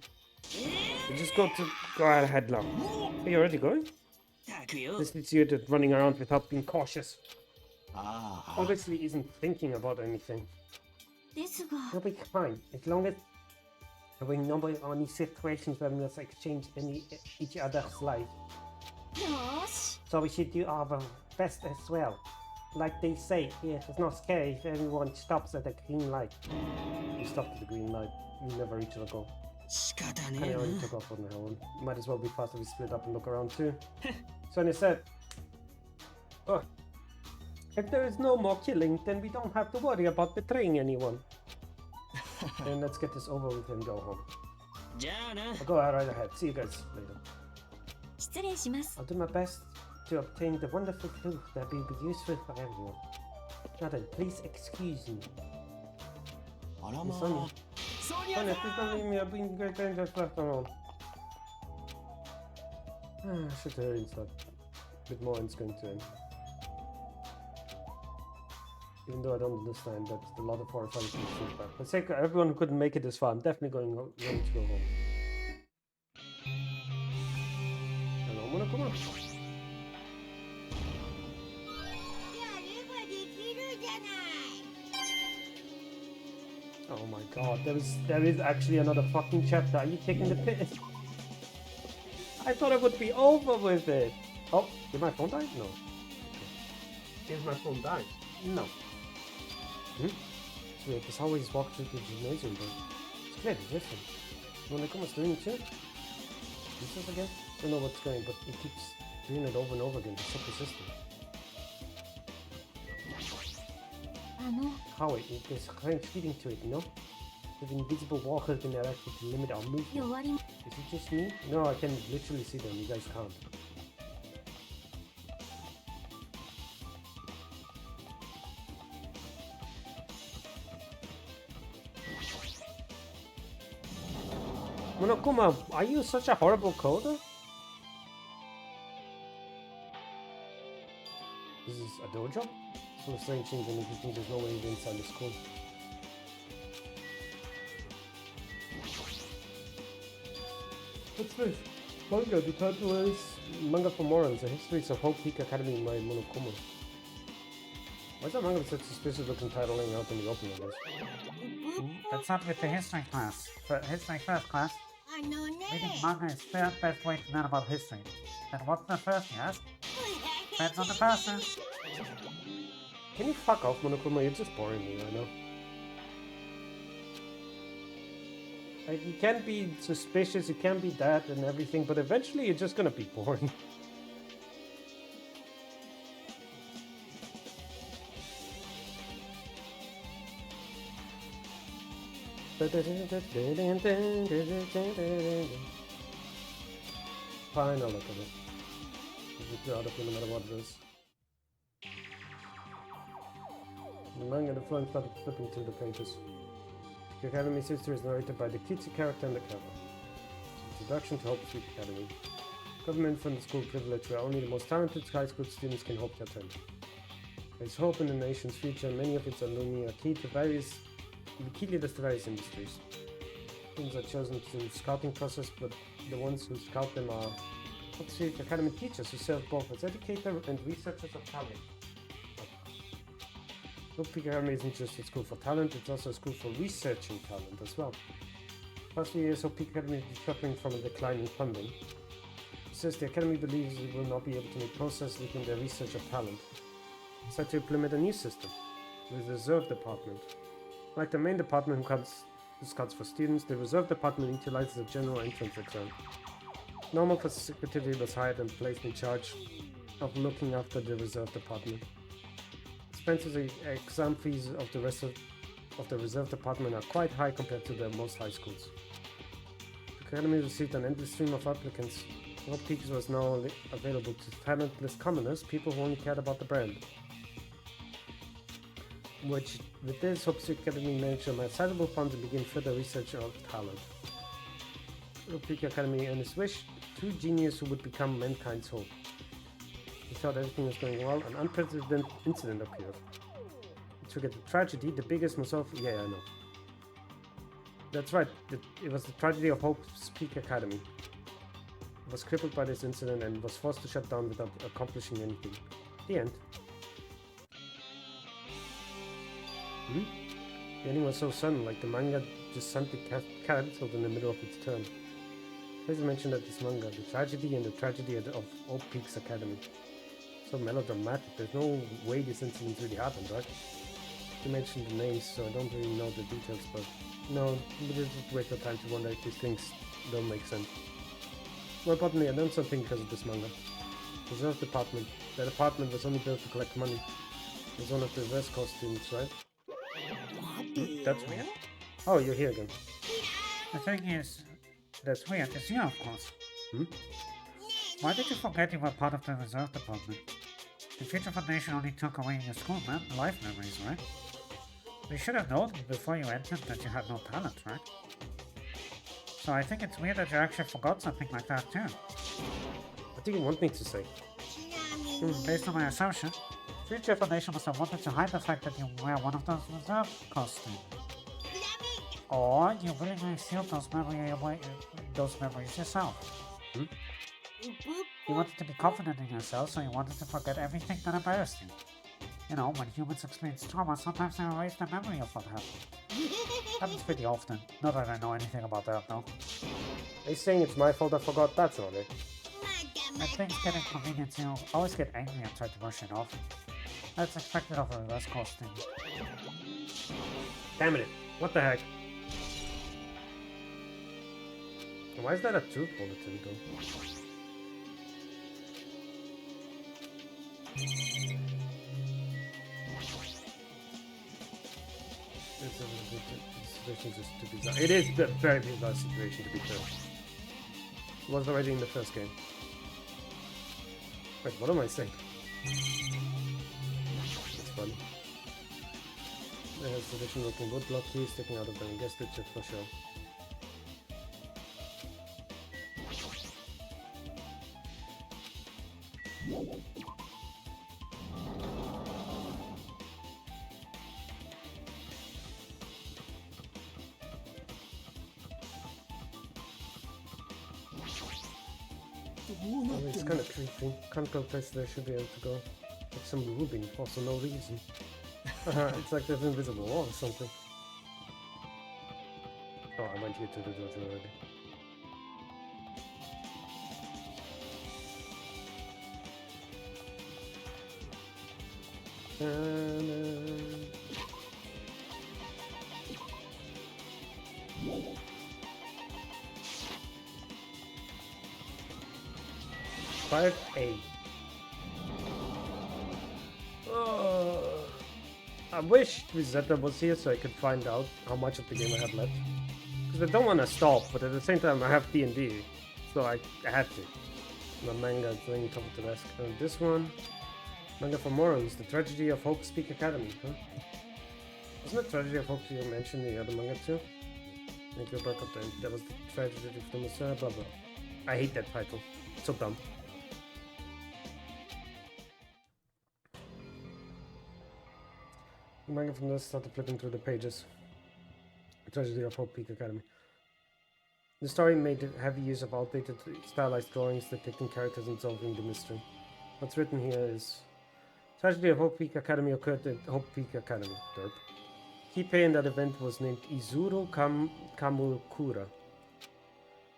A: We just go ahead now. Are you already going? This leads you to running around without being cautious. Obviously isn't thinking about anything.
D: ですが
A: It'll be fine, as long as there will not be any situations where we must exchange each other's life.
D: よーし
A: So we should do our best as well. Like they say, yeah, it's not scary if everyone stops at the green light. You stopped at the green light, you never reach the goal.
C: 仕方
A: And
C: ね
A: I
C: え
A: already
C: な
A: took off on that one. Might as well be faster we split up and look around too. Sonia said, oh, if there is no more killing, then we don't have to worry about betraying anyone. And let's get this over with and go home.
C: じゃあな
A: I'll go right ahead. See you guys later.
D: 失礼します
A: I'll do my best to obtain the wonderful proof that will be useful for everyone. Now then, please excuse me.
E: あらま
A: Sonia.
E: あソニア
A: Sonia,
E: さ
A: please don't leave me. I've been great and just left alone. I should hurry and start. A bit more and it's going to end. Even though I don't understand that a lot of horrifying things happen. For the sake of everyone who couldn't make it this far, I'm definitely going to go home. Hello, Monokuma.
G: やればできるじゃない
A: Oh my god, there is actually another fucking chapter. Are you taking the piss? I thought it would be over with it. Oh, did my phone die? No. Did my phone die? No. Hmm? It's weird, because I always walk through the gymnasium, but it's clearly different. Monokuma's doing it too? This again? I don't know what's going, but it keeps doing it over and over again. It's so persistent.
D: あの
A: How there's something feeding to it, you know? With invisible walkers been erected to limit our movement.
D: 弱り
A: Is it just me? No, I can literally see them. You guys can't. Monokuma, are you such a horrible coder? This is a dojo? Full of strange things and if you think there's no way inside the school. What's this? Manga, the title is Manga for Morons, The Histories of Hope Peak Academy by Monokuma. Why is that manga with such a suspicious looking title laying out in the open of this?
B: That's not with the history class. For history first class,
G: あのね
B: reading manga is the best way to learn about history. And what's the first, yes? Depends on the person.
A: Can you fuck off, Monokuma? You're just boring me right now. Like, you can't be suspicious, you can't be that and everything, but eventually you're just gonna be boring. Fine, I'll look at it. It's out of no matter what it is. The manga and the flame started flipping through the pages. The Academy's history is narrated by the Kitsu character on the cover. Introduction to Hope Sweet Academy. Government-funded school privilege where only the most talented high school students can hope to attend. There is hope in the nation's future and many of its alumni are key leaders to various industries. Students are chosen through scouting process, but the ones who scout them are Hope Sweet Academy teachers who serve both as educators and researchers of talent. Hope Peak Academy isn't just a school for talent, it's also a school for researching talent as well. Past few years, Hope Peak Academy is suffering from a decline in funding. It says the Academy believes it will not be able to make progress within their research of talent. It's had to implement a new system, with the Reserve Department. Like the main department who scouts for students, the Reserve Department utilizes a general entrance exam. Normal Secretary was hired and placed in charge of looking after the Reserve Department. Expenses and exam fees of the rest of the Reserve Department are quite high compared to most high schools. The Academy received an endless stream of applicants. Hope Peak was now available to talentless commoners, people who only cared about the brand. With this, Hope Peak Academy managed to amass sizable funds and begin further research of talent. Hope Peak Academy and his wish, two geniuses who would become mankind's hope. He thought everything was going well, an unprecedented incident occurred. triggered the tragedy, the biggest myself. Yeah, I know. That's right. It was the tragedy of Hope's Peak Academy. It was crippled by this incident and was forced to shut down without accomplishing anything. The end. The ending was so sudden, like the manga just suddenly cancelled in the middle of its term. Please mention that this manga, the tragedy and the tragedy of Hope Peaks Academy. So melodramatic. There's no way this incident really happened, right? You mentioned the names, so I don't really know the details, but no, we just waste our time to wonder if these things don't make sense. More importantly, I done something because of this manga. Reserve department. That apartment was only built to collect money. It was one of the worst costumes, right? That's weird. Oh, you're here again.
B: The thing is, that's weird. It's you, of course. Why did you forget you were part of the reserve department? The Future Foundation only took away your school life memories, right? You should have known before you entered that you had no talent, right? So I think it's weird that you actually forgot something like that too.
A: What do you want me to say?
B: Based on my assumption, Future Foundation must have wanted to hide the fact that you wear one of those reserve costumes. Or you willingly sealed those memories yourself. You wanted to be confident in yourself, so you wanted to forget everything that embarrassed you. You know, when humans experience trauma, sometimes they erase the memory of what happened. Happens pretty often. Not that I know anything about that, though.
A: Are you saying it's my fault I forgot? That's not it.
B: When things get inconvenient, you always get angry and try to brush it off. That's expected of a reverse costume.
A: Damn it. What the heck? Why is that a truth bulletin, though? This situation is just too bizarre. It is a very bizarre situation, to be fair. It was already in the first game. Wait, what am I saying? It's funny. There's traditional looking wood block keys sticking out of them. Guess it's for sure. It's kind of creepy. Can't go places they should be able to go. Like some moving for no reason. It's like there's an invisible wall or something. Oh, I went here to the door already. Part A. I wish Rosetta was here so I could find out how much of the game I have left. Because I don't want to stop, but at the same time I have D&D, so I had to. The manga is laying top of the desk. And this one, manga for morons, the tragedy of Hope's Peak Academy, huh? Wasn't the tragedy of Hope you mentioned in the other manga too? Make your back up then. That was the tragedy of the Messiah, blah blah. I hate that title. It's so dumb. The manga from this started flipping through the pages. The tragedy of Hope Peak Academy. The story made heavy use of outdated stylized drawings depicting characters and solving the mystery. What's written here is tragedy of Hope Peak Academy occurred at Hope Peak Academy. Derp. Key player in that event was named Izuru Kamukura.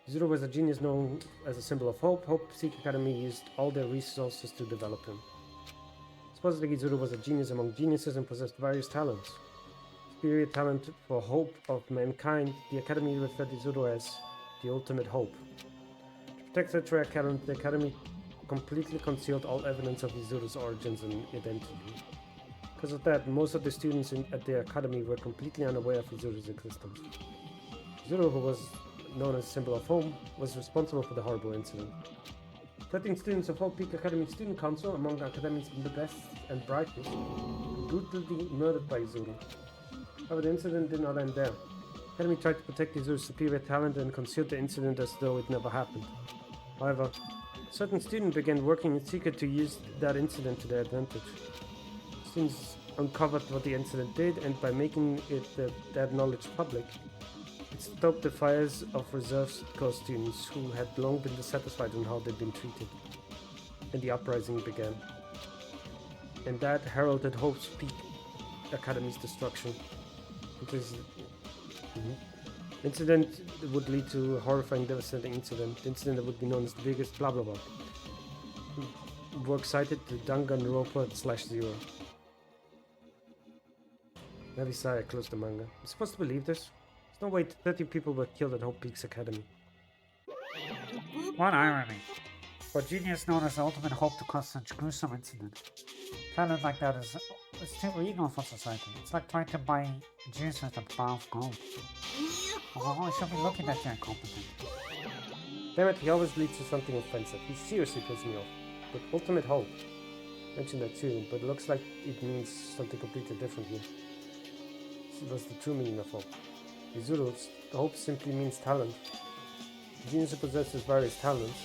A: Izuru was a genius known as a symbol of hope. Hope Peak Academy used all their resources to develop him. Supposedly Izuru was a genius among geniuses and possessed various talents. Superior talent for hope of mankind, the Academy referred to Izuru as the ultimate hope. To protect such rare talent, the Academy completely concealed all evidence of Izuru's origins and identity. Because of that, most of the students at the Academy were completely unaware of Izuru's existence. Izuru, who was known as a symbol of hope, was responsible for the horrible incident. 13 students of Hope Peak Academy Student Council, among the Academy's best and brightest, were brutally murdered by Izuru. However, the incident did not end there. The Academy tried to protect Izuru's superior talent and concealed the incident as though it never happened. However, certain students began working in secret to use that incident to their advantage. Students uncovered what the incident did, and by making that knowledge public, it stoked the fires of reserve costumes who had long been dissatisfied in how they'd been treated. And the uprising began. And that heralded Hope's Peak Academy's destruction. Incident would lead to a horrifying, devastating incident. The incident that would be known as the biggest blah blah blah. Works cited to Danganronpa/0. Navisaya closed the manga. I'm supposed to believe this? There's no way 30 people were killed at Hope Peaks Academy.
B: What irony. For genius known as the ultimate hope to cause such gruesome incident. Talent like that is too regal for society. It's like trying to buy juice with a bar of gold. Oh, I should be looking at you incompetent.
A: Damn it, he always leads to something offensive. He seriously pisses me off. But ultimate hope. Mentioned that too, but it looks like it means something completely different here. That's the true meaning of hope. Izuru, hope simply means talent. The genius who possesses various talents.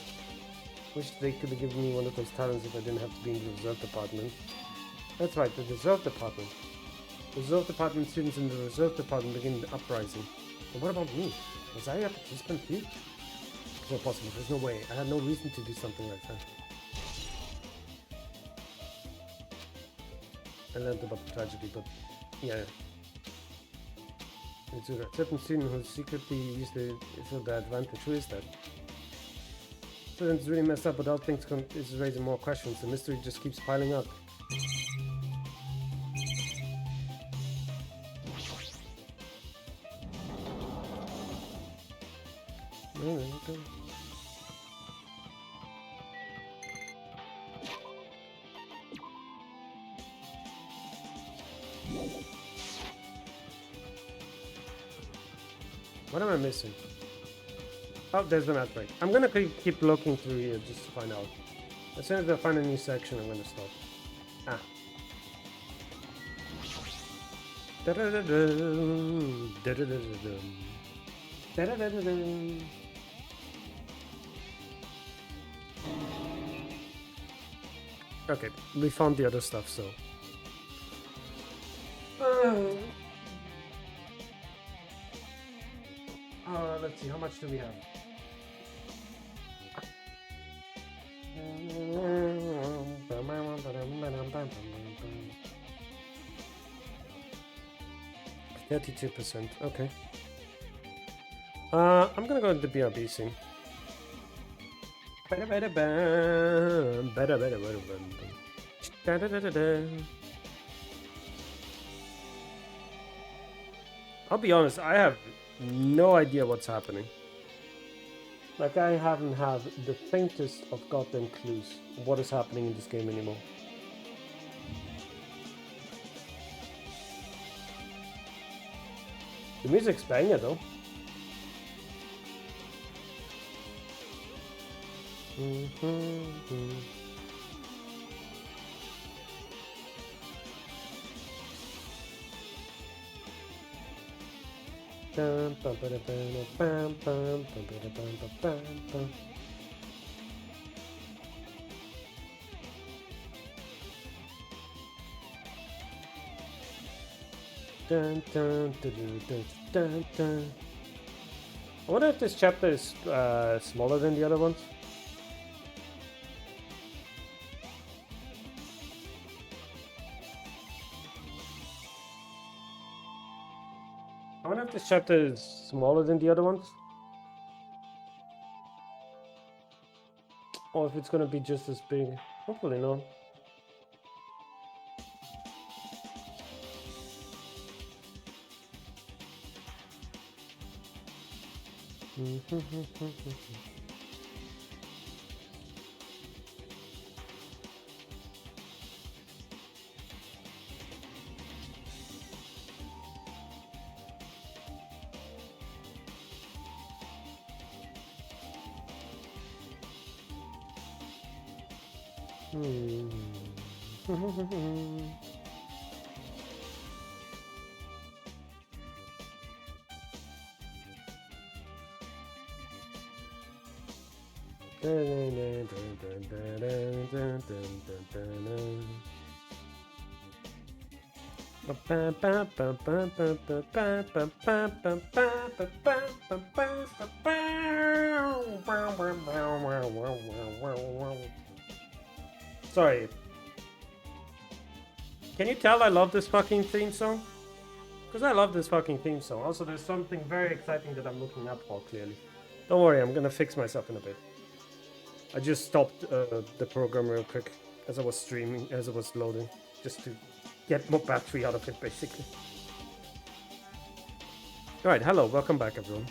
A: Wish they could have given me one of those talents if I didn't have to be in the reserve department. That's right, the reserve department. The reserve department students in the reserve department begin the uprising. But what about me? Was I a participant too? It's not possible, there's no way. I had no reason to do something like that. I learned about the tragedy, but yeah. It's a certain student who secretly used it for the advantage. Who is that? Students really messed up, but all things is raising more questions. The mystery just keeps piling up. What am I missing? Oh, there's the map break. I'm gonna keep looking through here just to find out. As soon as I find a new section, I'm gonna stop. Ah. Da-da-da-dum, da-da-da-da-dum, da-da-da-da-dum. Okay, we found the other stuff, so. Let's see, how much do we have? %. Okay. I'm gonna go into BRB soon. I'll be honest, I have no idea what's happening. Like, I haven't had the faintest of goddamn clues what is happening in this game anymore. The music's banger though. I wonder if this chapter is smaller than the other ones. I wonder if this chapter is smaller than the other ones. Or if it's gonna be just as big. Hopefully not. Sorry. Can you tell I love this fucking theme song? Because I love this fucking theme song. Also, there's something very exciting that I'm looking up for, clearly. Don't worry, I'm gonna fix myself in a bit. I just stopped the program real quick as I was streaming, as I was loading, just to get more battery out of it, basically. Alright, hello, welcome back, everyone.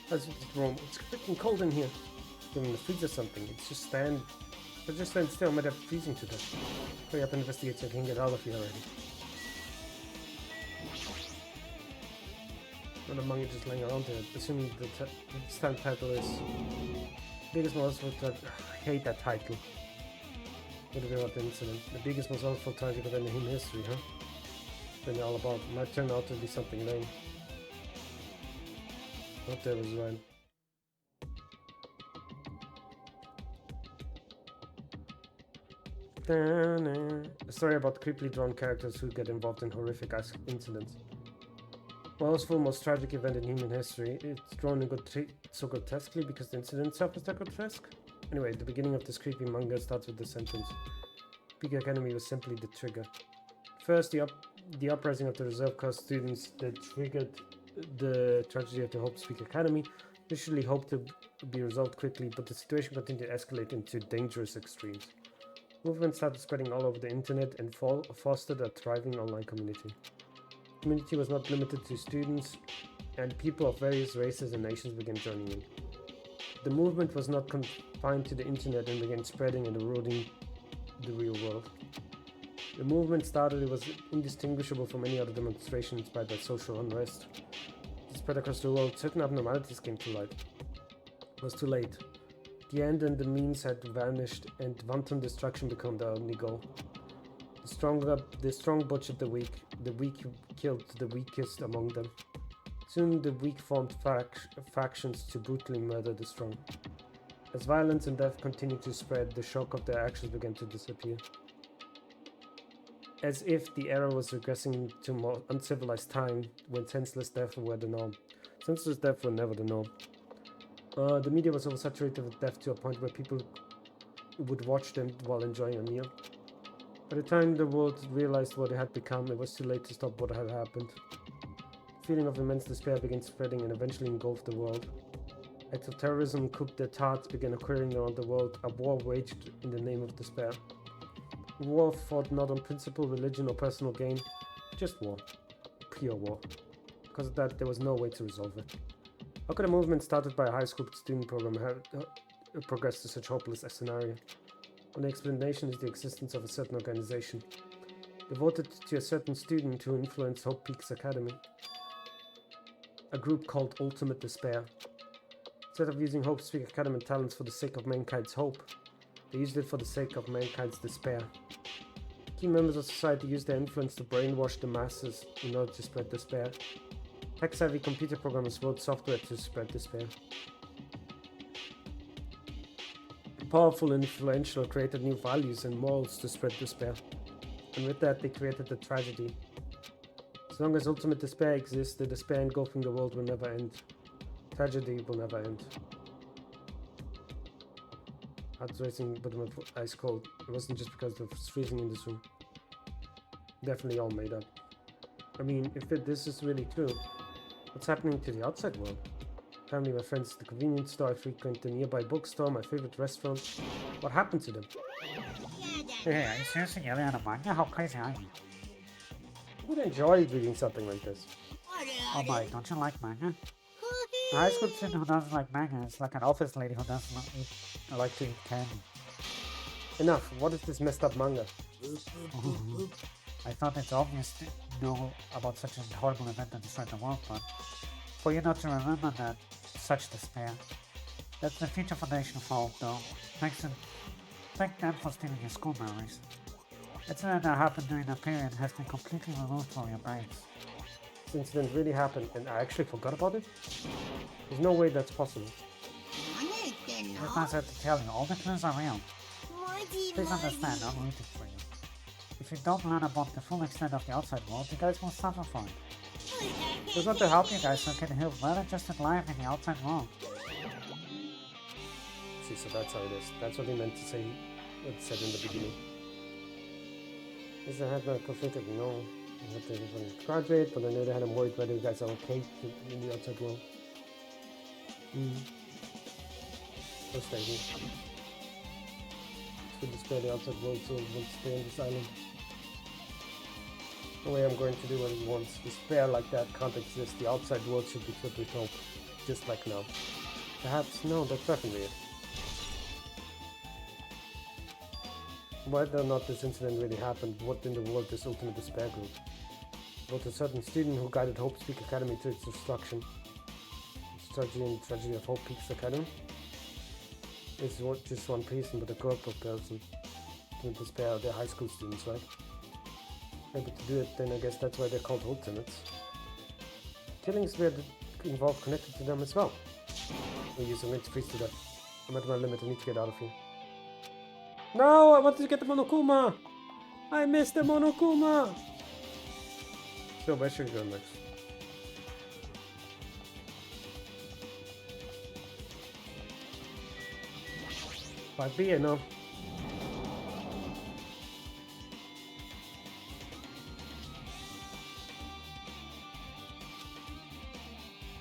A: How's it wrong? It's freaking cold in here. I'm in the freezer or something. It's just stand still. I might have freezing to death. Hurry up and investigate so I can get out of here already. Not a manga just laying around here, assuming the stand title is biggest most I hate that title. What about the incident? The biggest most awful tragic event in human history, huh? Then all about might turn out to be something lame. Hope that was right. A story about creepily drawn characters who get involved in horrific incidents. Most full, most tragic event in human history. It's drawn in so grotesquely because the incident itself is that grotesque. Anyway, the beginning of this creepy manga starts with the sentence: Peak Academy was simply the trigger. First, the uprising of the reserve class students that triggered the tragedy of the Hope Peak Academy initially hoped to be resolved quickly, but the situation continued to escalate into dangerous extremes. Movement started spreading all over the internet and fostered a thriving online community. The community was not limited to students, and people of various races and nations began joining in. The movement was not confined to the internet and began spreading and eroding the real world. The movement started, it was indistinguishable from any other demonstration inspired by social unrest. It spread across the world. Certain abnormalities came to light. It was too late. The end and the means had vanished, and wanton destruction became the only goal. The strong butchered the weak killed the weakest among them. Soon the weak formed factions to brutally murder the strong. As violence and death continued to spread, the shock of their actions began to disappear. As if the era was regressing to more uncivilized time, when senseless death were the norm. Senseless death were never the norm. The media was oversaturated with death to a point where people would watch them while enjoying a meal. By the time the world realized what it had become, it was too late to stop what had happened. The feeling of immense despair began spreading and eventually engulfed the world. Acts of terrorism, coup d'etat began occurring around the world. A war waged in the name of despair. A war fought not on principle, religion, or personal gain, just war. Pure war. Because of that, there was no way to resolve it. How could a movement started by a high school student program have progressed to such hopeless a scenario? Only explanation is the existence of a certain organization, devoted to a certain student who influenced Hope Peaks Academy. A group called Ultimate Despair. Instead of using Hope Peaks Academy talents for the sake of mankind's hope, they used it for the sake of mankind's despair. Key members of society used their influence to brainwash the masses in order to spread despair. Tech-savvy computer programmers wrote software to spread despair. Powerful and influential created new values and morals to spread despair. And with that, they created the tragedy. As long as ultimate despair exists, the despair engulfing the world will never end. Tragedy will never end. Hearts racing, but my ice cold. It wasn't just because it was freezing in this room. Definitely all made up. I mean, if this is really true, what's happening to the outside world? Family, my friends, the convenience store I frequent, the nearby bookstore, my favorite restaurant. What happened to them?
B: Hey, are you seriously yelling at a manga? How crazy are you?
A: I would enjoy reading something like this.
B: Oh my, don't you like manga? A high school student who doesn't like manga is like an office lady who doesn't like to eat candy.
A: Enough, what is this messed up manga?
B: I thought it's obvious to know about such a horrible event that destroyed the world, but for you not to remember that, such despair. That's the future foundation of hope, though. Thank them for stealing your school memories. Incident that happened during that period has been completely removed from your brains.
A: This incident really happened and I actually forgot about it? There's no way that's possible.
B: As I said to tell you, all the clues are real. Please understand, I'm rooting for you. If you don't learn about the full extent of the outside world, you guys will suffer from it. We want to help you guys so you can live well-adjusted life in the outside world.
A: See, so that's how it is. That's what he meant to say. It said in the beginning. Is the head not conflicted? No. I had to graduate, but on the other hand, I'm worried whether you guys are okay in the outside world. Let's stay here. To despair the outside world, so we'll stay on this island. The way I'm going to do what he wants. Despair like that can't exist. The outside world should be filled with hope. Just like now. Perhaps, no, that's definitely it. Whether or not this incident really happened, what in the world is Ultimate Despair Group? About a certain student who guided Hope Peak Academy to its destruction. Strategy and Tragedy of Hope Peaks Academy? It's just one person, but a group of person. To despair, they're high school students, right? Able to do it, then I guess that's why they're called Ultimates. Killings were involved connected to them as well. We use a ring to freeze to death. I'm at my limit, I need to get out of here. No, I wanted to get the Monokuma! I missed the Monokuma! So where should we go next? By beer, no.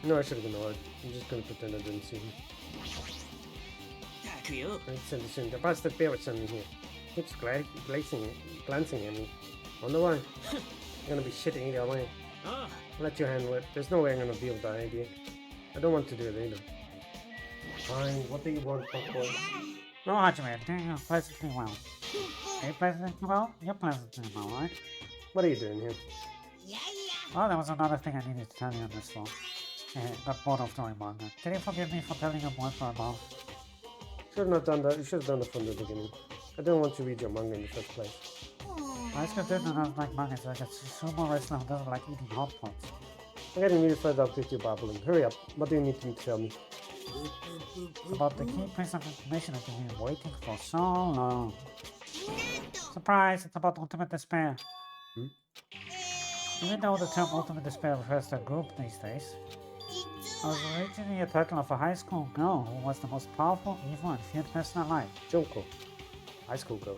A: No, I should have ignored. I'm just gonna pretend I didn't see him. I'd send this in. The bastard bear was sending here. Keeps glancing at me. Wonder why? I'm gonna be shitting either way. I'll let you handle it. There's no way I'm gonna deal with that idea. I don't want to do it either. Fine, what do you want, fuckboy?
B: No, Hajime, doing you pleasantly well. Are you pleasantly well? You're pleasantly well, right?
A: What are you doing here?
B: Oh, there was another thing I needed to tell you on this floor. Got bored of doing manga. Can you forgive me for telling you more for a moment?
A: Should have not done that. You should have done that from the beginning. I don't want to read your manga in the first place.
B: I just didn't like manga, so I got sumo wrestler who doesn't like eating hot pots.
A: I'm getting really fed up with you babbling. Hurry up. What do you need to tell me?
B: About the key piece of information that you've been waiting for so long. Surprise! It's about Ultimate Despair. Even though the term Ultimate Despair refers to a group these days, it was originally a title of a high school girl who was the most powerful, evil, and feared person alive.
A: Junko. High school girl.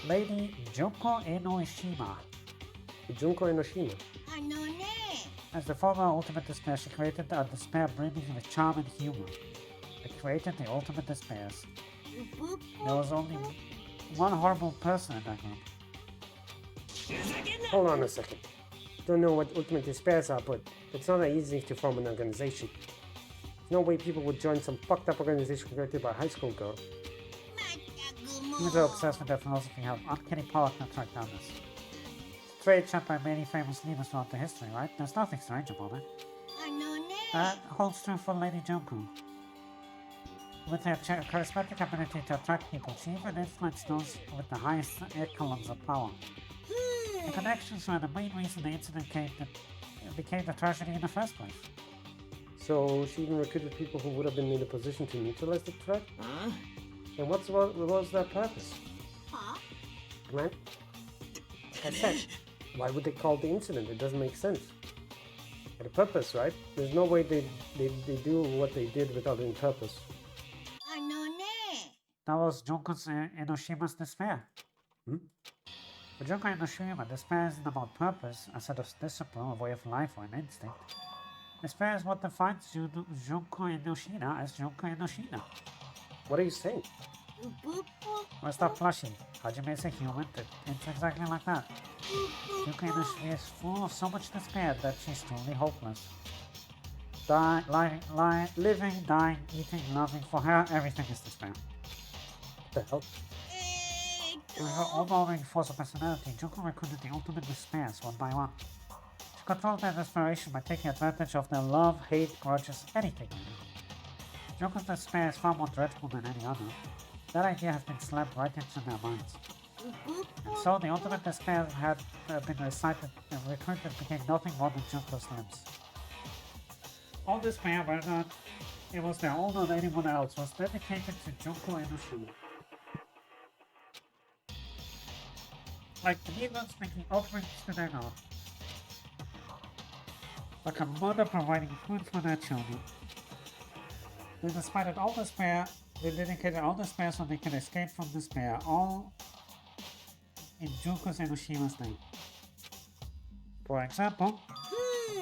B: Lady Junko Enoshima.
A: Junko Enoshima.
B: As the former Ultimate Despair, she created a despair brimming with charm and humor. She created the Ultimate Despairs. There was only one horrible person in that group.
A: Hold on a second. Don't know what Ultimate Despairs are, but it's not that easy to form an organization. There's no way people would join some fucked up organization created by a high school girl.
B: Humans are obsessed with their philosophy have uncanny power to attract others. Trade shot by many famous leaders throughout the history, right? There's nothing strange about it. That holds true for Lady Junko. With her charismatic ability to attract people, she even influenced those with the highest echelons of power. The connections were the main reason the incident became the tragedy in the first place.
A: So she even recruited people who would have been in a position to neutralize the threat? And what was their purpose? Right? Like I said, why would they call the incident? It doesn't make sense. Had a purpose, right? There's no way they do what they did without any purpose.
B: That was Junko Enoshima's despair. For Junko Enoshima, despair isn't about purpose, a set of discipline, a way of life, or an instinct. Despair is what defines Junko Enoshima as Junko Enoshima.
A: What are you saying?
B: Well, stop flushing. Hajime is a human, it's exactly like that. Junko Enoshima is full of so much despair that she's truly hopeless. Living, dying, eating, loving, for her, everything is despair.
A: What the hell?
B: With her overwhelming force of personality, Junko recruited the Ultimate Despairs one by one. She controlled their desperation by taking advantage of their love, hate, grudges, anything. Junko's despair is far more dreadful than any other. That idea has been slapped right into their minds. And so the Ultimate Despair had been recited and recruited became nothing more than Junko's limbs. All despair, whether it was their own or anyone else, was dedicated to Junko Enoshima. like demons making offerings to their god. Like a mother providing food for their children. They dedicated all despair so they could escape from despair, all in Junko's and Oshima's name. For example,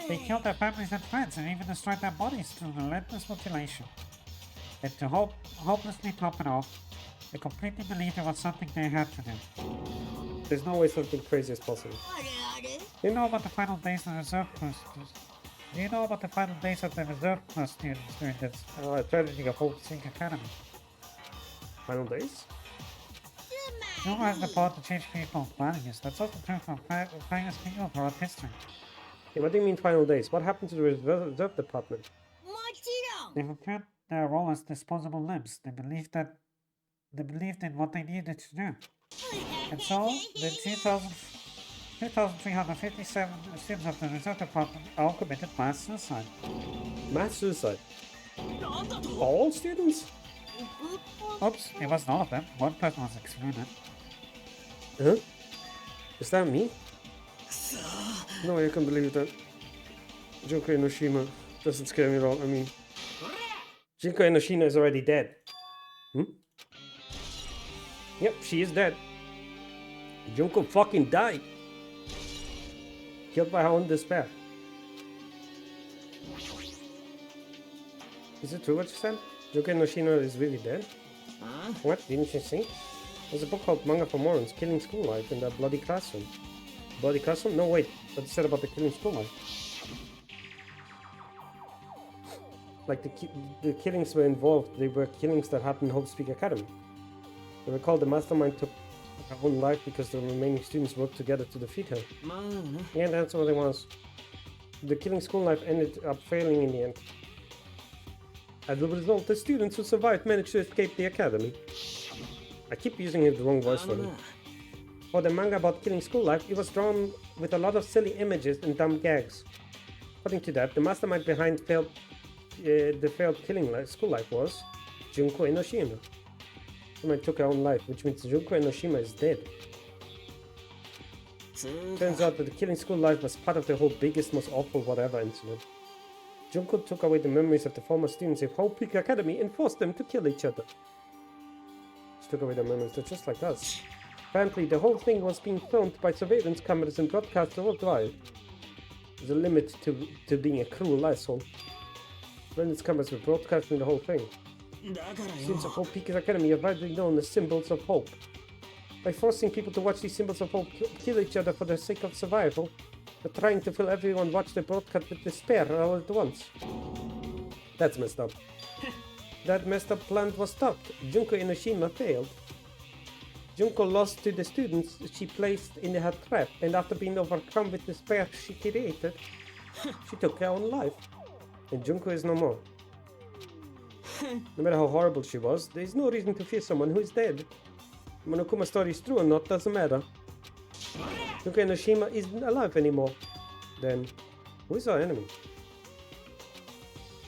B: they killed their families and friends and even destroyed their bodies through relentless mutilation. And to hopelessly top it off, they completely believed it was something they had to do.
A: There's no way something crazy is possible.
B: Do you know about the final days of the reserve class? Do you know about the final days of the reserve class students during this tragedy of Hope Sink Academy?
A: Final days?
B: Junko has the power to change people's values. That's also true for famous people throughout history.
A: Yeah, what do you mean final days? What happened to the reserve department?
B: They fulfilled their role as disposable limbs. They believed in what they needed to do. And so, the 2,357 students of the reserve department all committed mass suicide.
A: Mass suicide? All students?
B: Oops, it wasn't all of them. One person was excluded.
A: Huh? Is that me? No, I can't believe that. Junko Enoshima doesn't scare me at all. I mean, Junko Enoshima is already dead. Yep, she is dead. Junko fucking died. Killed by her own despair. Is it true what you said? Junko Enoshima is really dead? What? Didn't you see? There's a book called Manga for Morons, Killing School Life in the Bloody Classroom. Bloody Classroom? No, wait. What you said about the Killing School Life? Like the killings were involved, they were killings that happened in Hope Speak Academy. I recall the mastermind took her own life because the remaining students worked together to defeat her. Yeah, that's what it was. The Killing School Life ended up failing in the end. As a result, the students who survived managed to escape the academy. I keep using the wrong voice for it. For the manga about Killing School Life, it was drawn with a lot of silly images and dumb gags. According to that, the mastermind behind the failed Killing School Life was Junko Enoshima. Someone took her own life, which means Junko Enoshima is dead. Turns out that the Killing School Life was part of the whole biggest, most awful whatever incident. Junko took away the memories of the former students of Hope Peak Academy and forced them to kill each other. She took away their memories, they're just like us. Apparently, the whole thing was being filmed by surveillance cameras and broadcast worldwide. There's a limit to being a cruel asshole. Surveillance cameras were broadcasting the whole thing. Students of Hope Peak Academy are widely known as symbols of hope. By forcing people to watch these symbols of hope kill each other for the sake of survival, they're trying to fill everyone watch the broadcast with despair all at once. That's messed up. That messed up plan was stopped. Junko Enoshima failed. Junko lost to the students she placed in her trap, and after being overcome with despair she created, she took her own life. And Junko is no more. No matter how horrible she was, there is no reason to fear someone who is dead. Monokuma's story is true or not doesn't matter. Junko Enoshima isn't alive anymore. Then, who is our enemy?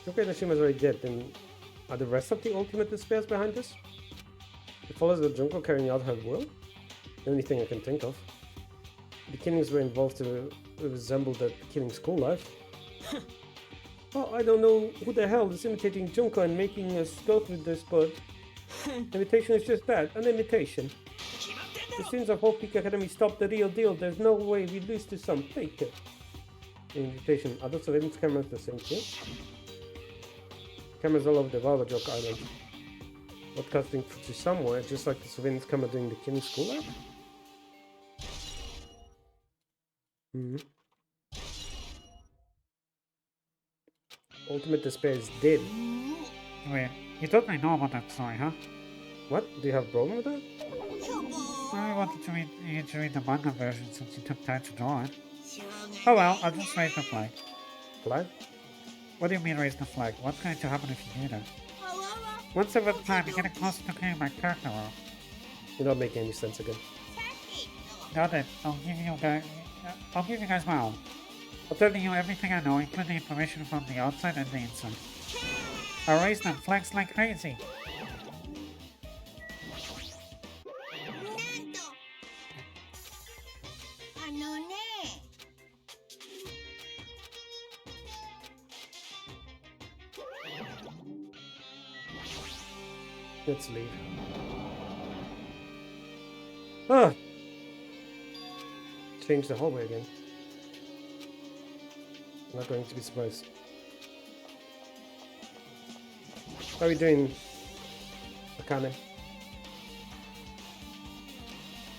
A: Junko Enoshima is already dead, then are the rest of the ultimate despairs behind this? It follows that Junko carrying out her will? The only thing I can think of. The killings were involved to resemble the Killing School Life. Well, I don't know who the hell is imitating Junko and making us go through this, but imitation is just that, an imitation. The students of Hope Peak Academy stopped the real deal. There's no way we lose to some fake. Imitation. Other surveillance cameras the same too. Cameras all over the Wawajoke Island. Broadcasting to somewhere, just like the surveillance camera during the Killing School Life. Ultimate Despair is dead.
B: Wait, you totally know about that story, huh?
A: What? Do you have a problem with that?
B: I wanted to read the manga version since you took time to draw it. Oh well, I'll just raise the flag.
A: Flag?
B: What do you mean raise the flag? What's going to happen if you do that? Once over time, you're getting closer to clearing my character role.
A: You're not making any sense again.
B: Got it. I'll give you guys my own. I'll tell you everything I know, including information from the outside and the inside. I'll raise them flags like crazy.
A: Let's leave. Ah! Change the hallway again. I'm not going to be surprised. How are we doing, Akane?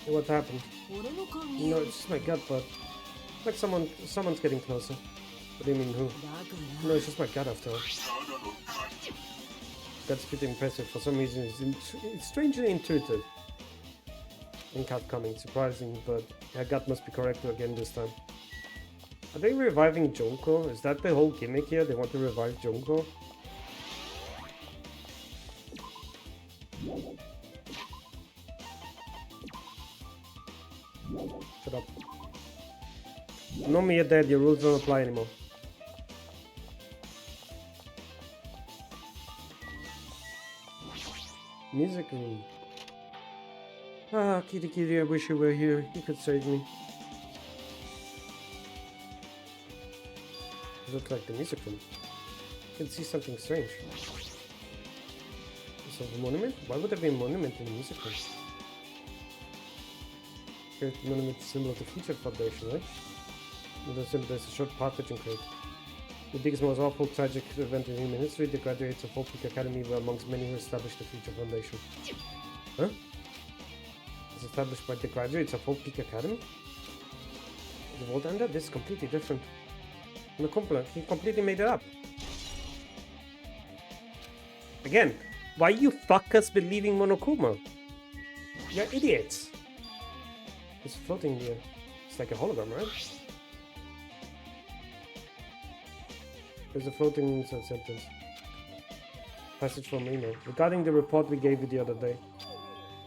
A: What happened? No, it's just my gut, but like someone's getting closer. What do you mean, who? No, it's just my gut after all. That's pretty impressive. For some reason, it's strangely intuitive. In cut coming, surprising, but my gut must be correct again this time. Are they reviving Junko? Is that the whole gimmick here? They want to revive Junko? Shut up. Nomi, you're dead. Your rules don't apply anymore. Music room. Ah, Kitty Kitty, I wish you were here. You could save me. It looks like the music room. I can see something strange. Is it a monument? Why would there be a monument in the music room? Create the monument symbol of the Future Foundation, right? There's a short passage in crate. The biggest, most awful, tragic event in human history, the graduates of Hope Peak Academy were amongst many who established the Future Foundation. Huh? It's established by the graduates of Hope Peak Academy? The world ended? This is completely different. He completely made it up. Again, why you fuckers believing Monokuma? You're idiots. It's floating here. It's like a hologram, right? There's a floating sentence. Passage from email. Regarding the report we gave you the other day.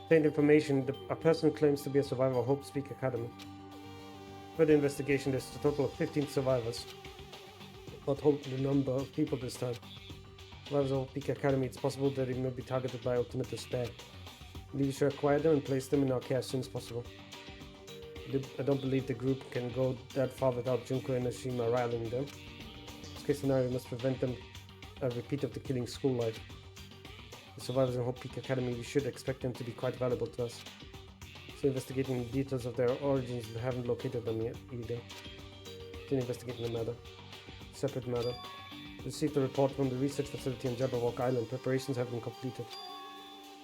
A: Obtained information, a person claims to be a survivor of Hope Peak Academy. Further investigation, there's a total of 15 survivors. Not hope the number of people this time. Survivors of Hope Peak Academy, it's possible that they may be targeted by Ultimate Despair. We should acquire them and place them in our care as soon as possible. I don't believe the group can go that far without Junko and Enoshima rallying them. Worst case scenario, we must prevent them a repeat of the killing school life. The survivors in Hope Peak Academy, we should expect them to be quite valuable to us. So investigating the details of their origins, we haven't located them yet either. Still investigating the matter. Separate matter. Received a report from the research facility on Jabberwock Island. Preparations have been completed.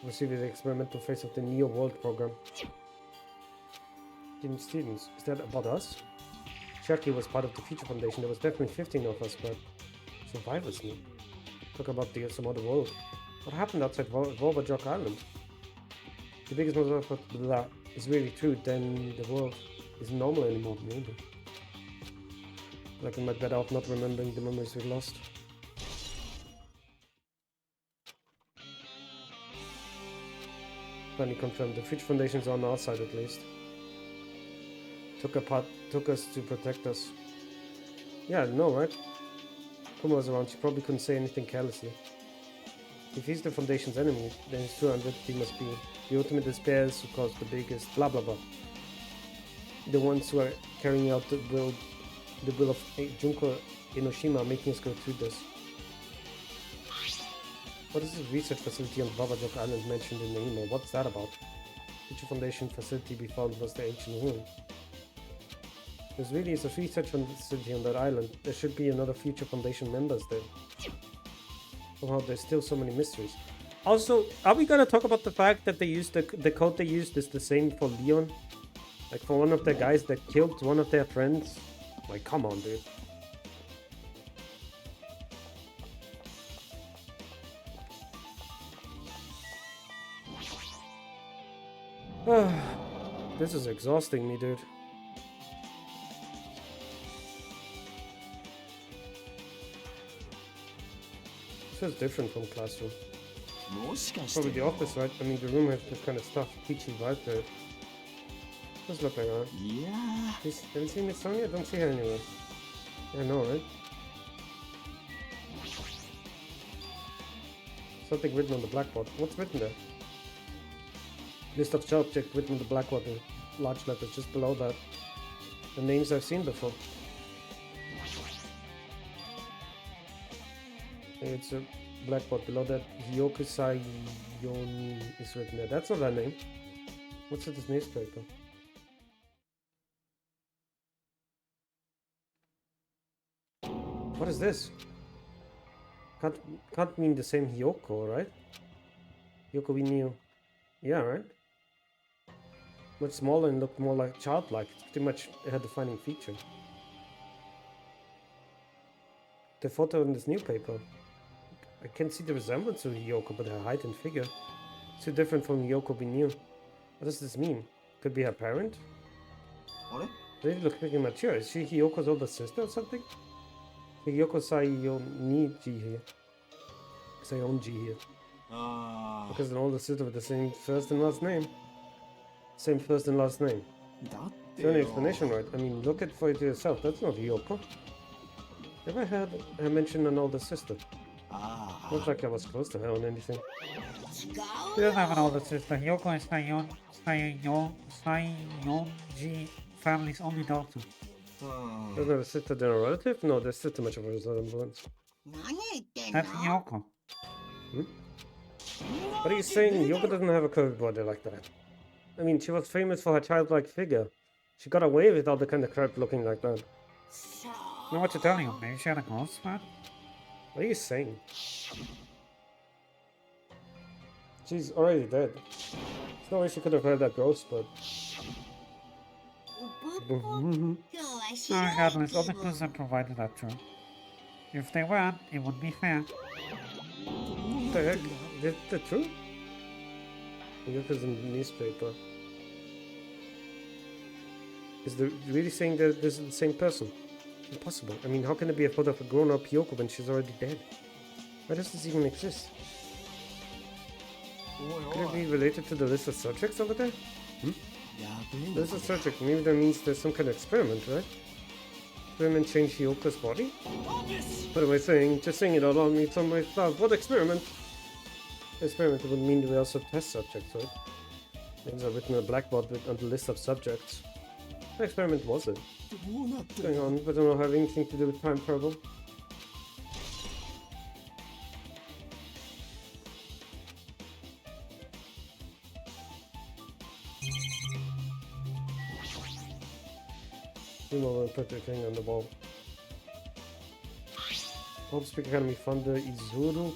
A: Received the experimental phase of the Neo World program. Jimmy Stevens, is that about us? Cherokee was part of the Future Foundation. There was definitely 15 of us, but survivors knew. Talk about some other world. What happened outside Volvajok Island? The biggest most of that is really true, then the world isn't normal anymore, maybe. Like I might better off not remembering the memories we lost. Finally confirmed, the Future Foundation's on our side at least. Took us to protect us. Yeah, no, right? Kuma was around, she probably couldn't say anything carelessly. If he's the Foundation's enemy, then his true identity must be the Ultimate Despairs who caused the biggest blah blah blah. The ones who are carrying out the will of Junko Enoshima, making us go through this. What is this research facility on Volvajok Island mentioned in the email? What's that about? Future Foundation facility we found was the ancient ruin. There's really is a research facility on that island. There should be another Future Foundation members there. Somehow there's still so many mysteries. Also, are we gonna talk about the fact that they used the code they used is the same for Leon? Like for one of the guys that killed one of their friends? Like, come on, dude. This is exhausting me, dude. This is different from Classroom. Probably the office, right? I mean, the room has this kind of stuff, teachy vibe to it. Does look like that. Yeah. Have you seen Miss Sonia? I don't see her anywhere. I know, right? Something written on the blackboard. What's written there? List of subjects written on the blackboard in large letters just below that. The names I've seen before. It's a Blackboard below that. Hiyoko Sayoni is written there. That's not her name. What's with this newspaper? What is this? Can't mean the same Hiyoko, right? Hiyoko we knew. Yeah, right? Much smaller and looked more like childlike. It's pretty much a defining feature. The photo in this newspaper. I can see the resemblance to Hiyoko, but her height and figure. It's too different from Hiyoko we knew. What does this mean? Could be her parent? They look pretty mature. Is she Hiyoko's older sister or something? Hiyoko Sayonji here. Sayonji here. Because an older sister with the same first and last name. Same first and last name. The only explanation, right? I mean, look at for it yourself. That's not Hiyoko. Never heard her mention an older sister. Not like I was close to her or anything.
B: She doesn't have an older sister. Hiyoko is Sayonji family's only daughter.
A: Doesn't have a sister than a relative? No, there's still too much of a resemblance.
B: That's Hiyoko.
A: What are you saying? Hiyoko doesn't have a curvy body like that. I mean, she was famous for her childlike figure. She got away with all the kind of crap looking like that.
B: You know what you're telling you? Maybe she had a growth spurt?
A: What are you saying? She's already dead. There's no way she could have had that growth spurt.
B: Regardless, all the clues I provided are true. If they weren't, it would be fair.
A: What the heck? Is that true? Look at the newspaper. Is they really saying that this is the same person? Impossible. I mean, how can it be a photo of a grown-up Hiyoko when she's already dead? Why does this even exist? Could it be related to the list of subjects over there? The list of subjects, maybe that means there's some kind of experiment, right? Experiment change Hiyoko's body? What am I saying? Just saying it out loud means on my thought. What experiment? Experiment would mean we also test subjects, right? Names are written on a blackboard on the list of subjects. What experiment was it? What's going on? But I don't have anything to do with time travel. You know, put the thing on the wall. Hope Speak Academy founder Izuru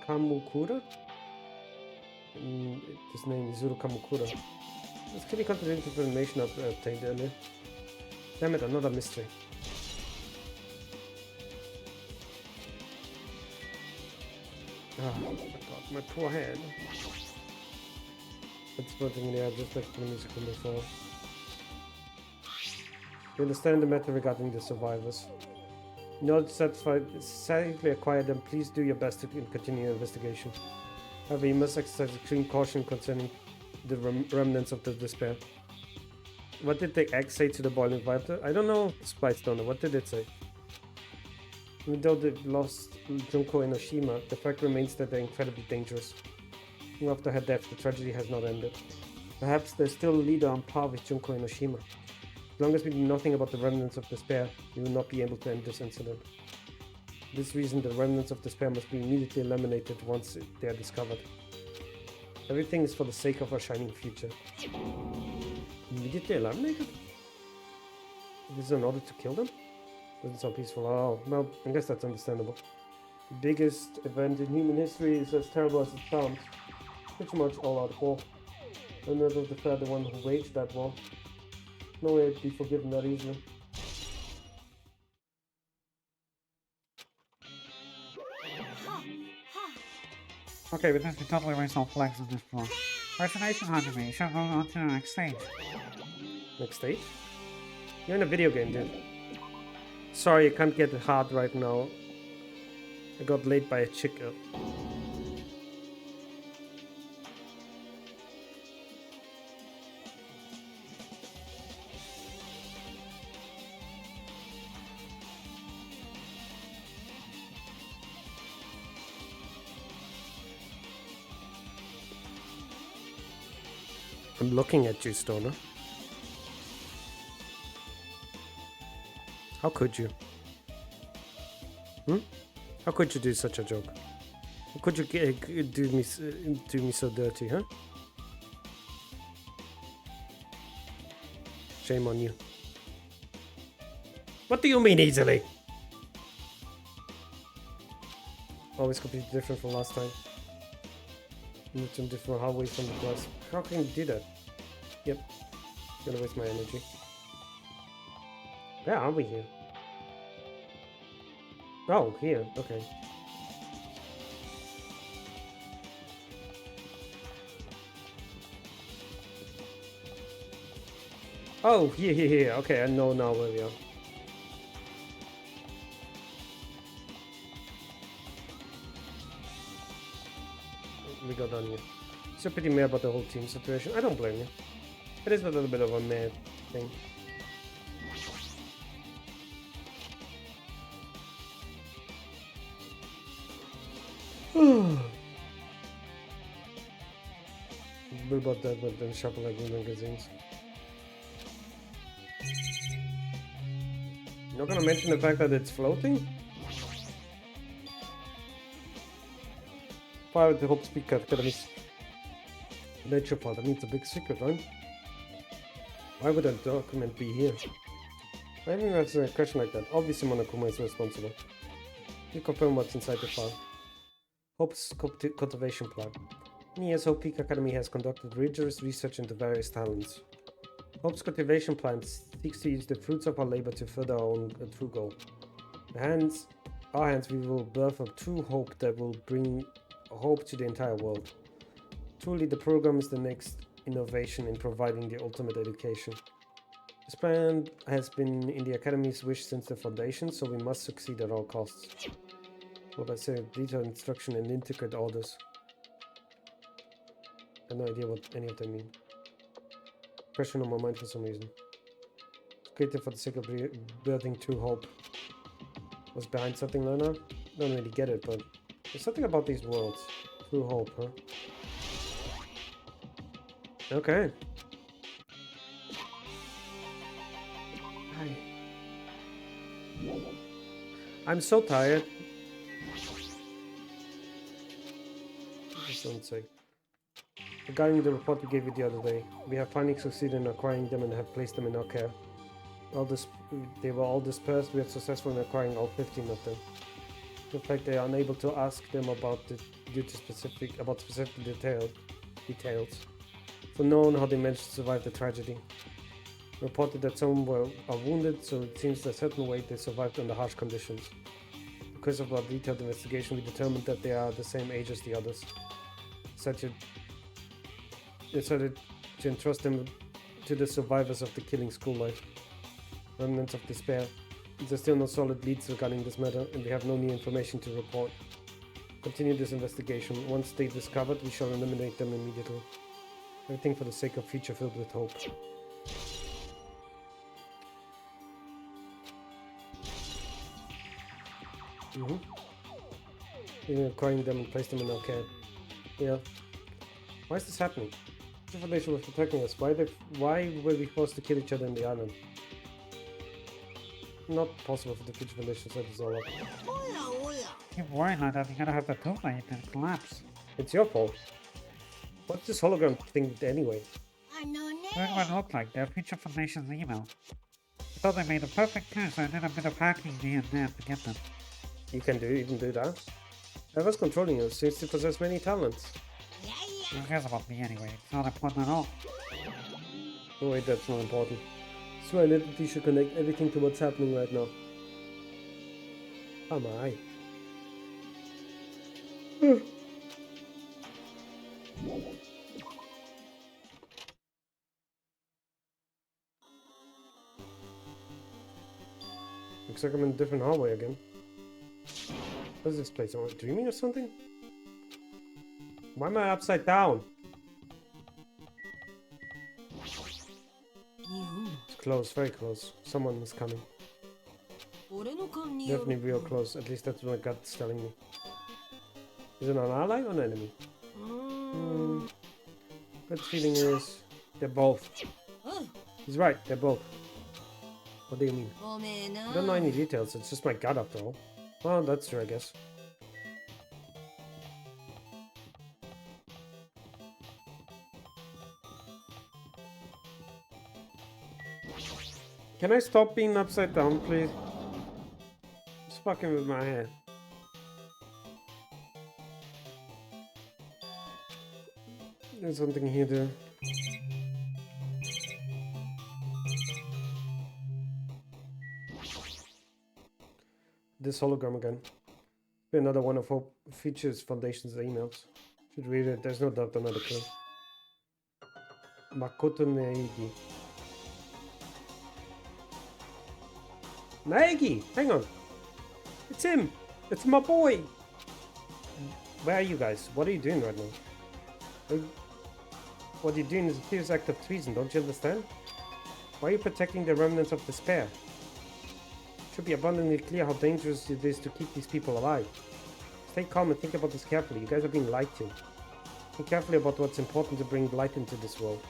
A: Kamukura? His name is Izuru Kamukura. This pretty contradictory information I've obtained earlier. Damn it, another mystery. Oh my god, my poor hand. It's putting me out just like the music from before. You understand the matter regarding the survivors. In order to safely acquire them, please do your best to continue your investigation. However, you must exercise extreme caution concerning the remnants of the despair. What did the egg say to the boiling viper? I don't know, Spice Donor. What did it say? Even though they've lost Junko Enoshima, the fact remains that they're incredibly dangerous. Even after her death, the tragedy has not ended. Perhaps there's still a leader on par with Junko Enoshima. As long as we know nothing about the remnants of despair, we will not be able to end this incident. For this reason, the remnants of despair must be immediately eliminated once they are discovered. Everything is for the sake of our shining future. Immediately eliminated? This is in order to kill them? Doesn't sound peaceful. Oh, well, I guess that's understandable. The biggest event in human history is as terrible as it sounds. Pretty much all-out war. Remnants of despair, the one who waged that war. No way to be forgiven that easily.
B: Okay, but this we totally raised all flags on this floor. Congratulations, Hajime. You shall go on to the next stage.
A: Next stage? You're in a video game, dude. Sorry, I can't get it hard right now. I got laid by a chick. I'm looking at you, Stoner. How could you? How could you do such a joke? How could you do me so dirty, huh? Shame on you. What do you mean easily? Always completely different from last time. Moved to a different hallway from the class. How can you do that? Yep. Gonna waste my energy. Where are we here? Oh, here. Okay. Oh, here. Okay, I know now where we are. We got done here. So pretty mad about the whole team situation. I don't blame you. It is a little bit of a mad thing. What about that, but then shopping like new magazines. You're not gonna mention the fact that it's floating? Fire at the Hope Speaker Academy's nature part. That means a big secret, right? Why would that document be here? I think that's a question like that. Obviously Monokuma is responsible. You confirm what's inside the file. Hope's cultivation plan. Yes, Hope Peak Academy has conducted rigorous research into various talents. Hope's cultivation plan seeks to use the fruits of our labor to further our own true goal. Our hands, we will birth a true hope that will bring hope to the entire world. Truly, the program is the next innovation in providing the ultimate education. This plan has been in the Academy's wish since the foundation, so we must succeed at all costs. What I say, detailed instruction and intricate orders. I have no idea what any of them mean. Pressure on my mind for some reason. It's created for the sake of birthing true hope. Was behind something, Lena? Don't really get it, but there's something about these worlds. True hope, huh? Okay. Hi. I'm so tired. Just don't say. Regarding the report we gave you the other day, we have finally succeeded in acquiring them and have placed them in our care. They were all dispersed. We are successful in acquiring all 15 of them. In fact, they are unable to ask them about specific details. So no one how they managed to survive the tragedy. Reported that some are wounded, so it seems a certain way they survived under harsh conditions. Because of our detailed investigation, we determined that they are the same age as the others. Decided to entrust them to the survivors of the killing school life. Remnants of despair. There are still no solid leads regarding this matter, and we have no new information to report. Continue this investigation. Once they discovered, we shall eliminate them immediately. Everything for the sake of a future filled with hope. Even acquiring them and place them in our care. Yeah. Why is this happening? The Foundation was protecting us. Why were we forced to kill each other in the island? Not possible for the Future Foundation to set this all up.
B: Keep worrying like that, you're gonna have the toothpaste and collapse.
A: It's your fault. What's this hologram thing anyway?
B: Look what it looked like, their Future Foundation's email. I thought they made a perfect match, so I did a bit of hacking here and there to get them.
A: You can even do that? Whoever's controlling you seems to possess many talents.
B: Who cares about me anyway? It's not important at all.
A: Oh wait, that's not important. So an entity should connect everything to what's happening right now. Am I? Looks like I'm in a different hallway again. What is this place? Am I dreaming or something? Why am I upside down? It's close, very close. Someone is coming. Definitely real close, at least that's what my gut's telling me. Is it an ally or an enemy? Gut feeling is they're both. He's right, they're both. What do you mean? I don't know any details, it's just my gut after all. Well, that's true, I guess. Can I stop being upside down, please? Just fucking with my head. There's something here to... This hologram again. Be another one of Hope Features Foundation's emails. Should read it, there's no doubt another clue. Makoto Naegi. Naegi! Hang on! It's him! It's my boy! Where are you guys? What are you doing right now? What you're doing is a fierce act of treason, don't you understand? Why are you protecting the remnants of despair? It should be abundantly clear how dangerous it is to keep these people alive. Stay calm and think about this carefully. You guys are being lied to. Think carefully about what's important to bring light into this world.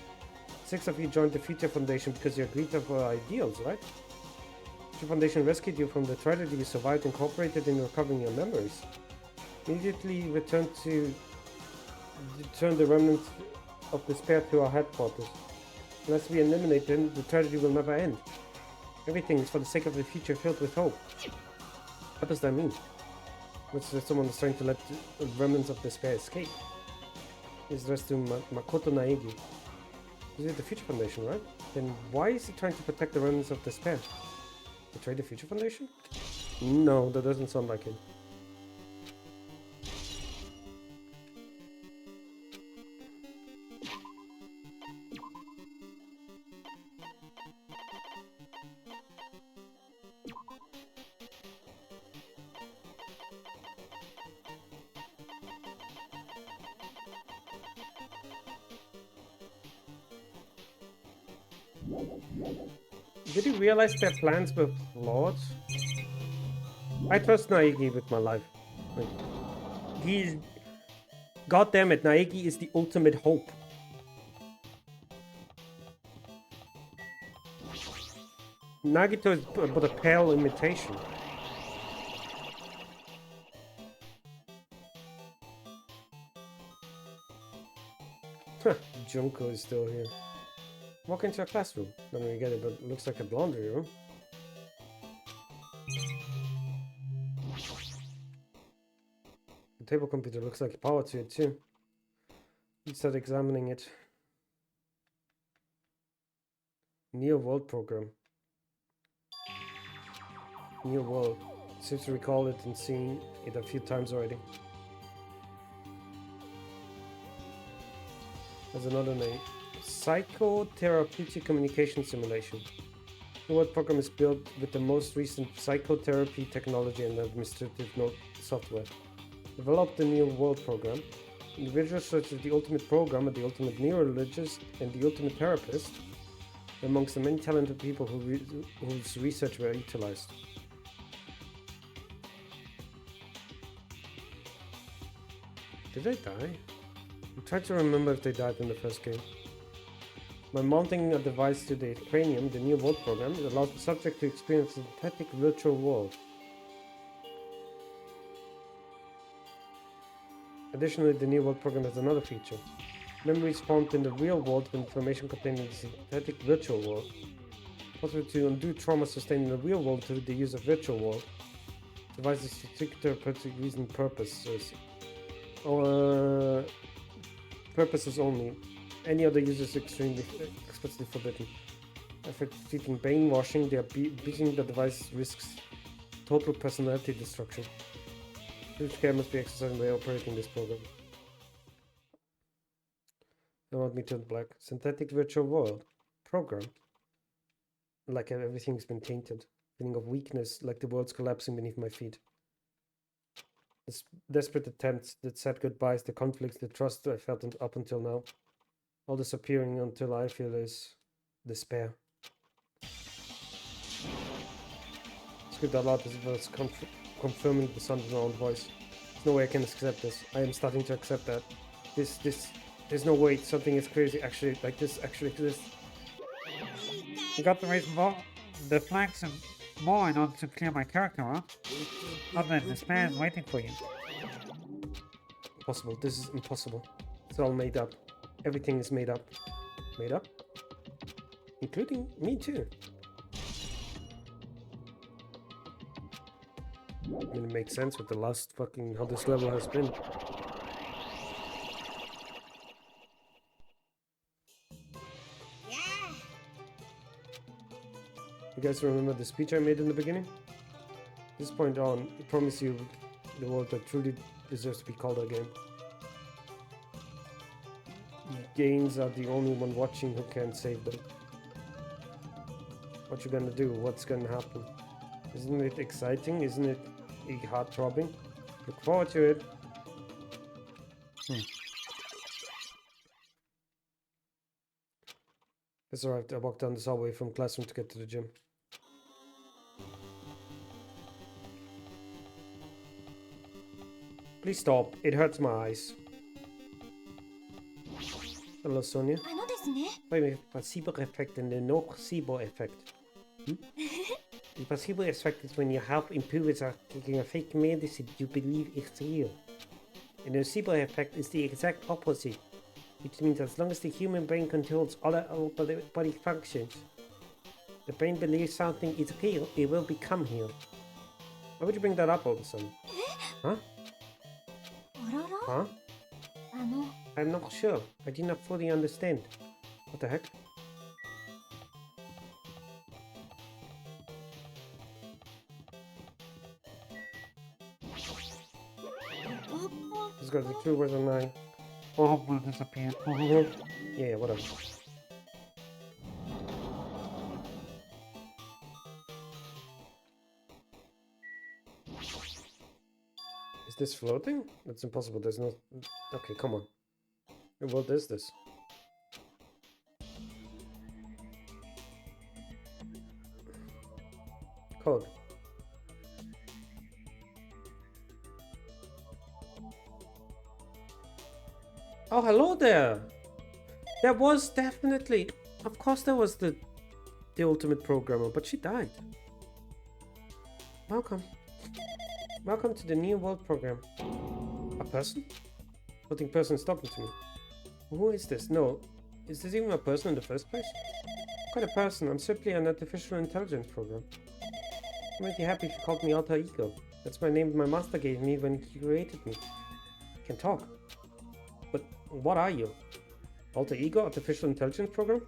A: 6 of you joined the Future Foundation because you agreed to our ideals, right? Future Foundation rescued you from the tragedy you survived and cooperated in recovering your memories. Immediately return the remnants of despair to our headquarters. Unless we eliminate them, the tragedy will never end. Everything is for the sake of a future filled with hope. What does that mean? Looks like someone is trying to let the remnants of despair escape. He's addressed to Makoto Naegi. Is it the Future Foundation, right? Then why is he trying to protect the remnants of despair? Betray the Future Foundation? No, that doesn't sound like him. Did he realize their plans were flawed? I trust Naegi with my life. Like, he's... God damn it, Naegi is the ultimate hope. Nagito is but a pale imitation. Junko is still here. Walk into a classroom. Don't really get it, but it looks like a laundry room. The table computer looks like power to it too. Let's start examining it. Neo World program. Neo World. Seems to recall it and seen it a few times already. There's another name. Psychotherapeutic communication simulation. The World program is built with the most recent psychotherapy technology and administrative software. Developed the Neo World program. Individuals such as the Ultimate Programmer, the Ultimate Neurologist, and the Ultimate Therapist are amongst the many talented people whose research were utilized. Did they die? I'm trying to remember if they died in the first game. By mounting a device to the cranium, the New World program allows the subject to experience a synthetic virtual world. Additionally, the New World program has another feature. Memories formed in the real world with information contained in the synthetic virtual world. Possible to undo trauma sustained in the real world through the use of virtual world. Devices for therapeutic reason purposes. Or purposes only. Any other use is expressly forbidden. After defeating brainwashing, beating the device risks total personality destruction. Huge care must be exercised by operating this program. They want me to black. Synthetic virtual world. Program. Like everything's been tainted. Feeling of weakness, like the world's collapsing beneath my feet. This desperate attempts that said goodbyes, the conflicts, the trust I felt up until now. All disappearing until I feel is despair. Script out loud as if I was confirming the sound of my own voice. There's no way I can accept this. I am starting to accept that. There's no way something is crazy actually like this actually exists.
B: You got to raise the flanks and more in order to clear my character, huh? Not that despair is waiting for you.
A: Impossible. This is impossible. It's all made up. Everything is made up. Made up? Including me too. I mean, it makes sense with the last fucking how this level has been.
G: Yeah.
A: You guys remember the speech I made in the beginning? From this point on, I promise you the world that truly deserves to be called a game. Games are the only one watching who can save them. What you gonna do? What's gonna happen? Isn't it exciting? Isn't it heart-throbbing? Look forward to it. It's alright, I walked down this hallway from classroom to get to the gym. Please stop, it hurts my eyes. Hello, Sonia.
F: あのですね
A: Wait a minute, placebo effect and the nocebo effect. The placebo effect is when your health improves after taking a fake medicine you believe is real. And the nocebo effect is the exact opposite, which means as long as the human brain controls all body functions, the brain believes something is real, it will become real. Why would you bring that up all of a sudden? Huh?
F: あらら
A: Huh?
F: あの
A: I'm not sure. I did not fully understand. What the heck? Just got the two words on 9.
B: Oh, man, disappeared.
A: Yeah, whatever. Is this floating? That's impossible. There's no... Okay, come on. What is this? Code. Oh, hello there! There was definitely... Of course there was the ultimate programmer, but she died. Welcome. Welcome to the New World program. A person? Floating person is talking to me. Who is this? No. Is this even a person in the first place? Quite a person. I'm simply an artificial intelligence program. I'm really happy if you called me Alter Ego. That's my name my master gave me when he created me. I can talk. But what are you? Alter Ego? Artificial intelligence program?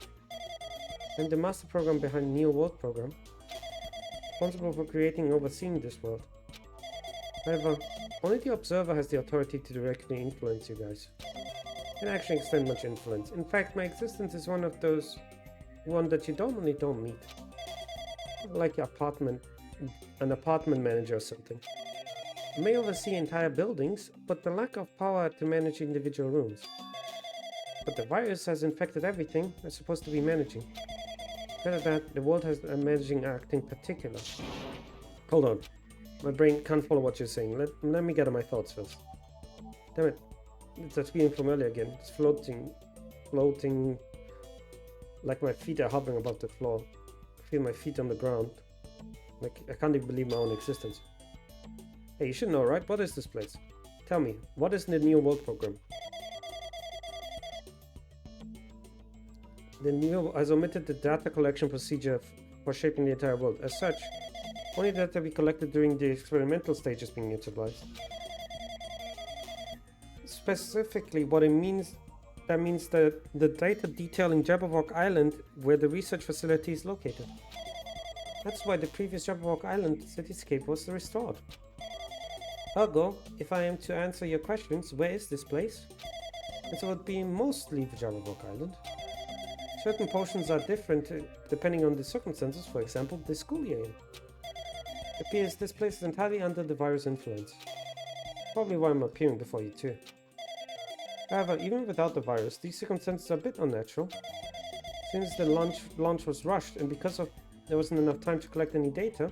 A: I'm the master program behind New World program. Responsible for creating and overseeing this world. However, only the observer has the authority to directly influence you guys. I can actually extend much influence. In fact, my existence is one of those... one that you normally don't meet. Like an apartment manager or something. I may oversee entire buildings, but the lack of power to manage individual rooms. But the virus has infected everything I'm supposed to be managing. Better that, the world has a managing act in particular. Hold on. My brain can't follow what you're saying. Let me gather my thoughts first. Damn it. It's that feeling from earlier again. It's floating. Like my feet are hovering above the floor. I feel my feet on the ground. Like I can't even believe my own existence. Hey, you should know, right? What is this place? Tell me, what is the New World program? The New has omitted the data collection procedure for shaping the entire world. As such, only data we collected during the experimental stage is being utilized. Specifically, what it means, that means that the data detailing Jabberwock Island, where the research facility is located. That's why the previous Jabberwock Island cityscape was restored. Ergo, if I am to answer your questions, where is this place? It would be mostly the Jabberwock Island. Certain portions are different depending on the circumstances, for example, the school you're in. It appears this place is entirely under the virus influence. Probably why I'm appearing before you too. However, even without the virus, these circumstances are a bit unnatural. Since the launch was rushed and because there wasn't enough time to collect any data,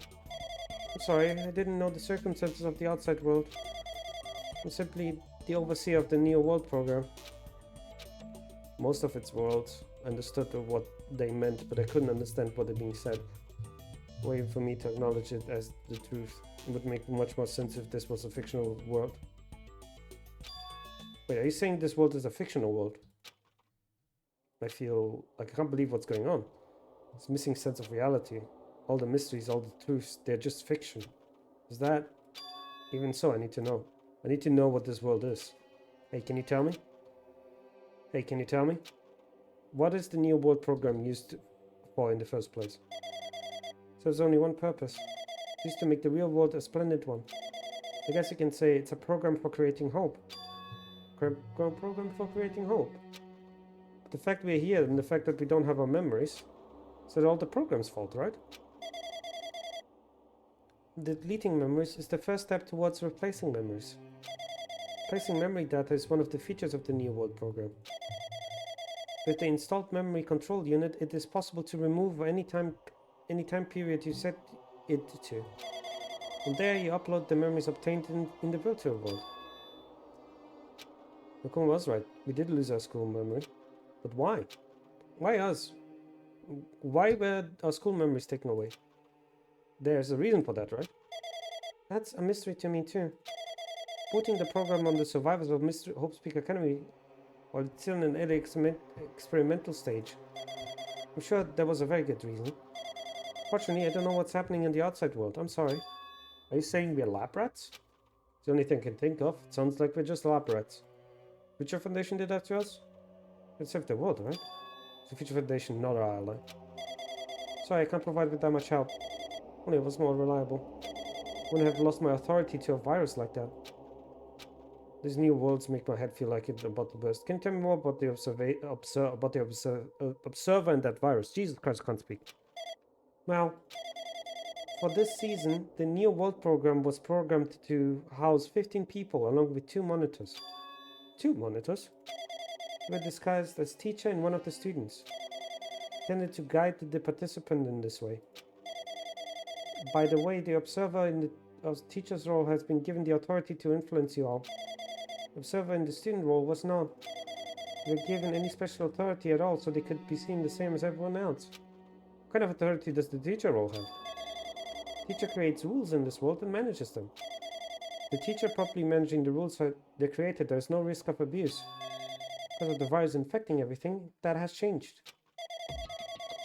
A: I'm sorry, I didn't know the circumstances of the outside world. I'm simply the overseer of the New World program. Most of its worlds understood what they meant, but I couldn't understand what had been said. Waiting for me to acknowledge it as the truth. It would make much more sense if this was a fictional world. Wait, are you saying this world is a fictional world? I feel like I can't believe what's going on. It's missing sense of reality. All the mysteries, all the truths, they're just fiction. Is that... Even so, I need to know. I need to know what this world is. Hey, can you tell me? Hey, can you tell me? What is the New World program used for in the first place? So there's only one purpose. It's used to make the real world a splendid one. I guess you can say it's a program for creating hope. Program for creating hope. But the fact we're here and the fact that we don't have our memories, is that all the program's fault, right? Deleting memories is the first step towards replacing memories. Replacing memory data is one of the features of the New World program. With the installed memory control unit, it is possible to remove any time period you set it to. From there, you upload the memories obtained in the virtual world. Nakuma was right. We did lose our school memory. But why? Why us? Why were our school memories taken away? There's a reason for that, right? That's a mystery to me too. Putting the program on the survivors of Hope Speak Academy while it's still in an early experimental stage. I'm sure there was a very good reason. Fortunately, I don't know what's happening in the outside world. I'm sorry. Are you saying we're lab rats? It's the only thing I can think of. It sounds like we're just lab rats. Future Foundation did that to us? It saved the world, right? It's the Future Foundation, not our ally. Sorry, I can't provide with that much help. Only it was more reliable. Wouldn't have lost my authority to a virus like that. These new worlds make my head feel like it's about to burst. Can you tell me more about the observer and that virus? Jesus Christ, I can't speak. Well, for this season, the New World program was programmed to house 15 people along with 2 monitors. 2 monitors? They were disguised as teacher and one of the students. Intended to guide the participant in this way. By the way, the observer in the teacher's role has been given the authority to influence you all. The observer in the student role was not. They were given any special authority at all, so they could be seen the same as everyone else. What kind of authority does the teacher role have? The teacher creates rules in this world and manages them. The teacher properly managing the rules they created, there is no risk of abuse. Because of the virus infecting everything, that has changed.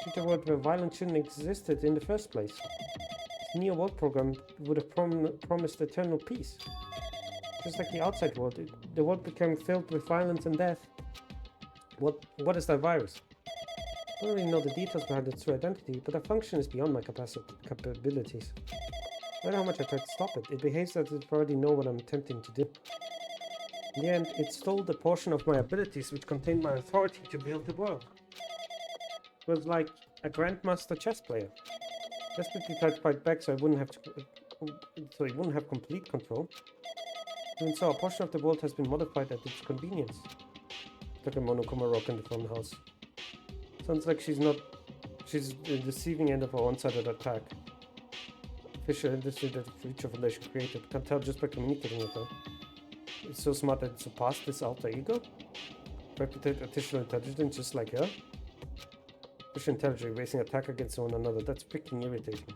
A: Future world where violence shouldn't have existed in the first place. The New World program would have promised eternal peace. Just like the outside world, the world became filled with violence and death. What is that virus? I don't really know the details behind its true identity, but the function is beyond my capabilities. No matter how much I try to stop it, it behaves as if it already know what I'm attempting to do. In the end, it stole the portion of my abilities which contained my authority to build the world. It was like a grandmaster chess player. Desperately tried to fight back so it wouldn't have complete control. Even so, a portion of the world has been modified at its convenience. Took a Monokuma rock in the front house. Sounds like she's the receiving end of a one-sided attack. Fisher industry that the Future Foundation created. Can't tell just by communicating with her. It's so smart that it surpassed this alter ego? Reputed artificial intelligence just like her? Artificial intelligence raising attack against one another. That's freaking irritating.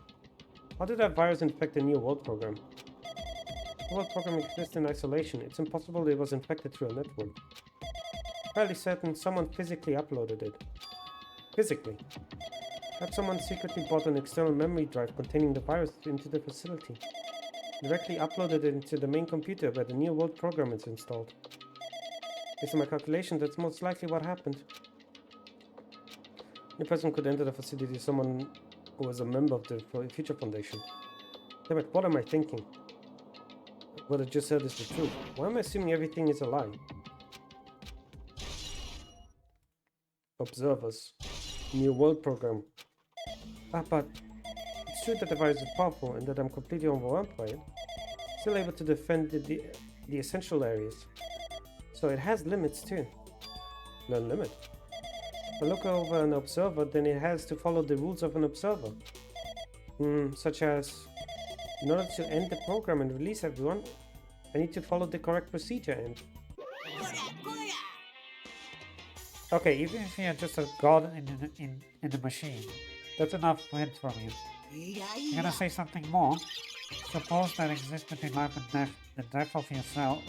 A: How did that virus infect the New World program? The World program exists in isolation. It's impossible it was infected through a network. Fairly certain someone physically uploaded it. Physically. Perhaps someone secretly bought an external memory drive containing the virus into the facility. Directly uploaded it into the main computer where the New World program is installed. Based on my calculation, that's most likely what happened. Any person could enter the facility, someone who was a member of the Future Foundation. Damn it, what am I thinking? What I just said is the truth. Why am I assuming everything is a lie? Observers. New World program. But it's true that the virus is powerful and that I'm completely overwhelmed by it. Still able to defend the essential areas. So it has limits too. No limit. If I look over an observer, then it has to follow the rules of an observer. Such as, in order to end the program and release everyone, I need to follow the correct procedure and...
B: Okay, even if you're just a god in the machine, that's enough hint from you. You're gonna say something more? Suppose that exists between life and death. The death of yourself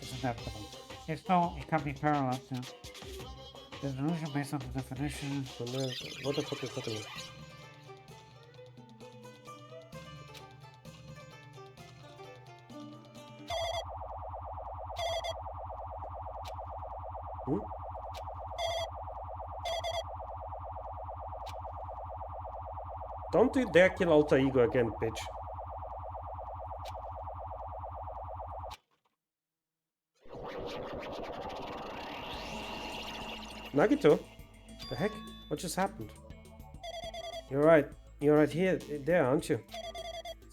B: is inevitable. If so, it can be parallel to the delusion based on the definition.
A: What the fuck is happening? Hmm? Don't you dare kill Alter Ego again, bitch. Nagito? The heck? What just happened? You're right. You're right here, there, aren't you?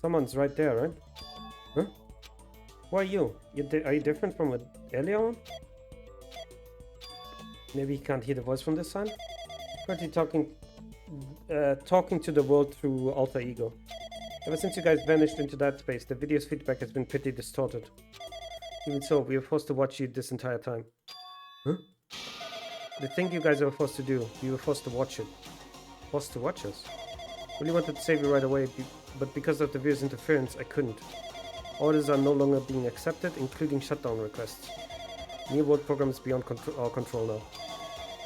A: Someone's right there, right? Huh? Who are you? Are you different from earlier on? Maybe he can't hear the voice from this side? Currently talking to the world through Alter Ego. Ever since you guys vanished into that space, the video's feedback has been pretty distorted. Even so, we were forced to watch you this entire time. Huh? The thing you guys were forced to do, we were forced to watch it. Forced to watch us? Really wanted to save you right away, but because of the viewer's interference, I couldn't. Orders are no longer being accepted, including shutdown requests. New world program is beyond our control now.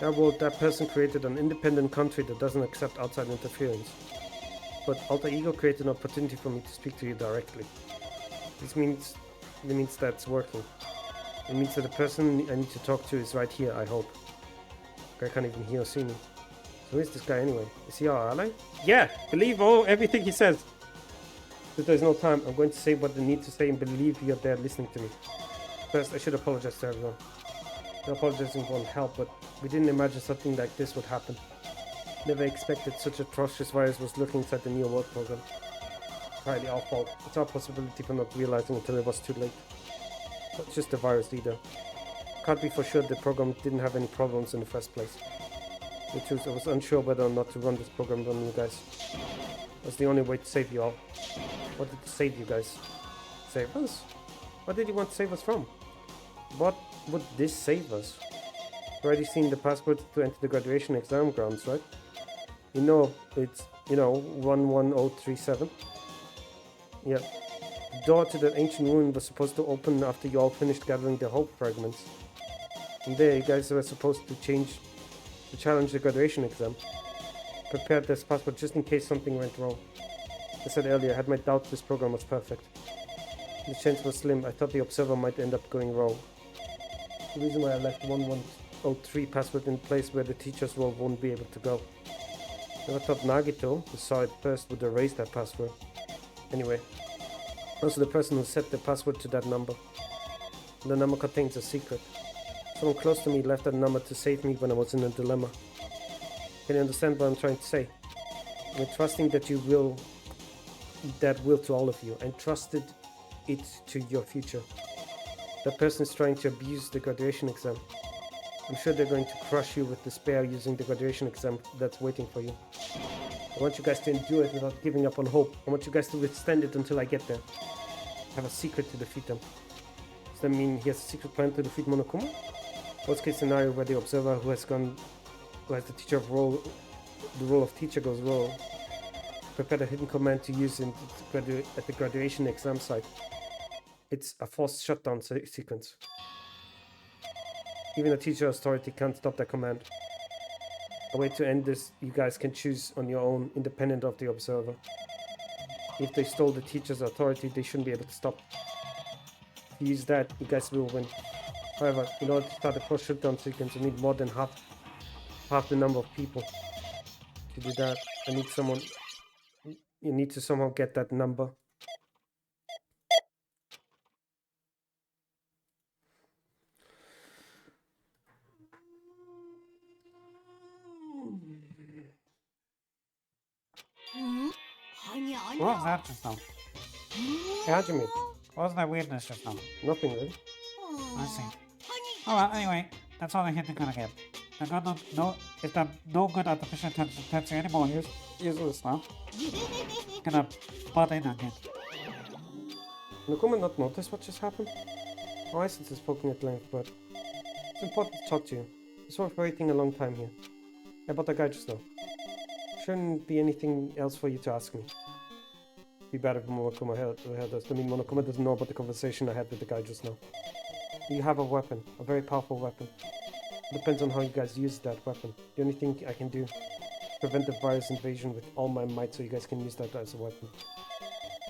A: That world, that person created an independent country that doesn't accept outside interference. But Alter Ego created an opportunity for me to speak to you directly. It means that's working. It means that the person I need to talk to is right here, I hope. I can't even hear or see me. So who is this guy anyway? Is he our ally? Yeah! Believe everything he says! If there's no time, I'm going to say what I need to say and believe you're there listening to me. First, I should apologize to everyone. No apologizing won't help, but we didn't imagine something like this would happen. Never expected such atrocious virus was lurking inside the New World program. Entirely our fault. It's our possibility for not realizing until it was too late. Not just the virus either. Can't be for sure the program didn't have any problems in the first place. The truth, I was unsure whether or not to run this program on you guys. That's the only way to save you all. What did to save you guys? Save us? What did you want to save us from? What would this save us? Already seen the password to enter the graduation exam grounds, right? You know, it's, 11037. Yeah. The door to that ancient ruin was supposed to open after you all finished gathering the hope fragments. And there, you guys were supposed to challenge the graduation exam. Prepared this password just in case something went wrong. I said earlier, I had my doubts this program was perfect. The chance was slim. I thought the observer might end up going wrong. The reason why I left 1103 password in place where the teacher's role won't be able to go. Never thought Nagito, who saw it first, would erase that password. Anyway, also the person who set the password to that number. The number contains a secret. Someone close to me left that number to save me when I was in a dilemma. Can you understand what I'm trying to say? I'm trusting that will to all of you, and trusted it to your future. That person is trying to abuse the graduation exam. I'm sure they're going to crush you with despair using the graduation exam that's waiting for you. I want you guys to endure it without giving up on hope. I want you guys to withstand it until I get there. I have a secret to defeat them. Does that mean he has a secret plan to defeat Monokuma? Worst case scenario where the observer who has the role of teacher goes wrong. Prepared a hidden command to use at the graduation exam site. It's a forced shutdown sequence. Even a teacher authority can't stop that command. A way to end this you guys can choose on your own, independent of the observer. If they stole the teacher's authority, they shouldn't be able to stop. If you use that, you guys will win. However, in order to start a forced shutdown sequence, you need more than half the number of people. To do that, you need to somehow get that number.
B: What was that just now?
A: How do you mean?
B: What was that weirdness just now?
A: Nothing really.
B: I see. Oh well, anyway, that's all the hint I'm gonna give. If the no good artificial intelligence anymore useless now. Gonna butt in again.
A: Monokuma not notice what just happened? Oh, Isis is spoken at length, but it's important to talk to you. It's worth waiting a long time here. I bought a guy just now. Shouldn't be anything else for you to ask me. Be bad if Monokuma heard us. I mean, Monokuma doesn't know about the conversation I had with the guy just now. You have a weapon, a very powerful weapon. Depends on how you guys use that weapon. The only thing I can do is prevent the virus invasion with all my might so you guys can use that as a weapon.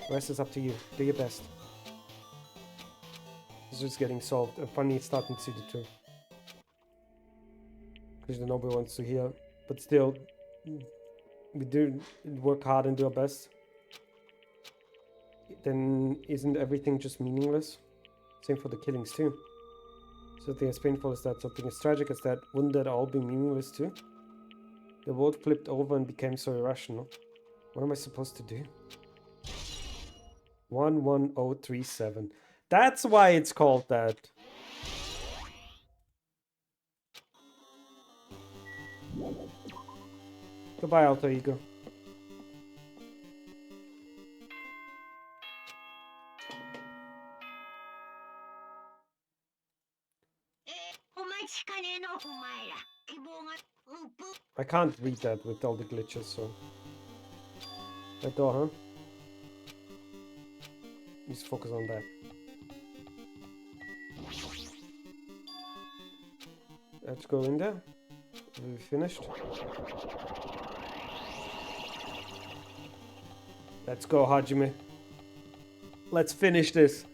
A: The rest is up to you. Do your best. This is getting solved. I'm finally starting to see the truth. Especially nobody wants to hear. But still, we do work hard and do our best. Then isn't everything just meaningless? Same for the killings too. Something as painful as that, something as tragic as that, wouldn't that all be meaningless too? The world flipped over and became so irrational. What am I supposed to do? 11037. That's why it's called that. Goodbye, Alter Ego. I can't read that with all the glitches, so... That door, huh? Just focus on that. Let's go in there. Are we finished? Let's go, Hajime. Let's finish this.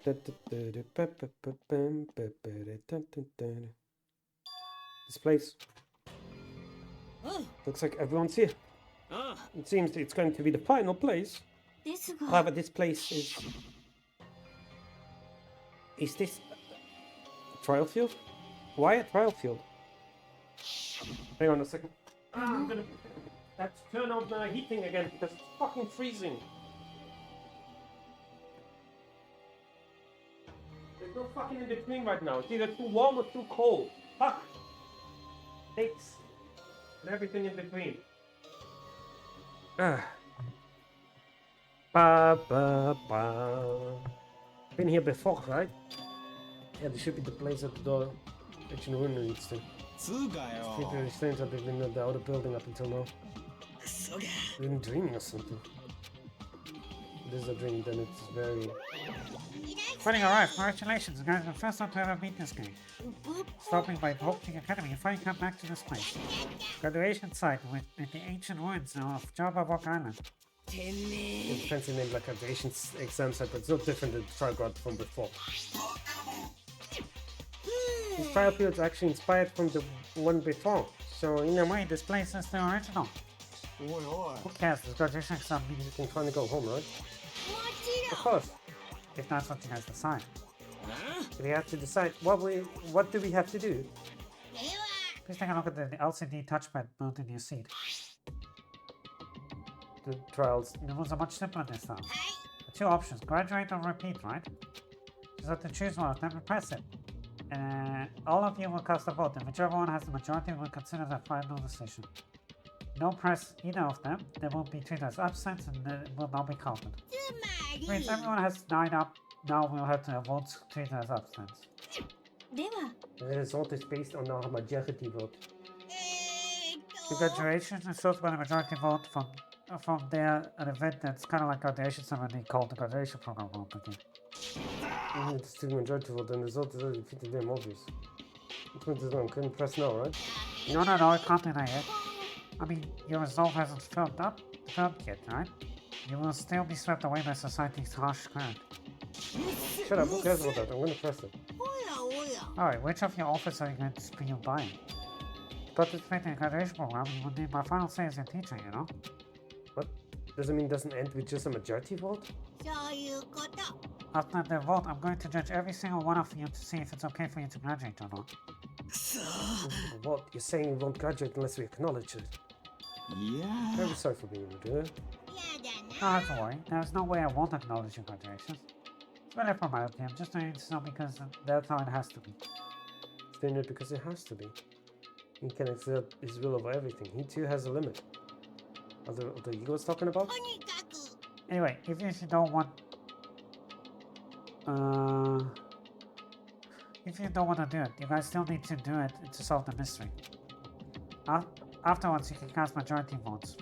A: This place. Looks like everyone's here. It seems it's going to be the final place. However, this place is... Is this... a trial field? Why a trial field? Hang on a second. I'm gonna... Let's turn on the heating again because it's fucking freezing. There's no fucking in between right now. It's either too warm or too cold. Fuck! Takes. And everything in between. Ba ba ba. Been here before, right? Yeah, there should be the place at the door that you know leads to. It's very strange that they've been in the outer building up until now. I've been dreaming or something. If this is a dream, then it's very...
B: Finally arrived. Congratulations, guys. The first time to ever beat this game. Stopping by Hope King Academy, you finally come back to this place. Graduation site with the ancient ruins of Jabberwock Island.
A: It's fancy name like graduation exam site, but it's no different than the trial ground from before. This trial field is actually inspired from the one before,
B: so in a way, this place is the original. Who cares? This graduation exam means
A: you can finally go home, right? Of course.
B: If that's what you guys decide.
A: We have to decide what do we have to do?
B: Please take a look at the LCD touchpad built in your seat.
A: The trials.
B: The rules are much simpler this time. The two options, graduate or repeat, right? Just have to choose one of them and press it. All of you will cast a vote, and whichever one has the majority will consider the final decision. Don't press either of them, they will be treated as absent and will not be counted. Means everyone has died up, now we'll have to vote treated as absent.
A: The result is based on our majority vote.
B: The graduation is chosen by the majority vote from there, an event that's kind of like graduation ceremony called the graduation program vote again.
A: It's still majority vote, and the result is already pretty damn obvious. Which means I couldn't press no, right?
B: No, it can't deny it. I mean, your resolve hasn't filled yet, right? You will still be swept away by society's harsh current.
A: Shut up, who cares about that? I'm gonna press it.
B: Alright, which of your offers are you going to spin by? To participate in the graduation program, you will need my final say as your teacher, you know?
A: What? Does it mean it doesn't end with just a majority vote?
B: After the vote, I'm going to judge every single one of you to see if it's okay for you to graduate or not.
A: What? You're saying you won't graduate unless we acknowledge it?
E: Yeah.
A: Very sorry for being rude, eh?
B: Don't have to worry, there's no way I won't acknowledge your graduations. It's really a formality, I'm just doing it so because that's how it has to be.
A: He's doing it because it has to be. He can exert his will over everything. He too has a limit. The ego was talking about?
B: Anyway, even if you don't want... if you don't want to do it, you guys still need to do it to solve the mystery. Afterwards, you can cast majority votes.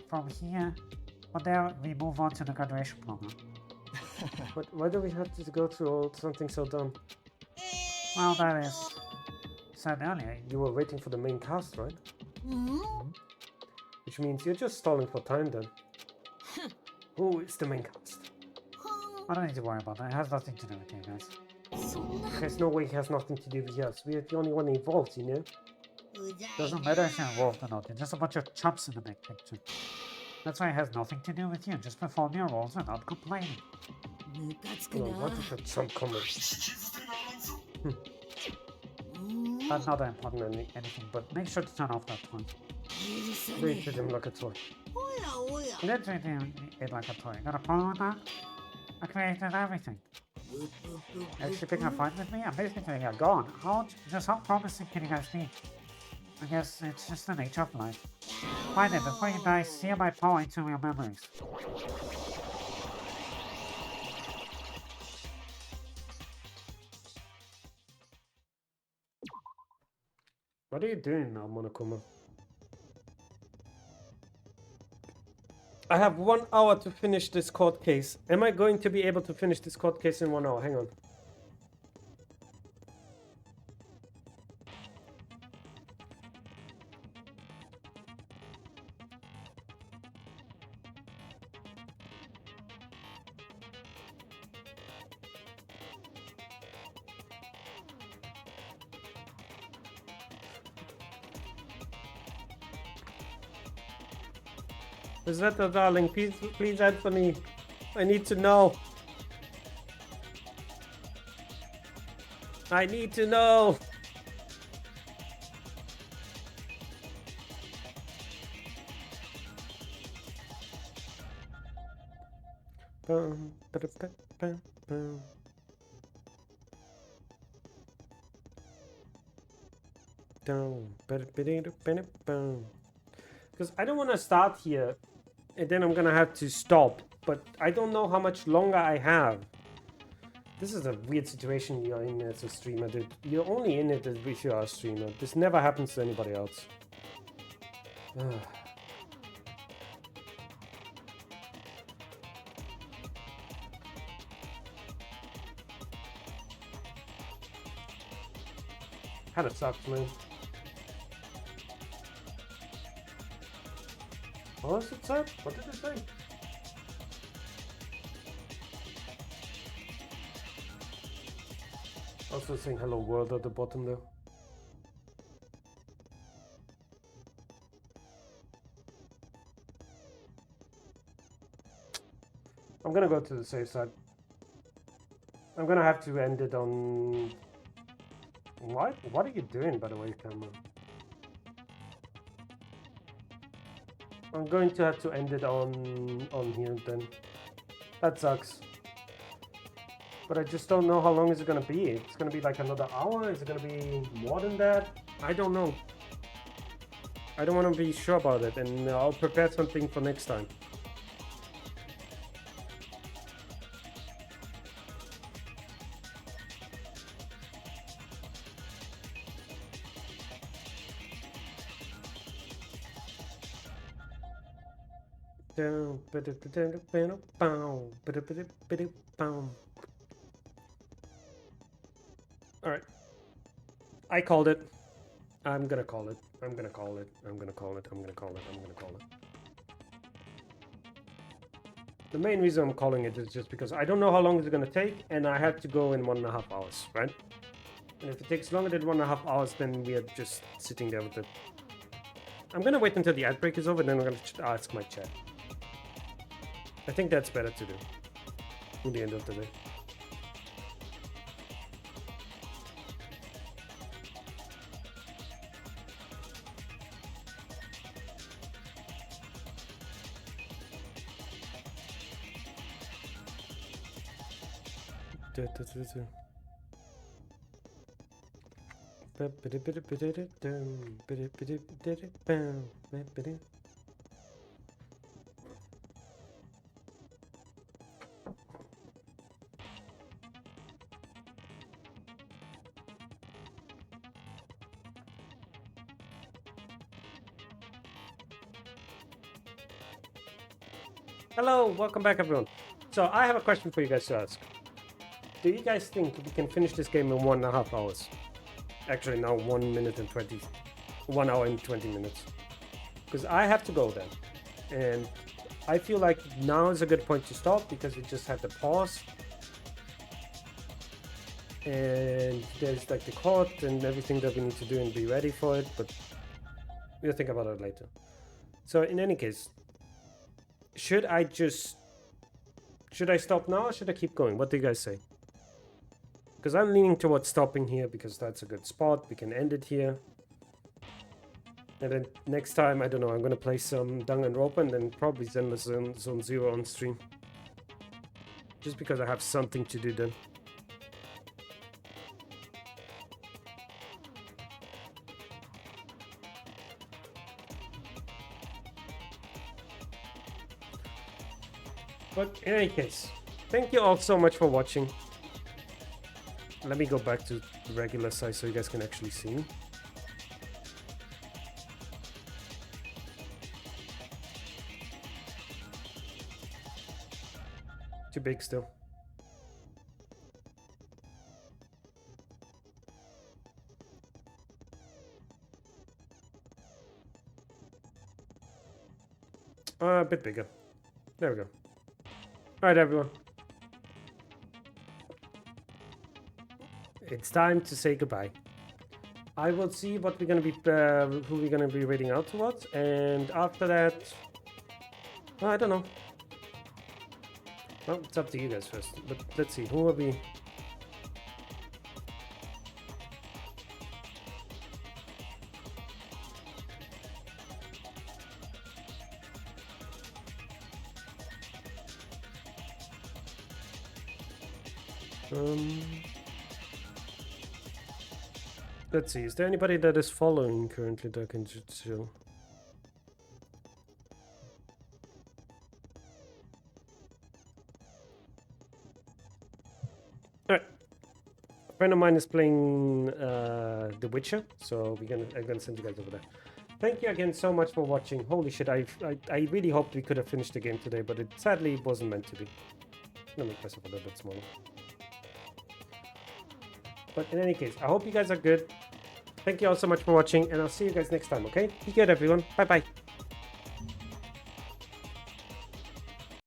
B: From here, there we move on to the graduation program.
A: But why do we have to go through something so dumb?
B: Well, that is said earlier.
A: You were waiting for the main cast, right?
G: Hmm?
A: うん Which means you're just stalling for time then.
G: うん
A: It doesn't mean it doesn't end with just a majority vote. It means you're just stalling for time.
G: うん
A: What? Does it mean it doesn't end with just a majority vote?
G: え
A: Which means you're just stalling for time then. Who is the main cast?
B: I don't need to worry about that. It has nothing to do with you guys.
A: There's no way he has nothing to do with us. We're the only one involved, you know?
B: Doesn't matter if you're involved or not. You're just a bunch of chumps in the big picture. That's why it has nothing to do with you. Just perform your roles and not complaining.
A: Oh, what is that some comment?
B: That's not that important or anything, but make sure to turn off that toy.
A: They treat him like a toy.
B: You didn't treat it like a toy. You got a problem with that? I created everything. Actually picking a fight with me? I'm basically gone. Just how promising can you guys be? I guess it's just the nature of life. Fine then, before you die, seal my power into your memories.
A: What are you doing now, Monokuma? I have 1 hour to finish this court case. Am I going to be able to finish this court case in 1 hour? Hang on. Rosetta, darling, please answer me. I need to know. I need to know. Because I don't want to start here and then I'm gonna have to stop, but I don't know how much longer I have. This is a weird situation you're in as a streamer, dude. You're only in it if you are a streamer. This never happens to anybody else. Kinda sucks, man. What was it said? What did it say? Also saying hello world at the bottom there. I'm gonna go to the safe side. I'm gonna have to end it on... What? What are you doing, by the way, camera? I'm going to have to end it on here then. That sucks. But I just don't know how long is it gonna be. It's gonna be like another hour? Is it gonna be more than that? I don't know. I don't want to be sure about it, and I'll prepare something for next time. Alright. I called it. I'm gonna call it. I'm gonna call it. I'm gonna call it. I'm gonna call it. I'm gonna call it. The main reason I'm calling it is just because I don't know how long it's gonna take, and I have to go in 1.5 hours, right? And if it takes longer than 1.5 hours, then we are just sitting there with it. I'm gonna wait until the ad break is over, then I'm gonna ask my chat. I think that's better to do at the end of the day. Hello, welcome back everyone. So I have a question for you guys to ask. Do you guys think we can finish this game in 1.5 hours? Actually now 1 minute and 20. 1 hour and 20 minutes. Because I have to go then. And I feel like now is a good point to stop because we just had the pause. And there's like the court and everything that we need to do and be ready for it, but we'll think about it later. So in any case, should I stop now or should I keep going? What do you guys say? Because I'm leaning towards stopping here because that's a good spot. We can end it here. And then next time, I don't know, I'm going to play some Danganronpa and then probably Zenless Zone Zero on stream. Just because I have something to do then. But in any case, thank you all so much for watching. Let me go back to the regular size so you guys can actually see me. Too big still. A bit bigger. There we go. Alright, everyone. It's time to say goodbye. I will see what we're gonna be, who we're gonna be rating out towards, and after that, well, I don't know. Well, it's up to you guys first. But let's see, who will be? Let's see, is there anybody that is following currently that I can show? Alright. A friend of mine is playing The Witcher, so I'm gonna send you guys over there. Thank you again so much for watching. Holy shit, I really hoped we could have finished the game today, but it sadly wasn't meant to be. I'm gonna make myself a little bit smaller. But in any case, I hope you guys are good. Thank you all so much for watching, and I'll see you guys next time, okay? Be good, everyone. Bye-bye.